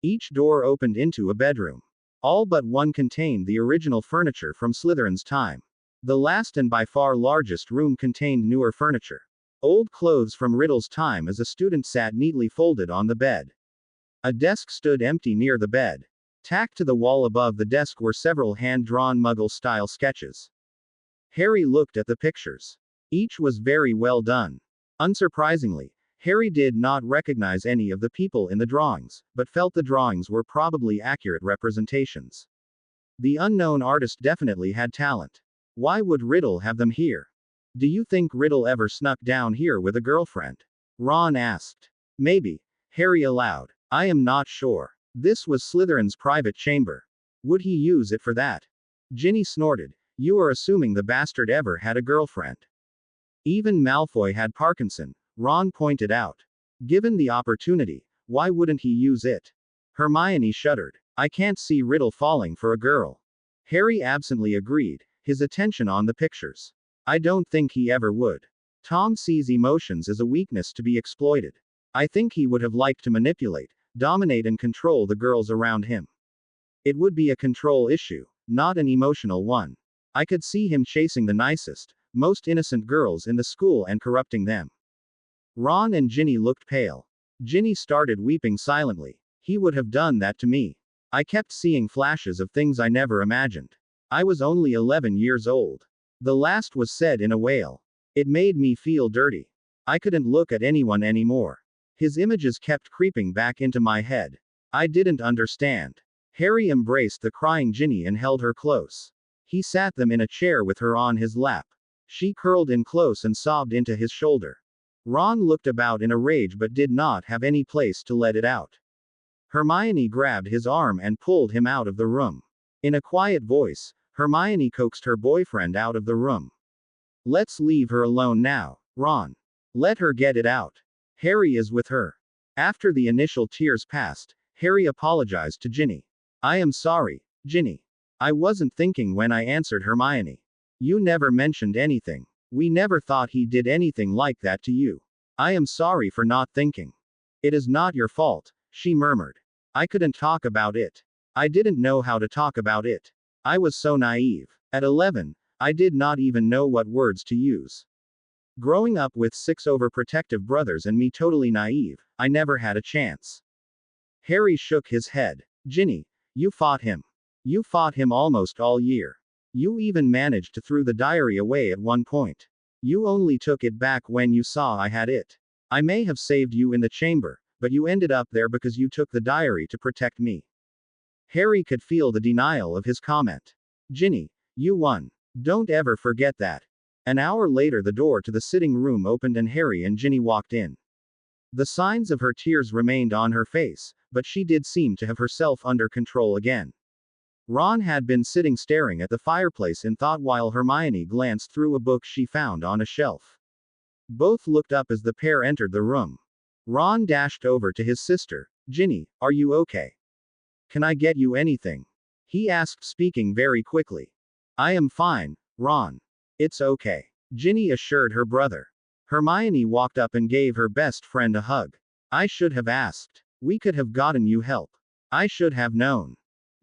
Each door opened into a bedroom. All but one contained the original furniture from Slytherin's time. The last and by far largest room contained newer furniture. Old clothes from Riddle's time as a student sat neatly folded on the bed. A desk stood empty near the bed. Tacked to the wall above the desk were several hand-drawn Muggle-style sketches. Harry looked at the pictures. Each was very well done. Unsurprisingly, Harry did not recognize any of the people in the drawings, but felt the drawings were probably accurate representations. The unknown artist definitely had talent. Why would Riddle have them here? Do you think Riddle ever snuck down here with a girlfriend? Ron asked. Maybe. Harry allowed. I am not sure. This was Slytherin's private chamber. Would he use it for that? Ginny snorted. You are assuming the bastard ever had a girlfriend. Even Malfoy had Parkinson, Ron pointed out. Given the opportunity, why wouldn't he use it? Hermione shuddered. I can't see Riddle falling for a girl. Harry absently agreed, his attention on the pictures. I don't think he ever would. Tom sees emotions as a weakness to be exploited. I think he would have liked to manipulate, dominate and control the girls around him. It would be a control issue, not an emotional one. I could see him chasing the nicest, most innocent girls in the school and corrupting them. Ron and Ginny looked pale. Ginny started weeping silently. He would have done that to me. I kept seeing flashes of things I never imagined. I was only 11 years old. The last was said in a wail. It made me feel dirty. I couldn't look at anyone anymore. His images kept creeping back into my head. I didn't understand. Harry embraced the crying Ginny and held her close. He sat them in a chair with her on his lap. She curled in close and sobbed into his shoulder. Ron looked about in a rage but did not have any place to let it out. Hermione grabbed his arm and pulled him out of the room. In a quiet voice, Hermione coaxed her boyfriend out of the room. Let's leave her alone now, Ron. Let her get it out. Harry is with her. After the initial tears passed, Harry apologized to Ginny. I am sorry, Ginny. I wasn't thinking when I answered Hermione. You never mentioned anything. We never thought he did anything like that to you. I am sorry for not thinking. It is not your fault, she murmured. I couldn't talk about it. I didn't know how to talk about it. I was so naive. At 11, I did not even know what words to use. Growing up with 6 overprotective brothers and me totally naive, I never had a chance. Harry shook his head. Ginny, you fought him. You fought him almost all year. You even managed to throw the diary away at one point. You only took it back when you saw I had it. I may have saved you in the chamber, but you ended up there because you took the diary to protect me. Harry could feel the denial of his comment. Ginny, you won. Don't ever forget that. An hour later the door to the sitting room opened and Harry and Ginny walked in. The signs of her tears remained on her face, but she did seem to have herself under control again. Ron had been sitting staring at the fireplace in thought while Hermione glanced through a book she found on a shelf. Both looked up as the pair entered the room. Ron dashed over to his sister. Ginny, are you okay? Can I get you anything? He asked, speaking very quickly. I am fine, Ron. It's okay, Ginny assured her brother. Hermione walked up and gave her best friend a hug. I should have asked. We could have gotten you help. I should have known.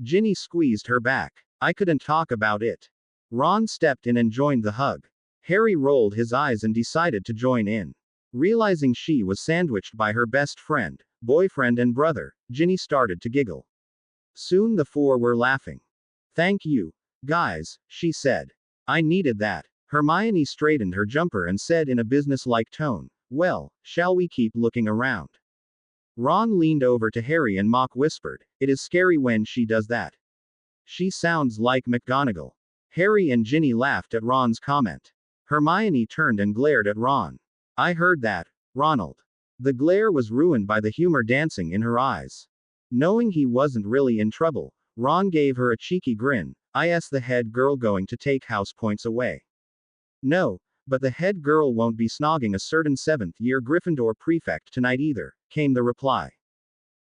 Ginny squeezed her back. I couldn't talk about it. Ron stepped in and joined the hug. Harry rolled his eyes and decided to join in. Realizing she was sandwiched by her best friend, boyfriend and brother, Ginny started to giggle. Soon the four were laughing. Thank you, guys, she said. I needed that. Hermione straightened her jumper and said in a businesslike tone, well, shall we keep looking around? Ron leaned over to Harry and mock whispered, it is scary when she does that. She sounds like McGonagall. Harry and Ginny laughed at Ron's comment. Hermione turned and glared at Ron. I heard that, Ronald. The glare was ruined by the humor dancing in her eyes. Knowing he wasn't really in trouble, Ron gave her a cheeky grin. Is the head girl going to take house points away? No, but the head girl won't be snogging a certain 7th-year Gryffindor prefect tonight either, came the reply.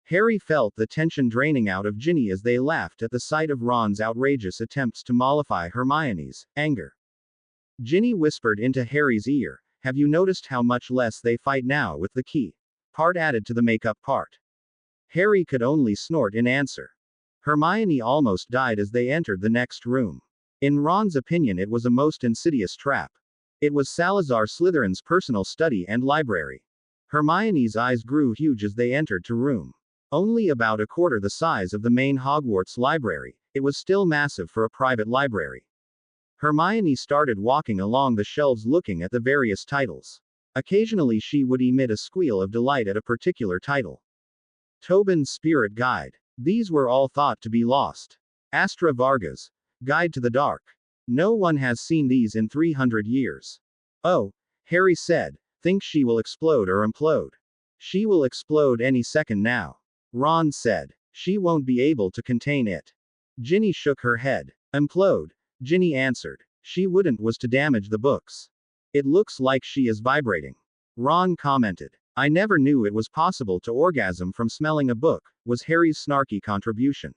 Harry felt the tension draining out of Ginny as they laughed at the sight of Ron's outrageous attempts to mollify Hermione's anger. Ginny whispered into Harry's ear, have you noticed how much less they fight now with the key part added to the makeup part? Harry could only snort in answer. Hermione almost died as they entered the next room. In Ron's opinion, it was a most insidious trap. It was Salazar Slytherin's personal study and library. Hermione's eyes grew huge as they entered the room. Only about a quarter the size of the main Hogwarts library, it was still massive for a private library. Hermione started walking along the shelves looking at the various titles. Occasionally she would emit a squeal of delight at a particular title. Tobin's Spirit Guide. These were all thought to be lost. Astra Varga's Guide to the Dark. No one has seen these in 300 years. Oh, Harry said, think she will explode or implode. She will explode any second now. Ron said, she won't be able to contain it. Ginny shook her head. Implode, Ginny answered. She wouldn't was to damage the books. It looks like she is vibrating. Ron commented. I never knew it was possible to orgasm from smelling a book, was Harry's snarky contribution.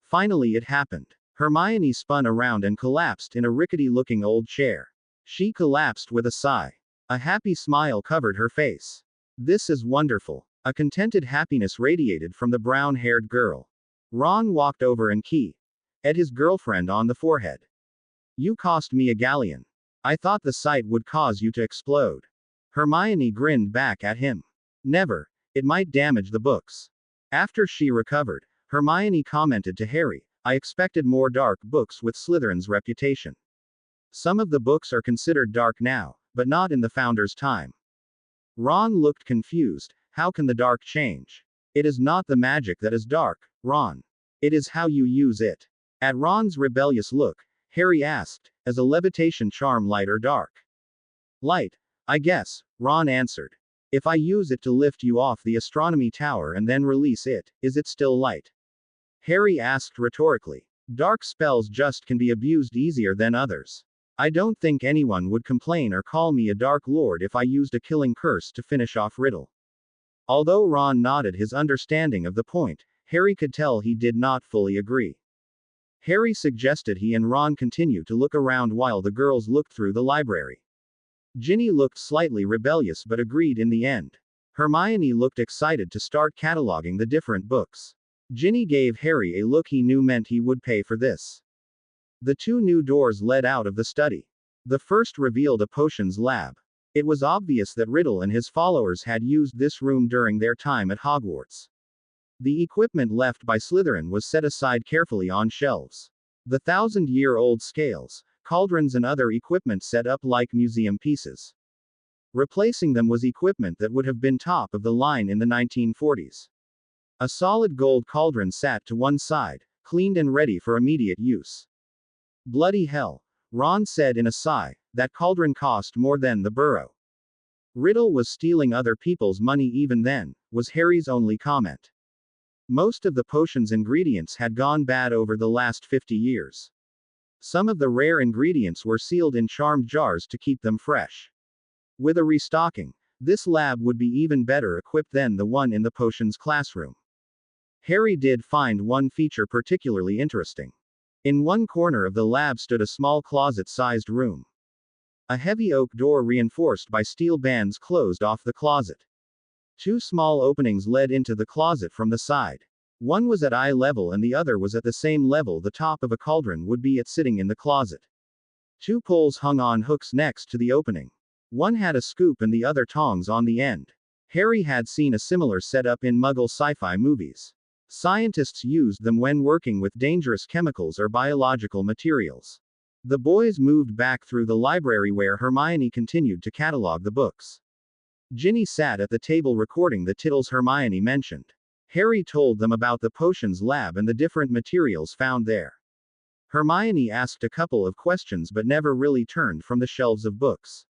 Finally it happened. Hermione spun around and collapsed in a rickety-looking old chair. She collapsed with a sigh. A happy smile covered her face. This is wonderful. A contented happiness radiated from the brown-haired girl. Ron walked over and kissed his girlfriend on the forehead. You cost me a galleon. I thought the sight would cause you to explode. Hermione grinned back at him. Never. It might damage the books. After she recovered, Hermione commented to Harry, I expected more dark books with Slytherin's reputation. Some of the books are considered dark now, but not in the Founder's time. Ron looked confused. How can the dark change? It is not the magic that is dark, Ron. It is how you use it. At Ron's rebellious look, Harry asked, is a levitation charm light or dark? Light, I guess, Ron answered. If I use it to lift you off the astronomy tower and then release it, is it still light? Harry asked rhetorically. Dark spells just can be abused easier than others. I don't think anyone would complain or call me a Dark Lord if I used a killing curse to finish off Riddle. Although Ron nodded his understanding of the point, Harry could tell he did not fully agree. Harry suggested he and Ron continue to look around while the girls looked through the library. Ginny looked slightly rebellious but agreed in the end. Hermione looked excited to start cataloging the different books. Ginny gave Harry a look he knew meant he would pay for this. The two new doors led out of the study. The first revealed a potions lab. It was obvious that Riddle and his followers had used this room during their time at Hogwarts. The equipment left by Slytherin was set aside carefully on shelves. The 1,000-year-old scales, cauldrons and other equipment set up like museum pieces. Replacing them was equipment that would have been top of the line in the 1940s. A solid gold cauldron sat to one side, cleaned and ready for immediate use. Bloody hell, Ron said in a sigh, that cauldron cost more than the burrow. Riddle was stealing other people's money even then, was Harry's only comment. Most of the potion's ingredients had gone bad over the last 50 years. Some of the rare ingredients were sealed in charmed jars to keep them fresh. With a restocking, this lab would be even better equipped than the one in the potions classroom. Harry did find one feature particularly interesting. In one corner of the lab stood a small closet-sized room. A heavy oak door reinforced by steel bands closed off the closet. Two small openings led into the closet from the side. One was at eye level and the other was at the same level the top of a cauldron would be at sitting in the closet. Two poles hung on hooks next to the opening. One had a scoop and the other tongs on the end. Harry had seen a similar setup in Muggle sci-fi movies. Scientists used them when working with dangerous chemicals or biological materials. The boys moved back through the library where Hermione continued to catalog the books. Ginny sat at the table recording the titles Hermione mentioned. Harry told them about the potions lab and the different materials found there. Hermione asked a couple of questions but never really turned from the shelves of books.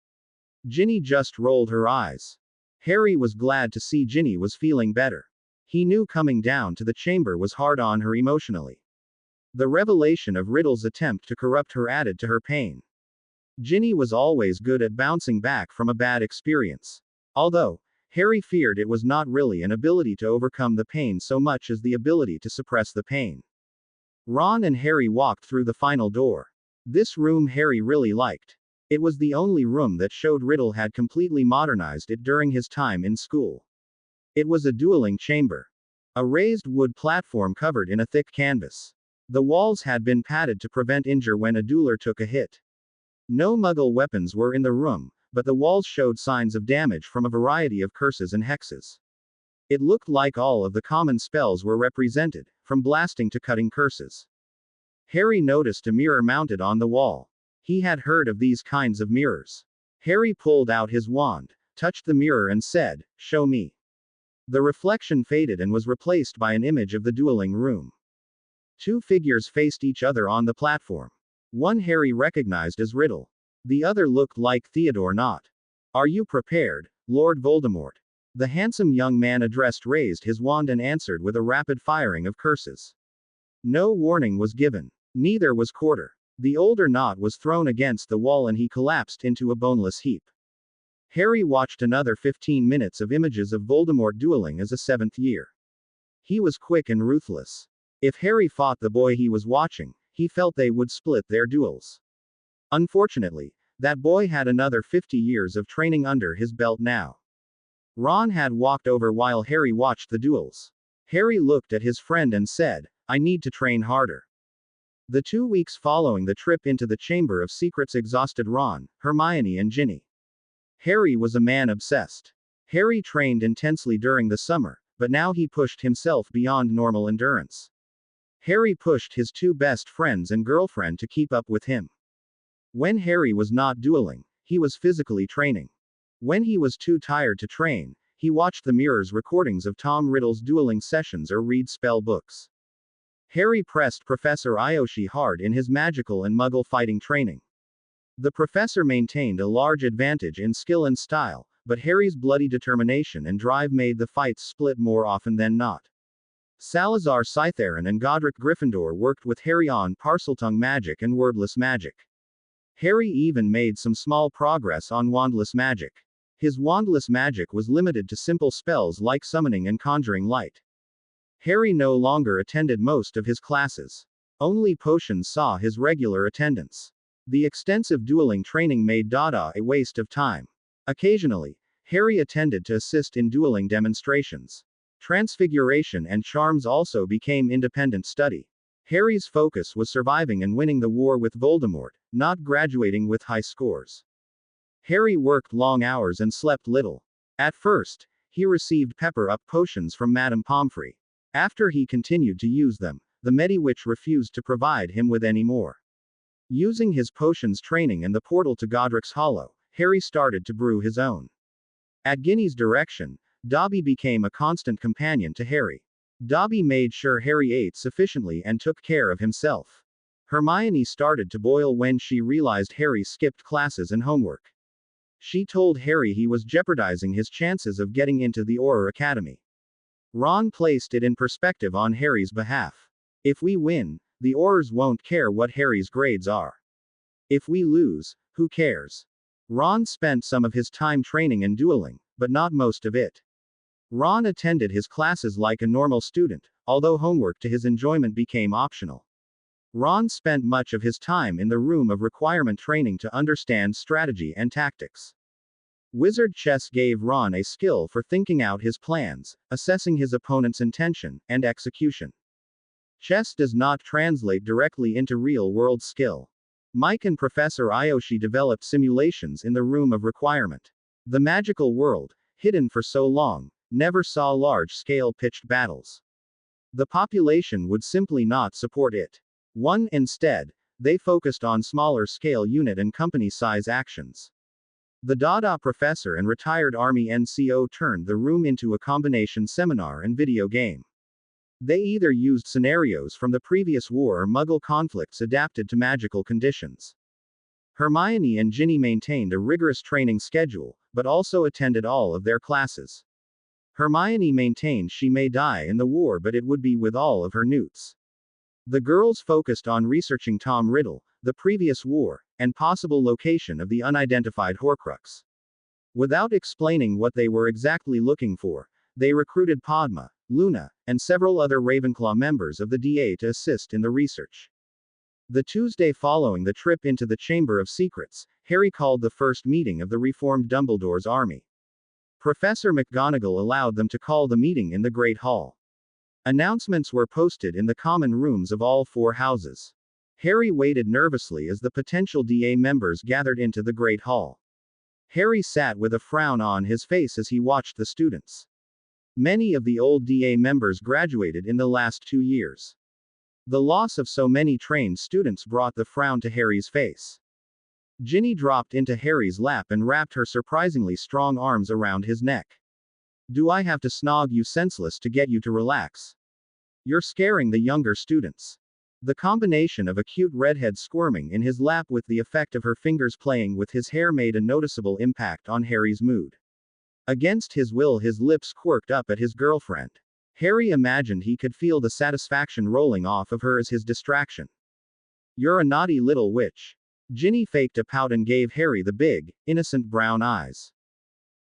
Ginny just rolled her eyes. Harry was glad to see Ginny was feeling better. He knew coming down to the chamber was hard on her emotionally. The revelation of Riddle's attempt to corrupt her added to her pain. Ginny was always good at bouncing back from a bad experience. Although, Harry feared it was not really an ability to overcome the pain so much as the ability to suppress the pain. Ron and Harry walked through the final door. This room Harry really liked. It was the only room that showed Riddle had completely modernized it during his time in school. It was a dueling chamber. A raised wood platform covered in a thick canvas. The walls had been padded to prevent injury when a dueler took a hit. No Muggle weapons were in the room, but the walls showed signs of damage from a variety of curses and hexes. It looked like all of the common spells were represented, from blasting to cutting curses. Harry noticed a mirror mounted on the wall. He had heard of these kinds of mirrors. Harry pulled out his wand, touched the mirror and said, "Show me." The reflection faded and was replaced by an image of the dueling room. Two figures faced each other on the platform. One Harry recognized as Riddle. The other looked like Theodore Nott. "Are you prepared, Lord Voldemort?" The handsome young man addressed raised his wand and answered with a rapid firing of curses. No warning was given. Neither was quarter. The older Nott was thrown against the wall and he collapsed into a boneless heap. Harry watched another 15 minutes of images of Voldemort dueling as a seventh year. He was quick and ruthless. If Harry fought the boy he was watching, he felt they would split their duels. Unfortunately, that boy had another 50 years of training under his belt now. Ron had walked over while Harry watched the duels. Harry looked at his friend and said, "I need to train harder." The 2 weeks following the trip into the Chamber of Secrets exhausted Ron, Hermione and Ginny. Harry was a man obsessed. Harry trained intensely during the summer, but now he pushed himself beyond normal endurance. Harry pushed his 2 best friends and girlfriend to keep up with him. When Harry was not dueling, he was physically training. When he was too tired to train, he watched the Mirror's recordings of Tom Riddle's dueling sessions or read spell books. Harry pressed Professor Ayoshi hard in his magical and Muggle fighting training. The professor maintained a large advantage in skill and style, but Harry's bloody determination and drive made the fights split more often than not. Salazar Slytherin and Godric Gryffindor worked with Harry on Parseltongue magic and wordless magic. Harry even made some small progress on wandless magic. His wandless magic was limited to simple spells like summoning and conjuring light. Harry no longer attended most of his classes. Only potions saw his regular attendance. The extensive dueling training made Dada a waste of time. Occasionally, Harry attended to assist in dueling demonstrations. Transfiguration and charms also became independent study. Harry's focus was surviving and winning the war with Voldemort, not graduating with high scores. Harry worked long hours and slept little. At first, he received pepper-up potions from Madame Pomfrey. After he continued to use them, the Mediwitch refused to provide him with any more. Using his potions training and the portal to Godric's Hollow, Harry started to brew his own. At Ginny's direction, Dobby became a constant companion to Harry. Dobby made sure Harry ate sufficiently and took care of himself. Hermione started to boil when she realized Harry skipped classes and homework. She told Harry he was jeopardizing his chances of getting into the Auror Academy. Ron placed it in perspective on Harry's behalf. If we win, the Aurors won't care what Harry's grades are. If we lose, who cares? Ron spent some of his time training and dueling, but not most of it. Ron attended his classes like a normal student, although homework to his enjoyment became optional. Ron spent much of his time in the room of requirement training to understand strategy and tactics. Wizard chess gave Ron a skill for thinking out his plans, assessing his opponent's intention, and execution. Chess does not translate directly into real-world skill. Mike and Professor Ayoshi developed simulations in the room of requirement. The magical world, hidden for so long, never saw large-scale pitched battles. The population would simply not support it. Instead, they focused on smaller-scale unit and company-size actions. The Dada professor and retired Army NCO turned the room into a combination seminar and video game. They either used scenarios from the previous war or Muggle conflicts adapted to magical conditions. Hermione and Ginny maintained a rigorous training schedule, but also attended all of their classes. Hermione maintained she may die in the war, but it would be with all of her newts. The girls focused on researching Tom Riddle, the previous war, and possible location of the unidentified Horcrux. Without explaining what they were exactly looking for, they recruited Padma, Luna, and several other Ravenclaw members of the DA to assist in the research. The Tuesday following the trip into the Chamber of Secrets, Harry called the first meeting of the reformed Dumbledore's army. Professor McGonagall allowed them to call the meeting in the Great Hall. Announcements were posted in the common rooms of all four houses. Harry waited nervously as the potential DA members gathered into the Great Hall. Harry sat with a frown on his face as he watched the students. Many of the old DA members graduated in the last 2 years. The loss of so many trained students brought the frown to Harry's face. Ginny dropped into Harry's lap and wrapped her surprisingly strong arms around his neck. Do I have to snog you senseless to get you to relax? You're scaring the younger students. The combination of a cute redhead squirming in his lap with the effect of her fingers playing with his hair made a noticeable impact on Harry's mood. Against his will, his lips quirked up at his girlfriend. Harry imagined he could feel the satisfaction rolling off of her as his distraction. You're a naughty little witch. Ginny faked a pout and gave Harry the big, innocent brown eyes.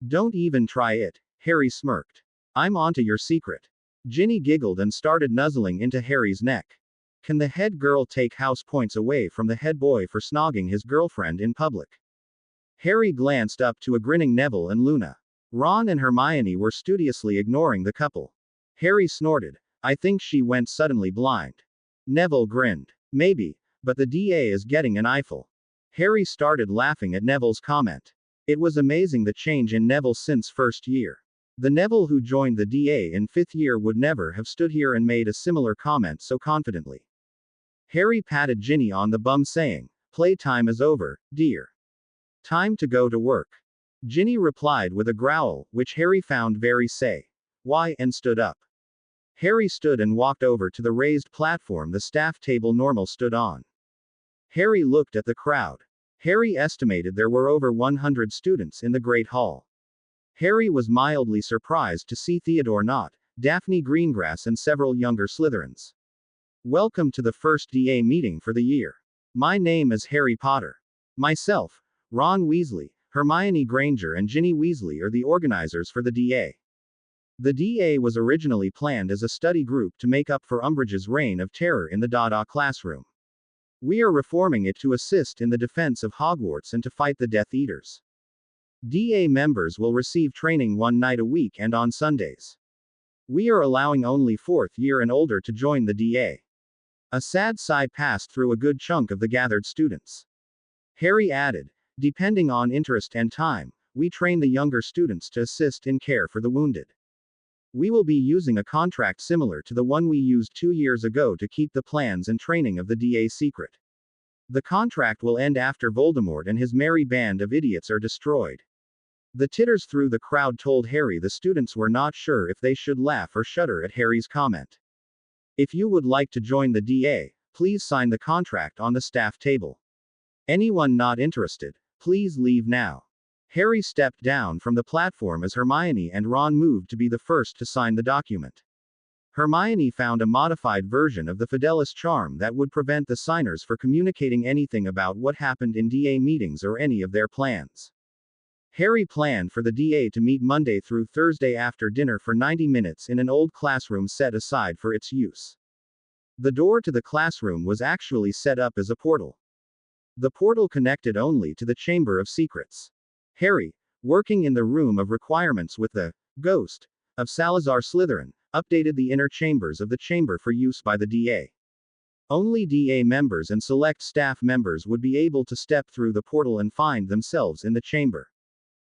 Don't even try it, Harry smirked. I'm onto your secret. Ginny giggled and started nuzzling into Harry's neck. Can the head girl take house points away from the head boy for snogging his girlfriend in public? Harry glanced up to a grinning Neville and Luna. Ron and Hermione were studiously ignoring the couple. Harry snorted. I think she went suddenly blind. Neville grinned. Maybe, but the DA is getting an eyeful. Harry started laughing at Neville's comment. It was amazing the change in Neville since first year. The Neville who joined the DA in 5th year would never have stood here and made a similar comment so confidently. Harry patted Ginny on the bum saying, Playtime is over, dear. Time to go to work. Ginny replied with a growl, which Harry found very say. Why, and stood up. Harry stood and walked over to the raised platform the staff table normal stood on. Harry looked at the crowd. Harry estimated there were over 100 students in the Great Hall. Harry was mildly surprised to see Theodore Nott, Daphne Greengrass and several younger Slytherins. Welcome to the first DA meeting for the year. My name is Harry Potter. Myself, Ron Weasley, Hermione Granger and Ginny Weasley are the organizers for the DA. The DA was originally planned as a study group to make up for Umbridge's reign of terror in the Dada classroom. We are reforming it to assist in the defense of Hogwarts and to fight the Death Eaters. DA members will receive training 1 night a week and on Sundays. We are allowing only 4th year and older to join the DA. A sad sigh passed through a good chunk of the gathered students. Harry added, depending on interest and time, we train the younger students to assist in care for the wounded. We will be using a contract similar to the one we used 2 years ago to keep the plans and training of the DA secret. The contract will end after Voldemort and his merry band of idiots are destroyed. The titters through the crowd told Harry the students were not sure if they should laugh or shudder at Harry's comment. If you would like to join the DA, please sign the contract on the staff table. Anyone not interested, please leave now. Harry stepped down from the platform as Hermione and Ron moved to be the first to sign the document. Hermione found a modified version of the Fidelis charm that would prevent the signers from communicating anything about what happened in DA meetings or any of their plans. Harry planned for the DA to meet Monday through Thursday after dinner for 90 minutes in an old classroom set aside for its use. The door to the classroom was actually set up as a portal. The portal connected only to the Chamber of Secrets. Harry, working in the room of requirements with the ghost of Salazar Slytherin, updated the inner chambers of the chamber for use by the DA. Only DA members and select staff members would be able to step through the portal and find themselves in the chamber.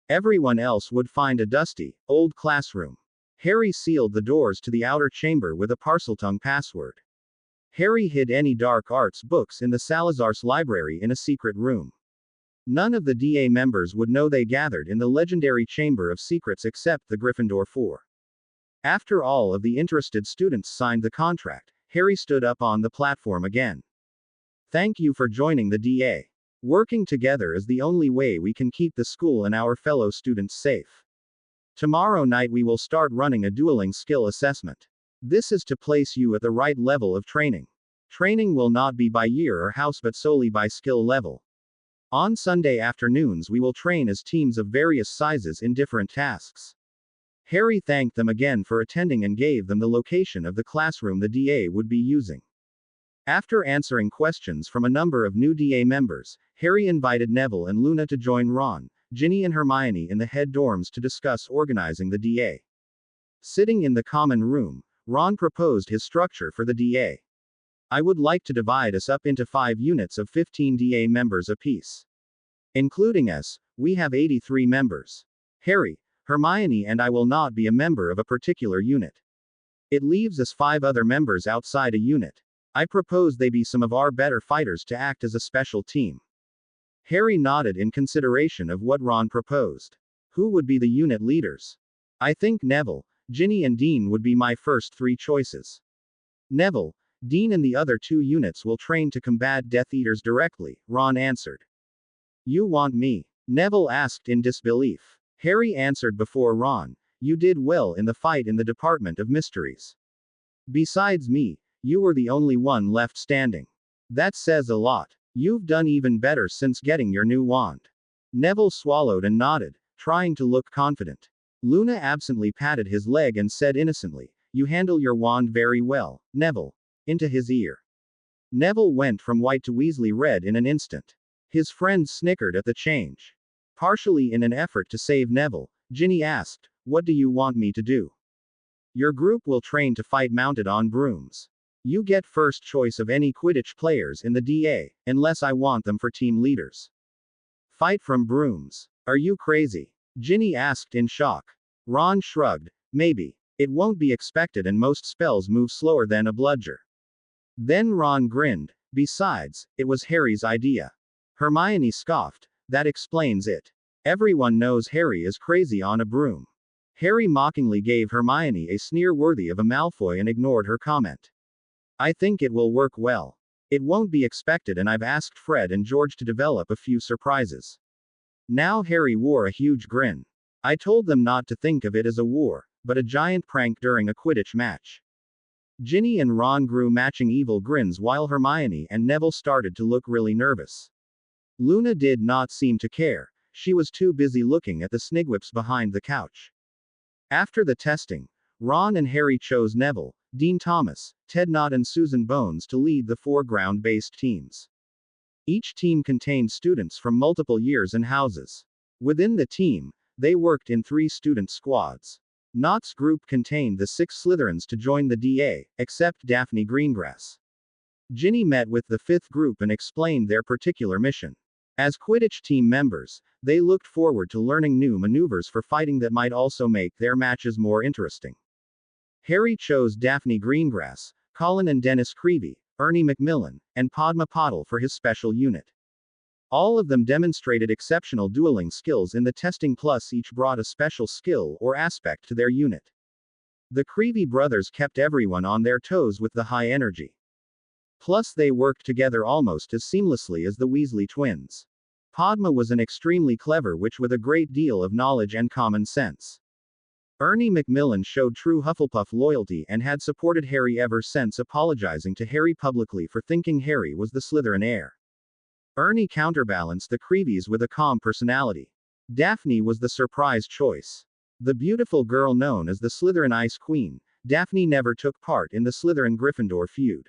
Everyone else would find a dusty, old classroom. Harry sealed the doors to the outer chamber with a Parseltongue password. Harry hid any dark arts books in the Salazar's library in a secret room. None of the DA members would know they gathered in the legendary Chamber of Secrets except the Gryffindor 4. After all of the interested students signed the contract, Harry stood up on the platform again. Thank you for joining the DA. Working together is the only way we can keep the school and our fellow students safe. Tomorrow night we will start running a dueling skill assessment. This is to place you at the right level of training. Training will not be by year or house but solely by skill level. On Sunday afternoons we will train as teams of various sizes in different tasks. Harry thanked them again for attending and gave them the location of the classroom the DA would be using. After answering questions from a number of new DA members, Harry invited Neville and Luna to join Ron, Ginny and Hermione in the head dorms to discuss organizing the DA. Sitting in the common room, Ron proposed his structure for the DA. I would like to divide us up into 5 units of 15 DA members apiece. Including us, we have 83 members. Harry, Hermione and I will not be a member of a particular unit. It leaves us 5 other members outside a unit. I propose they be some of our better fighters to act as a special team. Harry nodded in consideration of what Ron proposed. Who would be the unit leaders? I think Neville, Ginny and Dean would be my first 3 choices. Neville, Dean and the other 2 units will train to combat Death Eaters directly, Ron answered. You want me? Neville asked in disbelief. Harry answered before Ron, you did well in the fight in the Department of Mysteries. Besides me, you were the only one left standing. That says a lot. You've done even better since getting your new wand. Neville swallowed and nodded, trying to look confident. Luna absently patted his leg and said innocently, you handle your wand very well, Neville. Into his ear. Neville went from white to Weasley red in an instant. His friends snickered at the change. Partially in an effort to save Neville, Ginny asked, what do you want me to do? Your group will train to fight mounted on brooms. You get first choice of any Quidditch players in the DA, unless I want them for team leaders. Fight from brooms. Are you crazy? Ginny asked in shock. Ron shrugged, maybe. It won't be expected and most spells move slower than a bludger. Then Ron grinned, besides, it was Harry's idea. Hermione scoffed, that explains it. Everyone knows Harry is crazy on a broom. Harry mockingly gave Hermione a sneer worthy of a Malfoy and ignored her comment. I think it will work well. It won't be expected and I've asked Fred and George to develop a few surprises. Now Harry wore a huge grin. I told them not to think of it as a war, but a giant prank during a Quidditch match. Ginny and Ron grew matching evil grins while Hermione and Neville started to look really nervous. Luna did not seem to care. She was too busy looking at the Snigwhips behind the couch. After the testing, Ron and Harry chose Neville, Dean Thomas, Ted Nott and Susan Bones to lead the 4 ground-based teams. Each team contained students from multiple years and houses. Within the team, they worked in 3 student squads. Nott's group contained the 6 Slytherins to join the DA, except Daphne Greengrass. Ginny met with the 5th group and explained their particular mission. As Quidditch team members, they looked forward to learning new maneuvers for fighting that might also make their matches more interesting. Harry chose Daphne Greengrass, Colin and Dennis Creevy, Ernie Macmillan, and Padma Patil for his special unit. All of them demonstrated exceptional dueling skills in the testing, plus each brought a special skill or aspect to their unit. The Creevy brothers kept everyone on their toes with the high energy. Plus they worked together almost as seamlessly as the Weasley twins. Padma was an extremely clever witch with a great deal of knowledge and common sense. Ernie Macmillan showed true Hufflepuff loyalty and had supported Harry ever since, apologizing to Harry publicly for thinking Harry was the Slytherin heir. Ernie counterbalanced the Creevies with a calm personality. Daphne was the surprise choice. The beautiful girl known as the Slytherin Ice Queen, Daphne never took part in the Slytherin-Gryffindor feud.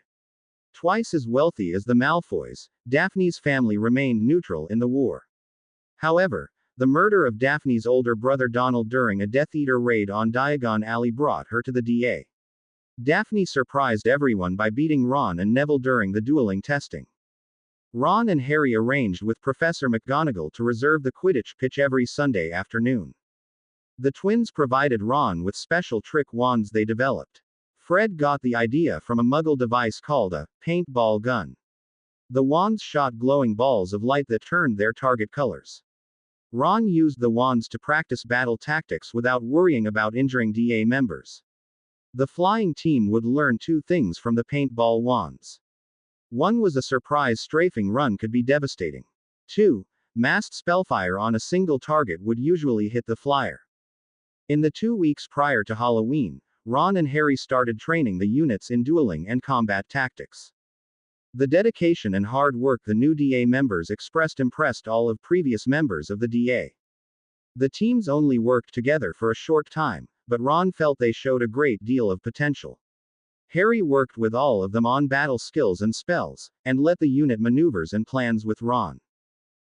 Twice as wealthy as the Malfoys, Daphne's family remained neutral in the war. However, the murder of Daphne's older brother Donald during a Death Eater raid on Diagon Alley brought her to the DA. Daphne surprised everyone by beating Ron and Neville during the dueling testing. Ron and Harry arranged with Professor McGonagall to reserve the Quidditch pitch every Sunday afternoon. The twins provided Ron with special trick wands they developed. Fred got the idea from a Muggle device called a paintball gun. The wands shot glowing balls of light that turned their target colors. Ron used the wands to practice battle tactics without worrying about injuring DA members. The flying team would learn 2 things from the paintball wands. 1 was a surprise strafing run could be devastating. 2, massed spellfire on a single target would usually hit the flyer. In the 2 weeks prior to Halloween, Ron and Harry started training the units in dueling and combat tactics. The dedication and hard work the new DA members expressed impressed all of previous members of the DA. The teams only worked together for a short time, but Ron felt they showed a great deal of potential. Harry worked with all of them on battle skills and spells, and let the unit maneuvers and plans with Ron.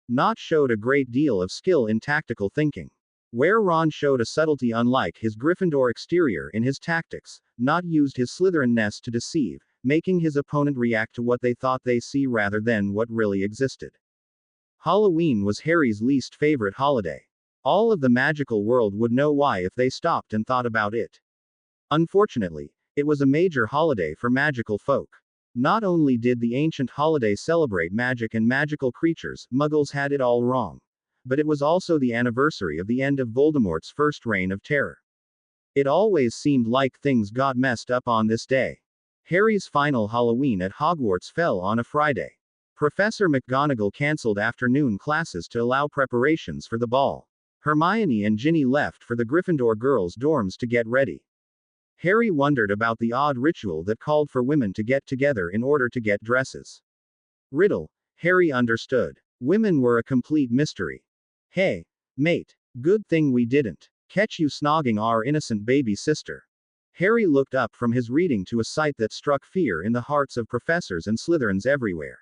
Nott showed a great deal of skill in tactical thinking. Where Ron showed a subtlety unlike his Gryffindor exterior in his tactics, not used his Slytherin-ness to deceive, making his opponent react to what they thought they see rather than what really existed. Halloween was Harry's least favorite holiday. All of the magical world would know why if they stopped and thought about it. Unfortunately, it was a major holiday for magical folk. Not only did the ancient holiday celebrate magic and magical creatures, Muggles had it all wrong. But it was also the anniversary of the end of Voldemort's first reign of terror. It always seemed like things got messed up on this day. Harry's final Halloween at Hogwarts fell on a Friday. Professor McGonagall cancelled afternoon classes to allow preparations for the ball. Hermione and Ginny left for the Gryffindor girls' dorms to get ready. Harry wondered about the odd ritual that called for women to get together in order to get dresses. Riddle. Harry understood. Women were a complete mystery. Hey, mate. Good thing we didn't catch you snogging our innocent baby sister. Harry looked up from his reading to a sight that struck fear in the hearts of professors and Slytherins everywhere.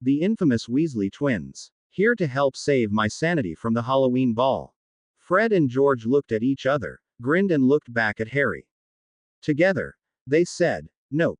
The infamous Weasley twins. Here to help save my sanity from the Halloween ball. Fred and George looked at each other, grinned and looked back at Harry. Together, they said, "Nope.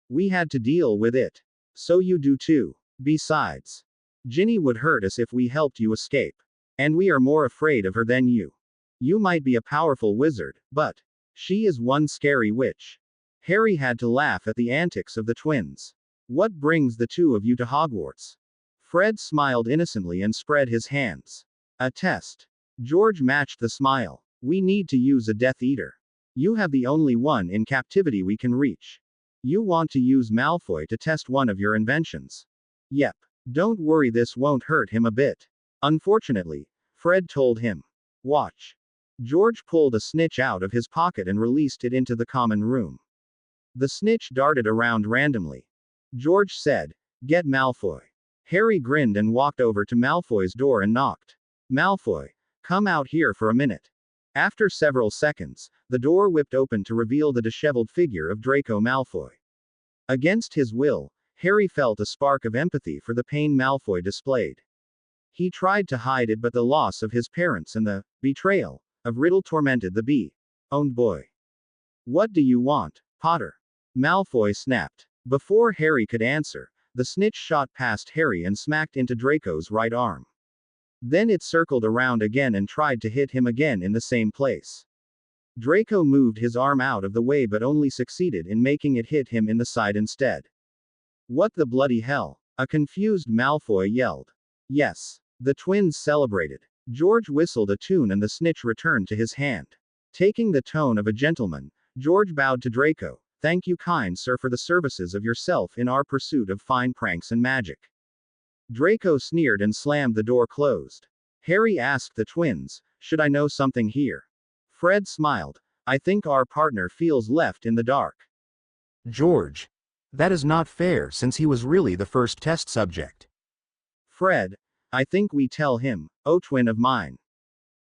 We had to deal with it. So you do too. Besides, Ginny would hurt us if we helped you escape. And we are more afraid of her than you. You might be a powerful wizard, but she is one scary witch." Harry had to laugh at the antics of the twins. What brings the two of you to Hogwarts? Fred smiled innocently and spread his hands. A test. George matched the smile. We need to use a Death Eater. You have the only one in captivity we can reach. You want to use Malfoy to test one of your inventions. Yep. Don't worry, this won't hurt him a bit. Unfortunately, Fred told him. Watch. George pulled a snitch out of his pocket and released it into the common room. The snitch darted around randomly. George said, "Get Malfoy." Harry grinned and walked over to Malfoy's door and knocked. "Malfoy, come out here for a minute." After several seconds, the door whipped open to reveal the disheveled figure of Draco Malfoy. Against his will, Harry felt a spark of empathy for the pain Malfoy displayed. He tried to hide it, but the loss of his parents and the betrayal of Riddle tormented the bee-owned boy. "What do you want, Potter?" Malfoy snapped. Before Harry could answer, the snitch shot past Harry and smacked into Draco's right arm. Then it circled around again and tried to hit him again in the same place. Draco moved his arm out of the way but only succeeded in making it hit him in the side instead. "What the bloody hell?" a confused Malfoy yelled. Yes. The twins celebrated. George whistled a tune and the snitch returned to his hand. Taking the tone of a gentleman, George bowed to Draco. "Thank you, kind sir, for the services of yourself in our pursuit of fine pranks and magic." Draco sneered and slammed the door closed. Harry asked the twins, "Should I know something here?" Fred smiled. "I think our partner feels left in the dark." George. That is not fair since he was really the first test subject. Fred. "I think we tell him, oh twin of mine."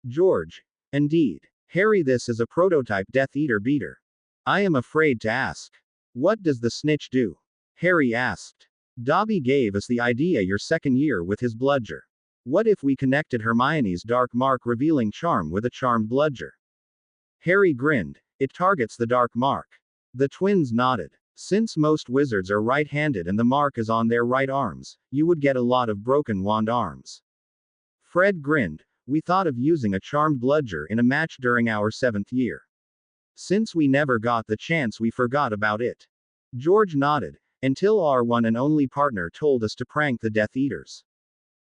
George. "Indeed. Harry, this is a prototype Death Eater beater. I am afraid to ask. What does the snitch do?" Harry asked. "Dobby gave us the idea your second year with his bludger. What if we connected Hermione's dark mark revealing charm with a charmed bludger?" Harry grinned. "It targets the dark mark." The twins nodded. "Since most wizards are right-handed and the mark is on their right arms, you would get a lot of broken wand arms." Fred grinned. "We thought of using a charmed bludger in a match during our 7th year. Since we never got the chance, we forgot about it." George nodded. "Until our one and only partner told us to prank the Death Eaters."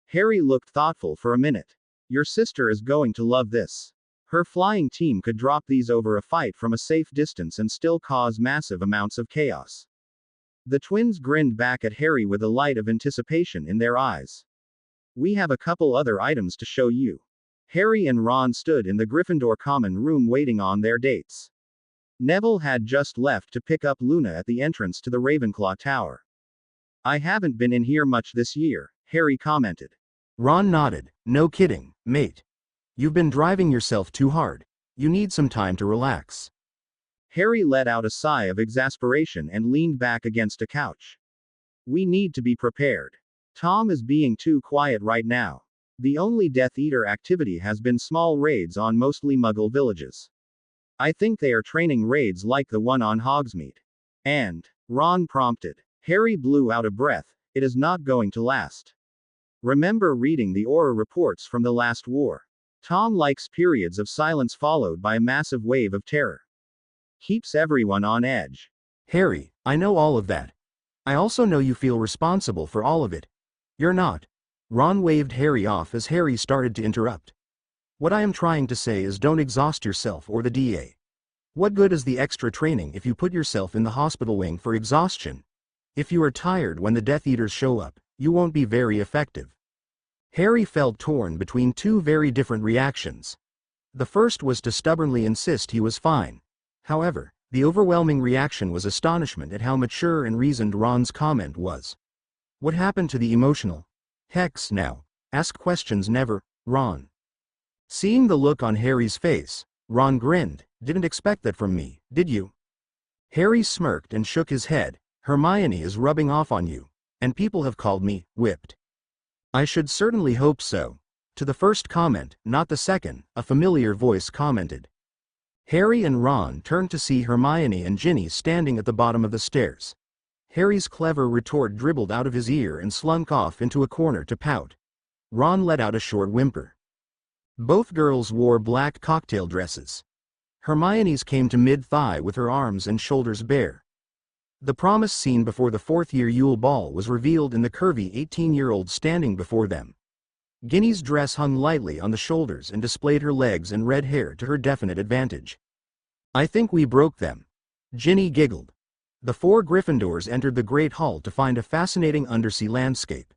Harry looked thoughtful for a minute. "Your sister is going to love this. Her flying team could drop these over a fight from a safe distance and still cause massive amounts of chaos." The twins grinned back at Harry with a light of anticipation in their eyes. "We have a couple other items to show you." Harry and Ron stood in the Gryffindor common room waiting on their dates. Neville had just left to pick up Luna at the entrance to the Ravenclaw Tower. "I haven't been in here much this year," Harry commented. Ron nodded. "No kidding, mate. You've been driving yourself too hard. You need some time to relax." Harry let out a sigh of exasperation and leaned back against a couch. "We need to be prepared. Tom is being too quiet right now." The only Death Eater activity has been small raids on mostly Muggle villages. I think they are training raids like the one on Hogsmeade. And, Ron prompted. Harry blew out a breath, it is not going to last. Remember reading the aura reports from the last war. Tom likes periods of silence followed by a massive wave of terror. Keeps everyone on edge. Harry, I know all of that. I also know you feel responsible for all of it. You're not. Ron waved Harry off as Harry started to interrupt. What I am trying to say is don't exhaust yourself or the DA. What good is the extra training if you put yourself in the hospital wing for exhaustion? If you are tired when the Death Eaters show up, you won't be very effective. Harry felt torn between two very different reactions. The first was to stubbornly insist he was fine. However, the overwhelming reaction was astonishment at how mature and reasoned Ron's comment was. What happened to the emotional? Hex now. Ask questions never, Ron. Seeing the look on Harry's face, Ron grinned. Didn't expect that from me, did you? Harry smirked and shook his head. Hermione is rubbing off on you, and people have called me whipped. I should certainly hope so. To the first comment, not the second, a familiar voice commented. Harry and Ron turned to see Hermione and Ginny standing at the bottom of the stairs. Harry's clever retort dribbled out of his ear and slunk off into a corner to pout. Ron let out a short whimper. Both girls wore black cocktail dresses. Hermione's came to mid-thigh with her arms and shoulders bare. The promise scene before the fourth-year Yule Ball was revealed in the curvy 18-year-old standing before them. Ginny's dress hung lightly on the shoulders and displayed her legs and red hair to her definite advantage. I think we broke them. Ginny giggled. The four Gryffindors entered the Great Hall to find a fascinating undersea landscape.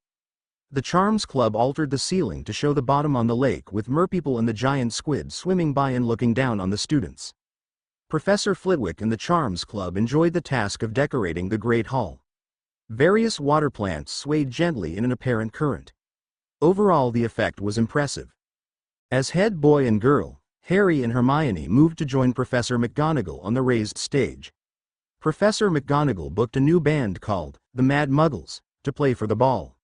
The Charms Club altered the ceiling to show the bottom on the lake with merpeople and the giant squid swimming by and looking down on the students. Professor Flitwick and the Charms Club enjoyed the task of decorating the Great Hall. Various water plants swayed gently in an apparent current. Overall, the effect was impressive. As head boy and girl, Harry and Hermione moved to join Professor McGonagall on the raised stage. Professor McGonagall booked a new band called the Mad Muggles to play for the ball.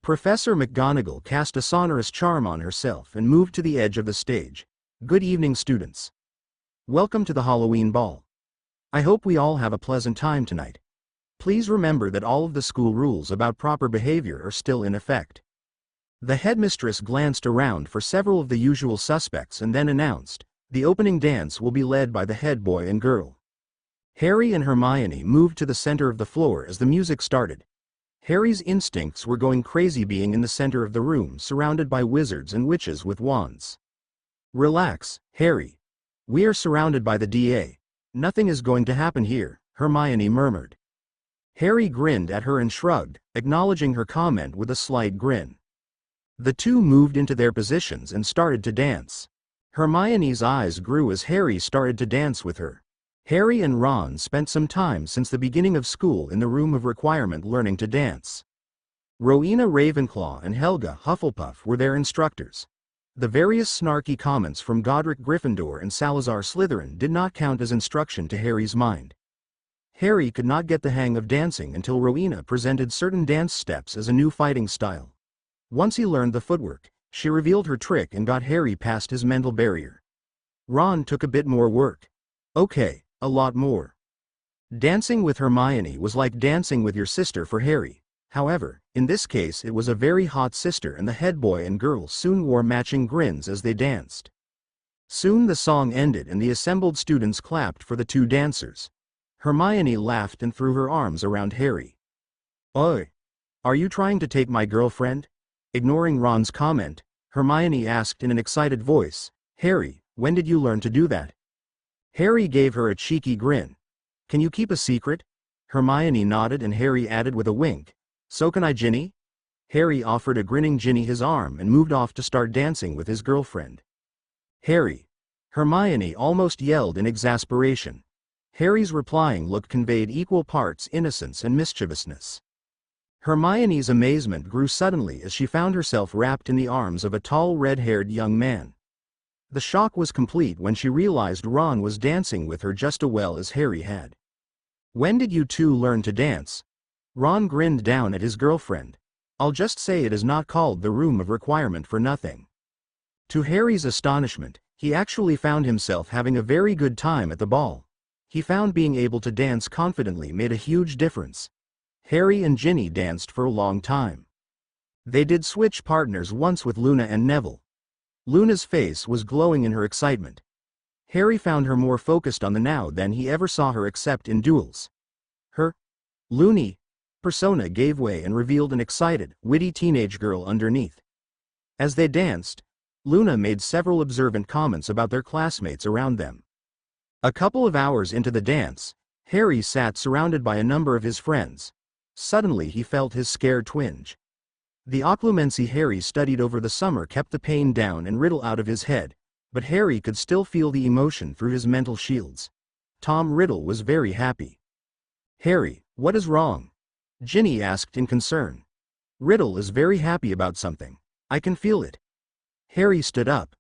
Professor McGonagall cast a sonorous charm on herself and moved to the edge of the stage. Good evening, students. Welcome to the Halloween ball. I hope we all have a pleasant time tonight. Please remember that all of the school rules about proper behavior are still in effect. The headmistress glanced around for several of the usual suspects and then announced, the opening dance will be led by the head boy and girl. Harry and Hermione moved to the center of the floor as the music started. Harry's instincts were going crazy being in the center of the room surrounded by wizards and witches with wands. Relax, Harry. We are surrounded by the DA. Nothing is going to happen here, Hermione murmured. Harry grinned at her and shrugged, acknowledging her comment with a slight grin. The two moved into their positions and started to dance. Hermione's eyes grew as Harry started to dance with her. Harry and Ron spent some time since the beginning of school in the room of requirement learning to dance. Rowena Ravenclaw and Helga Hufflepuff were their instructors. The various snarky comments from Godric Gryffindor and Salazar Slytherin did not count as instruction to Harry's mind. Harry could not get the hang of dancing until Rowena presented certain dance steps as a new fighting style. Once he learned the footwork, she revealed her trick and got Harry past his mental barrier. Ron took a bit more work. Okay, a lot more. Dancing with Hermione was like dancing with your sister for Harry. However, in this case it was a very hot sister and the head boy and girl soon wore matching grins as they danced. Soon the song ended and the assembled students clapped for the two dancers. Hermione laughed and threw her arms around Harry. Oi! Are you trying to take my girlfriend? Ignoring Ron's comment, Hermione asked in an excited voice, Harry, when did you learn to do that? Harry gave her a cheeky grin. Can you keep a secret? Hermione nodded and Harry added with a wink. So can I, Ginny? Harry offered a grinning Ginny his arm and moved off to start dancing with his girlfriend. Harry! Hermione almost yelled in exasperation. Harry's replying look conveyed equal parts innocence and mischievousness. Hermione's amazement grew suddenly as she found herself wrapped in the arms of a tall red-haired young man. The shock was complete when she realized Ron was dancing with her just as well as Harry had. When did you two learn to dance? Ron grinned down at his girlfriend. I'll just say it is not called the room of requirement for nothing. To Harry's astonishment, he actually found himself having a very good time at the ball. He found being able to dance confidently made a huge difference. Harry and Ginny danced for a long time. They did switch partners once with Luna and Neville. Luna's face was glowing in her excitement. Harry found her more focused on the now than he ever saw her except in duels. Her loony persona gave way and revealed an excited, witty teenage girl underneath. As they danced, Luna made several observant comments about their classmates around them. A couple of hours into the dance, Harry sat surrounded by a number of his friends. Suddenly he felt his scared twinge. The occlumency Harry studied over the summer kept the pain down and Riddle out of his head, but Harry could still feel the emotion through his mental shields. Tom Riddle was very happy. "Harry, what is wrong?" Ginny asked in concern. "Riddle is very happy about something. I can feel it." Harry stood up.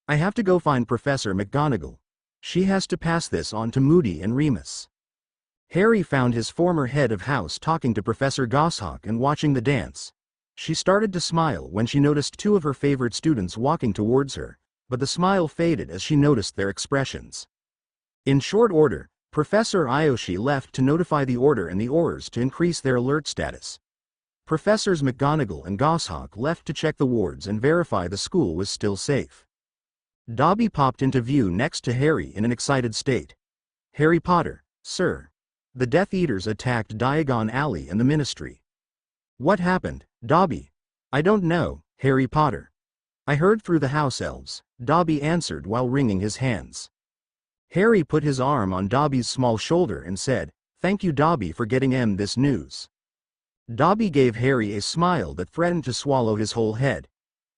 "I have to go find Professor McGonagall. She has to pass this on to Moody and Remus." Harry found his former head of house talking to Professor Goshawk and watching the dance. She started to smile when she noticed two of her favorite students walking towards her, but the smile faded as she noticed their expressions. In short order, Professor Aoshi left to notify the Order and the Aurors to increase their alert status. Professors McGonagall and Goshawk left to check the wards and verify the school was still safe. Dobby popped into view next to Harry in an excited state. "Harry Potter, sir. The Death Eaters attacked Diagon Alley and the Ministry." "What happened, Dobby?" "I don't know, Harry Potter. I heard through the house elves," Dobby answered while wringing his hands. Harry put his arm on Dobby's small shoulder and said, "Thank you, Dobby, for getting this news." Dobby gave Harry a smile that threatened to swallow his whole head.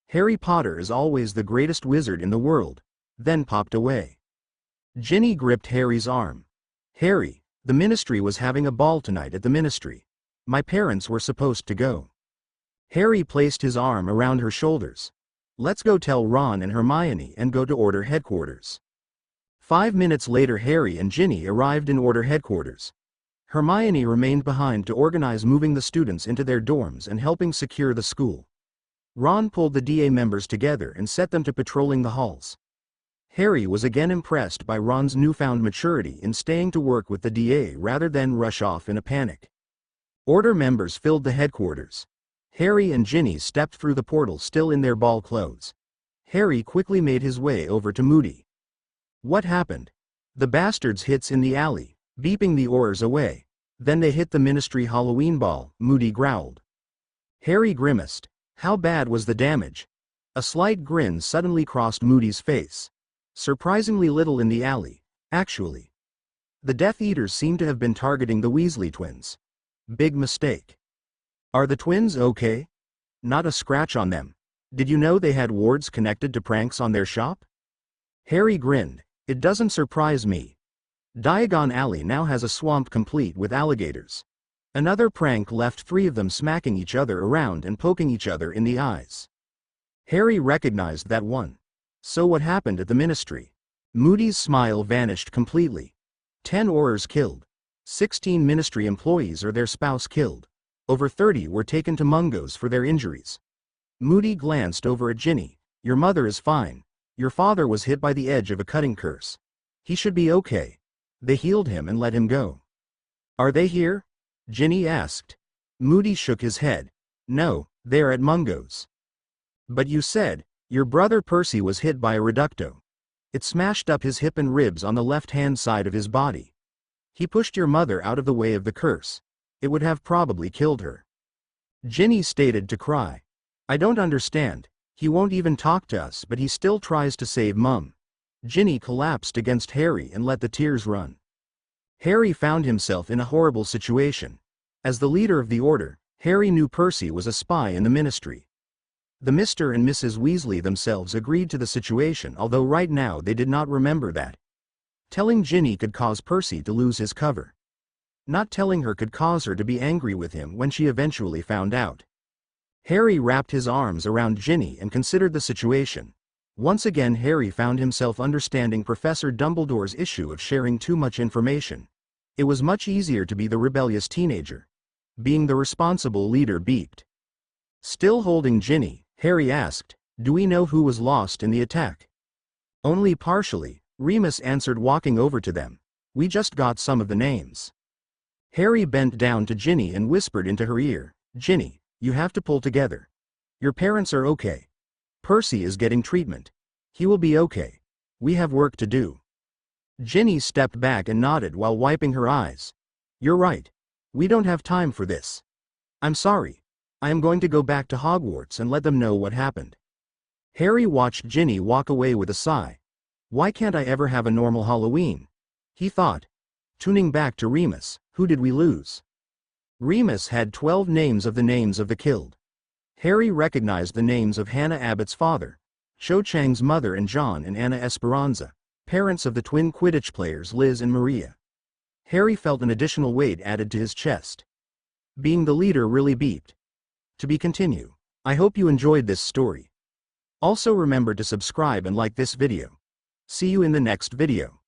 "Harry Potter is always the greatest wizard in the world," then popped away. Ginny gripped Harry's arm. "Harry, the Ministry was having a ball tonight at the Ministry. My parents were supposed to go." Harry placed his arm around her shoulders. "Let's go tell Ron and Hermione and go to Order headquarters." 5 minutes later Harry and Ginny arrived in Order headquarters. Hermione remained behind to organize moving the students into their dorms and helping secure the school. Ron pulled the DA members together and set them to patrolling the halls. Harry was again impressed by Ron's newfound maturity in staying to work with the DA rather than rush off in a panic. Order members filled the headquarters. Harry and Ginny stepped through the portal still in their ball clothes. Harry quickly made his way over to Moody. "What happened?" "The bastards hits in the alley, beeping the Aurors away. Then they hit the Ministry Halloween ball," Moody growled. Harry grimaced. "How bad was the damage?" A slight grin suddenly crossed Moody's face. "Surprisingly little in the alley, actually. The Death Eaters seem to have been targeting the Weasley twins. Big mistake." "Are the twins okay?" "Not a scratch on them. Did you know they had wards connected to pranks on their shop?" Harry grinned. "It doesn't surprise me. Diagon Alley now has a swamp complete with alligators. Another prank left 3 of them smacking each other around and poking each other in the eyes." Harry recognized that one. "So what happened at the Ministry?" Moody's smile vanished completely. 10 Aurors killed. 16 Ministry employees or their spouse killed. Over 30 were taken to Mungo's for their injuries. Moody glanced over at Ginny. "Your mother is fine. Your father was hit by the edge of a cutting curse. He should be okay. They healed him and let him go." "Are they here?" Ginny asked. Moody shook his head. "No, they're at Mungo's." "But you said, your brother Percy was hit by a reducto. It smashed up his hip and ribs on the left-hand side of his body. He pushed your mother out of the way of the curse. It would have probably killed her." Ginny stated to cry. "I don't understand. He won't even talk to us but he still tries to save Mum." Ginny collapsed against Harry and let the tears run. Harry found himself in a horrible situation. As the leader of the Order, Harry knew Percy was a spy in the Ministry. The Mr. and Mrs. Weasley themselves agreed to the situation, although right now they did not remember that. Telling Ginny could cause Percy to lose his cover. Not telling her could cause her to be angry with him when she eventually found out. Harry wrapped his arms around Ginny and considered the situation. Once again Harry found himself understanding Professor Dumbledore's issue of sharing too much information. It was much easier to be the rebellious teenager. Being the responsible leader beeped. Still holding Ginny, Harry asked, "Do we know who was lost in the attack?" "Only partially," Remus answered, walking over to them. "We just got some of the names." Harry bent down to Ginny and whispered into her ear, "Ginny, you have to pull together. Your parents are okay. Percy is getting treatment. He will be okay. We have work to do." Ginny stepped back and nodded while wiping her eyes. "You're right. We don't have time for this. I'm sorry. I am going to go back to Hogwarts and let them know what happened." Harry watched Ginny walk away with a sigh. "Why can't I ever have a normal Halloween?" he thought. Tuning back to Remus, who did we lose? Remus had 12 names of the killed. Harry recognized the names of Hannah Abbott's father, Cho Chang's mother, and John and Anna Esperanza, parents of the twin Quidditch players Liz and Maria. Harry felt an additional weight added to his chest. Being the leader really beeped. To be continued. I hope you enjoyed this story. Also remember to subscribe and like this video. See you in the next video.